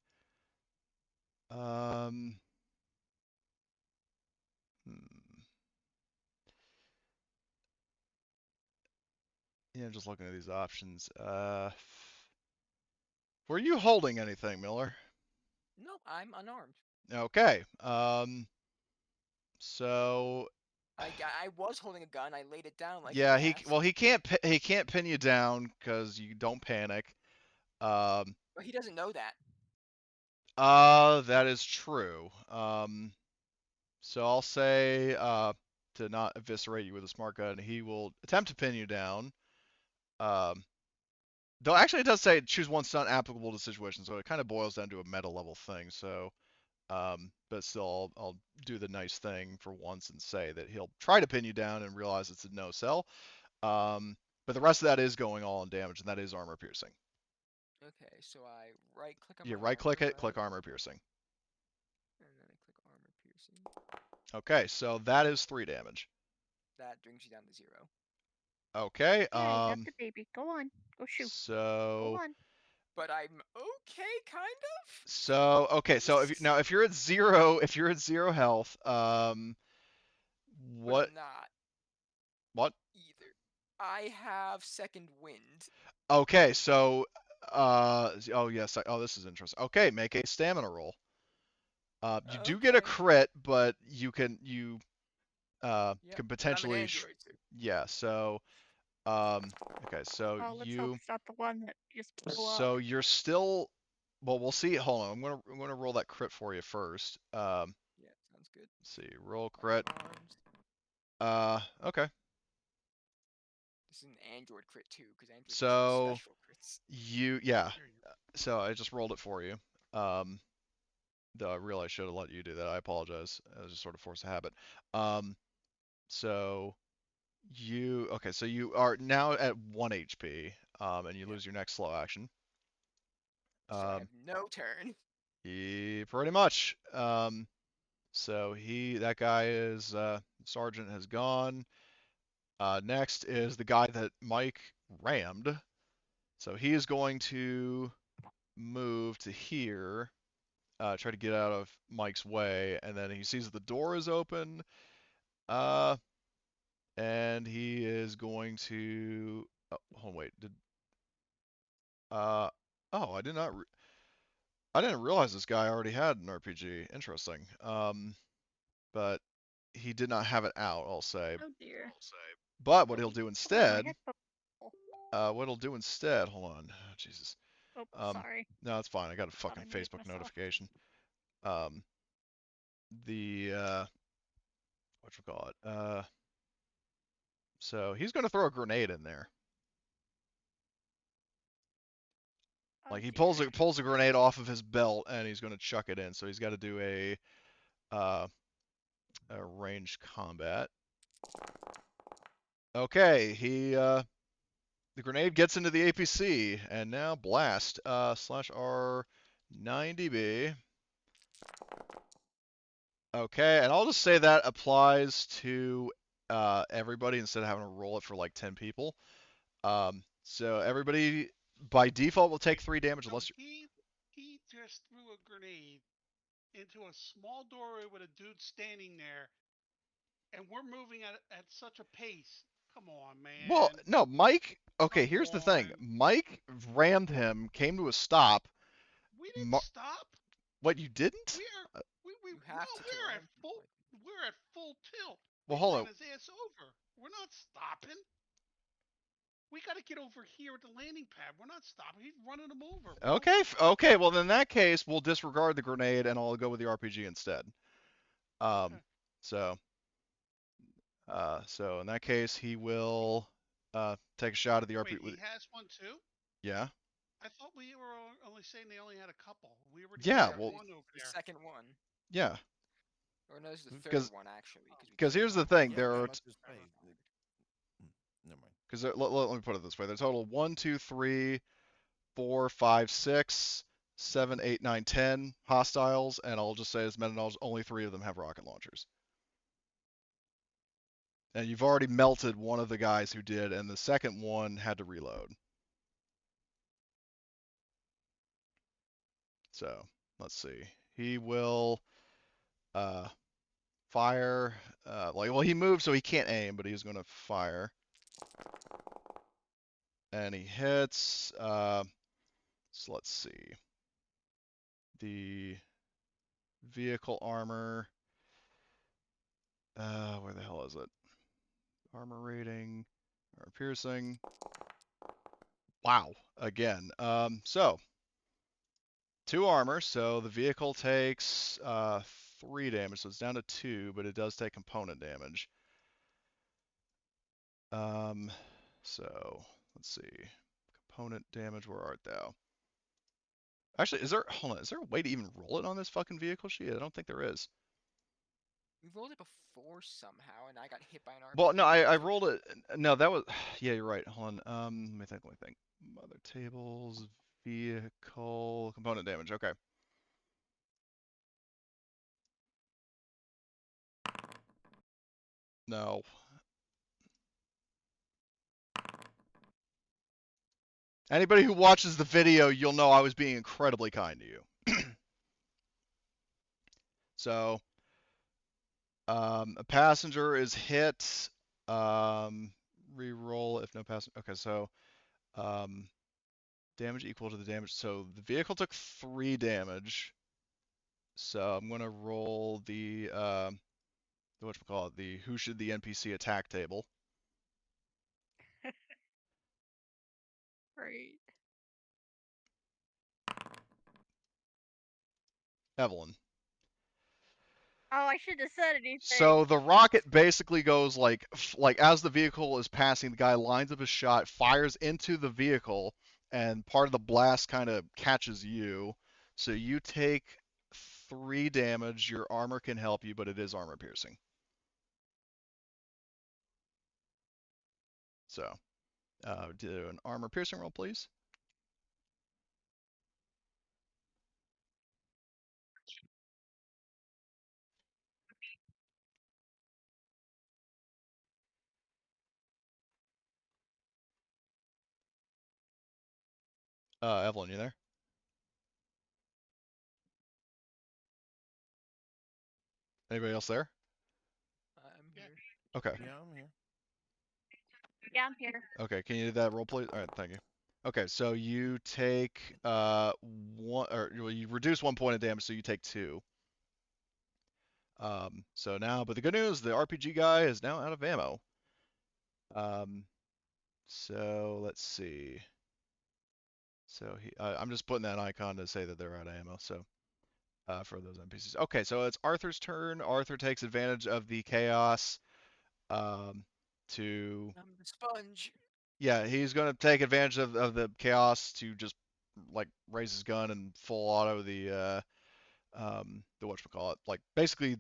[SPEAKER 1] Yeah, just looking at these options. Were you holding anything, Miller?
[SPEAKER 2] No, I'm unarmed.
[SPEAKER 1] Okay. So
[SPEAKER 2] I was holding a gun. I laid it down like
[SPEAKER 1] yeah,
[SPEAKER 2] he asked.
[SPEAKER 1] he can't pin you down because you don't panic.
[SPEAKER 2] But he doesn't know that.
[SPEAKER 1] That is true. So I'll say to not eviscerate you with a smart gun, he will attempt to pin you down. Though actually it does say choose one stunt applicable to the situation, so it kind of boils down to a meta level thing. So, but still, I'll do the nice thing for once and say that he'll try to pin you down and realize it's a no sell. But the rest of that is going all in damage, and that is armor piercing.
[SPEAKER 2] Okay, so I right click on
[SPEAKER 1] You
[SPEAKER 2] my
[SPEAKER 1] right click
[SPEAKER 2] armor,
[SPEAKER 1] it, click
[SPEAKER 2] right?
[SPEAKER 1] armor piercing.
[SPEAKER 2] And then I click armor piercing.
[SPEAKER 1] Okay, so that is 3 damage.
[SPEAKER 2] That brings you down to 0.
[SPEAKER 1] Okay.
[SPEAKER 4] Yeah, you got the baby. Go on. Go shoot.
[SPEAKER 1] So
[SPEAKER 4] Go on.
[SPEAKER 2] But I'm okay, kind of.
[SPEAKER 1] so okay, so if you're at 0, health,
[SPEAKER 2] But
[SPEAKER 1] what
[SPEAKER 2] I'm not
[SPEAKER 1] what?
[SPEAKER 2] either. I have second wind.
[SPEAKER 1] Okay, so oh yes, this is interesting. Okay, make a stamina roll. You do get a
[SPEAKER 2] Okay.
[SPEAKER 1] crit, but you can
[SPEAKER 2] Yeah,
[SPEAKER 1] can
[SPEAKER 2] but I'm an
[SPEAKER 1] potentially
[SPEAKER 2] android.
[SPEAKER 1] yeah. So okay, so
[SPEAKER 4] Oh, let's hope it's not the one that just blew up.
[SPEAKER 1] so you're still well. We'll see. Hold on, I'm gonna roll that crit for you first.
[SPEAKER 2] Yeah, sounds good.
[SPEAKER 1] Let's see, roll crit.
[SPEAKER 2] Arms.
[SPEAKER 1] Okay.
[SPEAKER 2] This is an android crit too, because androids are
[SPEAKER 1] So
[SPEAKER 2] special crits.
[SPEAKER 1] yeah. So I just rolled it for you. Though I really should have let you do that. I apologize. I was just sort of forced a habit. So so you are now at 1 HP, and you lose your next slow action.
[SPEAKER 2] So I have no turn.
[SPEAKER 1] Pretty much. So that guy is Sergeant has gone. Next is the guy that Mike rammed. So he is going to move to here, try to get out of Mike's way, and then he sees the door is open, and he is going to. Oh, hold on, wait. Oh, I didn't realize this guy already had an RPG. Interesting. But he did not have it out, I'll say.
[SPEAKER 4] Oh dear.
[SPEAKER 1] But what he'll do
[SPEAKER 4] Oh, my
[SPEAKER 1] instead,
[SPEAKER 4] headphone.
[SPEAKER 1] hold on, Jesus.
[SPEAKER 4] Oh, sorry.
[SPEAKER 1] No, it's fine. I got a
[SPEAKER 4] Thought I
[SPEAKER 1] fucking
[SPEAKER 4] muted
[SPEAKER 1] Facebook
[SPEAKER 4] myself.
[SPEAKER 1] notification. the whatchamacallit. So he's gonna throw a grenade in there.
[SPEAKER 4] Oh
[SPEAKER 1] Like he
[SPEAKER 4] dear.
[SPEAKER 1] pulls a grenade off of his belt and he's gonna chuck it in. So he's got to do uh, a ranged combat. Okay, the grenade gets into the APC and now blast slash R90B. Okay, and I'll just say that applies to everybody instead of having to roll it for like 10 people. So everybody by default will take 3 damage
[SPEAKER 3] So
[SPEAKER 1] unless you
[SPEAKER 3] he just threw a grenade into a small doorway with a dude standing there, and we're moving at such a pace. Come on,
[SPEAKER 1] well,
[SPEAKER 3] man.
[SPEAKER 1] no, Mike. Okay,
[SPEAKER 3] Come
[SPEAKER 1] here's the thing.
[SPEAKER 3] on.
[SPEAKER 1] Mike rammed him, came to a stop.
[SPEAKER 3] We didn't
[SPEAKER 1] Mar-
[SPEAKER 3] stop.
[SPEAKER 1] what you didn't?
[SPEAKER 3] We are we
[SPEAKER 2] You
[SPEAKER 3] no,
[SPEAKER 2] have to
[SPEAKER 3] we're at
[SPEAKER 2] ram
[SPEAKER 3] full
[SPEAKER 2] people, I think.
[SPEAKER 3] we're at full tilt.
[SPEAKER 1] Well,
[SPEAKER 3] We
[SPEAKER 1] hold
[SPEAKER 3] ran
[SPEAKER 1] on.
[SPEAKER 3] his ass over. We're not stopping. We got to get over here at the landing pad. We're not stopping. He's running them over.
[SPEAKER 1] Okay, okay. Well, in that case, we'll disregard the grenade and I'll go with the RPG instead.
[SPEAKER 3] Okay.
[SPEAKER 1] So, so in that case, he will take a shot at the
[SPEAKER 3] Wait,
[SPEAKER 1] RPG.
[SPEAKER 3] he has one too?
[SPEAKER 1] Yeah,
[SPEAKER 3] I thought we were only saying they only had a couple. We already
[SPEAKER 1] yeah.
[SPEAKER 3] got
[SPEAKER 1] Well,
[SPEAKER 3] one over
[SPEAKER 2] The
[SPEAKER 3] there.
[SPEAKER 2] second one.
[SPEAKER 1] yeah.
[SPEAKER 2] Or no, this is the
[SPEAKER 1] Because
[SPEAKER 2] third one actually. We
[SPEAKER 1] because
[SPEAKER 2] killed
[SPEAKER 1] here's the
[SPEAKER 2] one.
[SPEAKER 1] thing.
[SPEAKER 5] Yeah,
[SPEAKER 1] There
[SPEAKER 5] how
[SPEAKER 1] are
[SPEAKER 5] much is space? Never mind.
[SPEAKER 1] because let me put it this way. There's a total of 1, 2, 3, 4, 5, 6, 7, 8, 9, 10 hostiles, and I'll just say as meta knowledge, only 3 of them have rocket launchers. And you've already melted one of the guys who did, and the second one had to reload. So let's see. He will fire. Well, he moved, so he can't aim, but he's going to fire. And he hits. So let's see. The vehicle armor. Where the hell is it? Armor rating, or piercing. Wow, again. So 2 armor, so the vehicle takes 3 damage, so it's down to 2, but it does take component damage. So let's see. Component damage, where art thou? Actually, hold on, is there a way to even roll it on this fucking vehicle sheet? I don't think there is.
[SPEAKER 2] We rolled it before somehow, and I got hit by an RPG.
[SPEAKER 1] Well, no, I
[SPEAKER 2] so
[SPEAKER 1] rolled it. No, that was. Yeah, you're right. Hold on. Let me think. Mother tables, vehicle, component damage. Okay. No. Anybody who watches the video, you'll know I was being incredibly kind to you. So, a passenger is hit. Reroll if no passenger. Okay, so damage equal to the damage. So the vehicle took 3 damage. So I'm gonna roll the whatchamacallit, the who should the NPC attack table.
[SPEAKER 4] Great.
[SPEAKER 1] Evelyn.
[SPEAKER 4] Oh, I shouldn't have said anything.
[SPEAKER 1] So the rocket basically goes like as the vehicle is passing, the guy lines up his shot, fires into the vehicle, and part of the blast kind of catches you. So you take 3 damage. Your armor can help you, but it is armor piercing. So, do an armor piercing roll, please. Evelyn, you there? Anybody else there?
[SPEAKER 2] I'm
[SPEAKER 3] Yeah.
[SPEAKER 2] here.
[SPEAKER 1] Okay.
[SPEAKER 5] Yeah, I'm here.
[SPEAKER 4] Yeah, I'm here.
[SPEAKER 1] Okay, can you do that roll, please? All right, thank you. Okay, so you take one, or well, you reduce 1 point of damage, so you take 2. So now, but the good news, the RPG guy is now out of ammo. So let's see. So I'm just putting that icon to say that they're out of ammo. So for those NPCs. Okay, so it's Arthur's turn. Arthur takes advantage of the chaos to
[SPEAKER 2] I'm the sponge.
[SPEAKER 1] yeah, he's gonna take advantage of the chaos to just like raise his gun and full auto the whatchamacallit, like basically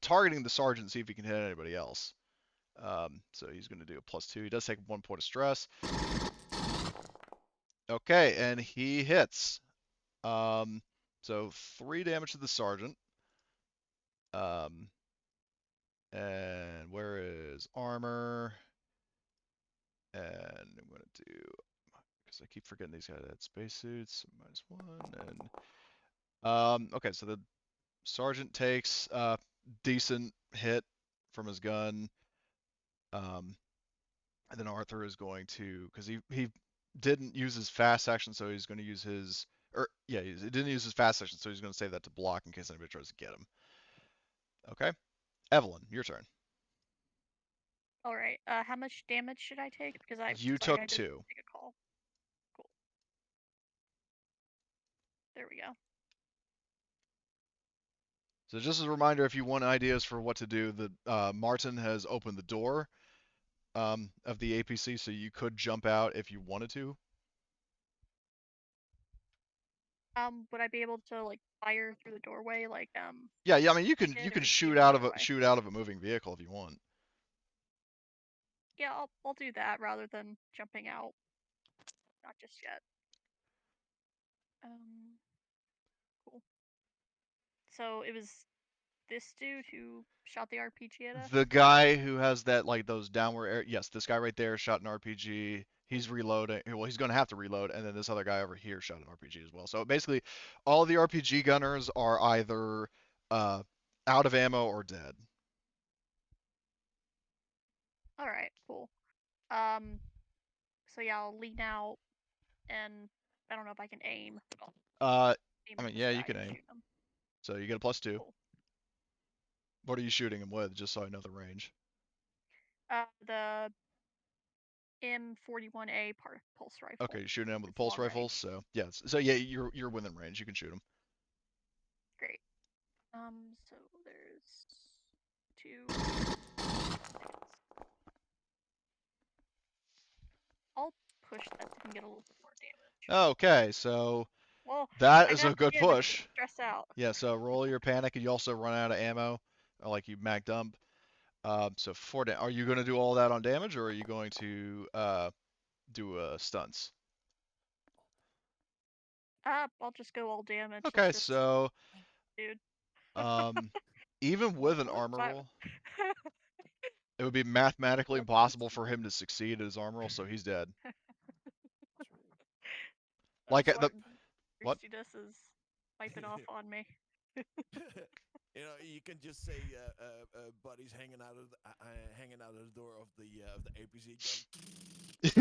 [SPEAKER 1] targeting the sergeant, see if he can hit anybody else. So he's gonna do a +2. He does take 1 point of stress. Okay, and he hits. So 3 damage to the sergeant. And where is armor? And I'm gonna do, because I keep forgetting these guys had spacesuits, -1 and okay, so the sergeant takes a decent hit from his gun. And then Arthur is going to, because he didn't use his fast action, so he's going to use his, or yeah, he didn't use his fast action, so he's going to save that to block in case anybody tries to get him. Okay, Evelyn, your turn.
[SPEAKER 4] All right. How much damage should I take? Because
[SPEAKER 1] You
[SPEAKER 4] sorry,
[SPEAKER 1] took
[SPEAKER 4] I didn't
[SPEAKER 1] 2.
[SPEAKER 4] take a call. Cool. There we go.
[SPEAKER 1] So just as a reminder, if you want ideas for what to do, Martin has opened the door of the APC, so you could jump out if you wanted to.
[SPEAKER 4] Would I be able to like fire through the doorway like
[SPEAKER 1] Yeah, I mean you
[SPEAKER 4] I
[SPEAKER 1] can
[SPEAKER 4] did, or
[SPEAKER 1] shoot
[SPEAKER 4] shoot in the
[SPEAKER 1] out of
[SPEAKER 4] doorway?
[SPEAKER 1] a moving vehicle if you want.
[SPEAKER 4] Yeah, I'll do that rather than jumping out. Not just yet. Cool. So it was this dude who shot the RPG at us?
[SPEAKER 1] The guy who has that, like, those downward air, yes, this guy right there shot an RPG. He's reloading. Well, he's going to have to reload, and then this other guy over here shot an RPG as well. So basically, all the RPG gunners are either uh, out of ammo or dead.
[SPEAKER 4] All right, cool. So yeah, I'll lean out, and I don't know if I can aim. But I'll aim
[SPEAKER 1] I
[SPEAKER 4] at
[SPEAKER 1] mean,
[SPEAKER 4] this
[SPEAKER 1] yeah, you
[SPEAKER 4] guy
[SPEAKER 1] can
[SPEAKER 4] and
[SPEAKER 1] aim.
[SPEAKER 4] shoot him.
[SPEAKER 1] So you get a +2.
[SPEAKER 4] Cool.
[SPEAKER 1] What are you shooting him with, just so I know the range?
[SPEAKER 4] The M41A pulse rifle.
[SPEAKER 1] Okay, you're shooting him with a
[SPEAKER 4] It's
[SPEAKER 1] pulse
[SPEAKER 4] long
[SPEAKER 1] rifle.
[SPEAKER 4] range.
[SPEAKER 1] So yes, so yeah, you're within range. You can shoot him.
[SPEAKER 4] Great. So there's 2. I'll push that so I can get a little bit more damage.
[SPEAKER 1] Okay, so
[SPEAKER 4] Well,
[SPEAKER 1] that
[SPEAKER 4] I
[SPEAKER 1] is a
[SPEAKER 4] got
[SPEAKER 1] good
[SPEAKER 4] damage,
[SPEAKER 1] push.
[SPEAKER 4] stress out.
[SPEAKER 1] Yeah, so roll your panic, and you also run out of ammo, like you mag dump. So 4 Are you going to do all that on damage, or are you going to do stunts?
[SPEAKER 4] I'll just go all damage.
[SPEAKER 1] Okay,
[SPEAKER 4] That's just,
[SPEAKER 1] so
[SPEAKER 4] dude.
[SPEAKER 1] even with an
[SPEAKER 4] What
[SPEAKER 1] armor
[SPEAKER 4] if
[SPEAKER 1] roll, it would be mathematically impossible for him to succeed at his armor roll, so he's dead. Like the what?
[SPEAKER 4] thirstiness is wiping off on me.
[SPEAKER 5] You know, you can just say, buddies hanging out of the door of the APC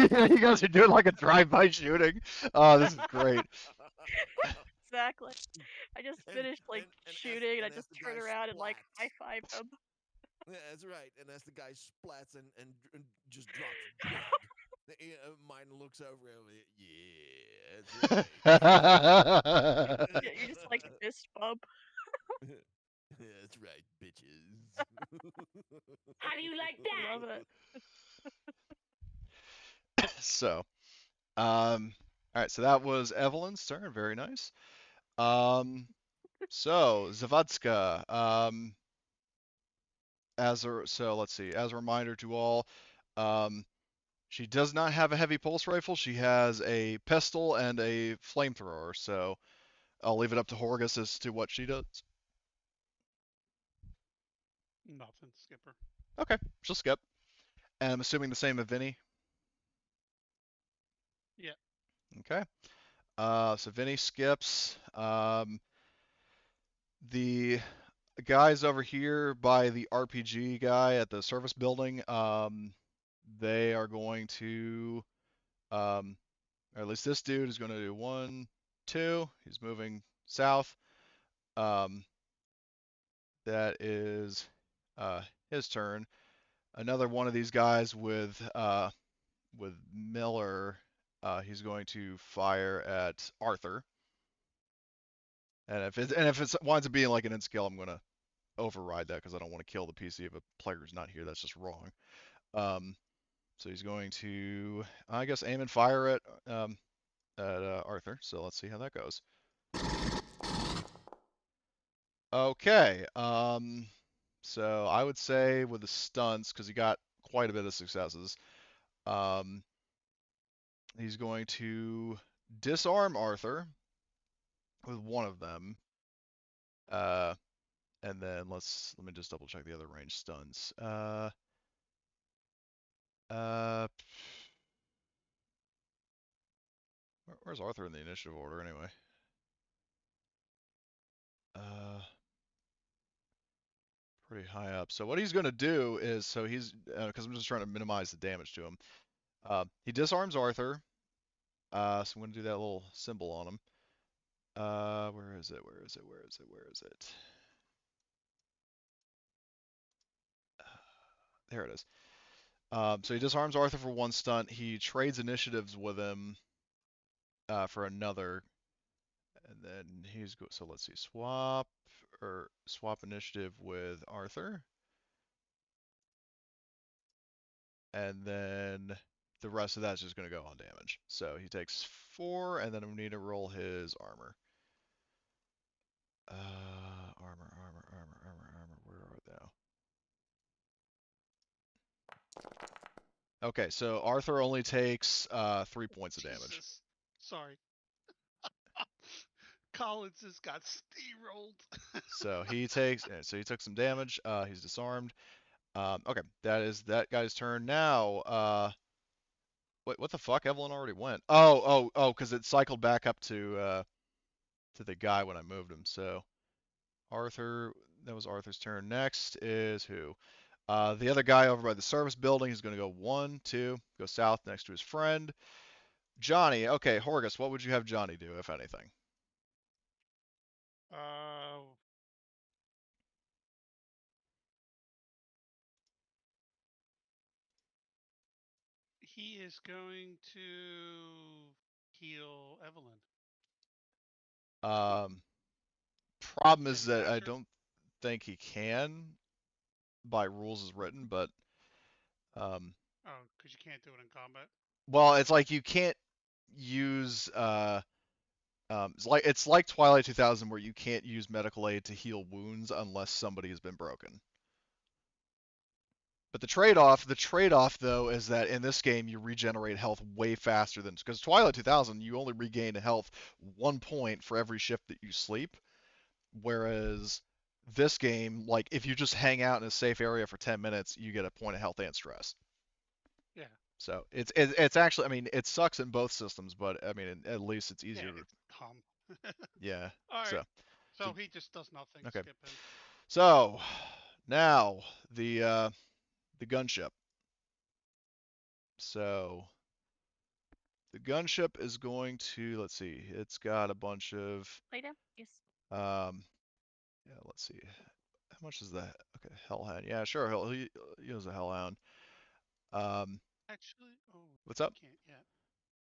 [SPEAKER 5] gun.
[SPEAKER 1] You guys are doing like a drive-by shooting. Oh, this is great.
[SPEAKER 4] Exactly. I just
[SPEAKER 5] And-
[SPEAKER 4] finished like
[SPEAKER 5] and as-
[SPEAKER 4] shooting, and I
[SPEAKER 5] and as
[SPEAKER 4] just
[SPEAKER 5] the
[SPEAKER 4] turn
[SPEAKER 5] guy
[SPEAKER 4] around and like
[SPEAKER 5] splats.
[SPEAKER 4] high five him.
[SPEAKER 5] Yeah, that's right. And as the guy splats and just drops dead, mine looks over and yeah, that's right.
[SPEAKER 4] Yeah, you just like fist bump.
[SPEAKER 5] That's right, bitches.
[SPEAKER 6] How do you like that?
[SPEAKER 4] Love it.
[SPEAKER 1] So, all right. So that was Evelyn's turn. Very nice. So Zavadska. So let's see. As a reminder to all, she does not have a heavy pulse rifle. She has a pistol and a flamethrower. So I'll leave it up to Horgus as to what she does.
[SPEAKER 3] Nothing, Skipper.
[SPEAKER 1] Okay, she'll skip. And I'm assuming the same with Vinny.
[SPEAKER 3] Yeah.
[SPEAKER 1] Okay. So Vinny skips. The guys over here by the RPG guy at the service building, they are going to, or at least this dude is going to do 1, 2. He's moving south. That is his turn. Another one of these guys with Miller, he's going to fire at Arthur. And if it winds up being like an in-scale, I'm gonna override that because I don't want to kill the PC if a player who's not here. That's just wrong. So he's going to, I guess, aim and fire at Arthur. So let's see how that goes. Okay. So I would say with the stunts, because he got quite a bit of successes, um, he's going to disarm Arthur with one of them. And then let me just double check the other range stunts. Uh, where's Arthur in the initiative order anyway? Pretty high up. So what he's going to do is, so he's, because I'm just trying to minimize the damage to him. He disarms Arthur. So I'm going to do that little symbol on him. Where is it? Where is it? Where is it? Where is it? There it is. So he disarms Arthur for one stunt. He trades initiatives with him for another, and then so let's see, swap initiative with Arthur, and then the rest of that's just going to go on damage. So he takes 4, and then we need to roll his armor. Armor. Where are they now? Okay, so Arthur only takes 3 points of damage.
[SPEAKER 3] Jesus. Sorry. Collins just got steamrolled.
[SPEAKER 1] So he took some damage. He's disarmed. Okay, that is that guy's turn now. Wait, what the fuck? Evelyn already went. Oh, because it cycled back up to the guy when I moved him. So Arthur, that was Arthur's turn. Next is who? The other guy over by the service building is going to go 1, 2, go south next to his friend. Johnny. Okay, Horgus, what would you have Johnny do, if anything?
[SPEAKER 3] He is going to heal Evelyn.
[SPEAKER 1] Problem is
[SPEAKER 3] And
[SPEAKER 1] that I
[SPEAKER 3] Thatcher?
[SPEAKER 1] don't think he can by rules as written, but
[SPEAKER 3] Oh, because you can't do it in combat.
[SPEAKER 1] well, it's like you can't use it's like Twilight 2000 where you can't use medical aid to heal wounds unless somebody has been broken. But the trade-off though is that in this game you regenerate health way faster than, because Twilight 2000 you only regain health 1 point for every shift that you sleep, whereas this game, like if you just hang out in a safe area for 10 minutes, you get a point of health and stress.
[SPEAKER 3] Yeah.
[SPEAKER 1] So it's actually, I mean, it sucks in both systems, but I mean at least it's easier.
[SPEAKER 3] Yeah, it's calm.
[SPEAKER 1] Yeah.
[SPEAKER 3] All right.
[SPEAKER 1] So
[SPEAKER 3] He just does nothing.
[SPEAKER 1] okay.
[SPEAKER 3] Skip him.
[SPEAKER 1] So now the gunship. So the gunship is going to, let's see, it's got a bunch of
[SPEAKER 4] Lay down. Yes.
[SPEAKER 1] yeah, let's see. How much is that? Okay, Hellhound. Yeah, sure. He'll use a Hellhound.
[SPEAKER 3] Actually,
[SPEAKER 1] What's up?
[SPEAKER 3] Can't yet.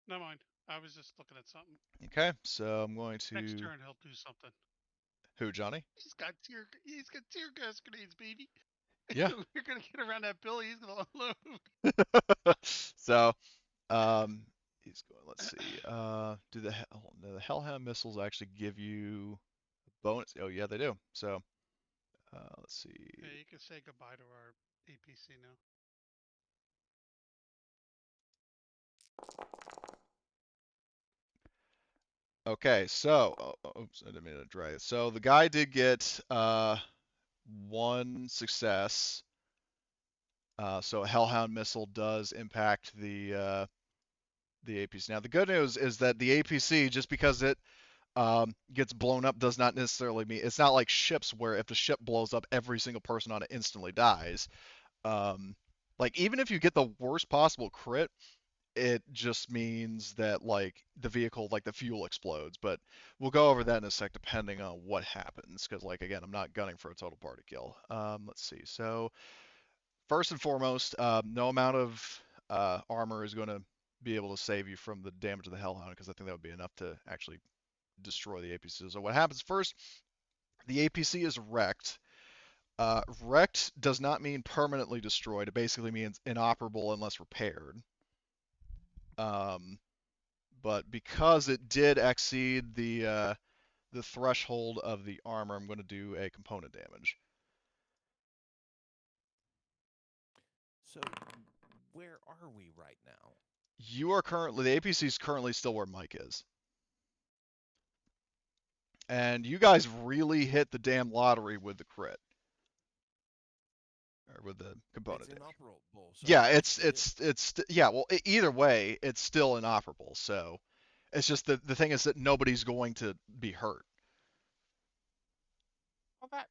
[SPEAKER 3] Never mind. I was just looking at something.
[SPEAKER 1] Okay, so I'm going to.
[SPEAKER 3] Next turn, he'll do something.
[SPEAKER 1] Who, Johnny?
[SPEAKER 3] He's got tear gas grenades, baby.
[SPEAKER 1] Yeah.
[SPEAKER 3] We're gonna get around that Billy. He's gonna unload.
[SPEAKER 1] So, he's going. Let's see. Do the Hellhound missiles actually give you a bonus? Oh yeah, they do. So, let's see.
[SPEAKER 3] Yeah, you can say goodbye to our APC now.
[SPEAKER 1] Okay, so oops, I didn't mean to drag it. So the guy did get 1 success. So a Hellhound missile does impact the APC. Now the good news is that the APC, just because it gets blown up, does not necessarily mean it's not like ships where if the ship blows up, every single person on it instantly dies. Like even if you get the worst possible crit, it just means that like the vehicle, like the fuel explodes. But we'll go over that in a sec, depending on what happens. Because like again, I'm not gunning for a total party kill. Let's see. So first and foremost, no amount of armor is going to be able to save you from the damage of the Hellhound, because I think that would be enough to actually destroy the APC. So what happens first? The APC is wrecked. Wrecked does not mean permanently destroyed. It basically means inoperable unless repaired. But because it did exceed the threshold of the armor, I'm going to do a component damage.
[SPEAKER 5] So, where are we right now?
[SPEAKER 1] You are currently, the APC is currently still where Mike is. And you guys really hit the damn lottery with the crit. Or with the component
[SPEAKER 5] It's
[SPEAKER 1] damage.
[SPEAKER 5] inoperable. So
[SPEAKER 1] Yeah,
[SPEAKER 5] it's
[SPEAKER 1] yeah, well, either way, it's still inoperable. So it's just the thing is that nobody's going to be hurt.
[SPEAKER 4] Well, that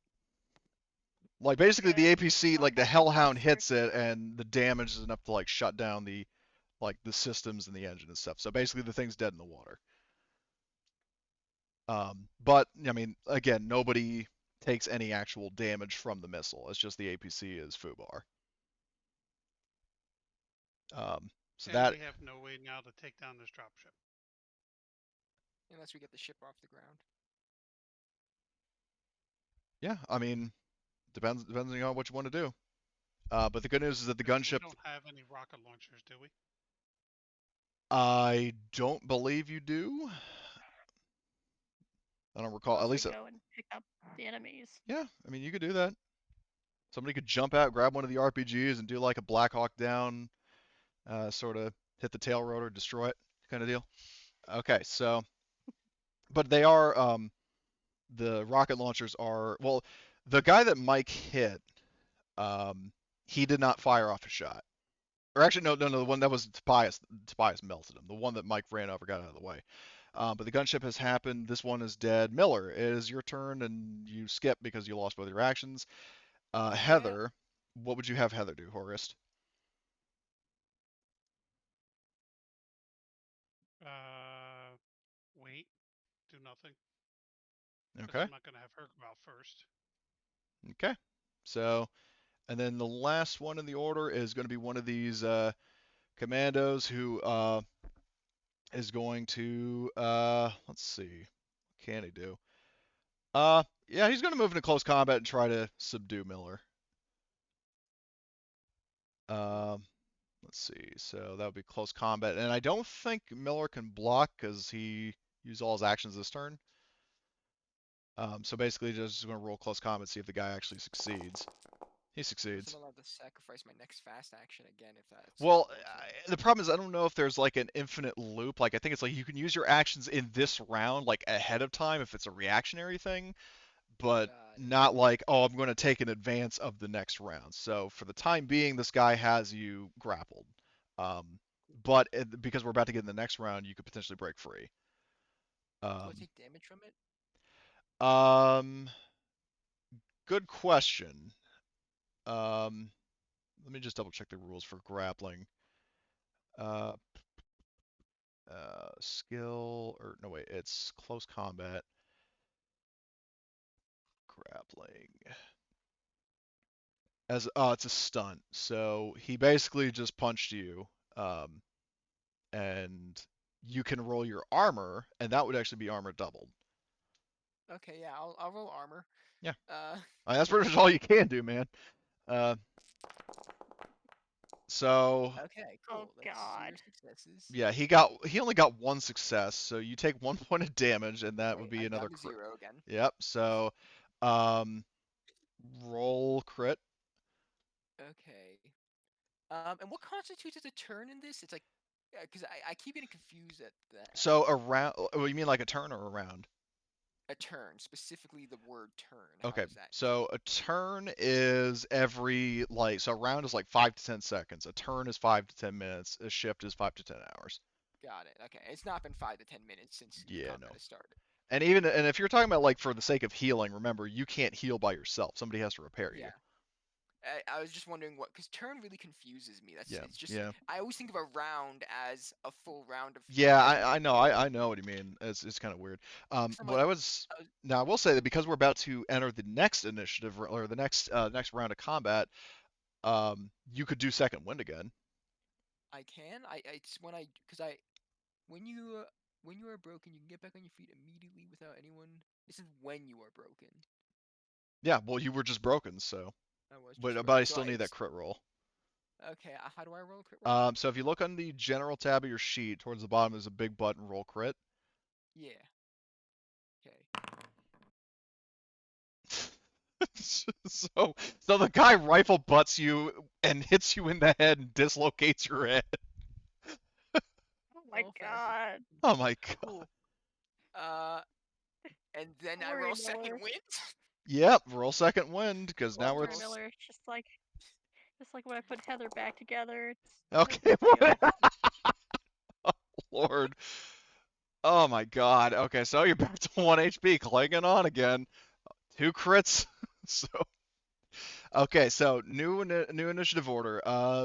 [SPEAKER 1] Like basically the
[SPEAKER 4] good.
[SPEAKER 1] APC,
[SPEAKER 4] I
[SPEAKER 1] like the
[SPEAKER 4] got some
[SPEAKER 1] Hellhound
[SPEAKER 4] posters.
[SPEAKER 1] hits it, and the damage is enough to like shut down the systems and the engine and stuff. So basically the thing's dead in the water. But I mean, again, nobody takes any actual damage from the missile. It's just the APC is FUBAR. So
[SPEAKER 3] And
[SPEAKER 1] that,
[SPEAKER 3] we have no way now to take down this dropship.
[SPEAKER 2] Unless we get the ship off the ground.
[SPEAKER 1] yeah, I mean, depending on what you want to do. But the good news is that the
[SPEAKER 3] 'Cause we
[SPEAKER 1] gunship,
[SPEAKER 3] don't have any rocket launchers, do we?
[SPEAKER 1] I don't believe you do. I don't recall. At
[SPEAKER 4] Unless we
[SPEAKER 1] least,
[SPEAKER 4] go and pick up the enemies.
[SPEAKER 1] yeah. I mean, you could do that. Somebody could jump out, grab one of the RPGs, and do like a Black Hawk Down, sort of hit the tail rotor, destroy it, kind of deal. Okay, so, but they are, the rocket launchers are, well, the guy that Mike hit, he did not fire off a shot. Or actually, no, the one that was Tobias. Tobias melted him. The one that Mike ran over got out of the way. But the gunship has happened. This one is dead. Miller, it is your turn, and you skip because you lost both your actions. Heather, what would you have Heather do, Horist?
[SPEAKER 3] Wait, do nothing. Because
[SPEAKER 1] Okay.
[SPEAKER 3] I'm not going to have her go out first.
[SPEAKER 1] Okay. So, and then the last one in the order is going to be one of these commandos who is going to let's see, what can he do? Yeah, he's going to move into close combat and try to subdue Miller. Um, let's see. So that would be close combat, and I don't think Miller can block because he used all his actions this turn. So basically, just going to roll close combat, see if the guy actually succeeds. He succeeds.
[SPEAKER 2] I'm allowed to sacrifice my next fast action again if that's
[SPEAKER 1] Well,
[SPEAKER 2] okay.
[SPEAKER 1] the problem is I don't know if there's like an infinite loop. Like I think it's like you can use your actions in this round like ahead of time if it's a reactionary thing, but
[SPEAKER 2] Got it.
[SPEAKER 1] not like, oh, I'm going to take an advance of the next round. So for the time being, this guy has you grappled. Um, but because we're about to get in the next round, you could potentially break free.
[SPEAKER 2] Do I
[SPEAKER 1] Um,
[SPEAKER 2] take damage from it?
[SPEAKER 1] um, good question. Let me just double check the rules for grappling. Uh, skill, or no, wait, it's close combat. Grappling. It's a stunt. So he basically just punched you, um, and you can roll your armor, and that would actually be armor doubled.
[SPEAKER 2] Okay, yeah, I'll roll armor.
[SPEAKER 1] Yeah.
[SPEAKER 2] Uh,
[SPEAKER 1] That's pretty much all you can do, man. Uh, so
[SPEAKER 2] okay,
[SPEAKER 4] Oh,
[SPEAKER 2] cool. Let's see
[SPEAKER 4] God.
[SPEAKER 2] your successes.
[SPEAKER 1] yeah, he only got one success, so you take 1 point of damage, and that would
[SPEAKER 2] Great,
[SPEAKER 1] be
[SPEAKER 2] I'm
[SPEAKER 1] another
[SPEAKER 2] down to
[SPEAKER 1] crit.
[SPEAKER 2] 0 again.
[SPEAKER 1] Yep. So, um, roll crit.
[SPEAKER 2] Okay. And what constitutes as a turn in this? It's like, because I keep getting confused at that.
[SPEAKER 1] So around, oh, you mean like a turn or a round?
[SPEAKER 2] A turn, specifically the word turn. How
[SPEAKER 1] Okay,
[SPEAKER 2] does that?
[SPEAKER 1] so a turn is every like, so a round is like 5 to 10 seconds. A turn is 5 to 10 minutes. A shift is 5 to 10 hours.
[SPEAKER 2] Got it. Okay, it's not been 5 to 10 minutes since
[SPEAKER 1] Yeah,
[SPEAKER 2] combat
[SPEAKER 1] no.
[SPEAKER 2] has started.
[SPEAKER 1] And even and if you're talking about like for the sake of healing, remember you can't heal by yourself. Somebody has to repair you.
[SPEAKER 2] Yeah. I was just wondering what, because turn really confuses me.
[SPEAKER 1] Yeah,
[SPEAKER 2] It's just
[SPEAKER 1] yeah.
[SPEAKER 2] I always think of a round as a full round of.
[SPEAKER 1] Yeah,
[SPEAKER 2] As in,
[SPEAKER 1] I know, I know what you mean. It's kind of weird.
[SPEAKER 2] 'cause I'm
[SPEAKER 1] What
[SPEAKER 2] like,
[SPEAKER 1] I was Now I will say that because we're about to enter the next initiative or the next round of combat, you could do second wind again.
[SPEAKER 2] I can. It's when I because I when you when you are broken, you can get back on your feet immediately without anyone. This is when you are broken.
[SPEAKER 1] Yeah, well, you were just broken, so.
[SPEAKER 2] I was just
[SPEAKER 1] But I
[SPEAKER 2] broken.
[SPEAKER 1] still need that crit roll.
[SPEAKER 2] Okay, how do I roll a crit roll?
[SPEAKER 1] So if you look on the general tab of your sheet, towards the bottom, there's a big button, roll crit.
[SPEAKER 2] Yeah. Okay.
[SPEAKER 1] so the guy rifle butts you and hits you in the head and dislocates your head.
[SPEAKER 4] Oh my
[SPEAKER 2] Oh, fancy.
[SPEAKER 4] god.
[SPEAKER 1] Oh my god.
[SPEAKER 2] Cool. And then
[SPEAKER 4] Don't
[SPEAKER 2] I
[SPEAKER 4] worry,
[SPEAKER 2] roll
[SPEAKER 4] Miller.
[SPEAKER 2] second wind.
[SPEAKER 1] Yep, roll second wind, because now
[SPEAKER 2] Well,
[SPEAKER 1] we're
[SPEAKER 4] Don't worry, Miller. It's just like when I put Heather back together. It's no
[SPEAKER 1] okay.
[SPEAKER 4] big deal.
[SPEAKER 1] Oh, Lord. Oh my god. Okay, so you're back to 1 HP, clinging on again. 2 crits. So okay, so new initiative order.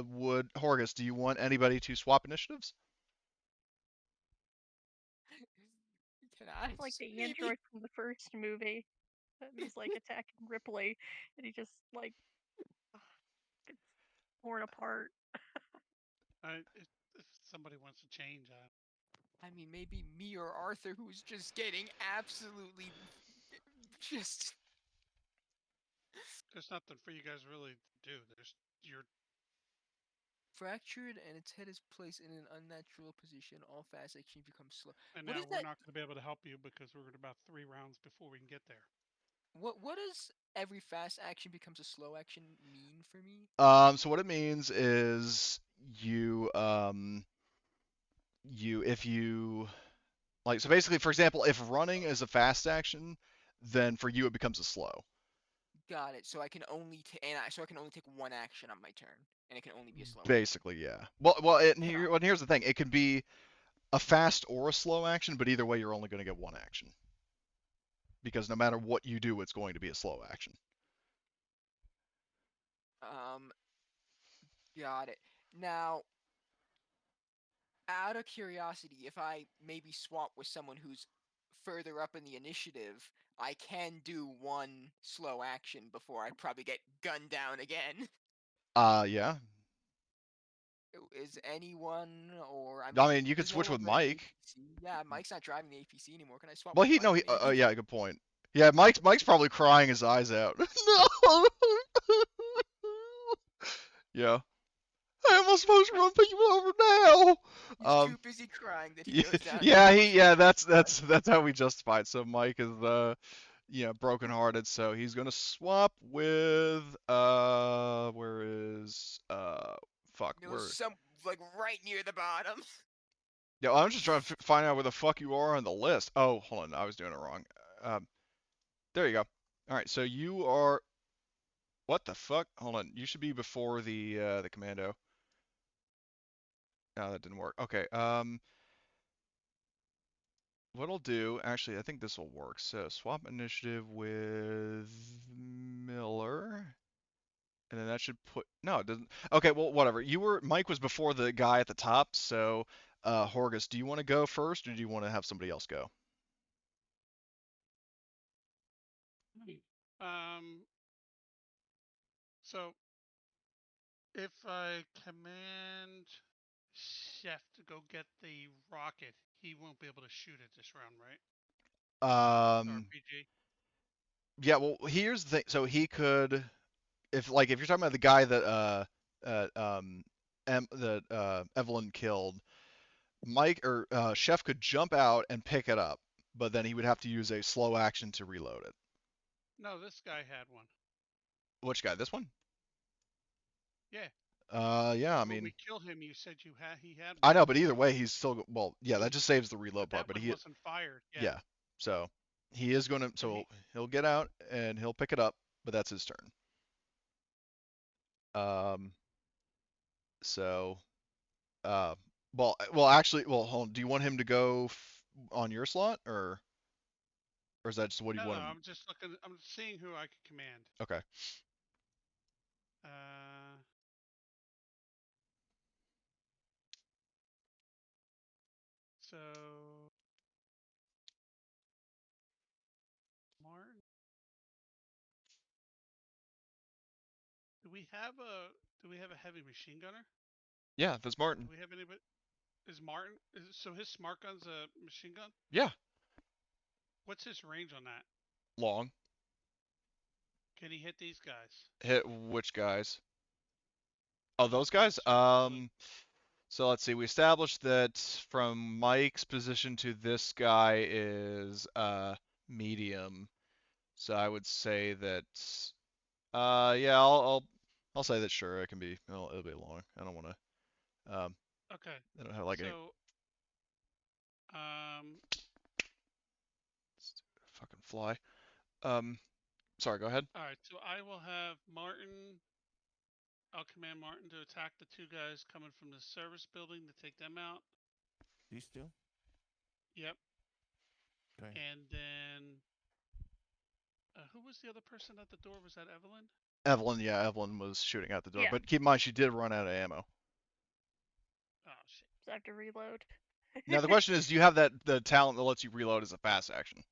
[SPEAKER 1] Would Horgus, do you want anybody to swap initiatives?
[SPEAKER 2] Can I?
[SPEAKER 4] It's like the
[SPEAKER 2] Maybe.
[SPEAKER 4] android from the first movie that was like attacking Ripley, and he just like gets torn apart.
[SPEAKER 3] If somebody wants to change,
[SPEAKER 2] I mean, maybe me or Arthur, who's just getting absolutely just.
[SPEAKER 3] there's nothing for you guys really to do. You're
[SPEAKER 2] Fractured and its head is placed in an unnatural position. All fast action becomes slow.
[SPEAKER 3] and
[SPEAKER 2] What
[SPEAKER 3] now
[SPEAKER 2] is
[SPEAKER 3] we're
[SPEAKER 2] that?
[SPEAKER 3] not going to be able to help you because we're at about 3 rounds before we can get there.
[SPEAKER 2] What does every fast action becomes a slow action mean for me?
[SPEAKER 1] So what it means is if you like, so basically, for example, if running is a fast action, then for you it becomes a slow.
[SPEAKER 2] Got it. So I can only so I can only take one action on my turn, and it can only be a slow action.
[SPEAKER 1] Basically, yeah. Well, here's the thing. It can be a fast or a slow action, but either way, you're only going to get one action. Because no matter what you do, it's going to be a slow action.
[SPEAKER 2] Got it. Now, out of curiosity, if I maybe swap with someone who's further up in the initiative, I can do one slow action before I probably get gunned down again.
[SPEAKER 1] Yeah.
[SPEAKER 2] Is anyone, or
[SPEAKER 1] I mean, you could
[SPEAKER 2] does no
[SPEAKER 1] switch
[SPEAKER 2] one
[SPEAKER 1] with
[SPEAKER 2] run an
[SPEAKER 1] Mike.
[SPEAKER 2] APC? Yeah, Mike's not driving the APC anymore. Can I swap
[SPEAKER 1] Well,
[SPEAKER 2] with Mike? Maybe?
[SPEAKER 1] yeah, good point. Yeah, Mike's probably crying his eyes out. No. Yeah. I almost supposed to run you over now.
[SPEAKER 2] He's too busy crying that he
[SPEAKER 1] Yeah,
[SPEAKER 2] goes down.
[SPEAKER 1] yeah, that's how we justify it. So Mike is brokenhearted, so he's gonna swap with where is fuck
[SPEAKER 2] It was
[SPEAKER 1] where
[SPEAKER 2] some like right near the bottom.
[SPEAKER 1] yeah, I'm just trying to find out where the fuck you are on the list. Oh, hold on, I was doing it wrong. There you go. All right, so you are what the fuck? Hold on, you should be before the commando. No, that didn't work. Okay, what I'll do, actually, I think this will work. So swap initiative with Miller. And then that should put, no, it doesn't. Okay, well, whatever. Mike was before the guy at the top, so, Horgus, do you want to go first, or do you want to have somebody else go?
[SPEAKER 3] Um. So if I command Chef to go get the rocket, he won't be able to shoot it this round, right?
[SPEAKER 1] Um,
[SPEAKER 3] RPG.
[SPEAKER 1] yeah, well, here's the thing. So he could, if you're talking about the guy that, Evelyn killed, Mike or Chef could jump out and pick it up, but then he would have to use a slow action to reload it.
[SPEAKER 3] No, this guy had one.
[SPEAKER 1] Which guy? This one?
[SPEAKER 3] Yeah.
[SPEAKER 1] Yeah, I
[SPEAKER 3] When
[SPEAKER 1] mean,
[SPEAKER 3] we killed him, you said he had
[SPEAKER 1] I
[SPEAKER 3] one.
[SPEAKER 1] know, but either way, he's still, well, yeah, that just saves the reload
[SPEAKER 3] But
[SPEAKER 1] part,
[SPEAKER 3] that
[SPEAKER 1] but
[SPEAKER 3] one wasn't fired. Yeah.
[SPEAKER 1] yeah, so he is gonna, so he'll get out and he'll pick it up, but that's his turn. Um, so, uh, actually, hold on, do you want him to go on your slot, or is that just what you
[SPEAKER 3] No,
[SPEAKER 1] want
[SPEAKER 3] no.
[SPEAKER 1] him?
[SPEAKER 3] I'm just looking. I'm seeing who I can command.
[SPEAKER 1] Okay.
[SPEAKER 3] Uh. So Martin, do we have a heavy machine gunner?
[SPEAKER 1] Yeah, that's
[SPEAKER 3] Do
[SPEAKER 1] Martin.
[SPEAKER 3] we have anybody? Is Martin? So his smart gun's a machine gun?
[SPEAKER 1] Yeah,
[SPEAKER 3] What's his range on that?
[SPEAKER 1] long.
[SPEAKER 3] Can he hit these guys?
[SPEAKER 1] Hit which guys? Oh,
[SPEAKER 3] The
[SPEAKER 1] those guys?
[SPEAKER 3] the
[SPEAKER 1] So let's see. We established that from Mike's position to this guy is medium. So I would say that yeah, I'll say that sure it can be it'll be long. I don't want to
[SPEAKER 3] okay.
[SPEAKER 1] I don't have like any
[SPEAKER 3] So um
[SPEAKER 1] fucking fly. Sorry, go ahead.
[SPEAKER 3] all right. So I will have Martin. I'll command Martin to attack the two guys coming from the service building to take them out.
[SPEAKER 5] These two?
[SPEAKER 3] Yep.
[SPEAKER 5] Okay.
[SPEAKER 3] And then who was the other person at the door? Was that Evelyn?
[SPEAKER 1] Evelyn, yeah, Evelyn was shooting out the door,
[SPEAKER 4] Yeah.
[SPEAKER 1] but keep in mind she did run out of ammo.
[SPEAKER 3] Oh shit.
[SPEAKER 4] So I have to reload.
[SPEAKER 1] Now the question is, do you have the talent that lets you reload as a fast action?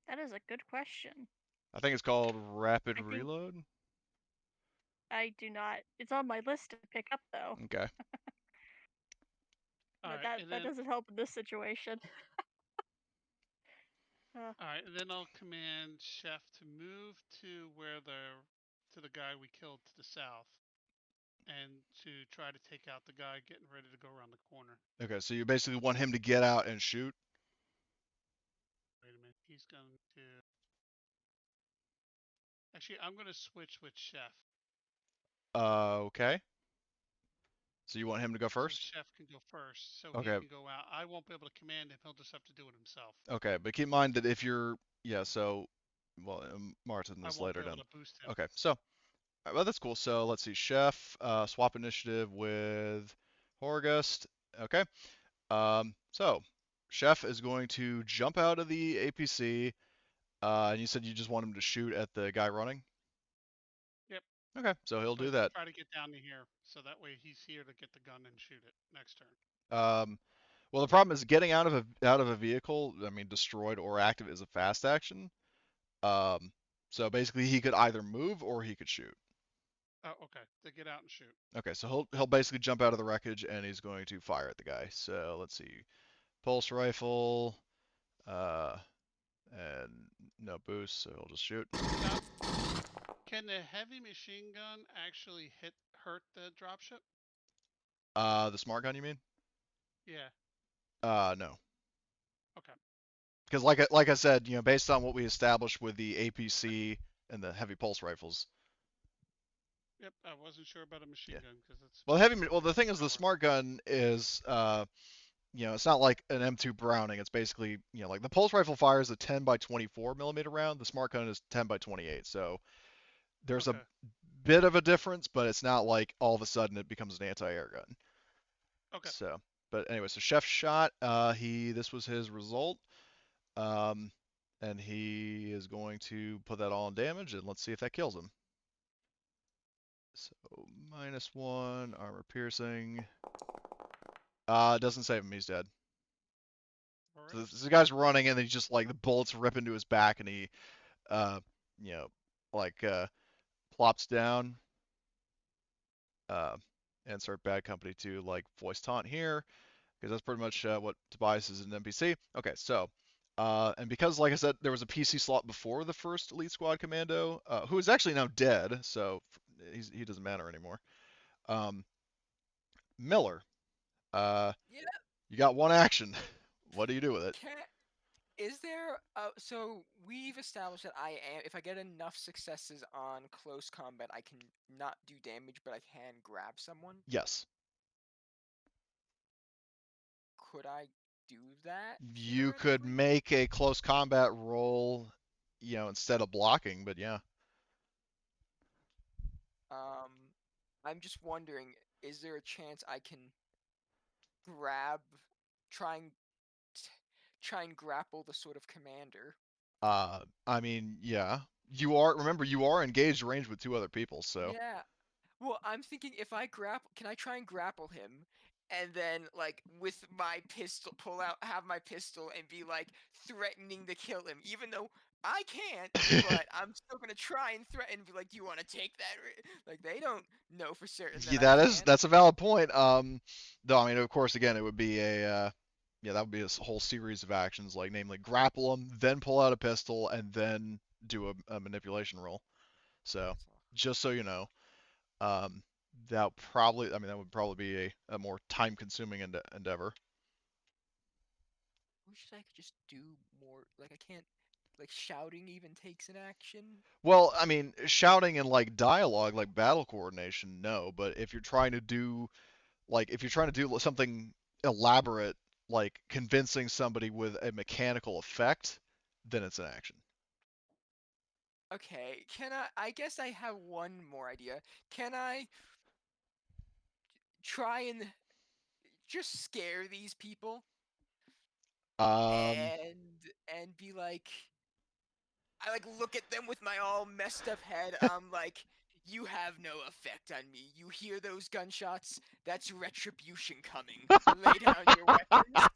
[SPEAKER 4] That is a good question.
[SPEAKER 1] I think it's called rapid
[SPEAKER 4] I think
[SPEAKER 1] reload.
[SPEAKER 4] I do not. It's on my list to pick up though.
[SPEAKER 1] Okay.
[SPEAKER 3] All
[SPEAKER 4] But
[SPEAKER 3] right,
[SPEAKER 4] that
[SPEAKER 3] and
[SPEAKER 4] that
[SPEAKER 3] then
[SPEAKER 4] doesn't help in this situation.
[SPEAKER 3] all right, and then I'll command Chef to move to where the guy we killed to the south, and to try to take out the guy getting ready to go around the corner.
[SPEAKER 1] Okay, so you basically want him to get out and shoot.
[SPEAKER 3] Wait a minute, he's going to. Actually, I'm going to switch with Chef.
[SPEAKER 1] Okay. So you want him to go
[SPEAKER 3] So
[SPEAKER 1] first?
[SPEAKER 3] Chef can go first, so
[SPEAKER 1] Okay.
[SPEAKER 3] he can go out. I won't be able to command him. He'll just have to do it himself.
[SPEAKER 1] Okay, but keep in mind that if you're yeah, so well, Martin
[SPEAKER 3] I
[SPEAKER 1] is
[SPEAKER 3] won't
[SPEAKER 1] later
[SPEAKER 3] be able
[SPEAKER 1] down.
[SPEAKER 3] to boost him.
[SPEAKER 1] Okay, so well that's cool. So let's see, Chef, swap initiative with Horgust. Okay. So Chef is going to jump out of the APC. And you said you just want him to shoot at the guy running?
[SPEAKER 3] Yep.
[SPEAKER 1] Okay, so he'll do
[SPEAKER 3] But
[SPEAKER 1] that.
[SPEAKER 3] try to get down to here, so that way he's here to get the gun and shoot it next turn.
[SPEAKER 1] Well, the problem is getting out of a vehicle, I mean, destroyed or active is a fast action. So basically he could either move or he could shoot.
[SPEAKER 3] Oh, okay. To get out and shoot.
[SPEAKER 1] Okay, so he'll basically jump out of the wreckage and he's going to fire at the guy. So let's see, pulse rifle, and no boost, so he'll just shoot.
[SPEAKER 3] Now, can the heavy machine gun actually hurt the dropship?
[SPEAKER 1] The smart gun, you mean?
[SPEAKER 3] Yeah.
[SPEAKER 1] No.
[SPEAKER 3] Okay.
[SPEAKER 1] Because like I said, based on what we established with the APC and the heavy pulse rifles.
[SPEAKER 3] Yep. I wasn't sure about a machine gun because it's.
[SPEAKER 1] Well, the thing is, the smart gun is, it's not like an M2 Browning. It's basically, like the pulse rifle fires a 10 by 24 millimeter round. The smart gun is 10 by 28. So there's
[SPEAKER 3] Okay.
[SPEAKER 1] a bit of a difference, but it's not like all of a sudden it becomes an anti-air gun.
[SPEAKER 3] Okay.
[SPEAKER 1] So, but anyway, so Chef shot. This was his result. And he is going to put that all on damage, and let's see if that kills him. So -1 armor piercing. It doesn't save him. He's dead.
[SPEAKER 3] All right.
[SPEAKER 1] So this guy's running, and then he just like the bullets rip into his back, and he, you know, like plops down. Insert bad company to like voice taunt here, because that's pretty much what Tobias is an NPC. Okay, so. And because, like I said, there was a PC slot before the first Elite Squad Commando, who is actually now dead, so he doesn't matter anymore. Miller,
[SPEAKER 2] Yeah.
[SPEAKER 1] you got one action. What do you do with it?
[SPEAKER 2] Is there so we've established that if I get enough successes on close combat, I can not do damage, but I can grab someone.
[SPEAKER 1] Yes.
[SPEAKER 2] Could I do that?
[SPEAKER 1] You could
[SPEAKER 2] theoretically?
[SPEAKER 1] make a close combat roll, instead of blocking, but yeah.
[SPEAKER 2] I'm just wondering, is there a chance I can grab, try and try and grapple the sort of commander?
[SPEAKER 1] I mean, yeah. Remember, you are engaged range with two other people, so.
[SPEAKER 2] Yeah. Well, I'm thinking if I can I try and grapple him, and then like with my pistol, have my pistol, and be like threatening to kill him, even though I can't. But I'm still gonna try and threaten, be like, "Do you want to take that?" Like they don't know for certain that
[SPEAKER 1] Yeah,
[SPEAKER 2] I can.
[SPEAKER 1] that's a valid point. Though I mean, of course, again, it would be yeah, that would be a whole series of actions, like namely grapple them, then pull out a pistol, and then do a manipulation roll. So
[SPEAKER 2] So,
[SPEAKER 1] just so you know, um, that probably, I mean, that would probably be a more time-consuming endeavor.
[SPEAKER 2] wish I could just do more. Like I can't. Like shouting even takes an action.
[SPEAKER 1] Well, I mean, shouting and like dialogue, like battle coordination, no. But if you're trying to do if you're trying to do something elaborate, like convincing somebody with a mechanical effect, then it's an action.
[SPEAKER 2] Okay, can I? I guess I have one more idea. Can I try and just scare these people
[SPEAKER 1] Um,
[SPEAKER 2] and be like, I like look at them with my all messed up head. I'm like, you have no effect on me. You hear those gunshots? That's retribution coming. Lay down your weapons,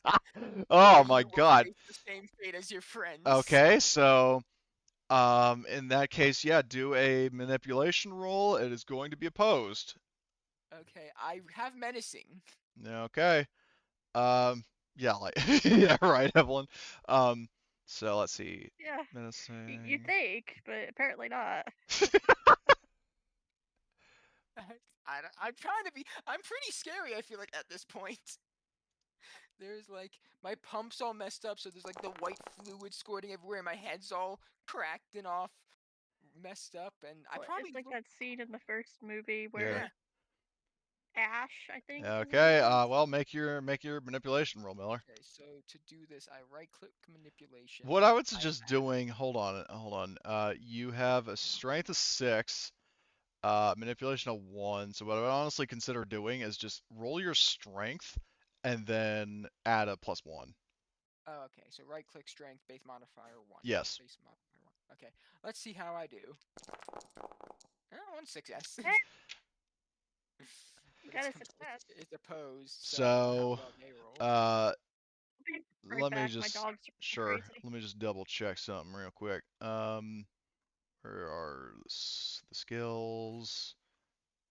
[SPEAKER 2] or
[SPEAKER 1] oh my
[SPEAKER 2] you will
[SPEAKER 1] God.
[SPEAKER 2] face the same fate as your friends.
[SPEAKER 1] Okay, so in that case, yeah, do a manipulation roll. It is going to be opposed.
[SPEAKER 2] Okay, I have menacing.
[SPEAKER 1] Okay. Um, yeah, like yeah, right, Evelyn. Um, so let's see.
[SPEAKER 4] Yeah, you
[SPEAKER 1] Menacing.
[SPEAKER 4] think, but apparently not.
[SPEAKER 2] I'm trying to be. I'm pretty scary. I feel like at this point. There's like my pump's all messed up, so there's like the white fluid squirting everywhere, and my head's all cracked and off, messed up, and I
[SPEAKER 4] Well,
[SPEAKER 2] probably
[SPEAKER 4] it's like
[SPEAKER 2] look.
[SPEAKER 4] that scene in the first movie
[SPEAKER 1] Yeah.
[SPEAKER 2] Yeah.
[SPEAKER 4] where Ash, I think his name
[SPEAKER 1] Okay.
[SPEAKER 4] is.
[SPEAKER 1] Well, make your manipulation roll, Miller.
[SPEAKER 2] Okay, so to do this, I right-click manipulation.
[SPEAKER 1] What I would
[SPEAKER 2] I
[SPEAKER 1] suggest doing, hold on, hold on. You have a strength of 6, manipulation of 1. So what I would honestly consider doing is just roll your strength and then add a +1.
[SPEAKER 2] oh, okay, so right-click strength, base modifier 1.
[SPEAKER 1] Yes.
[SPEAKER 2] Base modifier 1. Okay, let's see how I do. Oh, 1 success.
[SPEAKER 4] Eh,
[SPEAKER 2] But
[SPEAKER 4] got a success.
[SPEAKER 2] it's opposed, so I don't know how
[SPEAKER 1] So,
[SPEAKER 2] well they roll.
[SPEAKER 1] uh,
[SPEAKER 4] I'll be right
[SPEAKER 1] let me
[SPEAKER 4] back. My
[SPEAKER 1] just,
[SPEAKER 4] dog's
[SPEAKER 1] sure,
[SPEAKER 4] crazy.
[SPEAKER 1] let me just double check something real quick. Where are the skills?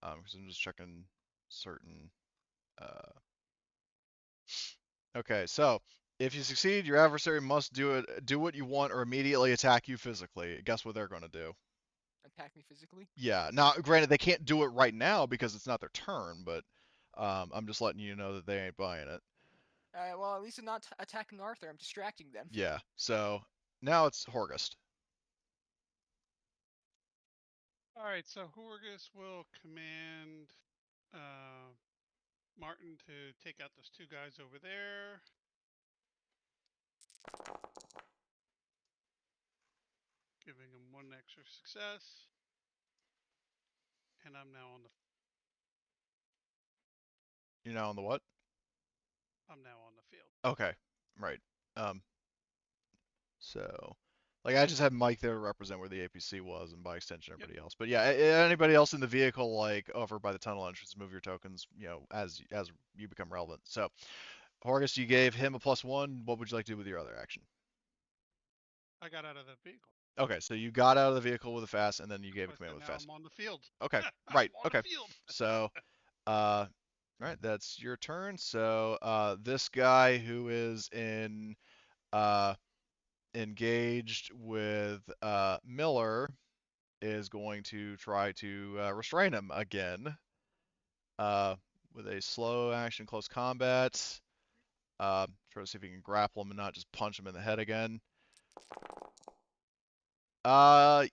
[SPEAKER 1] Because I'm just checking certain, uh, okay, so if you succeed, your adversary must do what you want or immediately attack you physically. Guess what they're going to do?
[SPEAKER 2] Attack me physically?
[SPEAKER 1] Yeah. Now, granted, they can't do it right now because it's not their turn, but I'm just letting you know that they ain't buying it.
[SPEAKER 2] Well, at least I'm not attacking Arthur. I'm distracting them.
[SPEAKER 1] Yeah. So now it's Horgust.
[SPEAKER 3] All right, so Horgus will command Martin to take out those 2 guys over there. Giving him 1 extra success. And I'm now on the
[SPEAKER 1] You know on the what?
[SPEAKER 3] field.
[SPEAKER 1] Okay. Right. Um. So, like, I just had Mike there to represent where the APC was, and by extension,
[SPEAKER 3] Yep.
[SPEAKER 1] everybody else. But yeah, anybody else in the vehicle, like over by the tunnel entrance, move your tokens, as you become relevant. So, Horgus, you gave him a +1. What would you like to do with your other action?
[SPEAKER 3] I got out of the vehicle.
[SPEAKER 1] Okay, so you got out of the vehicle with a fast, and then you gave a
[SPEAKER 3] But
[SPEAKER 1] command
[SPEAKER 3] then
[SPEAKER 1] with
[SPEAKER 3] now
[SPEAKER 1] fast.
[SPEAKER 3] I'm on the field.
[SPEAKER 1] Okay,
[SPEAKER 3] I'm
[SPEAKER 1] right.
[SPEAKER 3] on
[SPEAKER 1] Okay.
[SPEAKER 3] the field.
[SPEAKER 1] So, all right, that's your turn. So, this guy who is uh, engaged with Miller is going to try to restrain him again uh, with a slow action close combat. Try to see if he can grapple him and not just punch him in the head again. Uh,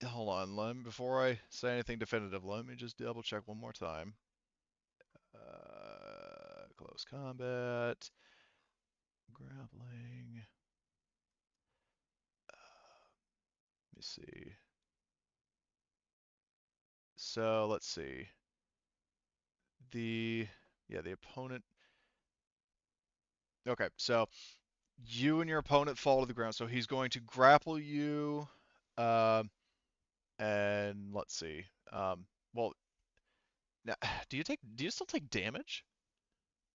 [SPEAKER 1] Hold on, before I say anything definitive, let me just double check one more time. Close combat, grappling. Let me see. So let's see. The opponent. Okay, so you and your opponent fall to the ground. So he's going to grapple you, um, and let's see. Well, now, do you still take damage?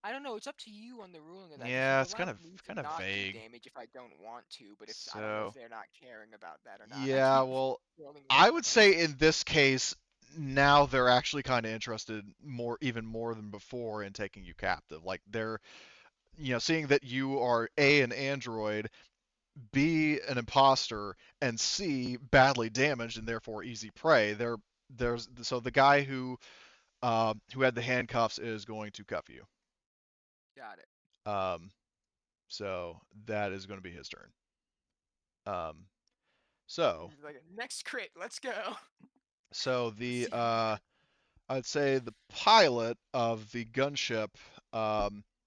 [SPEAKER 2] I don't know. It's up to you on the ruling of that. 'Cause
[SPEAKER 1] Yeah,
[SPEAKER 2] you're
[SPEAKER 1] it's
[SPEAKER 2] allowed me to
[SPEAKER 1] kind of
[SPEAKER 2] not do
[SPEAKER 1] vague.
[SPEAKER 2] damage if I don't want to, but if I don't know if
[SPEAKER 1] So
[SPEAKER 2] they're not caring about that or not.
[SPEAKER 1] yeah,
[SPEAKER 2] Actually,
[SPEAKER 1] well,
[SPEAKER 2] rolling
[SPEAKER 1] I
[SPEAKER 2] one
[SPEAKER 1] would
[SPEAKER 2] dice.
[SPEAKER 1] say in this case now they're actually kind of interested even more than before in taking you captive. Like they're seeing that you are A, an android, B, an imposter, and C, badly damaged and therefore easy prey. So the guy who had the handcuffs is going to cuff you.
[SPEAKER 2] Got it.
[SPEAKER 1] Um, so that is going to be his turn. Um, so
[SPEAKER 2] He's like, next crit, let's go.
[SPEAKER 1] so
[SPEAKER 2] Let's
[SPEAKER 1] the
[SPEAKER 2] see how many
[SPEAKER 1] I'd say the pilot of the gunship,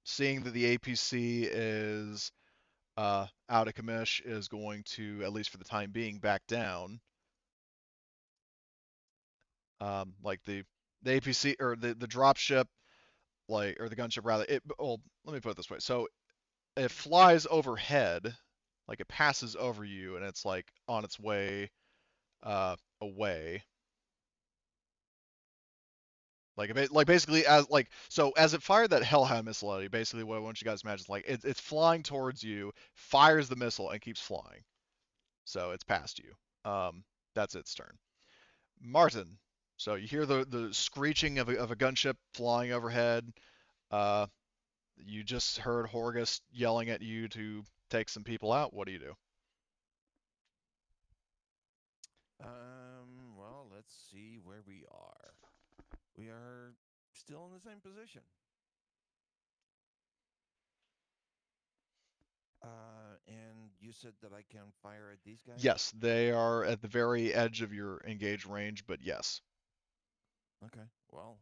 [SPEAKER 1] seeing that the APC is out of commish, is going to, at least for the time being, back down. Like the APC or the dropship, or the gunship rather. Well, let me put it this way. So it flies overhead, like it passes over you, and it's like on its way away. Like basically as it fired that Hellhound missile at you, basically what I want you guys to imagine is like it's flying towards you, fires the missile, and keeps flying. So it's past you. That's its turn. Martin. So you hear the screeching of a gunship flying overhead. Uh, you just heard Horgus yelling at you to take some people out. What do you do?
[SPEAKER 5] Well, let's see where we are. We are still in the same position. And you said that I can fire at these guys?
[SPEAKER 1] Yes, they are at the very edge of your engaged range, but yes.
[SPEAKER 5] Okay. Well,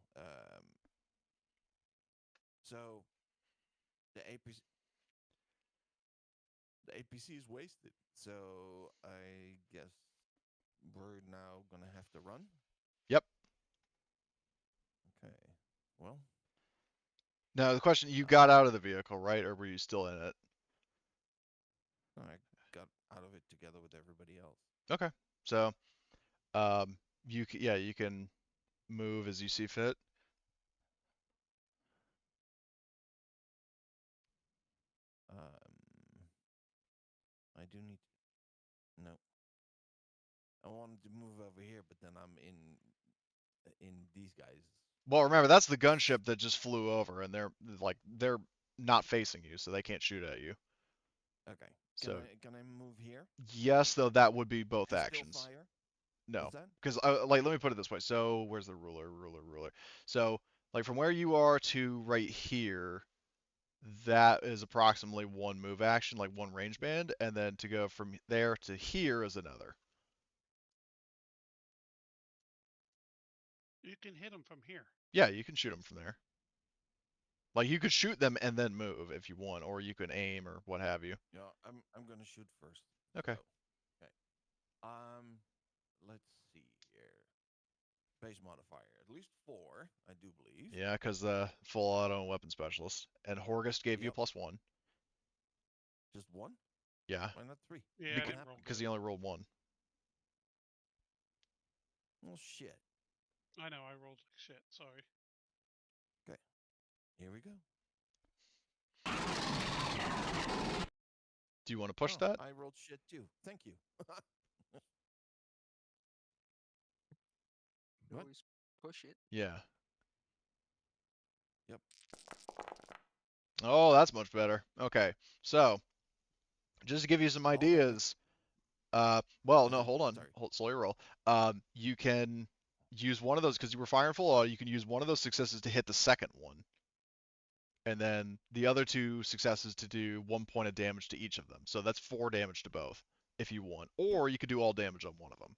[SPEAKER 5] so the APC is wasted. So I guess we're now gonna have to run.
[SPEAKER 1] Yep.
[SPEAKER 5] Okay. Well,
[SPEAKER 1] Now the question: you got out of the vehicle, right, or were you still in it?
[SPEAKER 5] I got out of it together with everybody else.
[SPEAKER 1] Okay. So, you can move as you see fit.
[SPEAKER 5] I do need. No. I wanted to move over here, but then I'm in these guys.
[SPEAKER 1] Well, remember that's the gunship that just flew over, and they're not facing you, so they can't shoot at you.
[SPEAKER 5] Okay.
[SPEAKER 1] So
[SPEAKER 5] Can I move here
[SPEAKER 1] yes, though that would be both
[SPEAKER 5] and still
[SPEAKER 1] actions.
[SPEAKER 5] fire?
[SPEAKER 1] No,
[SPEAKER 5] What's that?
[SPEAKER 1] because let me put it this way. So where's the ruler? So like from where you are to right here, that is approximately one move action, like one range band, and then to go from there to here is another.
[SPEAKER 3] You can hit them from here.
[SPEAKER 1] Yeah, you can shoot them from there. Like you could shoot them and then move if you want, or you can aim or what have you.
[SPEAKER 5] Yeah, I'm gonna shoot first.
[SPEAKER 1] Okay.
[SPEAKER 5] So, okay. Let's see here. Base modifier, at least 4, I do believe.
[SPEAKER 1] Yeah, because the full auto and weapon specialist, and Horgust gave you
[SPEAKER 5] Yep.
[SPEAKER 1] +1.
[SPEAKER 5] Just 1?
[SPEAKER 1] Yeah,
[SPEAKER 5] Why not 3?
[SPEAKER 3] Yeah, I
[SPEAKER 5] What
[SPEAKER 3] didn't roll
[SPEAKER 5] happened?
[SPEAKER 1] because
[SPEAKER 3] good.
[SPEAKER 1] he only rolled 1.
[SPEAKER 5] Well, shit.
[SPEAKER 3] I know I rolled like shit. Sorry.
[SPEAKER 5] Okay. Here we go.
[SPEAKER 1] Do you want to push
[SPEAKER 5] Oh,
[SPEAKER 1] that?
[SPEAKER 5] I rolled shit too. Thank you. What?
[SPEAKER 2] always push it.
[SPEAKER 1] Yeah.
[SPEAKER 5] Yep.
[SPEAKER 1] Oh, that's much better. Okay, so just to give you some
[SPEAKER 5] Oh, okay.
[SPEAKER 1] ideas. Well, no,
[SPEAKER 5] Okay.
[SPEAKER 1] hold on.
[SPEAKER 5] Sorry.
[SPEAKER 1] Slow your roll. You can use one of those because you were firing full auto. You can use one of those successes to hit the second one, and then the other 2 successes to do 1 point of damage to each of them. So that's 4 damage to both if you want,
[SPEAKER 5] Yep.
[SPEAKER 1] or you could do all damage on one of them.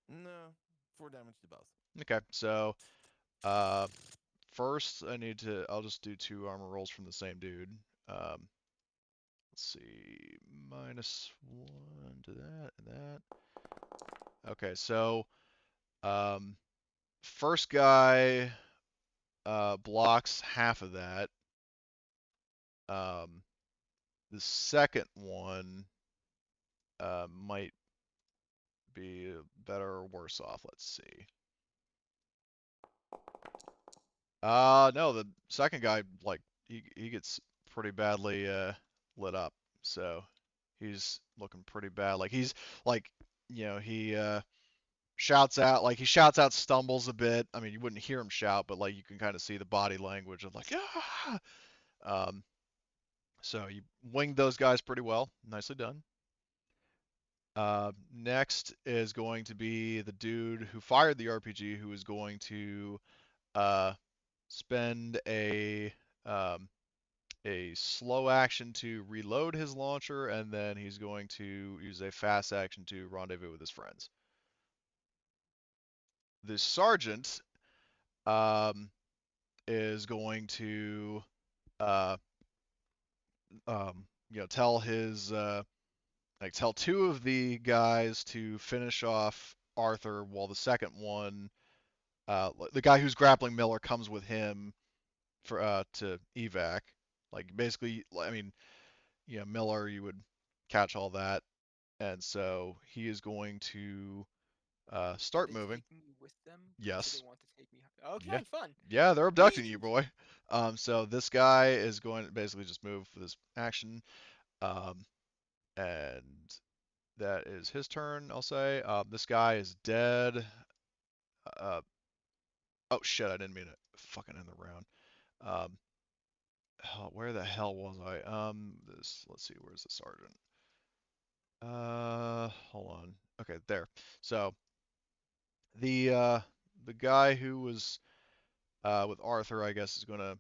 [SPEAKER 5] No, 4 damage to both.
[SPEAKER 1] Okay, so first I'll just do 2 armor rolls from the same dude. Let's see, -1 to that and that. Okay, so first guy blocks half of that. The second one might be better or worse off. Let's see. No, the second guy, like, he gets pretty badly lit up. So he's looking pretty bad. Like he's like he he shouts out, stumbles a bit. I mean, you wouldn't hear him shout, but like you can kind of see the body language of like ah. Um, so you winged those guys pretty well. Nicely done. Next is going to be the dude who fired the RPG, who is going to uh, spend a slow action to reload his launcher, and then he's going to use a fast action to rendezvous with his friends. The sergeant um, is going to uh, tell his tell two of the guys to finish off Arthur, while the second one, the guy who's grappling Miller, comes with him for to evac. Like basically, I mean, Miller, you would catch all that, and so he is going to
[SPEAKER 2] Are
[SPEAKER 1] start
[SPEAKER 2] they
[SPEAKER 1] moving.
[SPEAKER 2] taking me with them? They said
[SPEAKER 1] Yes.
[SPEAKER 2] they want to take me.
[SPEAKER 1] Yeah.
[SPEAKER 2] Okay, fun.
[SPEAKER 1] Yeah, they're abducting you,
[SPEAKER 2] Neat.
[SPEAKER 1] boy. So this guy is going to basically just move for this action, and that is his turn, I'll say. This guy is dead. Uh, oh shit, I didn't mean to fucking end the round. Um, where the hell was I? Let's see, where's the sergeant? Hold on. Okay, there. So the guy who was with Arthur, I guess, is gonna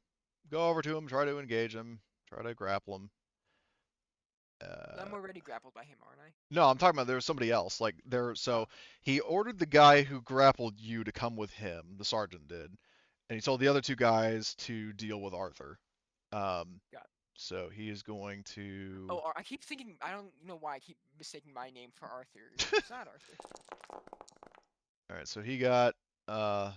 [SPEAKER 1] go over to him, try to engage him, try to grapple him.
[SPEAKER 2] I'm already grappled by him, aren't I?
[SPEAKER 1] No, I'm talking about there was somebody else. Like there, so
[SPEAKER 2] Oh.
[SPEAKER 1] he ordered the guy who grappled you to come with him. The sergeant did, and he told the other two guys to deal with Arthur.
[SPEAKER 2] Got it.
[SPEAKER 1] So he is going to.
[SPEAKER 2] Oh, I keep thinking. I don't know why I keep mistaking my name for Arthur. It's not Arthur.
[SPEAKER 1] All right, so he got that,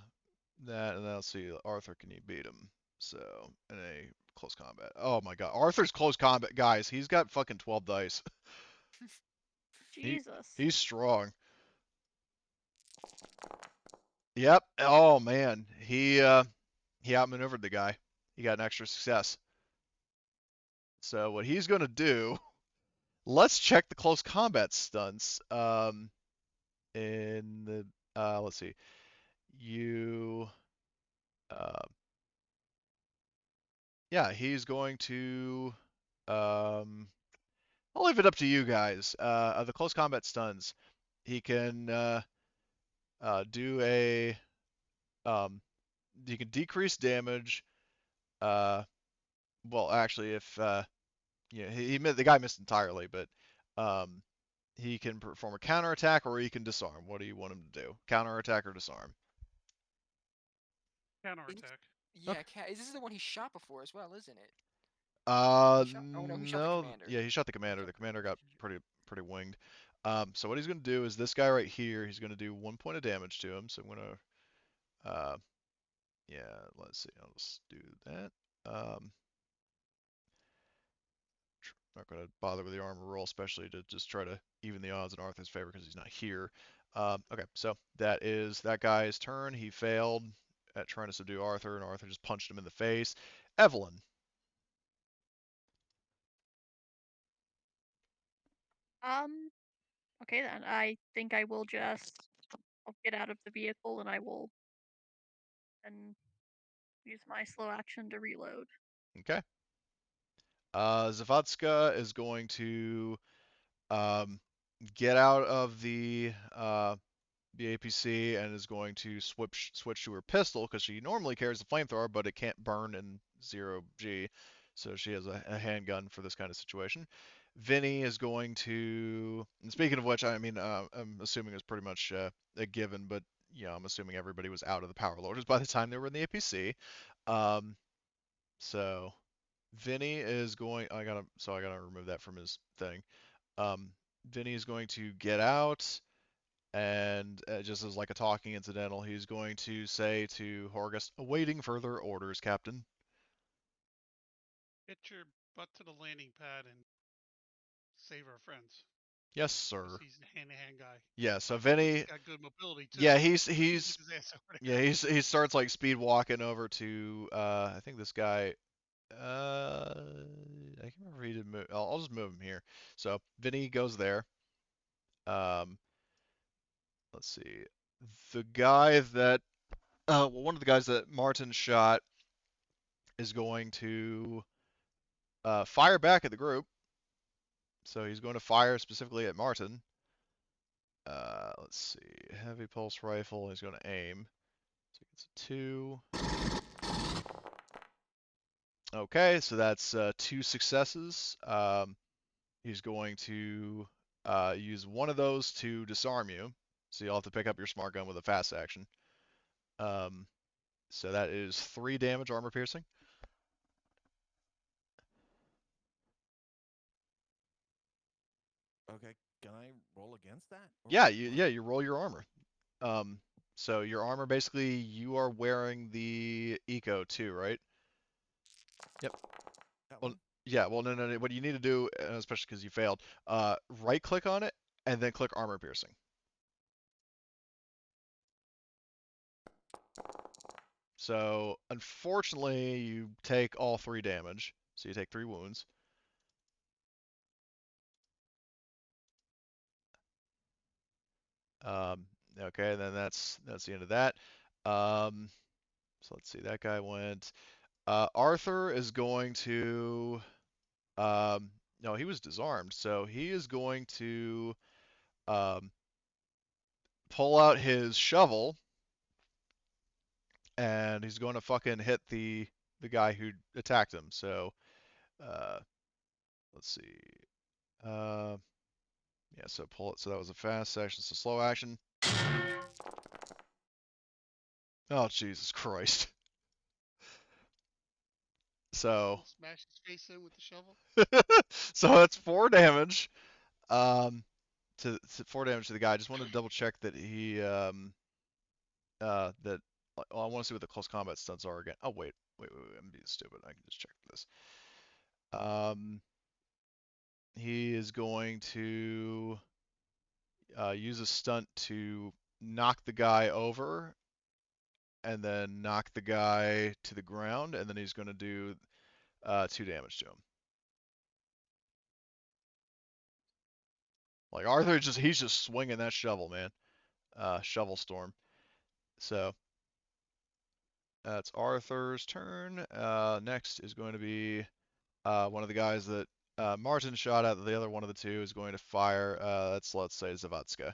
[SPEAKER 1] and then let's see, Arthur, can you beat him? So in a close combat. Oh my God, Arthur's close combat, guys. He's got fucking 12 dice. he
[SPEAKER 4] Jesus.
[SPEAKER 1] he's strong. Yep. Oh man, he outmaneuvered the guy. He got an extra success. So what he's gonna do? Let's check the close combat stunts. In the let's see, you yeah, he's going to I'll leave it up to you guys. The close combat stuns, he can do a you can decrease damage. Uh, well, actually, if the guy missed entirely, but um, he can perform a counterattack or he can disarm. What do you want him to do? Counterattack or disarm?
[SPEAKER 3] Counterattack.
[SPEAKER 2] Yeah, this is the one he shot before as well, isn't it? Oh no, he shot the
[SPEAKER 1] No,
[SPEAKER 2] commander.
[SPEAKER 1] yeah, he shot the commander. The commander got pretty winged. So what he's gonna do is this guy right here. He's gonna do 1 point of damage to him. So I'm gonna, yeah, let's see. I'll just do that. Not gonna bother with the armor roll, especially to just try to even the odds in Arthur's favor because he's not here. Okay, so that is that guy's turn. He failed at trying to subdue Arthur, and Arthur just punched him in the face. Evelyn.
[SPEAKER 4] Okay then. I think I will just I'll get out of the vehicle and I will and use my slow action to reload.
[SPEAKER 1] Okay. Zavadska is going to um, get out of the APC and is going to switch to her pistol because she normally carries a flamethrower, but it can't burn in 0G, so she has a handgun for this kind of situation. Vinny is going to, and speaking of which, I mean, I'm assuming it's pretty much a given, but I'm assuming everybody was out of the power loaders by the time they were in the APC. So Vinny is going. I gotta remove that from his thing. Um, Vinny is going to get out, and just as like a talking incidental, he's going to say to Horgus, "Awaiting further orders, Captain."
[SPEAKER 3] Get your butt to the landing pad and save our friends.
[SPEAKER 1] Yes,
[SPEAKER 3] 'Cause
[SPEAKER 1] sir.
[SPEAKER 3] he's a hand-to-hand guy.
[SPEAKER 1] Yeah. So
[SPEAKER 3] Hopefully he's
[SPEAKER 1] Vinny,
[SPEAKER 3] got good mobility too.
[SPEAKER 1] yeah,
[SPEAKER 3] Get his ass over there.
[SPEAKER 1] he starts like speed walking over to I think this guy I can't remember if he did move. I'll just move him here. So Vinny goes there. Um, let's see. The guy that, well, one of the guys that Martin shot is going to fire back at the group. So he's going to fire specifically at Martin. Let's see. Heavy pulse rifle. He's going to aim. So he gets a 2. Okay, so that's 2 successes. He's going to use one of those to disarm you. So you'll have to pick up your smart gun with a fast action. So that is 3 damage armor piercing.
[SPEAKER 5] Okay, can I roll against that? Or
[SPEAKER 1] Yeah,
[SPEAKER 5] what?
[SPEAKER 1] you roll your armor. So your armor basically you are wearing the eco too, right? Yep.
[SPEAKER 5] That
[SPEAKER 1] Well,
[SPEAKER 5] one?
[SPEAKER 1] yeah. Well, no. What you need to do, especially because you failed, right click on it and then click armor piercing. So unfortunately, you take all 3 damage. So you take 3 wounds. Okay, then that's the end of that. So let's see. That guy went. Arthur is going to. No, he was disarmed, so he is going to um, pull out his shovel and he's going to fucking hit the guy who attacked him. So uh, let's see. Uh, yeah, so pull it. So that was a fast action. So slow action. Oh Jesus Christ. So
[SPEAKER 3] Smash his face in with the shovel.
[SPEAKER 1] so that's 4 damage. To 4 damage to the guy. I just wanted to double check that he that. Well, I want to see what the close combat stunts are again. Oh wait. I'm being stupid. I can just check this. He is going to use a stunt to knock the guy over and then knock the guy to the ground, and then he's going to do 2 damage to him. Like Arthur, he's just swinging that shovel, man. Shovel storm. So that's Arthur's turn. Next is going to be one of the guys that Martin shot at. The other one of the 2 is going to fire. Let's say Zavatska.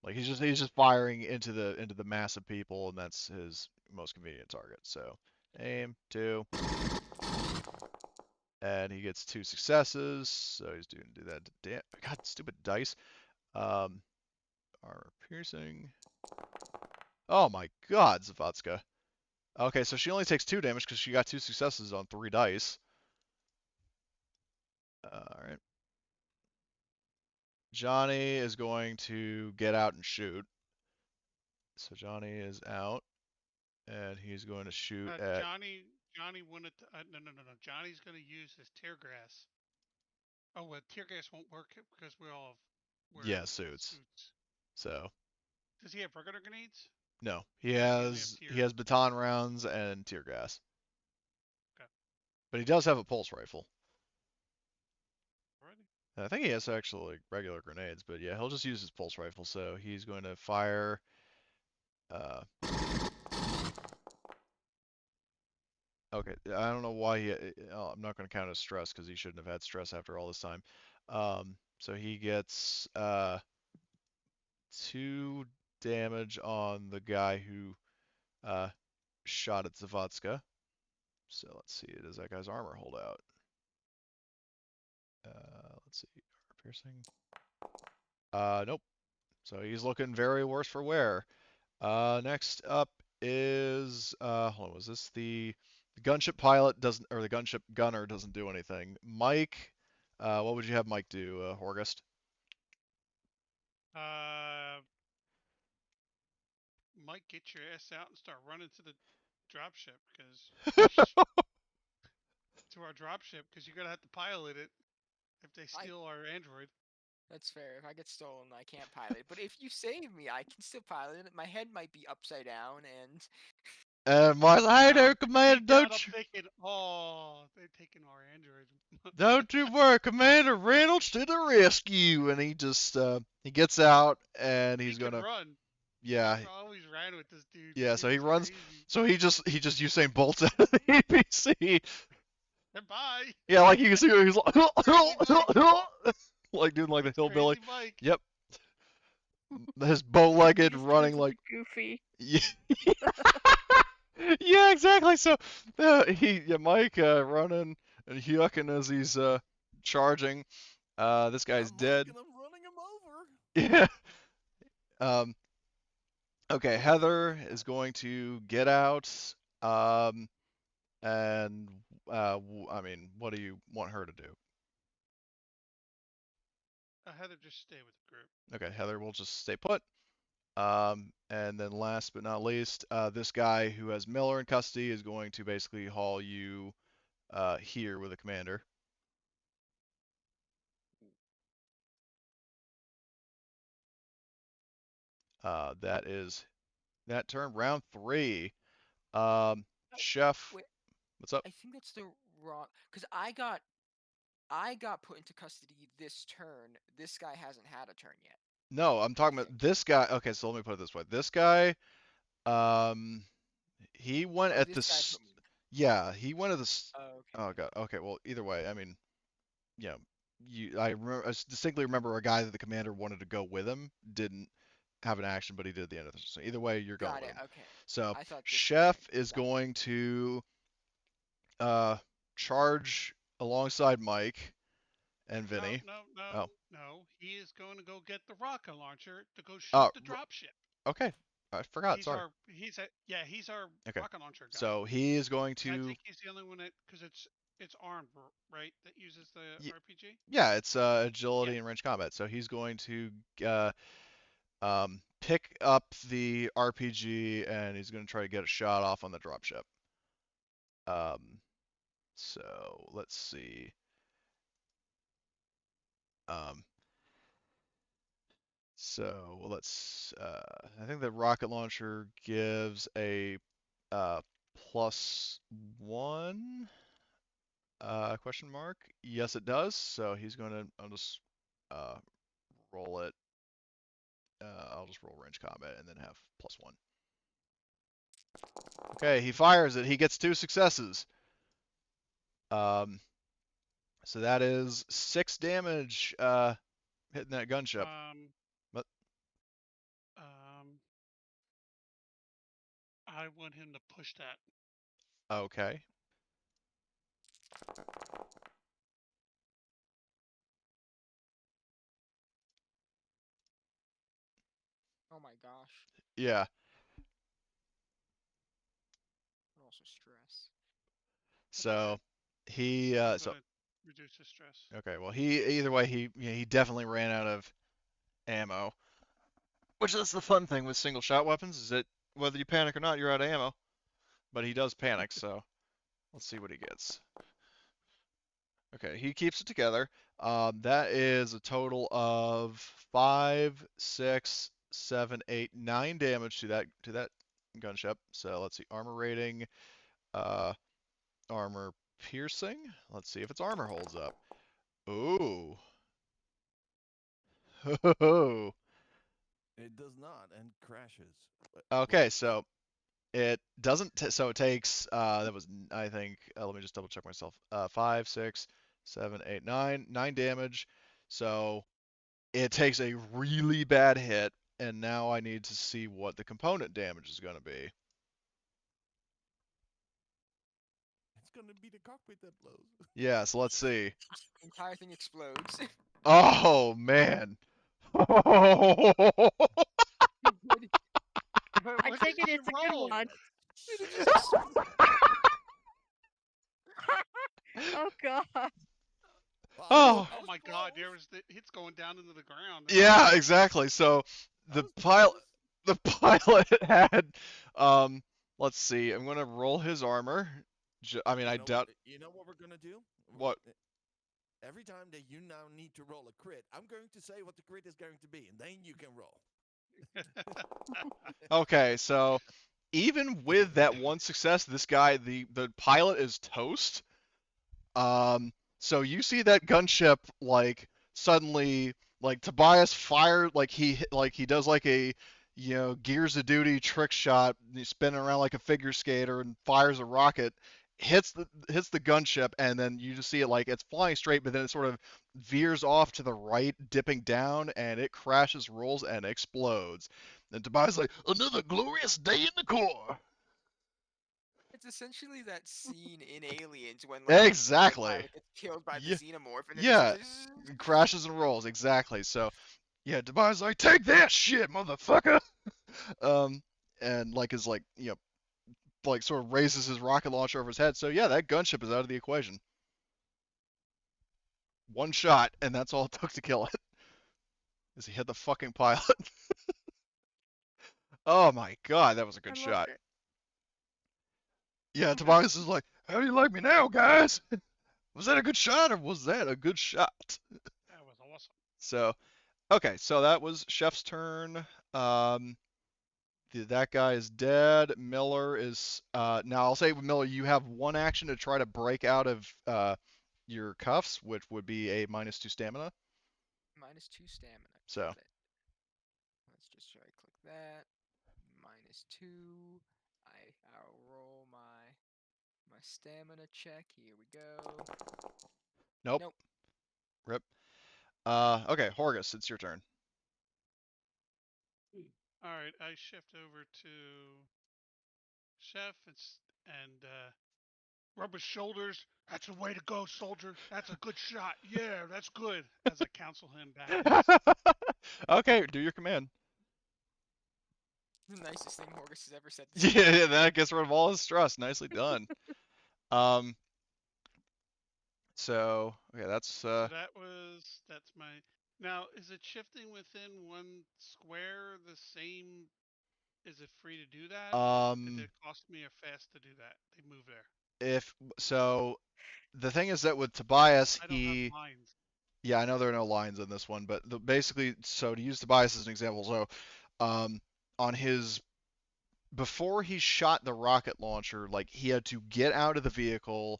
[SPEAKER 1] Like he's just firing into the mass of people, and that's his most convenient target. So aim 2, and he gets 2 successes. So he's doing do that. Damn, God, stupid dice. Armor piercing. Oh my God, Zavatska. Okay, so she only takes 2 damage because she got 2 successes on 3 dice. All right. Johnny is going to get out and shoot. So Johnny is out, and he's going to shoot at.
[SPEAKER 3] Johnny wanted to, no. Johnny's going to use his tear gas. Oh, well, tear gas won't work because we all wear
[SPEAKER 1] Yeah, suits. So
[SPEAKER 3] Does he have regular grenades?
[SPEAKER 1] no, he
[SPEAKER 3] Or does he only have
[SPEAKER 1] has
[SPEAKER 3] tear?
[SPEAKER 1] baton rounds and tear gas.
[SPEAKER 3] Okay.
[SPEAKER 1] But he does have a pulse rifle.
[SPEAKER 3] Alrighty.
[SPEAKER 1] And I think he has actually regular grenades, but yeah, he'll just use his pulse rifle. So he's going to fire. Okay, I don't know why I'm not going to count as stress because he shouldn't have had stress after all this time. So he gets 2 damage on the guy who shot at Zavatska. So let's see, does that guy's armor hold out? Let's see, armor piercing. Nope. So he's looking very worse for wear. Next up is hold on, was this the gunship pilot doesn't, or the gunship gunner doesn't do anything. Mike, what would you have Mike do, Horgust?
[SPEAKER 3] Mike, get your ass out and start running to the dropship because to our dropship because you're gonna have to pilot it if they steal our android.
[SPEAKER 2] That's fair. If I get stolen, I can't pilot it. But if you save me, I can still pilot it. My head might be upside down, and
[SPEAKER 1] And Mike's like, hey there, Commander,
[SPEAKER 3] Deep down, I'm
[SPEAKER 1] don't you,
[SPEAKER 3] thinking, oh, they're taking our android.
[SPEAKER 1] don't you worry, Commander Reynolds to the rescue. And he just, he gets out and
[SPEAKER 3] He
[SPEAKER 1] he's
[SPEAKER 3] can
[SPEAKER 1] gonna,
[SPEAKER 3] run.
[SPEAKER 1] yeah,
[SPEAKER 3] I always ran with this dude.
[SPEAKER 1] yeah.
[SPEAKER 3] He
[SPEAKER 1] So he
[SPEAKER 3] was
[SPEAKER 1] runs.
[SPEAKER 3] crazy.
[SPEAKER 1] So he just Usain Bolts out of the APC.
[SPEAKER 3] Goodbye.
[SPEAKER 1] Yeah, like you can see he's like,
[SPEAKER 3] Crazy Mike.
[SPEAKER 1] like doing like the
[SPEAKER 3] It's
[SPEAKER 1] hillbilly.
[SPEAKER 3] Crazy Mike.
[SPEAKER 1] Yep, his bow-legged
[SPEAKER 4] He just
[SPEAKER 1] running
[SPEAKER 4] turns
[SPEAKER 1] like.
[SPEAKER 4] into Goofy.
[SPEAKER 1] Yeah, yeah, exactly. So Mike running and yucking as he's charging. This guy's
[SPEAKER 5] I'm Mike
[SPEAKER 1] dead.
[SPEAKER 5] and I'm running him over.
[SPEAKER 1] Yeah. Um. Okay, Heather is going to get out. Um. And I mean, what do you want her to do?
[SPEAKER 3] Heather, just stay with the group.
[SPEAKER 1] Okay, Heather will just stay put. And then last but not least, this guy who has Miller in custody is going to basically haul you here with the commander. That is that turn. Round 3. Chef,
[SPEAKER 2] Wait,
[SPEAKER 1] what's up?
[SPEAKER 2] I think that's the wrong. Because I got put into custody this turn. This guy hasn't had a turn yet.
[SPEAKER 1] No, I'm talking about this guy. Okay, so let me put it this way. This guy, he went
[SPEAKER 2] Oh,
[SPEAKER 1] at
[SPEAKER 2] this guy
[SPEAKER 1] this.
[SPEAKER 2] put me.
[SPEAKER 1] Yeah, he went at this.
[SPEAKER 2] Oh,
[SPEAKER 1] Oh
[SPEAKER 2] okay.
[SPEAKER 1] god. Okay, well, either way, I mean, yeah, I distinctly remember a guy that the commander wanted to go with him, didn't have an action, but he did at the end of this. So either way, you're going
[SPEAKER 2] Got
[SPEAKER 1] with
[SPEAKER 2] it.
[SPEAKER 1] him.
[SPEAKER 2] Okay.
[SPEAKER 1] So
[SPEAKER 2] I thought this.
[SPEAKER 1] Chef
[SPEAKER 2] Okay.
[SPEAKER 1] is
[SPEAKER 2] Got it.
[SPEAKER 1] going to uh charge alongside Mike and
[SPEAKER 3] No,
[SPEAKER 1] Vinny.
[SPEAKER 3] no, no,
[SPEAKER 1] Oh,
[SPEAKER 3] no. He is going to go get the rocket launcher to go shoot
[SPEAKER 1] uh,
[SPEAKER 3] the dropship.
[SPEAKER 1] okay, I forgot. Sorry.
[SPEAKER 3] He's our
[SPEAKER 1] Okay,
[SPEAKER 3] rocket launcher guy.
[SPEAKER 1] so he is going
[SPEAKER 3] And I
[SPEAKER 1] to.
[SPEAKER 3] think he's the only one that, because it's armed, right? That uses the
[SPEAKER 1] y-
[SPEAKER 3] RPG.
[SPEAKER 1] Yeah, it's agility
[SPEAKER 3] Yeah.
[SPEAKER 1] and range combat. So he's going to pick up the RPG and he's going to try to get a shot off on the dropship. So let's see. Um, so let's. I think the rocket launcher gives a +1 question mark. Yes, it does. So he's going to. I'll just roll it. I'll just roll range combat and then have +1. Okay, he fires it. He gets 2 successes. Um, so that is 6 damage hitting that gunship. But
[SPEAKER 3] I want him to push that.
[SPEAKER 1] okay.
[SPEAKER 2] Oh my gosh.
[SPEAKER 1] Yeah.
[SPEAKER 2] But also stress.
[SPEAKER 1] So he
[SPEAKER 3] I'm
[SPEAKER 1] so
[SPEAKER 3] gonna reduce the stress.
[SPEAKER 1] okay. Well, he either way he definitely ran out of ammo. Which is the fun thing with single shot weapons is that whether you panic or not, you're out of ammo. But he does panic, so let's see what he gets. Okay, he keeps it together. That is a total of 5, 6, 7, 8, 9 damage to that gunship. So let's see, armor rating, armor piercing. Let's see if its armor holds up. Ooh.
[SPEAKER 5] It does not and crashes.
[SPEAKER 1] Okay, so it doesn't. So it takes. That was I think. Let me just double check myself. 5, 6, 7, 8, 9. 9 damage. So it takes a really bad hit, and now I need to see what the component damage is going to be.
[SPEAKER 5] It's gonna be the cockpit that blows.
[SPEAKER 1] Yeah, so let's see.
[SPEAKER 2] The entire thing explodes.
[SPEAKER 1] Oh man.
[SPEAKER 4] I take it it's a good one.
[SPEAKER 2] It just explodes.
[SPEAKER 4] Oh god.
[SPEAKER 1] Oh.
[SPEAKER 3] Oh my God! It's going down into the ground.
[SPEAKER 1] Yeah, exactly. So the pilot had let's see. I'm going to roll his armor. I mean, I doubt
[SPEAKER 5] You know what we're gonna do?
[SPEAKER 1] what.
[SPEAKER 5] Every time that you now need to roll a crit, I'm going to say what the crit is going to be, and then you can roll.
[SPEAKER 1] Okay, so even with that one success, this guy, the pilot is toast. So you see that gunship like suddenly like Tobias fire like he does like a Gears of Duty trick shot. And he's spinning around like a figure skater and fires a rocket, hits the gunship, and then you just see it like it's flying straight, but then it sort of veers off to the right, dipping down, and it crashes, rolls, and explodes. And Tobias like another glorious day in the Corps.
[SPEAKER 2] It's essentially that scene in Aliens when like the
[SPEAKER 1] Exactly.
[SPEAKER 2] pilot gets killed by the
[SPEAKER 1] Yeah,
[SPEAKER 2] xenomorph and it just
[SPEAKER 1] yeah, crashes and rolls exactly. So yeah, Tobias like take that shit, motherfucker. Um, and like is like like sort of raises his rocket launcher over his head. So yeah, that gunship is out of the equation. One shot, and that's all it took to kill it. Is he hit the fucking pilot? Oh my god, that was a good
[SPEAKER 4] I loved
[SPEAKER 1] shot.
[SPEAKER 4] it.
[SPEAKER 1] Yeah, Tobias is like, how do you like me now, guys? Was that a good shot or was that a good shot?
[SPEAKER 3] That was awesome.
[SPEAKER 1] So, okay, so that was Chef's turn. Um, that guy is dead. Miller is now. I'll say with Miller, you have one action to try to break out of your cuffs, which would be a -2 stamina.
[SPEAKER 2] -2 stamina.
[SPEAKER 1] So
[SPEAKER 2] Got it. Let's just right click that. -2. I'll roll my stamina check. Here we go.
[SPEAKER 1] nope.
[SPEAKER 2] Nope.
[SPEAKER 1] Rip. Okay, Horgus, it's your turn.
[SPEAKER 3] All right, I shift over to Chef and rub his shoulders. That's the way to go, soldier. That's a good shot. Yeah, that's good. As I counsel him back.
[SPEAKER 1] Okay, do your command.
[SPEAKER 2] The nicest thing Horgus has ever said.
[SPEAKER 1] Yeah, that gets rid of all his stress. Nicely done. Um, so okay, that's
[SPEAKER 3] So that's my. Now, is it shifting within one square the same? Is it free to do that? Did it cost me a fast to do that? They move there.
[SPEAKER 1] if so, the thing is that with Tobias,
[SPEAKER 3] I don't have lines.
[SPEAKER 1] yeah, I know there are no lines in this one, but basically, so to use Tobias as an example, so on his before he shot the rocket launcher, like he had to get out of the vehicle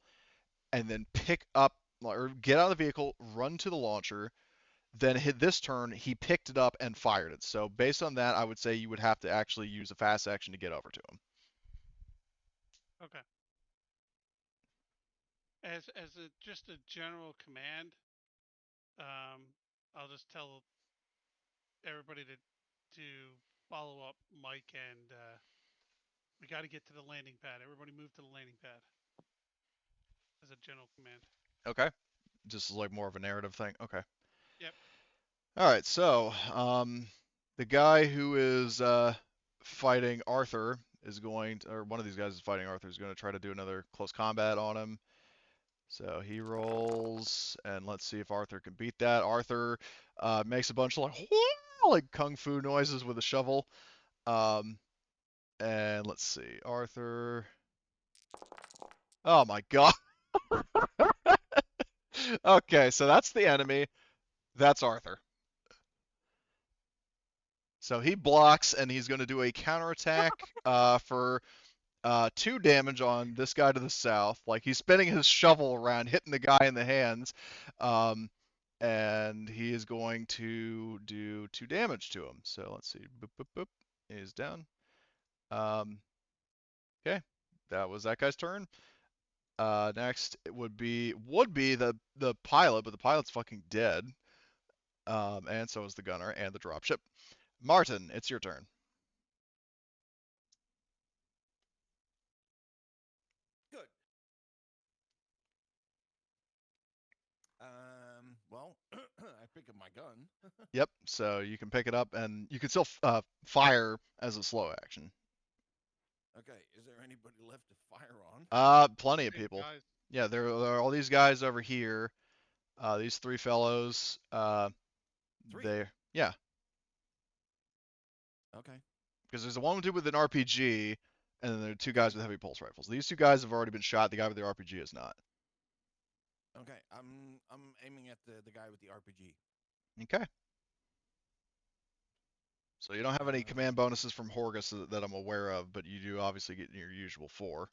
[SPEAKER 1] and then pick up or get out of the vehicle, run to the launcher, then hit this turn, he picked it up and fired it. So based on that, I would say you would have to actually use a fast action to get over to him.
[SPEAKER 3] Okay. As just a general command, I'll just tell everybody to follow up Mike and we got to get to the landing pad. Everybody move to the landing pad. As a general command.
[SPEAKER 1] Okay. Just like more of a narrative thing. Okay.
[SPEAKER 3] Yep.
[SPEAKER 1] All right. So the guy who is fighting Arthur is going to, or one of these guys is fighting Arthur is going to try to do another close combat on him. So he rolls, and let's see if Arthur can beat that. Arthur makes a bunch of like kung fu noises with a shovel. And let's see, Arthur. Oh my god. Okay, so that's the enemy. That's Arthur. So he blocks, and he's going to do a counterattack for 2 damage on this guy to the south. Like he's spinning his shovel around, hitting the guy in the hands, and he is going to do 2 damage to him. So let's see, boop boop boop, he's down. Okay, that was that guy's turn. Next it would be the pilot, but the pilot's fucking dead. And so is the gunner and the dropship. Martin, it's your turn.
[SPEAKER 5] Good. Well, I pick up my gun.
[SPEAKER 1] Yep. So you can pick it up, and you can still fire as a slow action.
[SPEAKER 5] Okay. Is there anybody left to fire on?
[SPEAKER 1] Plenty of people.
[SPEAKER 3] Guys.
[SPEAKER 1] Yeah, there are all these guys over here. These 3 fellows.
[SPEAKER 5] 3?
[SPEAKER 1] Yeah.
[SPEAKER 5] Okay.
[SPEAKER 1] Because there's the one dude with an RPG, and then there are 2 guys with heavy pulse rifles. These 2 guys have already been shot. The guy with the RPG is not.
[SPEAKER 5] Okay. I'm aiming at the guy with the RPG.
[SPEAKER 1] Okay. So you don't have any command bonuses from Horgus that I'm aware of, but you do obviously get your usual 4.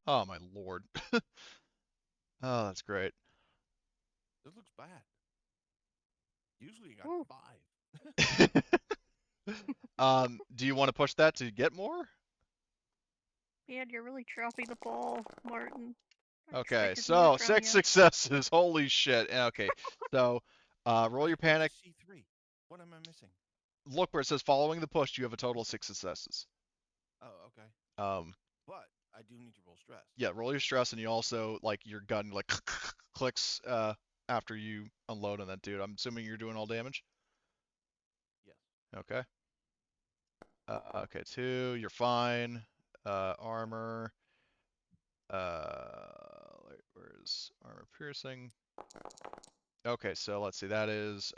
[SPEAKER 1] Oh my lord. Oh, that's great.
[SPEAKER 5] This looks bad. Usually you got
[SPEAKER 4] Ooh.
[SPEAKER 5] 5.
[SPEAKER 1] Do you want to push that to get more?
[SPEAKER 4] Man, you're really dropping the ball, Martin. I
[SPEAKER 1] Okay,
[SPEAKER 4] expected more
[SPEAKER 1] so
[SPEAKER 4] from
[SPEAKER 1] 6
[SPEAKER 4] you.
[SPEAKER 1] successes. Holy shit. Okay, so roll your panic.
[SPEAKER 5] C3. What am I missing?
[SPEAKER 1] Look where it says following the push, you have a total of 6 successes.
[SPEAKER 5] Oh, okay.
[SPEAKER 1] Um,
[SPEAKER 5] But I do need to roll stress.
[SPEAKER 1] yeah, roll your stress, and you also like your gun like clicks after you unload on that dude. I'm assuming you're doing all damage.
[SPEAKER 5] Yes.
[SPEAKER 1] Okay. Okay, 2. You're fine. Armor. Where's armor piercing? Okay, so let's see. That is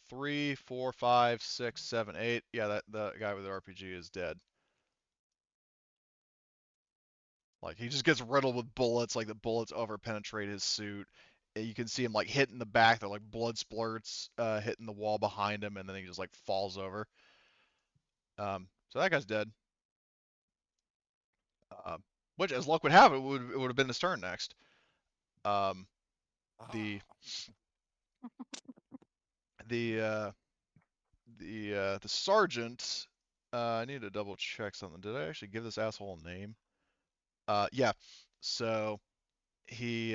[SPEAKER 1] 3, 4, 5, 6, 7, 8. Yeah, that the guy with the RPG is dead. Like he just gets riddled with bullets. Like the bullets overpenetrate his suit. You can see him like hitting the back. They're like blood splurts hitting the wall behind him, and then he just like falls over. So that guy's dead. Which, as luck would have it, would have been his turn next. The the uh, the sergeant. I need to double check something. Did I actually give this asshole a name? Yeah. So he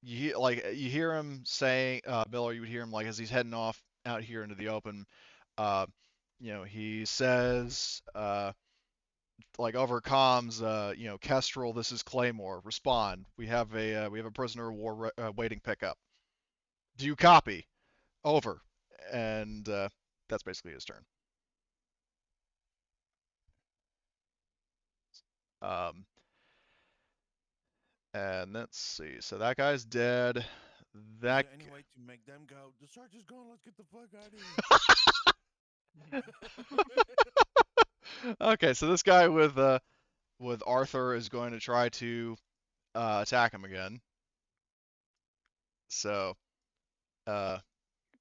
[SPEAKER 1] you hear him saying Miller. You would hear him like as he's heading off out here into the open. Uh, he says like over comms, Kestrel, this is Claymore. Respond. We have a prisoner of war waiting pickup. Do you copy? Over. And that's basically his turn. Um, and let's see. So that guy's dead.
[SPEAKER 5] Is
[SPEAKER 1] That
[SPEAKER 5] there any way to make them go, the sergeant's gone, let's get the fuck out of here?
[SPEAKER 1] okay. So this guy with Arthur is going to try to attack him again. So
[SPEAKER 4] At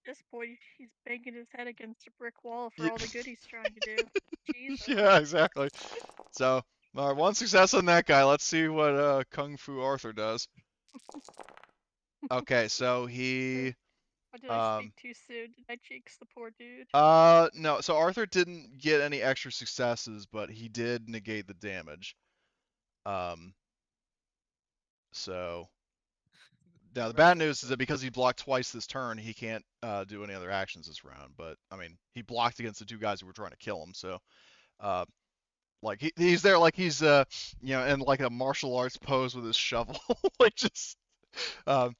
[SPEAKER 4] this point, he's banging his head against a brick wall for all the good he's trying to do. Jesus.
[SPEAKER 1] yeah, exactly. So one success on that guy. Let's see what Kung Fu Arthur does. Okay, so he
[SPEAKER 4] Or did I speak too soon? Did I jinx the poor dude?
[SPEAKER 1] no. So Arthur didn't get any extra successes, but he did negate the damage. So now the bad news is that because he blocked twice this turn, he can't do any other actions this round. But I mean, he blocked against the 2 guys who were trying to kill him. So uh, like he's there like he's in like a martial arts pose with his shovel, like just um,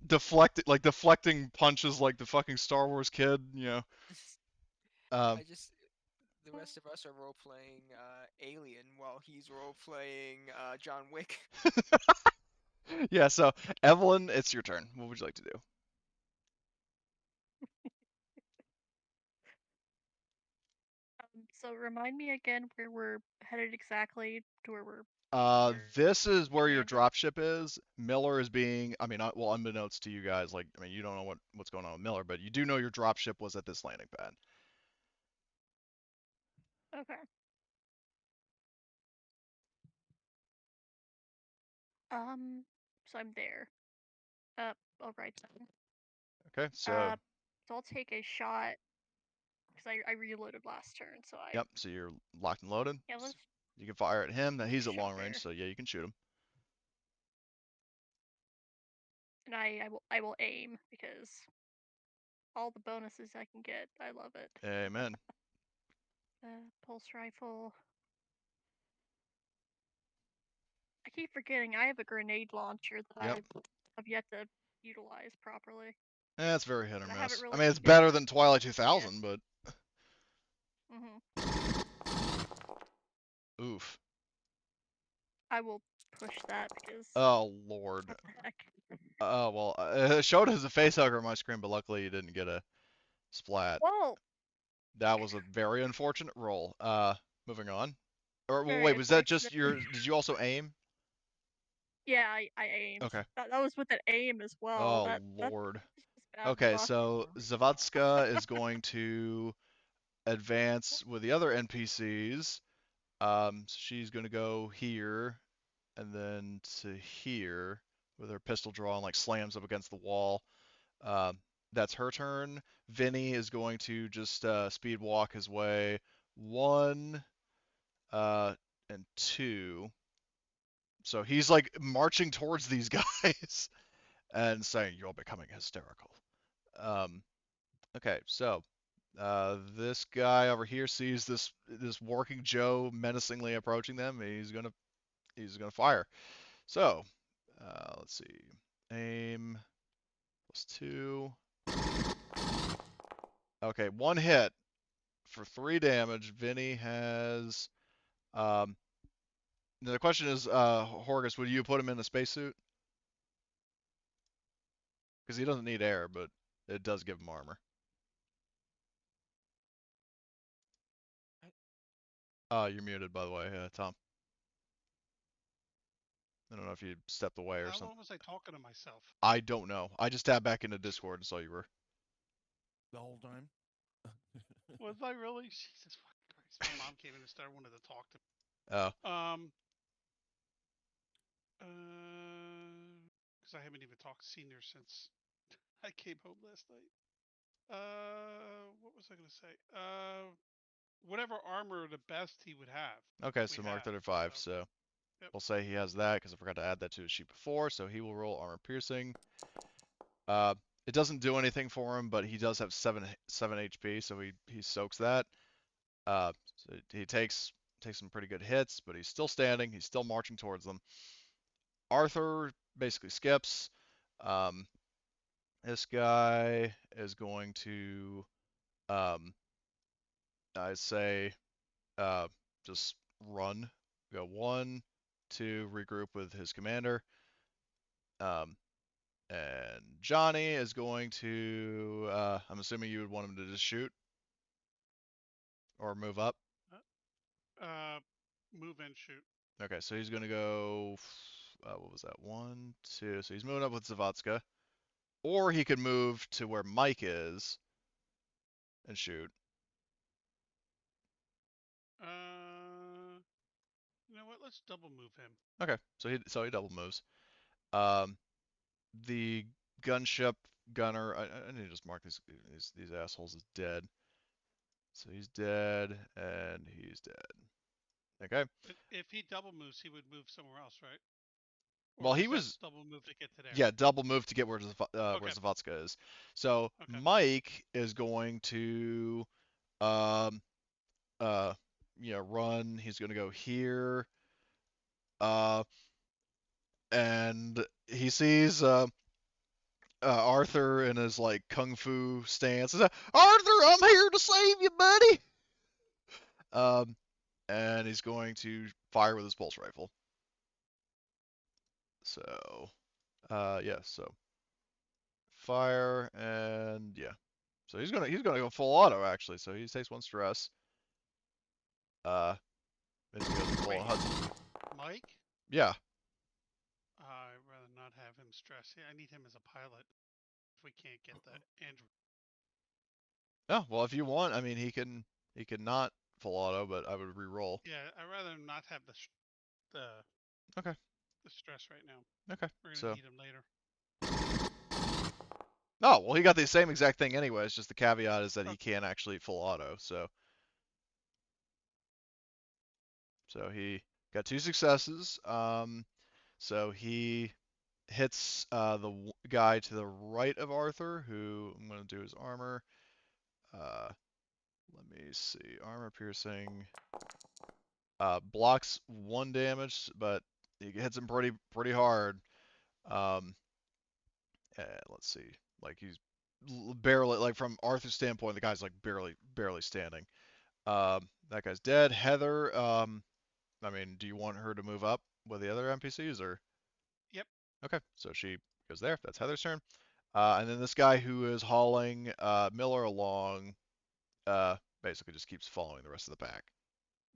[SPEAKER 1] deflecting punches like the fucking Star Wars kid. Um,
[SPEAKER 2] The rest of us are role playing Alien while he's role playing John Wick.
[SPEAKER 1] yeah. So Evelyn, it's your turn. What would you like to do?
[SPEAKER 4] So remind me again where we're headed exactly to where we're.
[SPEAKER 1] This is where your
[SPEAKER 4] landing.
[SPEAKER 1] dropship is. Miller is being, I mean, well, unbeknownst to you guys, like, I mean, you don't know what's going on with Miller, but you do know your dropship was at this landing pad.
[SPEAKER 4] Okay. So I'm there. All right then.
[SPEAKER 1] Okay, so,
[SPEAKER 4] So I'll take a shot because I reloaded last turn. So
[SPEAKER 1] yep, so you're locked and loaded.
[SPEAKER 4] yeah, let's
[SPEAKER 1] You can fire at him. Now
[SPEAKER 4] take a
[SPEAKER 1] he's at
[SPEAKER 4] shot
[SPEAKER 1] long range,
[SPEAKER 4] there.
[SPEAKER 1] so yeah, you can shoot him.
[SPEAKER 4] And I will aim because all the bonuses I can get, I love it.
[SPEAKER 1] Amen.
[SPEAKER 4] Pulse rifle. I keep forgetting I have a grenade launcher that
[SPEAKER 1] Yep.
[SPEAKER 4] I've yet to utilize properly.
[SPEAKER 1] It's very hit or
[SPEAKER 4] And I haven't
[SPEAKER 1] miss. I
[SPEAKER 4] really
[SPEAKER 1] mean, it's
[SPEAKER 4] needed
[SPEAKER 1] better
[SPEAKER 4] it.
[SPEAKER 1] than Twilight 2000, but oof.
[SPEAKER 4] I will push that because
[SPEAKER 1] Oh lord.
[SPEAKER 4] what the heck.
[SPEAKER 1] Oh well, it showed as a face hugger on my screen, but luckily you didn't get a splat.
[SPEAKER 4] Whoa!
[SPEAKER 1] That was a very unfortunate roll. Moving on. Or well,
[SPEAKER 4] Very
[SPEAKER 1] wait, was that just
[SPEAKER 4] unfortunate.
[SPEAKER 1] your? Did you also aim?
[SPEAKER 4] Yeah, I aimed.
[SPEAKER 1] Okay.
[SPEAKER 4] That was with an aim as well.
[SPEAKER 1] Oh
[SPEAKER 4] That's
[SPEAKER 1] lord.
[SPEAKER 4] just bad
[SPEAKER 1] Okay,
[SPEAKER 4] luck.
[SPEAKER 1] so Zavadska is going to advance with the other NPCs. So she's going to go here and then to here with her pistol drawn, like slams up against the wall. That's her turn. Vinny is going to just speed walk his way 1 and 2. So he's like marching towards these guys and saying, "You're becoming hysterical." Um, okay, so this guy over here sees this working Joe menacingly approaching them. He's gonna fire. So let's see, aim +2. Okay, 1 hit for 3 damage. Vinny has. Um, the question is, Horgus, would you put him in a spacesuit? Because he doesn't need air, but it does give him armor. You're muted, by the way, Tom. I don't know if you stepped away or
[SPEAKER 3] How
[SPEAKER 1] something.
[SPEAKER 3] long was I talking to myself?
[SPEAKER 1] I don't know. I just tabbed back into Discord and saw you were.
[SPEAKER 5] The whole time.
[SPEAKER 3] Was I really? Jesus fucking Christ! My mom came in and started wanted to talk to me.
[SPEAKER 1] Oh,
[SPEAKER 3] Because I haven't even talked to Senior since I came home last night. What was I gonna say? Whatever armor the best he would have.
[SPEAKER 1] okay.
[SPEAKER 3] We
[SPEAKER 1] So Mark
[SPEAKER 3] have.
[SPEAKER 1] 35. So
[SPEAKER 3] Yep.
[SPEAKER 1] we'll say he has that because I forgot to add that to his sheet before. So he will roll armor piercing. It doesn't do anything for him, but he does have 7 HP, so he soaks that. So he takes some pretty good hits, but he's still standing. He's still marching towards them. Arthur basically skips. Um, this guy is going to, I say, just run. Go 1, 2, regroup with his commander. And Johnny is going to, I'm assuming you would want him to just shoot or move up.
[SPEAKER 3] Move and shoot.
[SPEAKER 1] Okay, so he's going to go, what was that? 1, 2. So he's moving up with Zavadska. Or he could move to where Mike is and shoot.
[SPEAKER 3] You know what? Let's double move him.
[SPEAKER 1] Okay, so he double moves. The gunship gunner, I need to just mark these assholes as dead. So he's dead and he's dead. Okay.
[SPEAKER 3] If he double moves, he would move somewhere else, right?
[SPEAKER 1] Well, he was
[SPEAKER 3] double move to get to there.
[SPEAKER 1] Yeah, double move to get where
[SPEAKER 3] Okay.
[SPEAKER 1] Zavotska is. So
[SPEAKER 3] Okay.
[SPEAKER 1] Mike is going to run. He's going to go here. And he sees Arthur in his like kung fu stance. He's like, Arthur, I'm here to save you, buddy. And he's going to fire with his pulse rifle. So, yeah, so fire and yeah. So he's gonna go full auto actually. So he takes 1 stress. Maybe he goes full Hudson.
[SPEAKER 3] Mike?
[SPEAKER 1] Yeah.
[SPEAKER 3] I'd rather not have him stress. Yeah, I need him as a pilot. If we can't get that Andrew.
[SPEAKER 1] Oh well, if you want, I mean, he can not full auto, but I would re-roll.
[SPEAKER 3] Yeah, I'd rather not have the
[SPEAKER 1] Okay.
[SPEAKER 3] the stress right now.
[SPEAKER 1] Okay.
[SPEAKER 3] We're gonna
[SPEAKER 1] So.
[SPEAKER 3] need him later.
[SPEAKER 1] Oh well, he got the same exact thing anyway. It's just the caveat is that he can't actually full auto. So he got 2 successes. So he hits the guy to the right of Arthur, who I'm going to do his armor. Let me see. Armor piercing. Blocks 1 damage, but he hits him pretty hard. And let's see. Like he's barely, like from Arthur's standpoint, the guy's like barely standing. That guy's dead. Heather, I mean, do you want her to move up with the other NPCs or?
[SPEAKER 3] Yep.
[SPEAKER 1] Okay, so she goes there. That's Heather's turn. And then this guy who is hauling Miller along basically just keeps following the rest of the pack.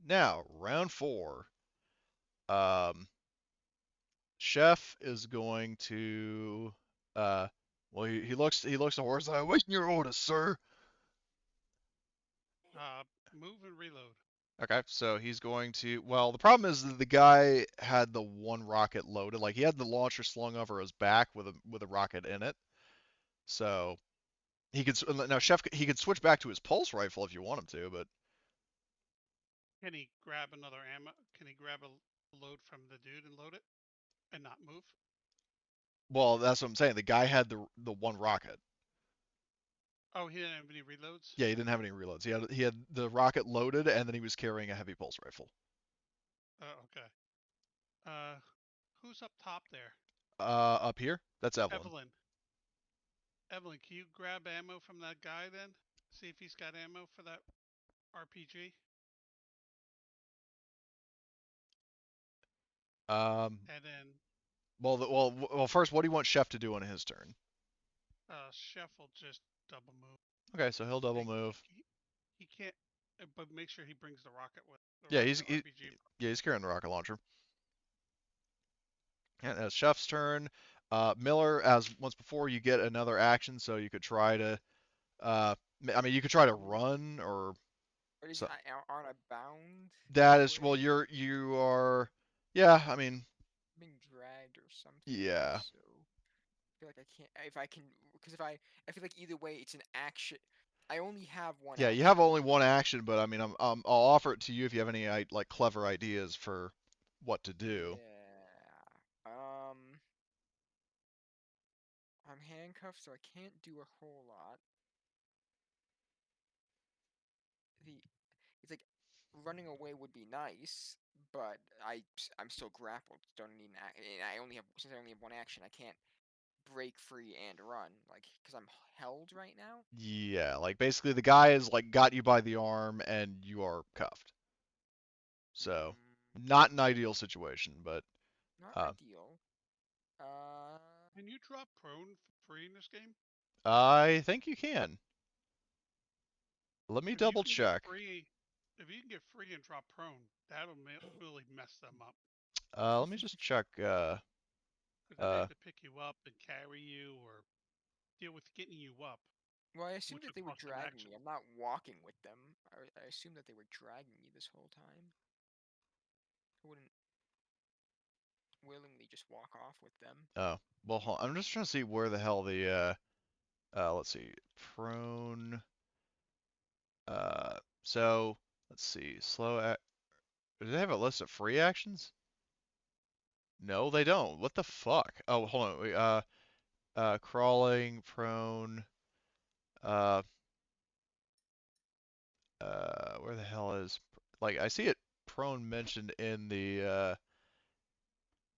[SPEAKER 1] Now, round 4. Chef is going to well he looks to Horace like, waiting your orders, sir.
[SPEAKER 3] Move and reload.
[SPEAKER 1] Okay, so he's going to. Well, the problem is that the guy had the one rocket loaded. Like he had the launcher slung over his back with a rocket in it. So he could now Chef he could switch back to his pulse rifle if you want him to, but
[SPEAKER 3] Can he grab another ammo? Can he grab a load from the dude and load it and not move?
[SPEAKER 1] well, that's what I'm saying. The guy had the one rocket.
[SPEAKER 3] Oh, he didn't have any reloads.
[SPEAKER 1] Yeah, he didn't have any reloads. He had the rocket loaded, and then he was carrying a heavy pulse rifle.
[SPEAKER 3] Oh, okay. Who's up top there?
[SPEAKER 1] Up here, that's Evelyn.
[SPEAKER 3] Evelyn, can you grab ammo from that guy then? See if he's got ammo for that RPG. And then
[SPEAKER 1] Well, first, what do you want Chef to do on his turn?
[SPEAKER 3] Chef will just double move.
[SPEAKER 1] Okay, so he'll double move.
[SPEAKER 3] He can't, but make sure he brings the rocket with.
[SPEAKER 1] Yeah,
[SPEAKER 3] the RPG.
[SPEAKER 1] he's carrying the rocket launcher. And that's Chef's turn. Miller, as once before, you get another action, so you could try to. You could try to run or.
[SPEAKER 2] Or
[SPEAKER 1] So,
[SPEAKER 2] aren't I bound?
[SPEAKER 1] that is well, you are. Yeah, I mean.
[SPEAKER 2] Being dragged or something.
[SPEAKER 1] Yeah.
[SPEAKER 2] So I feel like I can't. If I can, because I feel like either way it's an action. I only have one.
[SPEAKER 1] Yeah,
[SPEAKER 2] action.
[SPEAKER 1] you have only one action, but I mean, I'll offer it to you if you have any like clever ideas for what to do.
[SPEAKER 2] Yeah. I'm handcuffed, so I can't do a whole lot. It's like running away would be nice, but I'm still grappled. Don't need an and I only have since I only have one action. I can't break free and run because I'm held right now.
[SPEAKER 1] Yeah, like basically the guy has like got you by the arm and you are cuffed. So not an ideal situation, but
[SPEAKER 2] Not ideal.
[SPEAKER 3] Can you drop prone for free in this game?
[SPEAKER 1] I think you can. Let me double check.
[SPEAKER 3] If you can get free and drop prone, that'll really mess them up.
[SPEAKER 1] Let me just check.
[SPEAKER 3] Because they have to pick you up and carry you or deal with getting you up.
[SPEAKER 2] Well, I assumed that they were dragging me. I'm not walking with them. I assumed that they were dragging me this whole time. I wouldn't willingly just walk off with them.
[SPEAKER 1] Oh, well, hold on. I'm just trying to see where the hell the let's see, prone. So let's see, do they have a list of free actions? No, they don't. What the fuck? Oh, hold on. Crawling, prone. Uh, where the hell is like I see it prone mentioned in the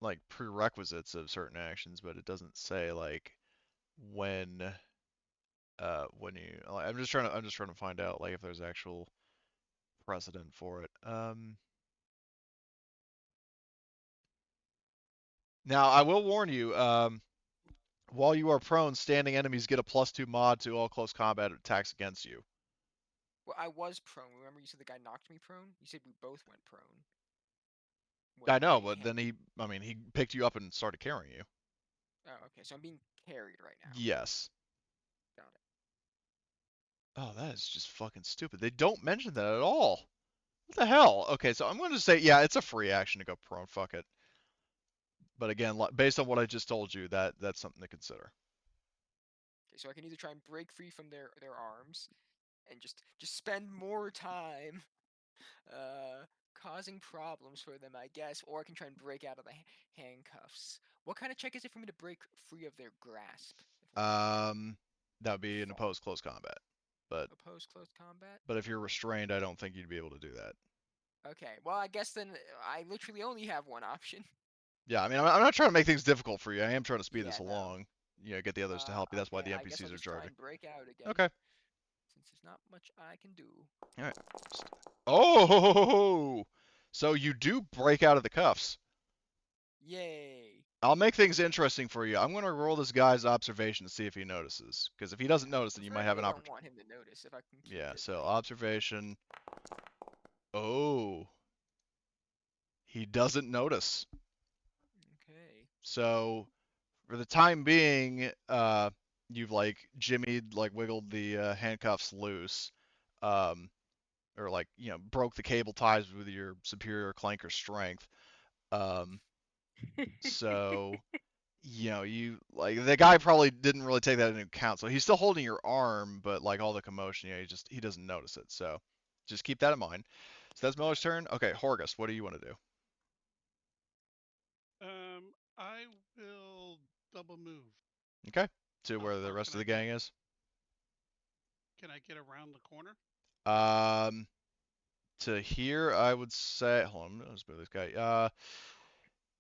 [SPEAKER 1] like prerequisites of certain actions, but it doesn't say like when when you like, I'm just trying to find out like if there's actual precedent for it. Now I will warn you, while you are prone, standing enemies get a +2 mod to all close combat attacks against you.
[SPEAKER 2] Well, I was prone. Remember you said the guy knocked me prone? You said we both went prone.
[SPEAKER 1] I know, but then he picked you up and started carrying you.
[SPEAKER 2] Oh, okay. So I'm being carried right now.
[SPEAKER 1] Yes.
[SPEAKER 2] Got it.
[SPEAKER 1] Oh, that is just fucking stupid. They don't mention that at all. What the hell? Okay, so I'm going to say, yeah, it's a free action to go prone. Fuck it. But again, based on what I just told you, that's something to consider.
[SPEAKER 2] Okay, so I can either try and break free from their arms, and just spend more time, causing problems for them, I guess, or I can try and break out of the handcuffs. What kind of check is it for me to break free of their grasp?
[SPEAKER 1] That would be an opposed close combat. But
[SPEAKER 2] opposed close combat?
[SPEAKER 1] But if you're restrained, I don't think you'd be able to do that.
[SPEAKER 2] Okay, well, I guess then I literally only have one option.
[SPEAKER 1] Yeah, I mean, I'm not trying to make things difficult for you. I am trying to speed this along. You know, get the others to help you. That's why the
[SPEAKER 2] I guess
[SPEAKER 1] NPCs
[SPEAKER 2] I'll
[SPEAKER 1] are
[SPEAKER 2] just try
[SPEAKER 1] charging.
[SPEAKER 2] and break out again.
[SPEAKER 1] Okay.
[SPEAKER 2] Since there's not much I can do.
[SPEAKER 1] All right. Oh, so you do break out of the cuffs.
[SPEAKER 2] Yay.
[SPEAKER 1] I'll make things interesting for you. I'm going to roll this guy's observation to see if he notices. Because if he doesn't notice, then you might have an opportunity.
[SPEAKER 2] I don't want him to notice if I can keep
[SPEAKER 1] Yeah,
[SPEAKER 2] it.
[SPEAKER 1] so observation. Oh. He doesn't notice.
[SPEAKER 2] Okay.
[SPEAKER 1] So for the time being, you've like jimmied, like wiggled the handcuffs loose, um, or like broke the cable ties with your superior clanker strength. Um, so you like the guy probably didn't really take that into account. So he's still holding your arm, but like all the commotion, he doesn't notice it. So just keep that in mind. So that's Miller's turn. Okay, Horgus, what do you want to do?
[SPEAKER 3] I will double move.
[SPEAKER 1] Okay, to
[SPEAKER 3] How
[SPEAKER 1] where the
[SPEAKER 3] far
[SPEAKER 1] rest
[SPEAKER 3] can
[SPEAKER 1] of
[SPEAKER 3] I
[SPEAKER 1] the
[SPEAKER 3] get?
[SPEAKER 1] gang is.
[SPEAKER 3] Can I get around the corner?
[SPEAKER 1] Um, to here, I would say. Hold on, let's move this guy.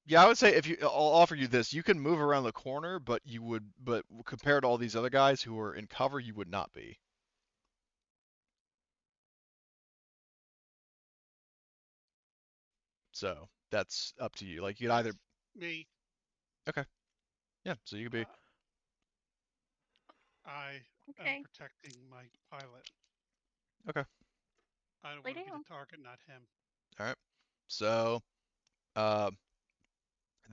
[SPEAKER 1] Yeah, I would say I'll offer you this. You can move around the corner, but compared to all these other guys who are in cover, you would not be. So that's up to you. Like you could
[SPEAKER 3] That's
[SPEAKER 1] either.
[SPEAKER 3] me.
[SPEAKER 1] Okay, yeah. So you could be.
[SPEAKER 3] Uh, I am
[SPEAKER 4] Okay,
[SPEAKER 3] protecting my pilot.
[SPEAKER 1] Okay.
[SPEAKER 3] I don't
[SPEAKER 4] lay
[SPEAKER 3] want to be
[SPEAKER 4] down.
[SPEAKER 3] the target, not him.
[SPEAKER 1] All right. So, uh,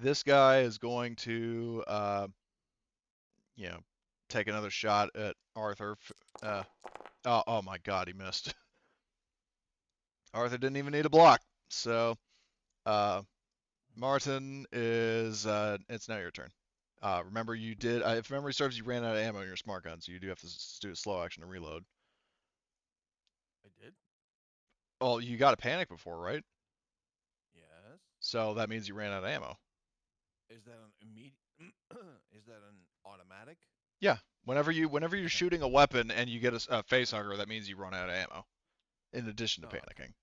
[SPEAKER 1] this guy is going to, you know, take another shot at Arthur. Oh my God, he missed. Arthur didn't even need a block. So, uh, Martin is, it's now your turn. Remember you did, if memory serves, you ran out of ammo in your smart gun, so you do have to do a slow action to reload.
[SPEAKER 5] I did.
[SPEAKER 1] Oh, you got a panic before, right?
[SPEAKER 5] Yes.
[SPEAKER 1] So that means you ran out of ammo.
[SPEAKER 5] Is that an immediate? Is that an automatic?
[SPEAKER 1] Yeah. Whenever you're
[SPEAKER 5] Okay.
[SPEAKER 1] shooting a weapon and you get a face hugger, that means you run out of ammo. In addition to
[SPEAKER 5] Oh, okay.
[SPEAKER 1] panicking.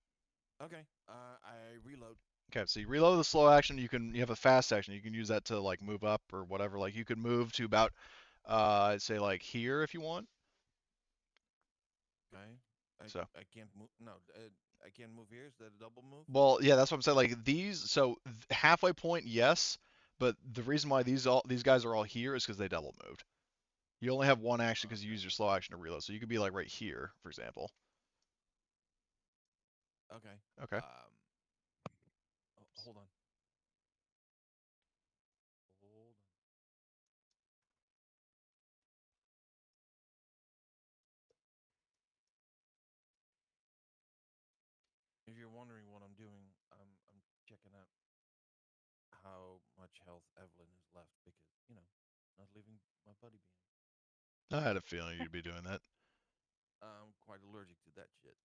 [SPEAKER 5] Okay. I reload.
[SPEAKER 1] Okay, so you reload the slow action. You have a fast action. You can use that to like move up or whatever. Like you could move to about, I'd say like here if you want.
[SPEAKER 5] Okay.
[SPEAKER 1] So,
[SPEAKER 5] I can't move. No, I can't move here. Is that a double move?
[SPEAKER 1] well, yeah, that's what I'm saying. Like these, so halfway point, yes, but the reason why these guys are all here is because they double moved. You only have one action because you
[SPEAKER 5] Okay.
[SPEAKER 1] use your slow action to reload. So you could be like right here, for example.
[SPEAKER 5] Okay.
[SPEAKER 1] Okay.
[SPEAKER 5] Hold on. Hold on. If you're wondering what I'm doing, I'm checking out how much health Evelyn has left because not leaving my buddy behind.
[SPEAKER 1] I had a feeling you'd be doing that.
[SPEAKER 5] I'm quite allergic to that shit.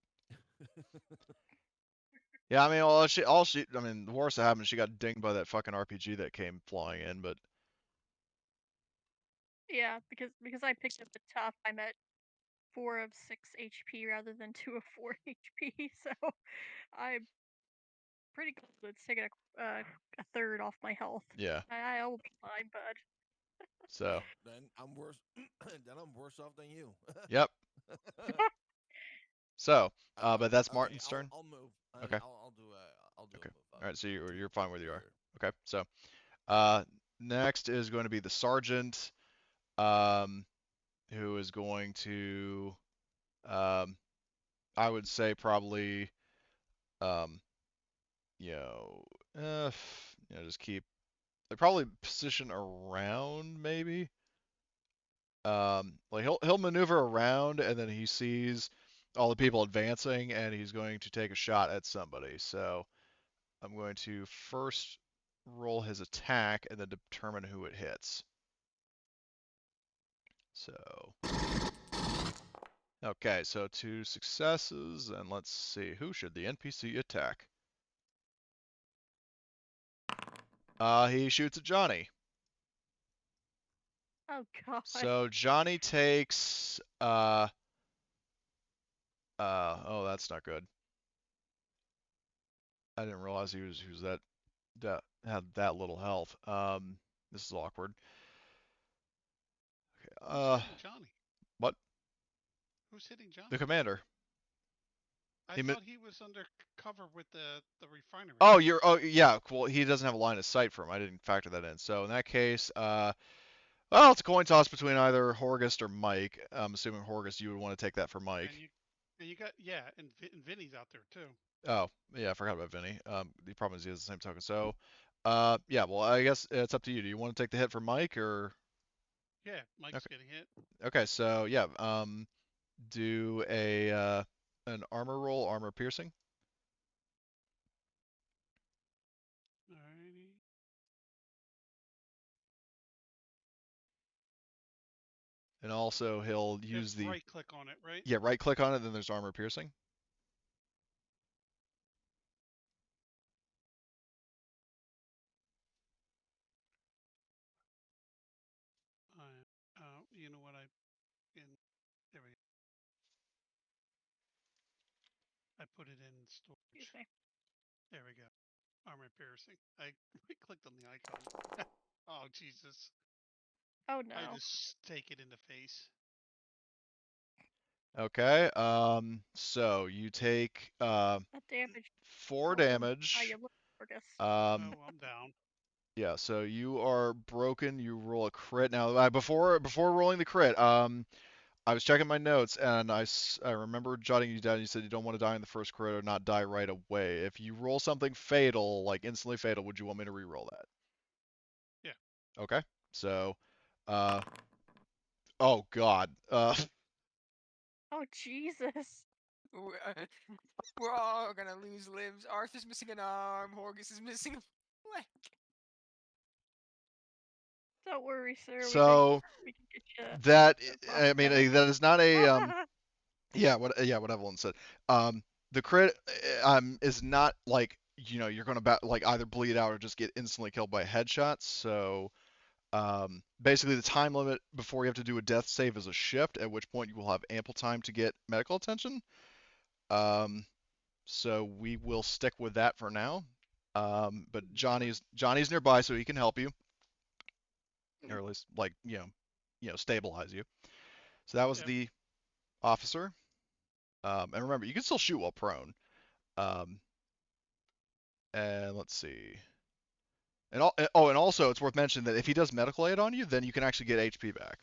[SPEAKER 1] Yeah, I mean, I mean, the worst that happened, she got dinged by that fucking RPG that came flying in, but
[SPEAKER 4] Yeah, because I picked up the tough, I'm at 4 of 6 HP rather than 2 of 4 HP, so I'm pretty close. It's taking a third off my health.
[SPEAKER 1] yeah.
[SPEAKER 4] I'll be fine, bud.
[SPEAKER 1] So,
[SPEAKER 5] Then I'm worse. Then I'm worse off than you.
[SPEAKER 1] yep. So, but that's
[SPEAKER 5] Okay,
[SPEAKER 1] Martin's turn.
[SPEAKER 5] I'll move.
[SPEAKER 1] Okay.
[SPEAKER 5] I'll do a
[SPEAKER 1] Okay.
[SPEAKER 5] move
[SPEAKER 1] All
[SPEAKER 5] up
[SPEAKER 1] right. So
[SPEAKER 5] to
[SPEAKER 1] you're fine where you are.
[SPEAKER 5] here.
[SPEAKER 1] Okay. So, uh, next is going to be the sergeant, um, who is going to, um, I would say probably, um, you know, just keep, like probably position around maybe. Like he'll maneuver around and then he sees all the people advancing and he's going to take a shot at somebody. So I'm going to first roll his attack and then determine who it hits. So okay, so 2 successes and let's see who should the NPC attack. He shoots at Johnny.
[SPEAKER 4] Oh god.
[SPEAKER 1] So Johnny takes oh that's not good. I didn't realize he was that had that little health. This is awkward.
[SPEAKER 3] Who's
[SPEAKER 1] Uh,
[SPEAKER 3] hitting Johnny?
[SPEAKER 1] what?
[SPEAKER 3] Who's hitting
[SPEAKER 1] The
[SPEAKER 3] Johnny?
[SPEAKER 1] commander.
[SPEAKER 3] I
[SPEAKER 1] He mi-
[SPEAKER 3] thought he was under cover with the refinery.
[SPEAKER 1] oh yeah, cool. He doesn't have a line of sight for him. I didn't factor that in. So in that case, well, it's a coin toss between either Horgust or Mike. I'm assuming Horgust, you would want to take that for Mike.
[SPEAKER 3] And you got yeah, and Vinny's out there too.
[SPEAKER 1] Oh, yeah, I forgot about Vinny. The problem is he has the same token. So, Yeah. Well, I guess it's up to you. Do you want to take the hit for Mike or?
[SPEAKER 3] Yeah, Mike's
[SPEAKER 1] Okay.
[SPEAKER 3] getting hit.
[SPEAKER 1] Okay. So yeah. Do a an armor roll, armor piercing,
[SPEAKER 3] Alrighty.
[SPEAKER 1] and also he'll
[SPEAKER 3] You have
[SPEAKER 1] use
[SPEAKER 3] to
[SPEAKER 1] the
[SPEAKER 3] right click on it, right?
[SPEAKER 1] yeah right click on it. Then there's armor piercing.
[SPEAKER 3] You know what? In there we go. I put it in
[SPEAKER 4] Excuse
[SPEAKER 3] storage.
[SPEAKER 4] me.
[SPEAKER 3] There we go. Armor piercing. I clicked on the icon. Oh Jesus!
[SPEAKER 4] Oh
[SPEAKER 3] I
[SPEAKER 4] no.
[SPEAKER 3] just take it in the face.
[SPEAKER 1] Okay. So you take
[SPEAKER 4] That damage
[SPEAKER 1] 4
[SPEAKER 4] rolling. How
[SPEAKER 1] damage.
[SPEAKER 4] you look for this?
[SPEAKER 1] Um,
[SPEAKER 3] Oh, I'm down.
[SPEAKER 1] yeah. So you are broken. You roll a crit. Now, before rolling the crit, I was checking my notes and I remember jotting you down. You said you don't want to die in the first crit or not die right away. If you roll something fatal, like instantly fatal, would you want me to re-roll that?
[SPEAKER 3] Yeah.
[SPEAKER 1] Okay. So, uh, oh God.
[SPEAKER 4] Oh Jesus.
[SPEAKER 2] We're, we're all gonna lose limbs. Arthur's missing an arm. Horgus is missing a leg.
[SPEAKER 4] Don't worry, sir.
[SPEAKER 1] So
[SPEAKER 4] We can get you
[SPEAKER 1] that
[SPEAKER 4] off
[SPEAKER 1] I mean
[SPEAKER 4] better.
[SPEAKER 1] that is not a yeah what Evelyn said. The crit is not like you're gonna like either bleed out or just get instantly killed by headshots. So basically the time limit before you have to do a death save is a shift, at which point you will have ample time to get medical attention. Um, so we will stick with that for now. But Johnny's nearby, so he can help you, or at least like stabilize you. So that was
[SPEAKER 3] Yep.
[SPEAKER 1] the officer. And remember, you can still shoot while prone. Um, and let's see. And also it's worth mentioning that if he does medical aid on you, then you can actually get HP back.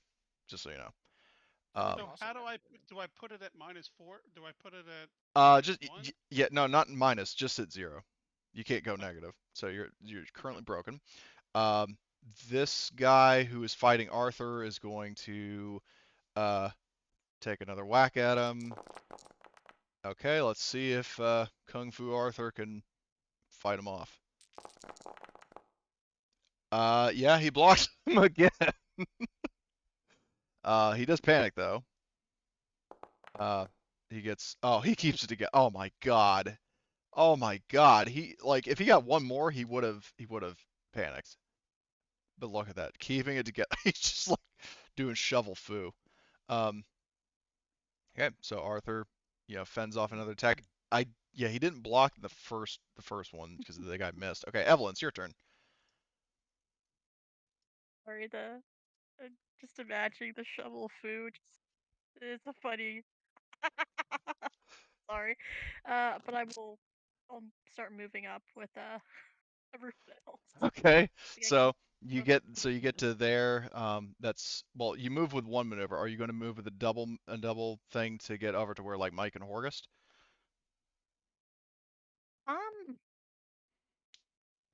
[SPEAKER 1] Just so you know.
[SPEAKER 2] That's
[SPEAKER 3] So
[SPEAKER 2] also
[SPEAKER 3] how do I
[SPEAKER 2] good.
[SPEAKER 3] do I put it at -4? Do I put it at
[SPEAKER 1] Just
[SPEAKER 3] -1?
[SPEAKER 1] yeah, no, not minus, just at 0. You can't go
[SPEAKER 3] Oh,
[SPEAKER 1] negative. So you're
[SPEAKER 3] okay.
[SPEAKER 1] currently broken. Um, this guy who is fighting Arthur is going to uh take another whack at him. Okay, let's see if Kung Fu Arthur can fight him off. Yeah, he blocks him again. He does panic though. Uh, he keeps it together. Oh my god. Oh my god. He like if he got one more, he would have panicked. But look at that, keeping it together. He's just like doing shovel foo. Um, okay, so Arthur, fends off another attack. Yeah, he didn't block the first one because the guy missed. Okay, Evelyn, it's your turn.
[SPEAKER 4] Sorry, just imagining the shovel food. It's a funny. Sorry. But I'll start moving up with everyone else.
[SPEAKER 1] Okay,
[SPEAKER 4] I think I can.
[SPEAKER 1] so you get to there. That's well, you move with one maneuver. Are you going to move with a double thing to get over to where like Mike and Horgust?
[SPEAKER 4] Um,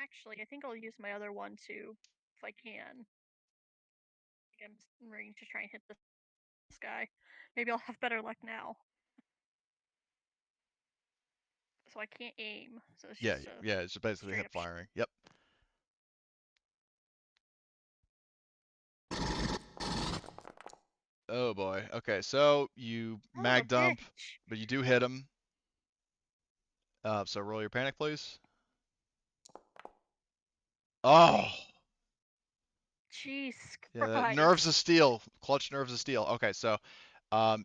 [SPEAKER 4] Actually, I think I'll use my other one too, if I can. I think I'm in range to try and hit this guy. Maybe I'll have better luck now. So I can't aim. So it's
[SPEAKER 1] Yeah,
[SPEAKER 4] just a
[SPEAKER 1] yeah, it's just basically
[SPEAKER 4] straight
[SPEAKER 1] hip
[SPEAKER 4] up.
[SPEAKER 1] firing. Yep. Oh boy. Okay, so you
[SPEAKER 4] Son of a
[SPEAKER 1] mag dump,
[SPEAKER 4] bitch!
[SPEAKER 1] but you do hit him. So roll your panic, please. Oh,
[SPEAKER 4] Jesus
[SPEAKER 1] yeah, nerves of
[SPEAKER 4] Christ!
[SPEAKER 1] steel, clutch nerves of steel. Okay, so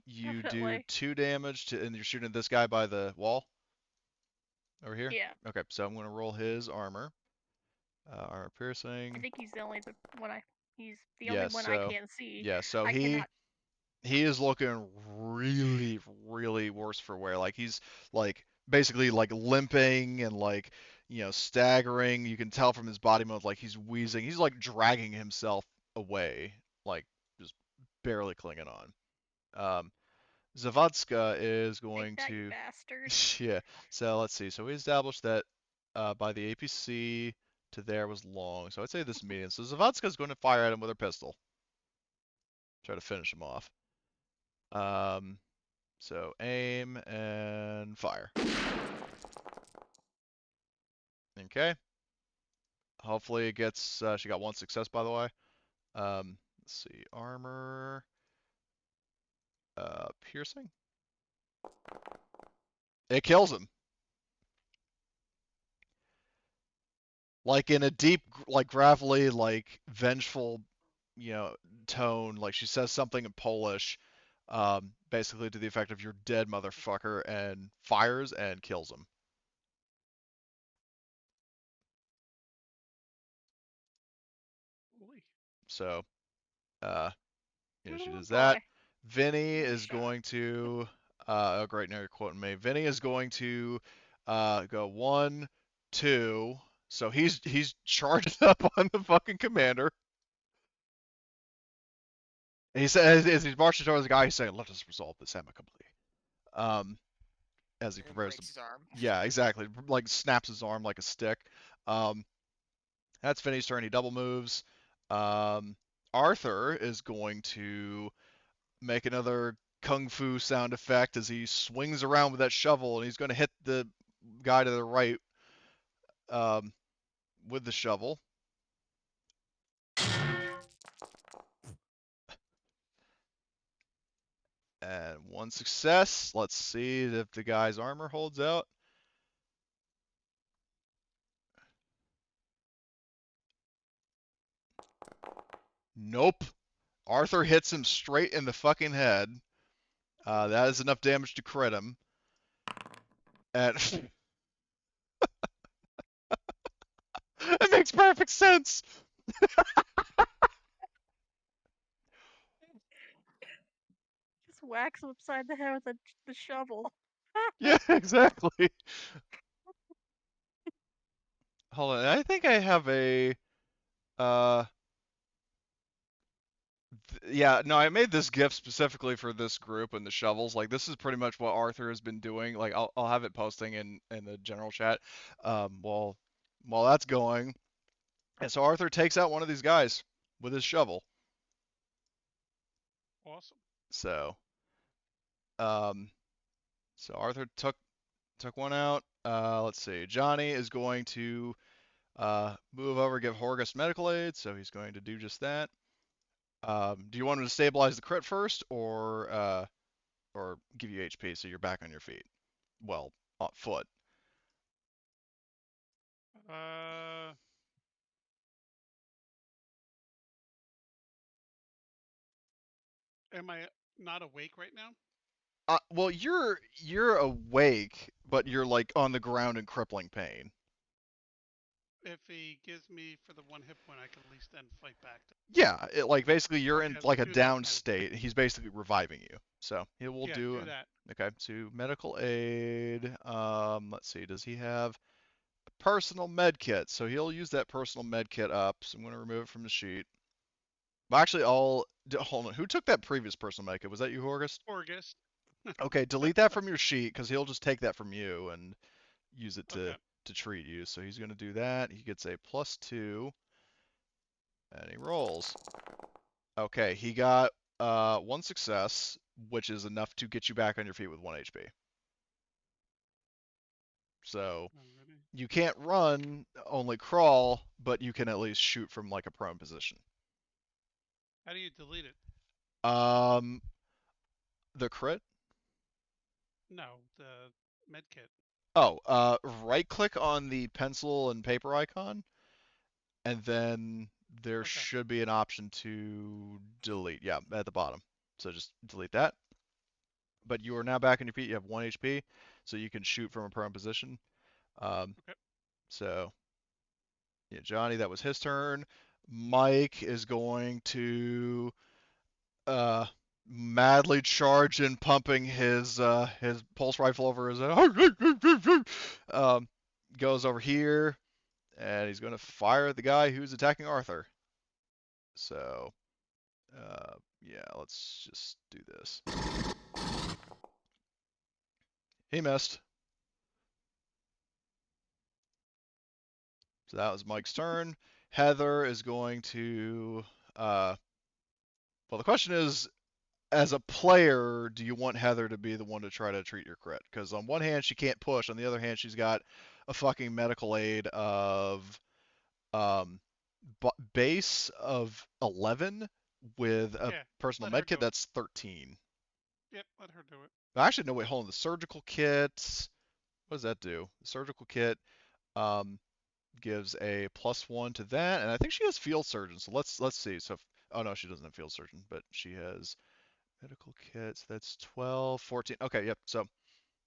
[SPEAKER 1] you do
[SPEAKER 4] Definitely.
[SPEAKER 1] 2 damage and you're shooting this guy by the wall over here.
[SPEAKER 4] Yeah.
[SPEAKER 1] Okay, so I'm gonna roll his armor. Armor
[SPEAKER 4] I
[SPEAKER 1] piercing.
[SPEAKER 4] think he's the only one I. He's the only
[SPEAKER 1] Yeah,
[SPEAKER 4] one I
[SPEAKER 1] so
[SPEAKER 4] can see.
[SPEAKER 1] yeah, so
[SPEAKER 4] I
[SPEAKER 1] he
[SPEAKER 4] cannot.
[SPEAKER 1] he is looking really, really worse for wear. Like he's like basically like limping and like staggering. You can tell from his body mode like he's wheezing. He's like dragging himself away, like just barely clinging on. Um, Zavadska is
[SPEAKER 4] Take
[SPEAKER 1] going
[SPEAKER 4] that, you
[SPEAKER 1] to
[SPEAKER 4] bastard.
[SPEAKER 1] yeah. So let's see. So we established that by the APC to there was long. So I'd say this is medium. So Zavatska's going to fire at him with her pistol. Try to finish him off. So aim and fire. Okay. Hopefully it gets, she got one success, by the way. Let's see, armor, piercing. It kills him. Like in a deep, like gravelly, like vengeful, tone. Like she says something in Polish, basically to the effect of "you're dead, motherfucker," and fires and kills him.
[SPEAKER 3] Holy.
[SPEAKER 1] So, she
[SPEAKER 4] Oh,
[SPEAKER 1] does that.
[SPEAKER 4] boy.
[SPEAKER 1] Vinny
[SPEAKER 3] Holy
[SPEAKER 1] is
[SPEAKER 3] shot.
[SPEAKER 1] going to, oh great, now you're quoting me. Vinny is going to, go 1, 2. So he's charged up on the fucking commander. And he says, as he's marching towards the guy, he's saying, "Let us resolve this amicably." As he
[SPEAKER 2] And then
[SPEAKER 1] prepares to,
[SPEAKER 2] breaks his arm.
[SPEAKER 1] yeah, exactly, like snaps his arm like a stick. That's Vinny's turn. He double moves. Arthur is going to make another kung fu sound effect as he swings around with that shovel, and he's going to hit the guy to the right, with the shovel. And one success. Let's see if the guy's armor holds out. Nope. Arthur hits him straight in the fucking head. That is enough damage to crit him. And it makes perfect sense.
[SPEAKER 4] Just whacks him upside the head with the shovel.
[SPEAKER 1] Yeah, exactly. Hold on. I think I have a. Uh, yeah, no, I made this GIF specifically for this group and the shovels. Like, this is pretty much what Arthur has been doing. Like, I'll have it posting in the general chat. While that's going, and so Arthur takes out one of these guys with his shovel.
[SPEAKER 3] Awesome.
[SPEAKER 1] So, so Arthur took one out. Let's see. Johnny is going to move over, give Horgus medical aid, so he's going to do just that. Do you want him to stabilize the crit first, or give you HP so you're back on your feet? Well, on foot.
[SPEAKER 3] Am I not awake right now?
[SPEAKER 1] Well, you're awake, but you're like on the ground in crippling pain.
[SPEAKER 3] If he gives me for the 1 hit point, I can at least then fight back.
[SPEAKER 1] Yeah, like basically you're in
[SPEAKER 3] Okay,
[SPEAKER 1] like a
[SPEAKER 3] do that
[SPEAKER 1] down
[SPEAKER 3] then.
[SPEAKER 1] state. He's basically reviving you. So he will
[SPEAKER 3] Yeah,
[SPEAKER 1] do.
[SPEAKER 3] do that.
[SPEAKER 1] Okay, so medical aid. Let's see. Does he have a personal med kit? So he'll use that personal med kit up. So I'm going to remove it from the sheet. Well, actually, hold on. Who took that previous personal med kit? Was that you, Horgus?
[SPEAKER 3] Horgus.
[SPEAKER 1] Okay, delete that from your sheet because he'll just take that from you and use it to
[SPEAKER 3] Okay.
[SPEAKER 1] treat you. So he's going to do that. He gets a +2, and he rolls. Okay, he got one success, which is enough to get you back on your feet with 1 HP. So
[SPEAKER 3] Alrighty.
[SPEAKER 1] you can't run, only crawl, but you can at least shoot from like a prone position.
[SPEAKER 3] How do you delete it?
[SPEAKER 1] The crit?
[SPEAKER 3] No, the med kit.
[SPEAKER 1] Oh, right click on the pencil and paper icon, and then there
[SPEAKER 3] Okay.
[SPEAKER 1] should be an option to delete. Yeah, at the bottom. So just delete that. But you are now back on your feet. You have 1 HP, so you can shoot from a prone position.
[SPEAKER 3] Okay.
[SPEAKER 1] So, yeah, Johnny, that was his turn. Mike is going to madly charge in, pumping his pulse rifle over his head. Goes over here, and he's going to fire at the guy who's attacking Arthur. So, yeah, let's just do this. He missed. So that was Mike's turn. Heather is going to. Well, the question is, as a player, do you want Heather to be the one to try to treat your crit? Because on one hand, she can't push. On the other hand, she's got a fucking medical aid of um, base of 11 with a
[SPEAKER 3] Yeah,
[SPEAKER 1] personal
[SPEAKER 3] let her
[SPEAKER 1] med
[SPEAKER 3] do
[SPEAKER 1] kit
[SPEAKER 3] it.
[SPEAKER 1] that's 13.
[SPEAKER 3] Yep, let her do it.
[SPEAKER 1] Actually, no, wait, hold on. The surgical kit, what does that do? The surgical kit um, gives a +1 to that, and I think she has field surgeon. So let's see. So, oh no, she doesn't have field surgeon, but she has medical kits. That's 12, 14. Okay, yep. So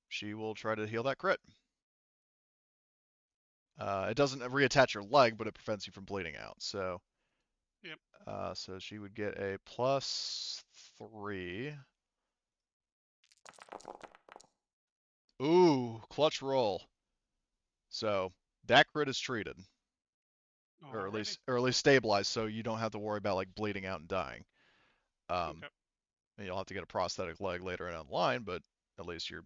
[SPEAKER 1] she will try to heal that crit. It doesn't reattach your leg, but it prevents you from bleeding out. So,
[SPEAKER 3] Yep.
[SPEAKER 1] so she would get a +3. Ooh, clutch roll. So that crit is treated, or at
[SPEAKER 3] Alrighty.
[SPEAKER 1] least stabilized, so you don't have to worry about like bleeding out and dying.
[SPEAKER 3] Okay.
[SPEAKER 1] And you'll have to get a prosthetic leg later down the line, but at least you're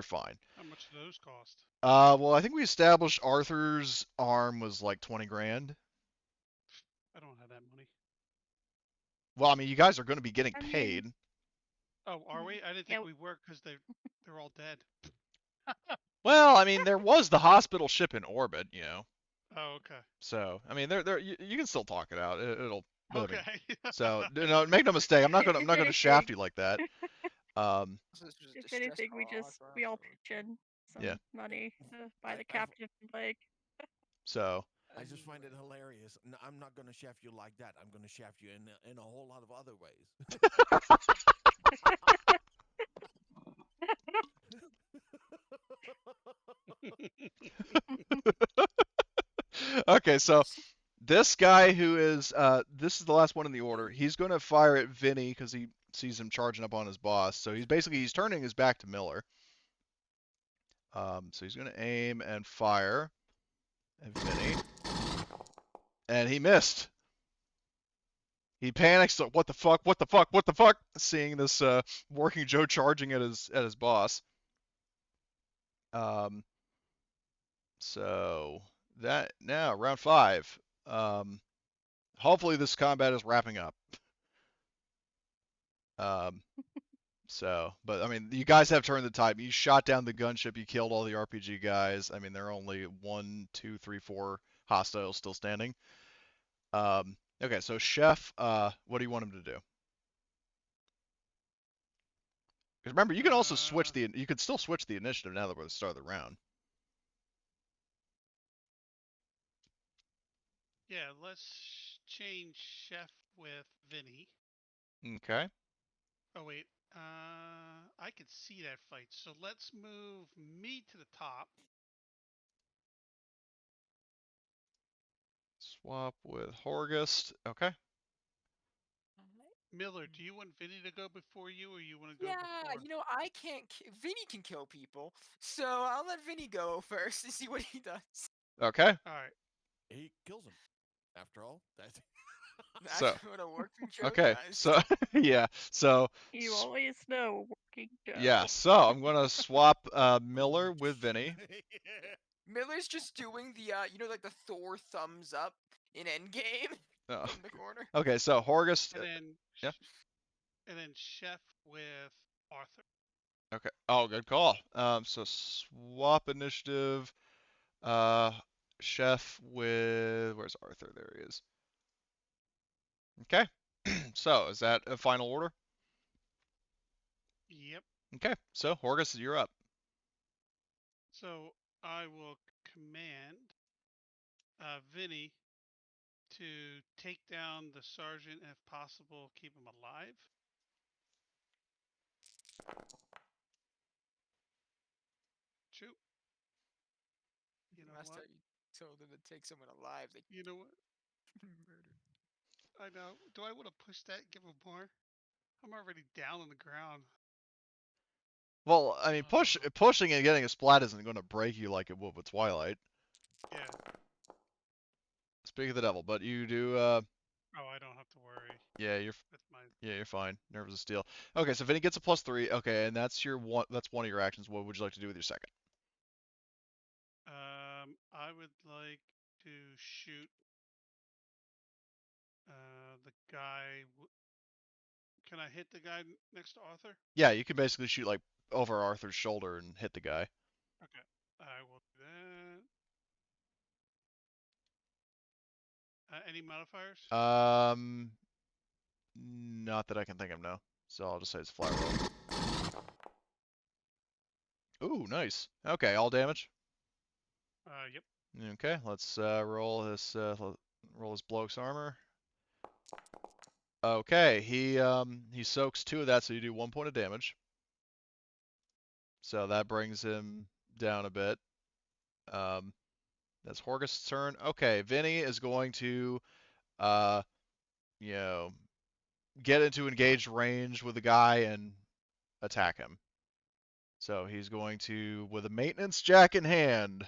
[SPEAKER 1] fine.
[SPEAKER 3] How much do those cost?
[SPEAKER 1] Well, I think we established Arthur's arm was like 20 grand.
[SPEAKER 3] I don't have that money.
[SPEAKER 1] Well, I mean, you guys are going to be getting
[SPEAKER 4] I mean,
[SPEAKER 1] paid.
[SPEAKER 3] Oh, are we? I didn't
[SPEAKER 4] yeah,
[SPEAKER 3] think we were because they're all dead.
[SPEAKER 1] Well, I mean, there was the hospital ship in orbit, you know.
[SPEAKER 3] Oh, okay.
[SPEAKER 1] So, I mean, you can still talk it out. It'll. I mean,
[SPEAKER 3] Okay.
[SPEAKER 1] so, no, make no mistake. I'm not
[SPEAKER 4] if
[SPEAKER 1] gonna shaft you like that.
[SPEAKER 2] So this was a
[SPEAKER 4] if
[SPEAKER 2] distress
[SPEAKER 4] anything,
[SPEAKER 2] call Arthur,
[SPEAKER 4] we all
[SPEAKER 2] so-
[SPEAKER 4] pitch in
[SPEAKER 1] Yeah.
[SPEAKER 4] some money to buy
[SPEAKER 5] I-
[SPEAKER 4] the
[SPEAKER 5] I-
[SPEAKER 4] captive leg.
[SPEAKER 1] So,
[SPEAKER 5] I just find it
[SPEAKER 2] Anyway.
[SPEAKER 5] hilarious. I'm not going to shaft you like that. I'm going to shaft you in a whole lot of other ways.
[SPEAKER 1] okay, so this guy who is this is the last one in the order. He's going to fire at Vinny because he sees him charging up on his boss. So he's turning his back to Miller. So he's going to aim and fire at Vinny, and he missed. He panics. Like, what the fuck? What the fuck? What the fuck? Seeing this working Joe charging at his boss. Um, so that now round 5. Hopefully this combat is wrapping up. Um, but I mean, you guys have turned the tide. You shot down the gunship. You killed all the RPG guys. I mean, there are only 1, 2, 3, 4 hostiles still standing. Okay, so Chef, what do you want him to do? Because remember, you can also switch you can still switch the initiative now that we're at the start of the round.
[SPEAKER 3] Yeah, let's change Chef with Vinny.
[SPEAKER 1] Okay.
[SPEAKER 3] Oh wait, I could see that fight. So let's move me to the top.
[SPEAKER 1] Swap with Horgust. Okay.
[SPEAKER 3] Miller, do you want Vinny to go before you, or you want to go
[SPEAKER 2] Yeah,
[SPEAKER 3] before?
[SPEAKER 2] you know, I can't. Vinny can kill people, so I'll let Vinny go first to see what he does.
[SPEAKER 1] Okay.
[SPEAKER 3] All right.
[SPEAKER 5] He kills him. After all, that's
[SPEAKER 2] That's
[SPEAKER 1] So,
[SPEAKER 2] what a working Joe
[SPEAKER 1] okay.
[SPEAKER 2] does.
[SPEAKER 1] So, yeah. So,
[SPEAKER 4] You always know, working Joe.
[SPEAKER 1] yeah. So I'm gonna swap Miller with Vinny.
[SPEAKER 2] Miller's just doing the, you know, like the Thor thumbs up in Endgame
[SPEAKER 1] Oh,
[SPEAKER 2] from the corner.
[SPEAKER 1] okay. So Horgust.
[SPEAKER 3] And then
[SPEAKER 1] Yeah.
[SPEAKER 3] and then Chef with Arthur.
[SPEAKER 1] Okay. Oh, good call. So swap initiative. Uh, Chef with where's Arthur? There he is. Okay. So is that a final order?
[SPEAKER 3] Yep.
[SPEAKER 1] Okay. So Horgus, you're up.
[SPEAKER 3] So I will command Vinny to take down the sergeant and, if possible, keep him alive. Shoot. You know
[SPEAKER 2] Last
[SPEAKER 3] what?
[SPEAKER 2] time you told them to take someone alive, they
[SPEAKER 3] You know what?
[SPEAKER 2] murdered.
[SPEAKER 3] I know. Do I want to push that? Give him more? I'm already down on the ground.
[SPEAKER 1] Well, I mean,
[SPEAKER 3] Oh.
[SPEAKER 1] pushing and getting a splat isn't going to break you like it would with Twilight.
[SPEAKER 3] Yeah.
[SPEAKER 1] Speak of the devil, but you do.
[SPEAKER 3] Oh, I don't have to worry.
[SPEAKER 1] Yeah,
[SPEAKER 3] That's my.
[SPEAKER 1] you're fine. Nerves of steel. Okay, so Vinny gets a +3. Okay, and that's your one. That's one of your actions. What would you like to do with your second?
[SPEAKER 3] I would like to shoot the guy. Can I hit the guy next to Arthur?
[SPEAKER 1] Yeah, you can basically shoot like over Arthur's shoulder and hit the guy.
[SPEAKER 3] Okay, I will do that. Any modifiers?
[SPEAKER 1] Not that I can think of, no. So I'll just say it's a flat roll. Ooh, nice. Okay, all damage.
[SPEAKER 3] Yep.
[SPEAKER 1] Okay, let's roll his bloke's armor. Okay, he soaks 2 of that, so you do 1 point of damage. So that brings him down a bit. That's Horgust's turn. Okay, Vinny is going to you know, get into engaged range with the guy and attack him. So he's going to, with a maintenance jack in hand,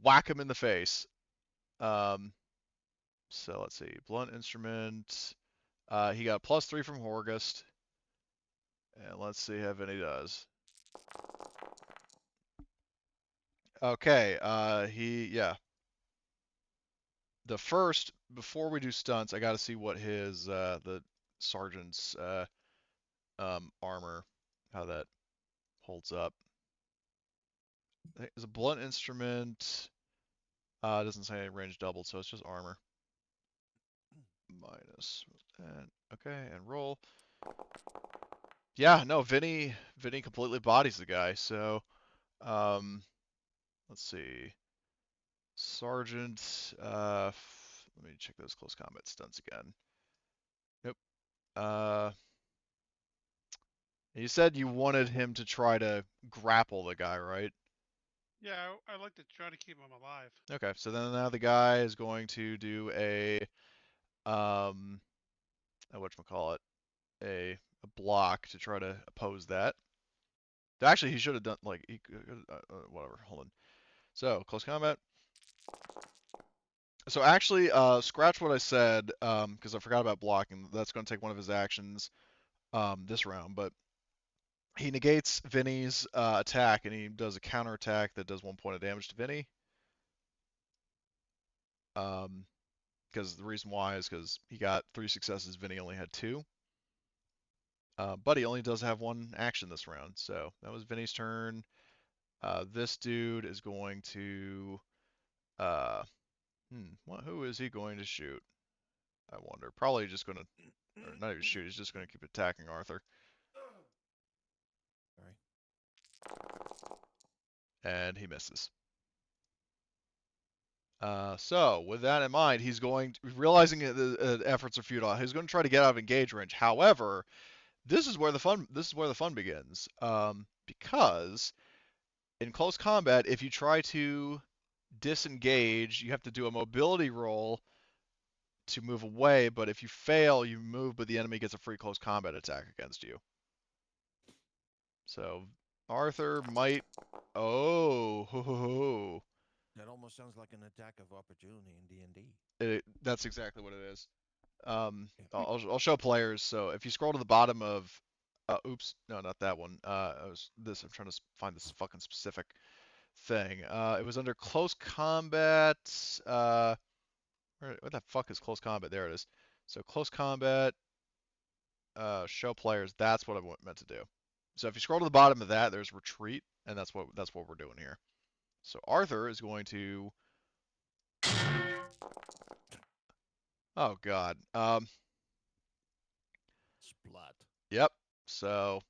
[SPEAKER 1] whack him in the face. So let's see, blunt instrument. He got +3 from Horgust, and let's see how Vinny does. Okay, yeah. The first, before we do stunts, I got to see what his the sergeant's armor, how that holds up. It's a blunt instrument. Doesn't say any range doubled, so it's just armor. Minus. And okay, and roll. Yeah, no, Vinny completely bodies the guy. So, let's see. Sergeant. Let me check those close combat stunts again. Nope. You said you wanted him to try to grapple the guy, right?
[SPEAKER 3] Yeah, I like to try to keep him alive.
[SPEAKER 1] Okay, so then now the guy is going to do a whatchamacallit, a block to try to oppose that. Actually, he should have done like whatever. Hold on. So close combat. So actually, scratch what I said because I forgot about blocking. That's going to take one of his actions this round, but he negates Vinny's attack and he does a counter attack that does 1 point of damage to Vinny. Because the reason why is because he got 3 successes, Vinny only had 2. But he only does have 1 action this round, so that was Vinny's turn. This dude is going to, who is he going to shoot? I wonder. Probably just going to, or not even shoot. He's just going to keep attacking Arthur.
[SPEAKER 5] Sorry.
[SPEAKER 1] And he misses. So with that in mind, he's realizing that the efforts are futile. He's going to try to get out of engage range. However, this is where the fun begins. Because in close combat, if you try to disengage, you have to do a mobility roll to move away, but if you fail, you move, but the enemy gets a free close combat attack against you. So Arthur might. Oh, ho, ho, ho.
[SPEAKER 5] That almost sounds like an attack of opportunity in D&D.
[SPEAKER 1] That's exactly what it is. I'll show players. So if you scroll to the bottom of, oops, no, not that one. I'm trying to find this fucking specific thing. It was under close combat. What the fuck is close combat? There it is. So close combat. Show players. That's what I meant to do. So if you scroll to the bottom of that, there's retreat, and that's what we're doing here. So Arthur is going to. Oh God.
[SPEAKER 5] Splat.
[SPEAKER 1] Yep. So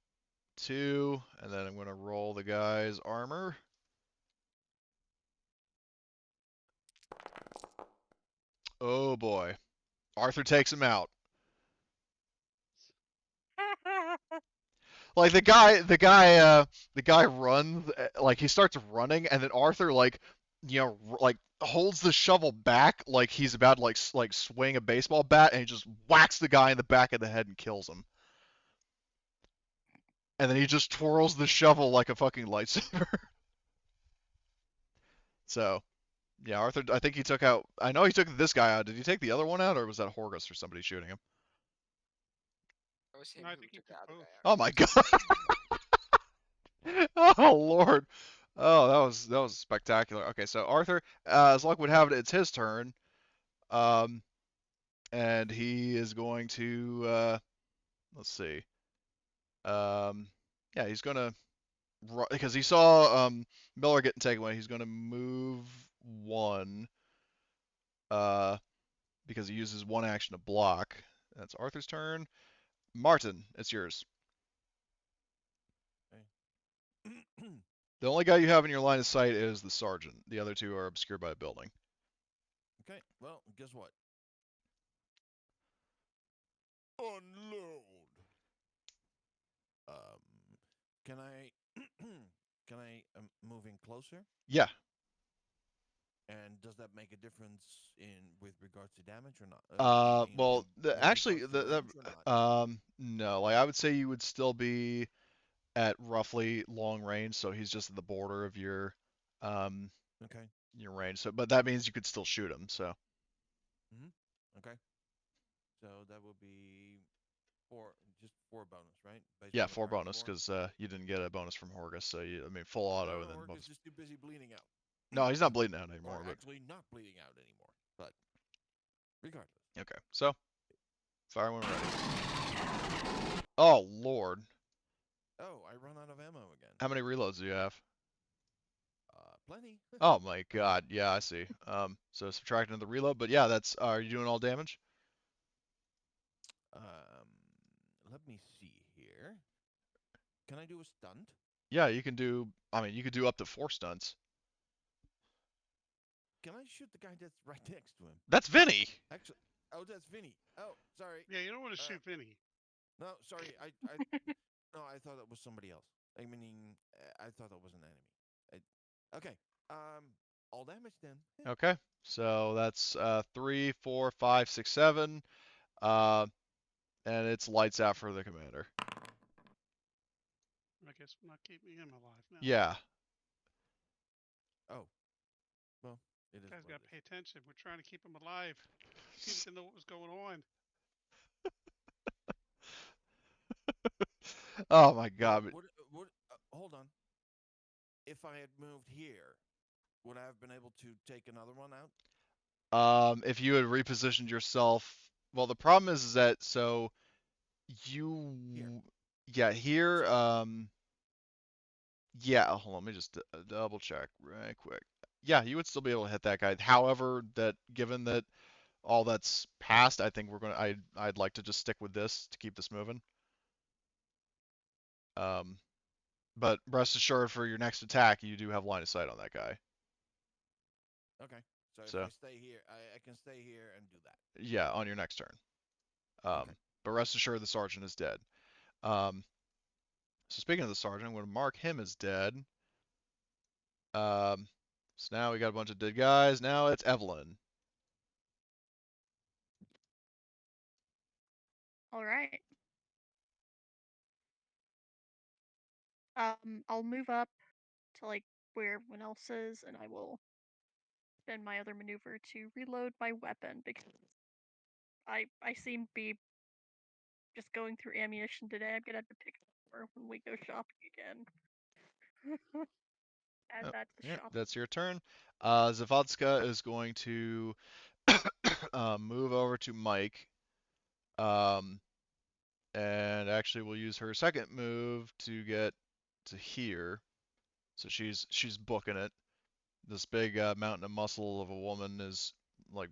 [SPEAKER 1] 2, and then I'm going to roll the guy's armor. Oh boy. Arthur takes him out. Like the guy runs, like he starts running, and then Arthur like holds the shovel back like he's about to like swing a baseball bat, and he just whacks the guy in the back of the head and kills him. And then he just twirls the shovel like a fucking lightsaber. So, yeah, Arthur, I think he took out. I know he took this guy out. Did he take the other one out, or was that Horgus or somebody shooting him?
[SPEAKER 2] That was him
[SPEAKER 3] No, I
[SPEAKER 2] who
[SPEAKER 3] think he
[SPEAKER 2] took
[SPEAKER 3] took
[SPEAKER 2] out the
[SPEAKER 3] both.
[SPEAKER 2] guy.
[SPEAKER 1] Oh my God. Oh Lord. Oh, that was spectacular. Okay, so Arthur, as luck would have it, it's his turn. Um, and he is going to let's see. Um, yeah, he's gonna because he saw Miller getting taken away. He's gonna move one uh because he uses one action to block. That's Arthur's turn. Martin, it's yours.
[SPEAKER 5] Okay.
[SPEAKER 1] The only guy you have in your line of sight is the sergeant. The other two are obscured by a building.
[SPEAKER 5] Okay, well, guess what? Unload. Um, can I can I move in closer?
[SPEAKER 1] Yeah.
[SPEAKER 5] And does that make a difference in with regards to damage or not?
[SPEAKER 1] Well,
[SPEAKER 5] With
[SPEAKER 1] actually,
[SPEAKER 5] regards to range or not?
[SPEAKER 1] no. Like I would say you would still be at roughly long range, so he's just at the border of um,
[SPEAKER 5] Okay.
[SPEAKER 1] your range. So, but that means you could still shoot him. So,
[SPEAKER 5] Okay. So that would be just four bonus, right? Based
[SPEAKER 1] yeah,
[SPEAKER 5] on the
[SPEAKER 1] four
[SPEAKER 5] current
[SPEAKER 1] bonus
[SPEAKER 5] score.
[SPEAKER 1] because you didn't get a bonus from Horgus. So I mean, full auto and then
[SPEAKER 5] Or
[SPEAKER 1] bonus.
[SPEAKER 5] just too busy bleeding out.
[SPEAKER 1] No, he's not bleeding out
[SPEAKER 5] Or
[SPEAKER 1] anymore. But
[SPEAKER 5] actually not bleeding out anymore. But regardless.
[SPEAKER 1] okay, so fire when ready. Oh Lord,
[SPEAKER 5] Oh, I run out of ammo again.
[SPEAKER 1] how many reloads do you have?
[SPEAKER 5] Plenty.
[SPEAKER 1] Oh my God, yeah, I see. So subtracting the reload, but yeah, that's. Are you doing all damage?
[SPEAKER 5] Let me see here. Can I do a stunt?
[SPEAKER 1] Yeah, you can do. I mean, you could do up to 4 stunts.
[SPEAKER 5] Can I shoot the guy that's right next to him?
[SPEAKER 1] That's Vinny.
[SPEAKER 5] Actually, oh, that's Vinny. Oh, sorry.
[SPEAKER 3] Yeah, you don't want to shoot Vinny.
[SPEAKER 5] No, sorry. No, I thought that was somebody else. I mean, I thought that was an enemy. Okay. All damage then.
[SPEAKER 1] Okay, so that's 3, 4, 5, 6, 7. Uh, and it's lights out for the commander.
[SPEAKER 3] I guess we're not keeping him alive now.
[SPEAKER 1] Yeah.
[SPEAKER 5] Oh, well, it is.
[SPEAKER 3] Guys
[SPEAKER 5] what
[SPEAKER 3] got
[SPEAKER 5] it
[SPEAKER 3] to pay
[SPEAKER 5] is.
[SPEAKER 3] attention. We're trying to keep him alive. He didn't know what was going on.
[SPEAKER 1] Oh my
[SPEAKER 5] Well,
[SPEAKER 1] God.
[SPEAKER 5] hold on. If I had moved here, would I have been able to take another one out?
[SPEAKER 1] If you had repositioned yourself, well, the problem is that so you,
[SPEAKER 5] Here.
[SPEAKER 1] yeah, here, yeah. Hold on, let me just double check right quick. Yeah, you would still be able to hit that guy. However, that given that all that's passed, I think I'd like to just stick with this to keep this moving. Um, but rest assured, for your next attack, you do have line of sight on that guy.
[SPEAKER 5] Okay. So if
[SPEAKER 1] So
[SPEAKER 5] I stay here, I can stay here and do that.
[SPEAKER 1] yeah, on your next turn.
[SPEAKER 5] Okay.
[SPEAKER 1] But rest assured, the sergeant is dead. Um, so speaking of the sergeant, I'm going to mark him as dead. So now we got a bunch of dead guys. Now it's Evelyn.
[SPEAKER 4] All right. I'll move up to like where everyone else is, and I will spend my other maneuver to reload my weapon because I seem to be just going through ammunition today. I'm gonna have to pick up more when we go shopping again. Add
[SPEAKER 1] Oh,
[SPEAKER 4] that to
[SPEAKER 1] yeah,
[SPEAKER 4] shopping.
[SPEAKER 1] that's your turn. Zavodska is going to move over to Mike. Um, and actually we'll use her second move to get to here. So she's booking it. This big mountain of muscle of a woman is like,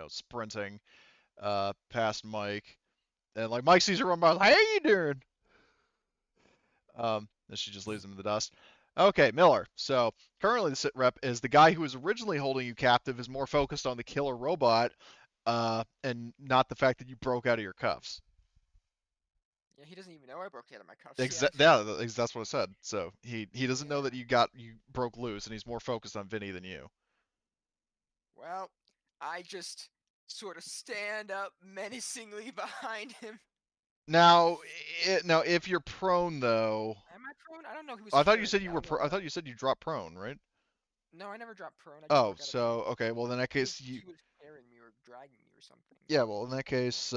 [SPEAKER 1] sprinting past Mike, and like Mike sees her run by, like, "Hey, you doing?" And she just leaves him in the dust. Okay, Miller. So currently the sit rep is the guy who was originally holding you captive is more focused on the killer robot, and not the fact that you broke out of your cuffs.
[SPEAKER 2] Yeah, he doesn't even know I broke out of my cuffs yet.
[SPEAKER 1] Yeah, that's what I said. So he doesn't know
[SPEAKER 2] Yeah.
[SPEAKER 1] that you broke loose, and he's more focused on Vinny than you.
[SPEAKER 2] Well, I just sort of stand up menacingly behind him.
[SPEAKER 1] Now, now if you're prone though,
[SPEAKER 2] Am I prone? I don't know. He was
[SPEAKER 1] I thought you
[SPEAKER 2] carrying
[SPEAKER 1] said
[SPEAKER 2] me.
[SPEAKER 1] you
[SPEAKER 2] I
[SPEAKER 1] were.
[SPEAKER 2] don't know
[SPEAKER 1] I
[SPEAKER 2] what.
[SPEAKER 1] thought you said you dropped prone, right?
[SPEAKER 2] No, I never dropped prone. I just
[SPEAKER 1] Oh,
[SPEAKER 2] broke out of
[SPEAKER 1] so
[SPEAKER 2] pain.
[SPEAKER 1] okay. Well, in that
[SPEAKER 2] He was
[SPEAKER 1] case, you.
[SPEAKER 2] he was carrying me or dragging me or something.
[SPEAKER 1] Yeah. Well, in that case,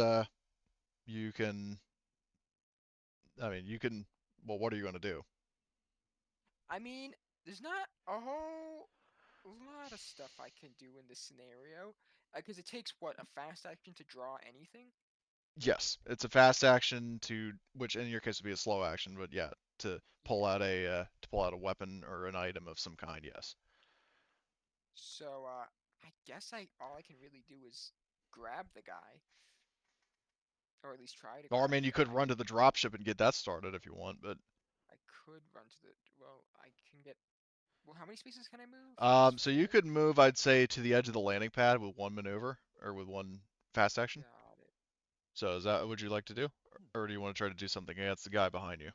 [SPEAKER 1] you can. I mean, you can. Well, what are you going to do?
[SPEAKER 2] I mean, there's not a whole lot of stuff I can do in this scenario, because it takes what, a fast action to draw anything.
[SPEAKER 1] Yes, it's a fast action to, which in your case would be a slow action, but yeah, to pull
[SPEAKER 2] Yeah.
[SPEAKER 1] out a weapon or an item of some kind. Yes.
[SPEAKER 2] So I guess all I can really do is grab the guy, or at least try to
[SPEAKER 1] Or I
[SPEAKER 2] grab
[SPEAKER 1] mean,
[SPEAKER 2] the
[SPEAKER 1] you could
[SPEAKER 2] guy.
[SPEAKER 1] run to the dropship and get that started if you want, but
[SPEAKER 2] I could run to the. Well, I can get. Well, how many spaces can I move? That's
[SPEAKER 1] so you
[SPEAKER 2] 4.
[SPEAKER 1] could move, I'd say, to the edge of the landing pad with one maneuver or with one fast action.
[SPEAKER 2] Got it.
[SPEAKER 1] So is that what you'd like to do, or do you want to try to do something against the guy behind you?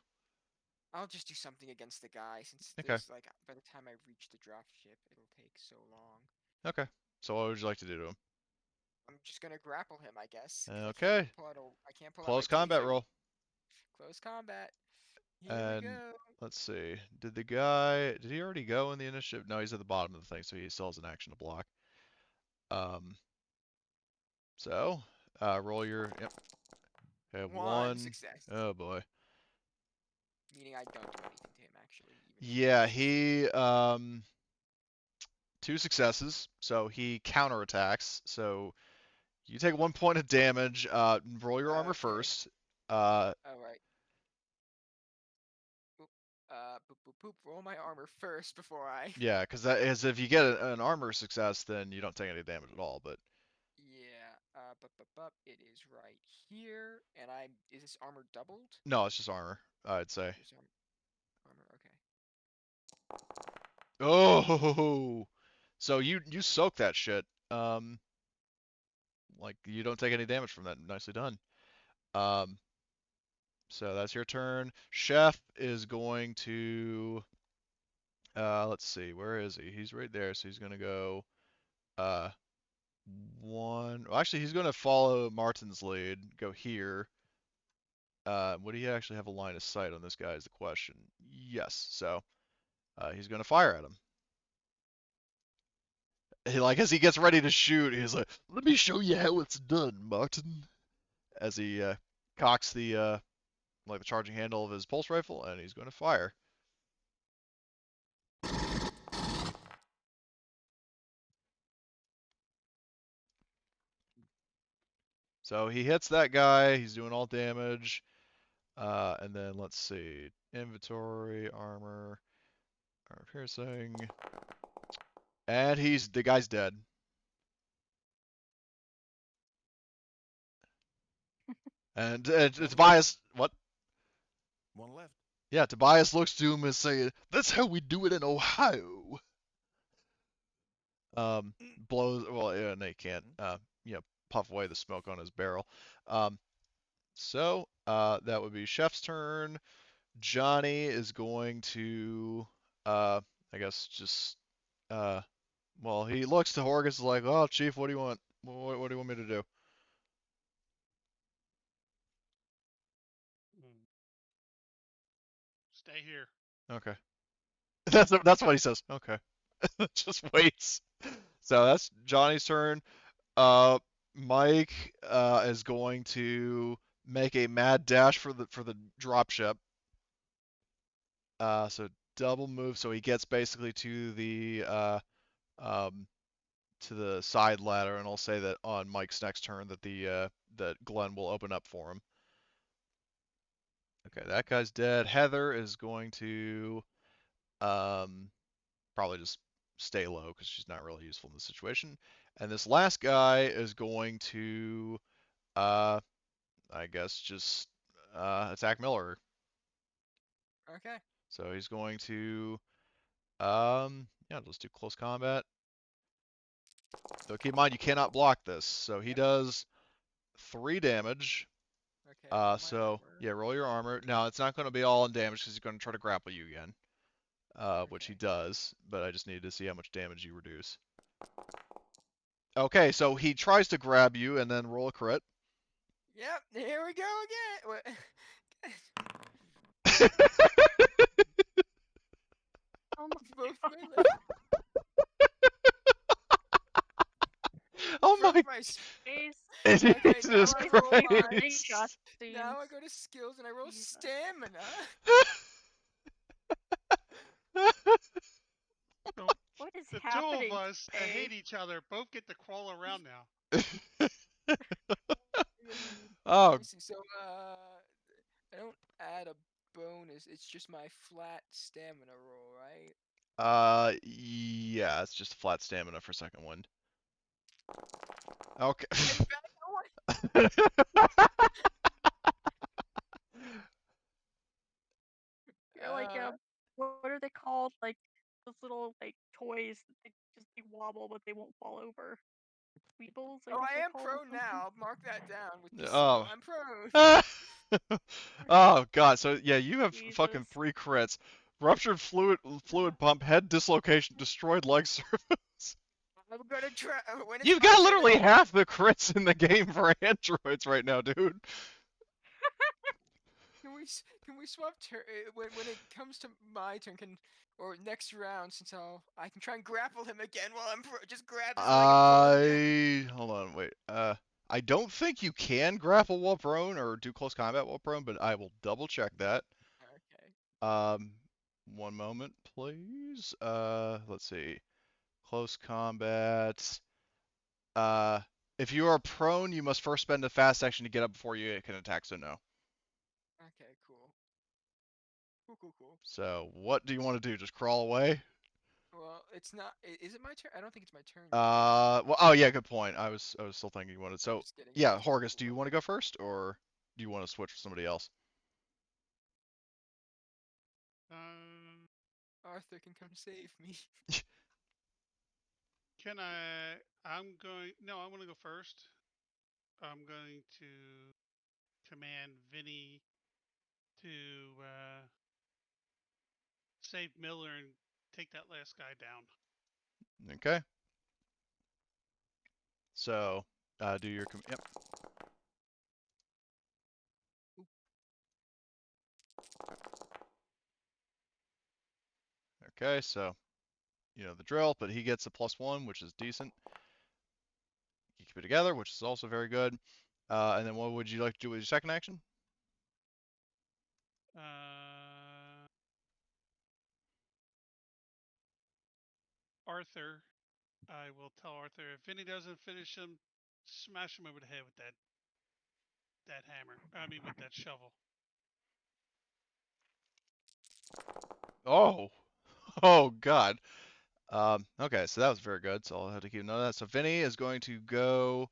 [SPEAKER 2] I'll just do something against the guy, since
[SPEAKER 1] Okay.
[SPEAKER 2] there's like, by the time I reach the drop ship, it'll take so long.
[SPEAKER 1] Okay. So what would you like to do to him?
[SPEAKER 2] I'm just gonna grapple him, I guess, because
[SPEAKER 1] Okay.
[SPEAKER 2] I can't pull out my
[SPEAKER 1] Close combat
[SPEAKER 2] taser.
[SPEAKER 1] roll.
[SPEAKER 2] Close combat. Here we
[SPEAKER 1] And
[SPEAKER 2] go.
[SPEAKER 1] let's see. Did he already go in the initiative? No, he's at the bottom of the thing, so he still has an action to block. Um, so, roll your, yep. Okay,
[SPEAKER 2] One
[SPEAKER 1] 1.
[SPEAKER 2] success.
[SPEAKER 1] Oh boy.
[SPEAKER 2] Meaning I don't do anything to him, actually. Even
[SPEAKER 1] Yeah, he, 2 successes, so he counterattacks. So you take 1 point of damage. Roll your armor
[SPEAKER 2] Okay.
[SPEAKER 1] first.
[SPEAKER 2] Alright. Boop, boop, boop. Roll my armor first before I.
[SPEAKER 1] Yeah, because that is if you get an armor success, then you don't take any damage at all. But
[SPEAKER 2] Yeah. It is right here, and is this armor doubled?
[SPEAKER 1] no, it's just armor, I'd say.
[SPEAKER 2] Just armor. Okay.
[SPEAKER 1] Oh, so you soak that shit. Like you don't take any damage from that. Nicely done. Um, so that's your turn. Chef is going to. Let's see, where is he? He's right there, so he's gonna go. Uh, well, actually, he's gonna follow Martin's lead. Go here. Would he actually have a line of sight on this guy? Is the question. Yes. So he's gonna fire at him. Like as he gets ready to shoot, he's like, "Let me show you how it's done, Martin." As he cocks the like the charging handle of his pulse rifle, and he's going to fire. So he hits that guy. He's doing all damage. And then let's see, inventory, armor piercing, and the guy's dead. And Tobias, what?
[SPEAKER 5] One left.
[SPEAKER 1] Yeah, Tobias looks to him and saying, "That's how we do it in Ohio." Blows. Well, yeah, no, he can't. Puff away the smoke on his barrel. So that would be Chef's turn. Johnny is going to, I guess, just, well, he looks to Horgus like, "Oh, Chief, what do you want? What do you want me to do?"
[SPEAKER 3] Stay here.
[SPEAKER 1] Okay. That's what he says. Okay. Just waits. So that's Johnny's turn. Uh, Mike is going to make a mad dash for the dropship. So double move, so he gets basically um, to the side ladder, and I'll say that on Mike's next turn that that Glenn will open up for him. Okay, that guy's dead. Heather is going to probably just stay low because she's not really useful in this situation. And this last guy is going to, I guess, just attack Miller.
[SPEAKER 2] Okay.
[SPEAKER 1] So he's going to, yeah, let's do close combat. So keep in mind you cannot block this. So he
[SPEAKER 2] Yep.
[SPEAKER 1] does 3 damage.
[SPEAKER 2] Okay. Roll my
[SPEAKER 1] So
[SPEAKER 2] armor.
[SPEAKER 1] yeah, roll your armor. Now it's not going to be all in damage because he's going to try to grapple you again, which he
[SPEAKER 2] Okay.
[SPEAKER 1] does. But I just needed to see how much damage you reduce. Okay, so he tries to grab you and then roll a crit.
[SPEAKER 2] Yep. Here we go again. What?
[SPEAKER 4] Oh my
[SPEAKER 2] Both
[SPEAKER 4] god.
[SPEAKER 2] my legs.
[SPEAKER 1] Oh
[SPEAKER 2] Broke
[SPEAKER 1] my!
[SPEAKER 2] my
[SPEAKER 4] Face.
[SPEAKER 2] Okay,
[SPEAKER 1] Jesus
[SPEAKER 2] now I roll mine.
[SPEAKER 1] Christ!
[SPEAKER 2] Now I go to skills and I roll
[SPEAKER 4] Jesus.
[SPEAKER 2] stamina.
[SPEAKER 4] What is
[SPEAKER 3] The two
[SPEAKER 4] happening
[SPEAKER 3] of us that
[SPEAKER 4] today?
[SPEAKER 3] hate each other both get to crawl around now.
[SPEAKER 1] Oh,
[SPEAKER 2] Let me see. So, I don't add a bonus. It's just my flat stamina roll, right?
[SPEAKER 1] yeah, it's just flat stamina for second wind. Okay.
[SPEAKER 2] I'm back. Oh,
[SPEAKER 4] You're like what are they called? Like those little like toys that they wobble but they won't fall over. Weebles, I
[SPEAKER 2] oh,
[SPEAKER 4] guess
[SPEAKER 2] I
[SPEAKER 4] they're
[SPEAKER 2] am
[SPEAKER 4] called or
[SPEAKER 2] prone
[SPEAKER 4] something.
[SPEAKER 2] now. I'll mark that down with the seal.
[SPEAKER 1] Oh.
[SPEAKER 2] I'm prone.
[SPEAKER 1] Oh god. So yeah, you have fucking
[SPEAKER 4] Jesus.
[SPEAKER 1] 3 crits. Ruptured fluid pump, head dislocation, destroyed leg surface.
[SPEAKER 2] I'm gonna try when it's
[SPEAKER 1] You've
[SPEAKER 2] my
[SPEAKER 1] got
[SPEAKER 2] turn.
[SPEAKER 1] literally half the crits in the game for androids right now, dude.
[SPEAKER 2] Can we swap turn when it comes to my turn? Or next round, since I can try and grapple him again while I'm just grab his leg and pull him down.
[SPEAKER 1] Hold on, wait. I don't think you can grapple while prone or do close combat while prone, but I will double check that.
[SPEAKER 2] Okay.
[SPEAKER 1] Um, one moment, please. Let's see. Close combat. Uh, if you are prone, you must first spend a fast action to get up before you can attack, so no.
[SPEAKER 2] Okay. Cool. Cool.
[SPEAKER 1] So, what do you want to do? Just crawl away?
[SPEAKER 2] Well, it's not. Is it my turn? I don't think it's my turn yet.
[SPEAKER 1] Well, oh yeah, good point. I was still thinking you wanted.
[SPEAKER 2] I'm
[SPEAKER 1] So,
[SPEAKER 2] just getting
[SPEAKER 1] yeah,
[SPEAKER 2] used to
[SPEAKER 1] Horgus, do you
[SPEAKER 2] cool.
[SPEAKER 1] want to go first, or do you want to switch with somebody else?
[SPEAKER 2] Arthur can come save me.
[SPEAKER 3] Can I? I'm going. No, I want to go first. I'm going to command Vinny to save Miller and take that last guy down.
[SPEAKER 1] Okay. So, do your yep. Okay, so you know the drill, but he gets a +1, which is decent. You keep it together, which is also very good. And then what would you like to do with your second action?
[SPEAKER 3] Arthur, I will tell Arthur if Vinny doesn't finish him, smash him over the head with that hammer. I mean, with that shovel.
[SPEAKER 1] Oh, oh God. Okay, so that was very good. So I'll have to keep note of that. So Vinny is going to go,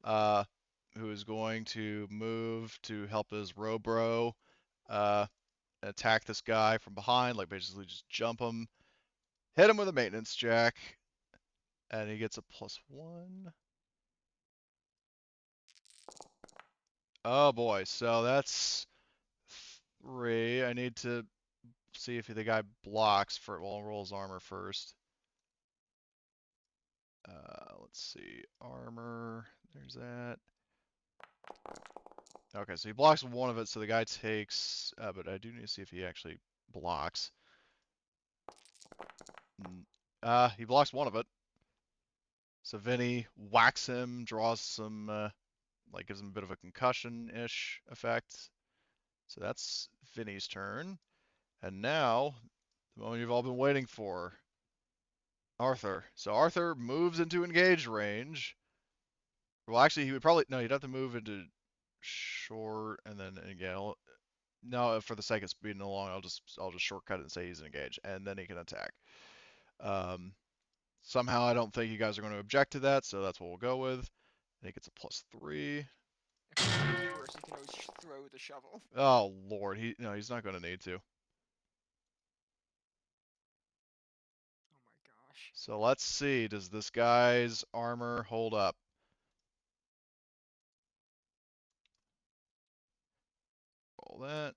[SPEAKER 1] who is going to move to help his Robro, attack this guy from behind, like basically just jump him, hit him with a maintenance jack, and he gets a +1. Oh boy, so that's 3. I need to see if the guy blocks for. Well, I'll roll his armor first. Let's see, armor. There's that. Okay, so he blocks one of it, so the guy takes. But I do need to see if he actually blocks. He blocks one of it. So Vinny whacks him, draws some, like gives him a bit of a concussion-ish effect. So that's Vinny's turn. And now, the moment you've all been waiting for, Arthur. So Arthur moves into engage range. Well, actually, he would probably no. He'd have to move into short, and then again. No, for the sake of speeding along, I'll just shortcut it and say he's engaged, and then he can attack. Somehow I don't think you guys are going to object to that, so that's what we'll go with. And he gets a +3.
[SPEAKER 2] If it becomes worse, he can always throw the shovel.
[SPEAKER 1] Oh Lord, he's not going to need to.
[SPEAKER 2] Oh my gosh.
[SPEAKER 1] So let's see, does this guy's armor hold up? Roll that.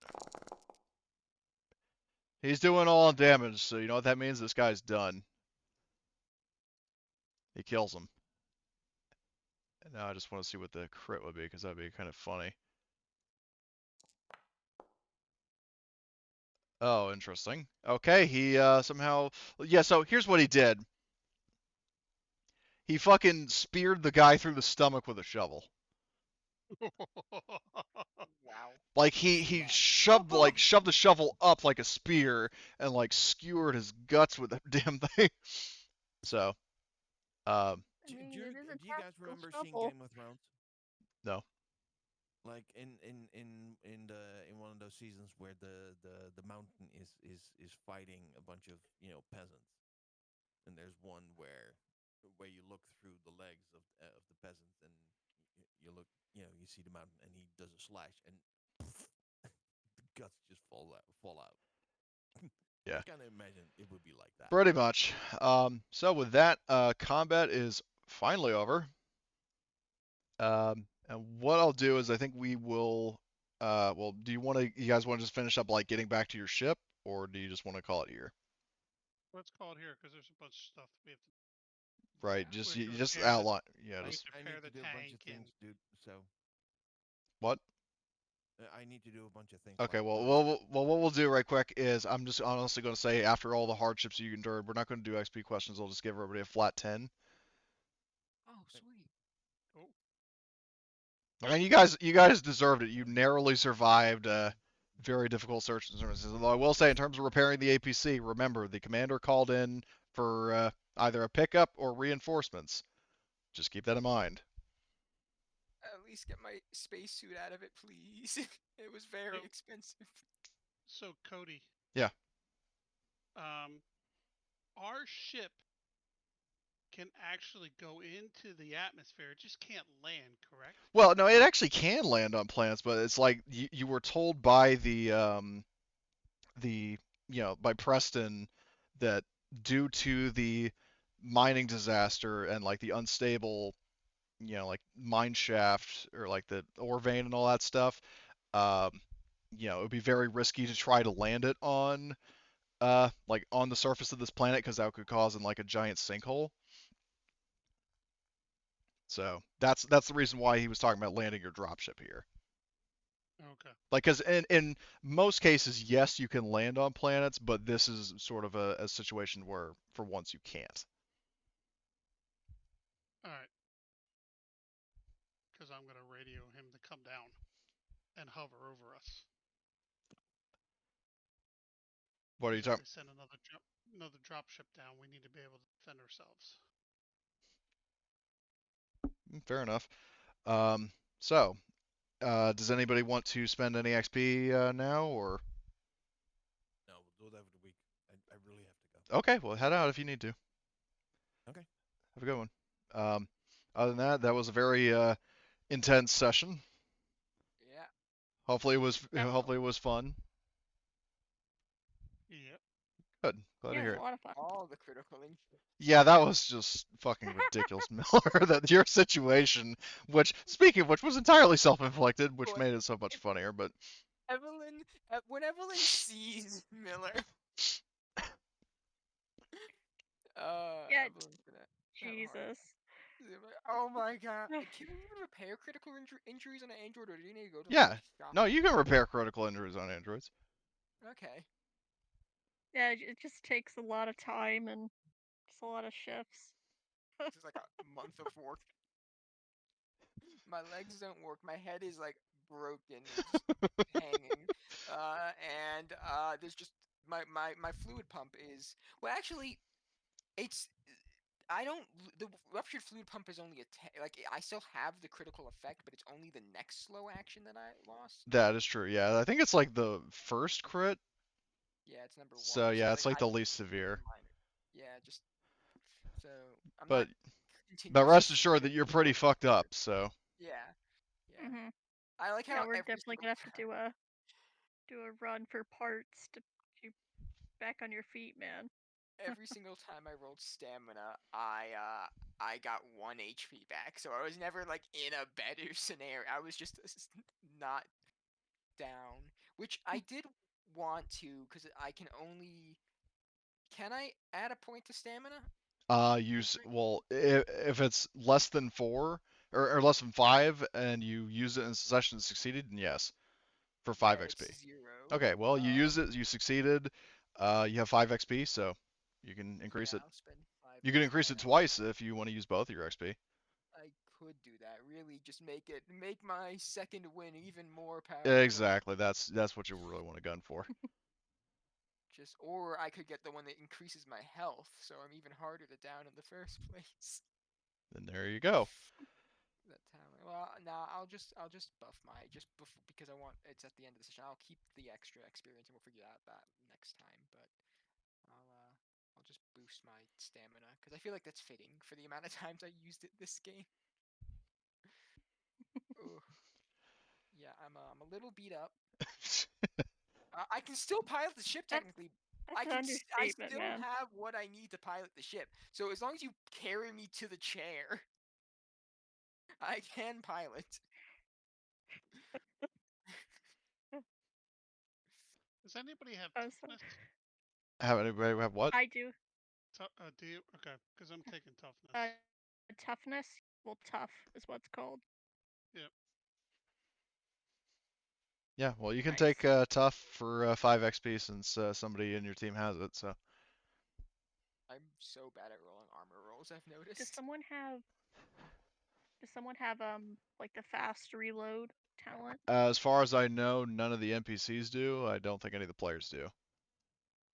[SPEAKER 1] He's doing all damage, so you know what that means? This guy's done. He kills him. And now I just want to see what the crit would be, because that'd be kind of funny. Oh, interesting. Okay, he somehow. Yeah, so here's what he did. He fucking speared the guy through the stomach with a shovel.
[SPEAKER 2] Wow.
[SPEAKER 1] Like he shoved the shovel up like a spear and like skewered his guts with that damn thing. So,
[SPEAKER 4] I mean, it is a
[SPEAKER 5] Do you guys
[SPEAKER 4] tactical
[SPEAKER 5] remember seeing
[SPEAKER 4] shovel.
[SPEAKER 5] Game of Thrones?
[SPEAKER 1] no.
[SPEAKER 5] Like in one of those seasons where the mountain is fighting a bunch of peasants, and there's one where you look through the legs of the peasants, and you look, you see the mountain, and he does a slash, and the guts just fall out.
[SPEAKER 1] Yeah.
[SPEAKER 5] I kind of imagine it would be like that.
[SPEAKER 1] Pretty much. So with that, combat is finally over. And what I'll do is I think we will. Well, do you guys want to just finish up like getting back to your ship, or do you just want to call it here?
[SPEAKER 3] Let's call it here because there's a bunch of stuff we have to.
[SPEAKER 1] Right.
[SPEAKER 2] Yeah.
[SPEAKER 1] Just
[SPEAKER 3] We have to
[SPEAKER 1] you just
[SPEAKER 3] repair the.
[SPEAKER 1] outline. Yeah.
[SPEAKER 3] We
[SPEAKER 5] I,
[SPEAKER 3] need
[SPEAKER 1] Just
[SPEAKER 3] to
[SPEAKER 5] I
[SPEAKER 3] repair
[SPEAKER 5] need to
[SPEAKER 3] the
[SPEAKER 5] do a bunch
[SPEAKER 3] tank
[SPEAKER 5] of
[SPEAKER 3] and.
[SPEAKER 5] things, dude. So
[SPEAKER 1] what?
[SPEAKER 5] I need to do a bunch of things.
[SPEAKER 1] Okay.
[SPEAKER 5] Like
[SPEAKER 1] Well,
[SPEAKER 5] load stuff.
[SPEAKER 1] what we'll do right quick is I'm just honestly going to say after all the hardships you endured, we're not going to do XP questions. I'll just give everybody a flat 10.
[SPEAKER 2] Oh, sweet.
[SPEAKER 3] Oh,
[SPEAKER 1] I mean, you guys deserved it. You narrowly survived very difficult search and services. Although I will say, in terms of repairing the APC, remember the commander called in for either a pickup or reinforcements. Just keep that in mind.
[SPEAKER 2] At least get my spacesuit out of it, please. It was very
[SPEAKER 3] So-
[SPEAKER 2] expensive.
[SPEAKER 3] so Cody.
[SPEAKER 1] Yeah.
[SPEAKER 3] Our ship can actually go into the atmosphere. It just can't land, correct?
[SPEAKER 1] Well, no, it actually can land on planets, but it's like you were told by the by Preston that due to the mining disaster and like the unstable like mine shaft or like the ore vein and all that stuff, um, it would be very risky to try to land it on like on the surface of this planet because that could cause in like a giant sinkhole. So that's the reason why he was talking about landing your dropship here.
[SPEAKER 3] Okay.
[SPEAKER 1] Like, because in most cases, yes, you can land on planets, but this is sort of a situation where for once you can't.
[SPEAKER 3] All right. Because I'm gonna radio him to come down and hover over us.
[SPEAKER 1] What are you
[SPEAKER 3] Because if
[SPEAKER 1] talking?
[SPEAKER 3] they send another drop ship down, we need to be able to defend ourselves.
[SPEAKER 1] Fair enough. So, does anybody want to spend any XP now, or?
[SPEAKER 5] No, we'll do that for the week. I really have to go.
[SPEAKER 1] Okay, well, head out if you need to.
[SPEAKER 5] Okay.
[SPEAKER 1] Have a good one. Other than that, that was a very intense session.
[SPEAKER 2] Yeah.
[SPEAKER 1] Hopefully it was fun.
[SPEAKER 3] Yep.
[SPEAKER 1] Good. Glad to
[SPEAKER 4] Yeah, it
[SPEAKER 1] hear
[SPEAKER 4] was
[SPEAKER 1] it.
[SPEAKER 4] a lot of fun.
[SPEAKER 2] All the critical injuries.
[SPEAKER 1] Yeah, that was just fucking ridiculous, Miller. That your situation, which speaking of which, was entirely self-inflicted, which
[SPEAKER 2] Boy,
[SPEAKER 1] made it so much funnier. But
[SPEAKER 2] when Evelyn sees Miller,
[SPEAKER 4] Yeah,
[SPEAKER 2] Evelyn's gonna have a heart.
[SPEAKER 4] Jesus.
[SPEAKER 2] Oh my god. Can you even repair critical injuries on an android, or do you need to go to like
[SPEAKER 1] yeah,
[SPEAKER 2] a shop?
[SPEAKER 1] no, you can repair critical injuries on androids.
[SPEAKER 2] Okay.
[SPEAKER 4] Yeah, it just takes a lot of time and just a lot of shifts.
[SPEAKER 2] This is like a month of work. My legs don't work. My head is like broken and just hanging. There's just my fluid pump is well actually it's I don't the ruptured fluid pump is only like I still have the critical effect, but it's only the next slow action that I lost.
[SPEAKER 1] That is true. Yeah, I think it's like the first crit.
[SPEAKER 2] Yeah, it's number
[SPEAKER 1] So
[SPEAKER 2] one. So
[SPEAKER 1] yeah,
[SPEAKER 2] it's
[SPEAKER 1] it's
[SPEAKER 2] like
[SPEAKER 1] like
[SPEAKER 2] I
[SPEAKER 1] the least severe.
[SPEAKER 2] minor. Yeah, just so I'm
[SPEAKER 1] But
[SPEAKER 2] not
[SPEAKER 1] rest
[SPEAKER 2] continuously
[SPEAKER 1] assured that you're pretty fucked up. So
[SPEAKER 2] Yeah, yeah.
[SPEAKER 4] Hmm.
[SPEAKER 2] I like
[SPEAKER 4] Yeah,
[SPEAKER 2] how
[SPEAKER 4] we're
[SPEAKER 2] every
[SPEAKER 4] definitely
[SPEAKER 2] single
[SPEAKER 4] gonna have to
[SPEAKER 2] time.
[SPEAKER 4] do a run for parts to get you back on your feet, man.
[SPEAKER 2] Every single time I rolled stamina, I got 1 HP back. So I was never like in a better scenario. I was just not down, which I did want to because I can only. Can I add a point to stamina?
[SPEAKER 1] use well if it's less than 4 or less than 5 and you use it in succession and succeeded, then yes, for
[SPEAKER 2] Yeah,
[SPEAKER 1] 5 XP.
[SPEAKER 2] it's 0.
[SPEAKER 1] Okay, well you used it, you succeeded, you have 5 XP, so you can increase
[SPEAKER 2] Yeah,
[SPEAKER 1] it.
[SPEAKER 2] I'll spend 5
[SPEAKER 1] You can
[SPEAKER 2] XP
[SPEAKER 1] increase
[SPEAKER 2] on
[SPEAKER 1] it
[SPEAKER 2] that.
[SPEAKER 1] twice if you want to use both of your XP.
[SPEAKER 2] I could do that. Really, just make my second win even more powerful.
[SPEAKER 1] Exactly, that's what you really want to gun for.
[SPEAKER 2] Or I could get the one that increases my health, so I'm even harder to down in the first place.
[SPEAKER 1] Then there you go.
[SPEAKER 2] That talent. Well, no, I'll just buff my because I want it's at the end of the session. I'll keep the extra experience and we'll figure out that next time. But I'll just boost my stamina because I feel like that's fitting for the amount of times I used it this game. Ugh. Yeah, I'm a little beat up. I can still pilot the ship
[SPEAKER 4] That's
[SPEAKER 2] technically.
[SPEAKER 4] that's an
[SPEAKER 2] I
[SPEAKER 4] understatement,
[SPEAKER 2] still
[SPEAKER 4] man.
[SPEAKER 2] have what I need to pilot the ship. So as long as you carry me to the chair, I can pilot.
[SPEAKER 3] Does anybody have
[SPEAKER 4] Oh, so
[SPEAKER 3] toughness?
[SPEAKER 1] Have anybody have what?
[SPEAKER 4] I do.
[SPEAKER 3] Do you? Okay, because I'm taking toughness.
[SPEAKER 4] Toughness. Well, tough is what's called.
[SPEAKER 3] Yep.
[SPEAKER 1] Yeah, well, you can
[SPEAKER 4] Nice.
[SPEAKER 1] take tough for 5 XP since somebody in your team has it. So
[SPEAKER 2] I'm so bad at rolling armor rolls, I've
[SPEAKER 4] Does
[SPEAKER 2] noticed.
[SPEAKER 4] someone have? Does someone have like the fast reload talent?
[SPEAKER 1] as far as I know, none of the NPCs do. I don't think any of the players do.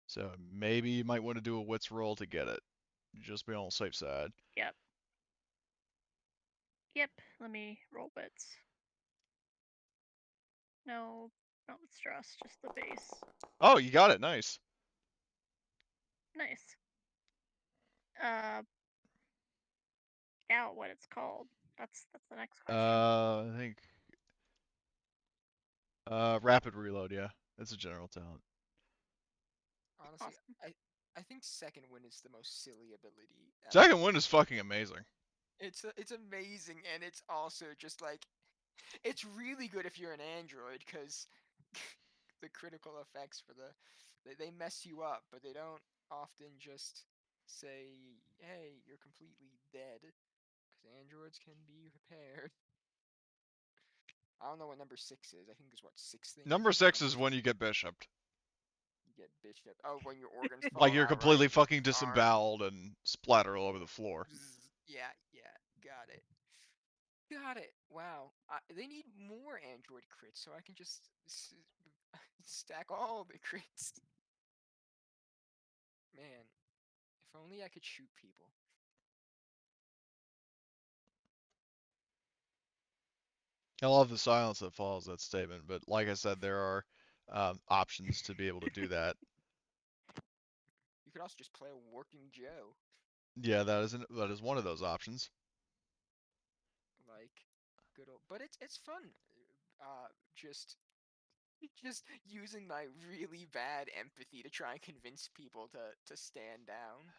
[SPEAKER 1] So maybe you might want to do a wits roll to get it. Just be on the safe side.
[SPEAKER 4] Yep. Yep. Let me roll bits. No, not with stress, just the base.
[SPEAKER 1] Oh, you got it. Nice.
[SPEAKER 4] Nice. Now what it's called. That's the next question.
[SPEAKER 1] I think rapid reload. Yeah, it's a general talent.
[SPEAKER 2] Honestly,
[SPEAKER 4] Awesome.
[SPEAKER 2] I think second wind is the most silly ability ever.
[SPEAKER 1] Second wind is fucking amazing.
[SPEAKER 2] It's amazing, and it's also just like it's really good if you're an android because the critical effects for they mess you up, but they don't often just say, "Hey, you're completely dead," because androids can be repaired. I don't know what number 6 is. I think there's what 6 things.
[SPEAKER 1] Number 6 is when you get bishoped.
[SPEAKER 2] You get bishop. Oh, when your organs
[SPEAKER 1] Like
[SPEAKER 2] fall
[SPEAKER 1] you're
[SPEAKER 2] out, right?
[SPEAKER 1] completely fucking
[SPEAKER 2] Arm.
[SPEAKER 1] disemboweled and splatter all over the floor.
[SPEAKER 2] Yeah, yeah, got it. Got it. Wow. They need more android crits so I can just stack all the crits. Man, if only I could shoot people.
[SPEAKER 1] I love the silence that follows that statement, but like I said, there are options to be able to do that.
[SPEAKER 2] You could also just play a working Joe.
[SPEAKER 1] Yeah, that is one of those options.
[SPEAKER 2] Like good old, but it's fun. Just just using my really bad empathy to try and convince people to stand down.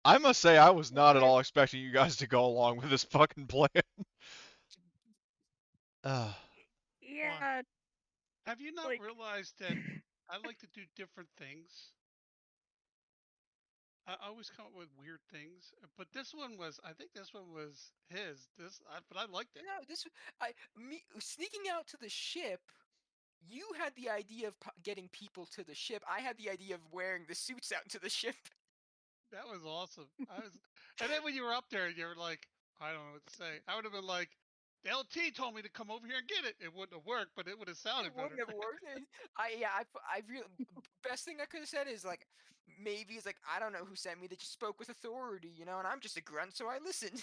[SPEAKER 1] I must say, I was not at
[SPEAKER 4] What?
[SPEAKER 1] all expecting you guys to go along with this fucking plan. uh,
[SPEAKER 4] Yeah,
[SPEAKER 3] Have you not
[SPEAKER 4] like
[SPEAKER 3] realized that I like to do different things? I always come up with weird things, but I think this one was his. But I liked it.
[SPEAKER 2] No, me sneaking out to the ship. You had the idea of getting people to the ship. I had the idea of wearing the suits out to the ship.
[SPEAKER 3] That was awesome. And then when you were up there, you were like, I don't know what to say. I would have been like, the LT told me to come over here and get it. It wouldn't have worked, but it would have
[SPEAKER 2] It
[SPEAKER 3] sounded
[SPEAKER 2] would
[SPEAKER 3] better.
[SPEAKER 2] never work. I really best thing I could have said is like maybe it's like I don't know who sent me. They just spoke with authority, and I'm just a grunt, so I listened.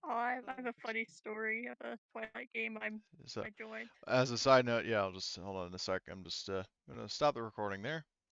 [SPEAKER 4] oh, I have a funny story of a Twilight game
[SPEAKER 1] so,
[SPEAKER 4] I joined.
[SPEAKER 1] as a side note, yeah, I'll just hold on a sec. I'm just gonna stop the recording there.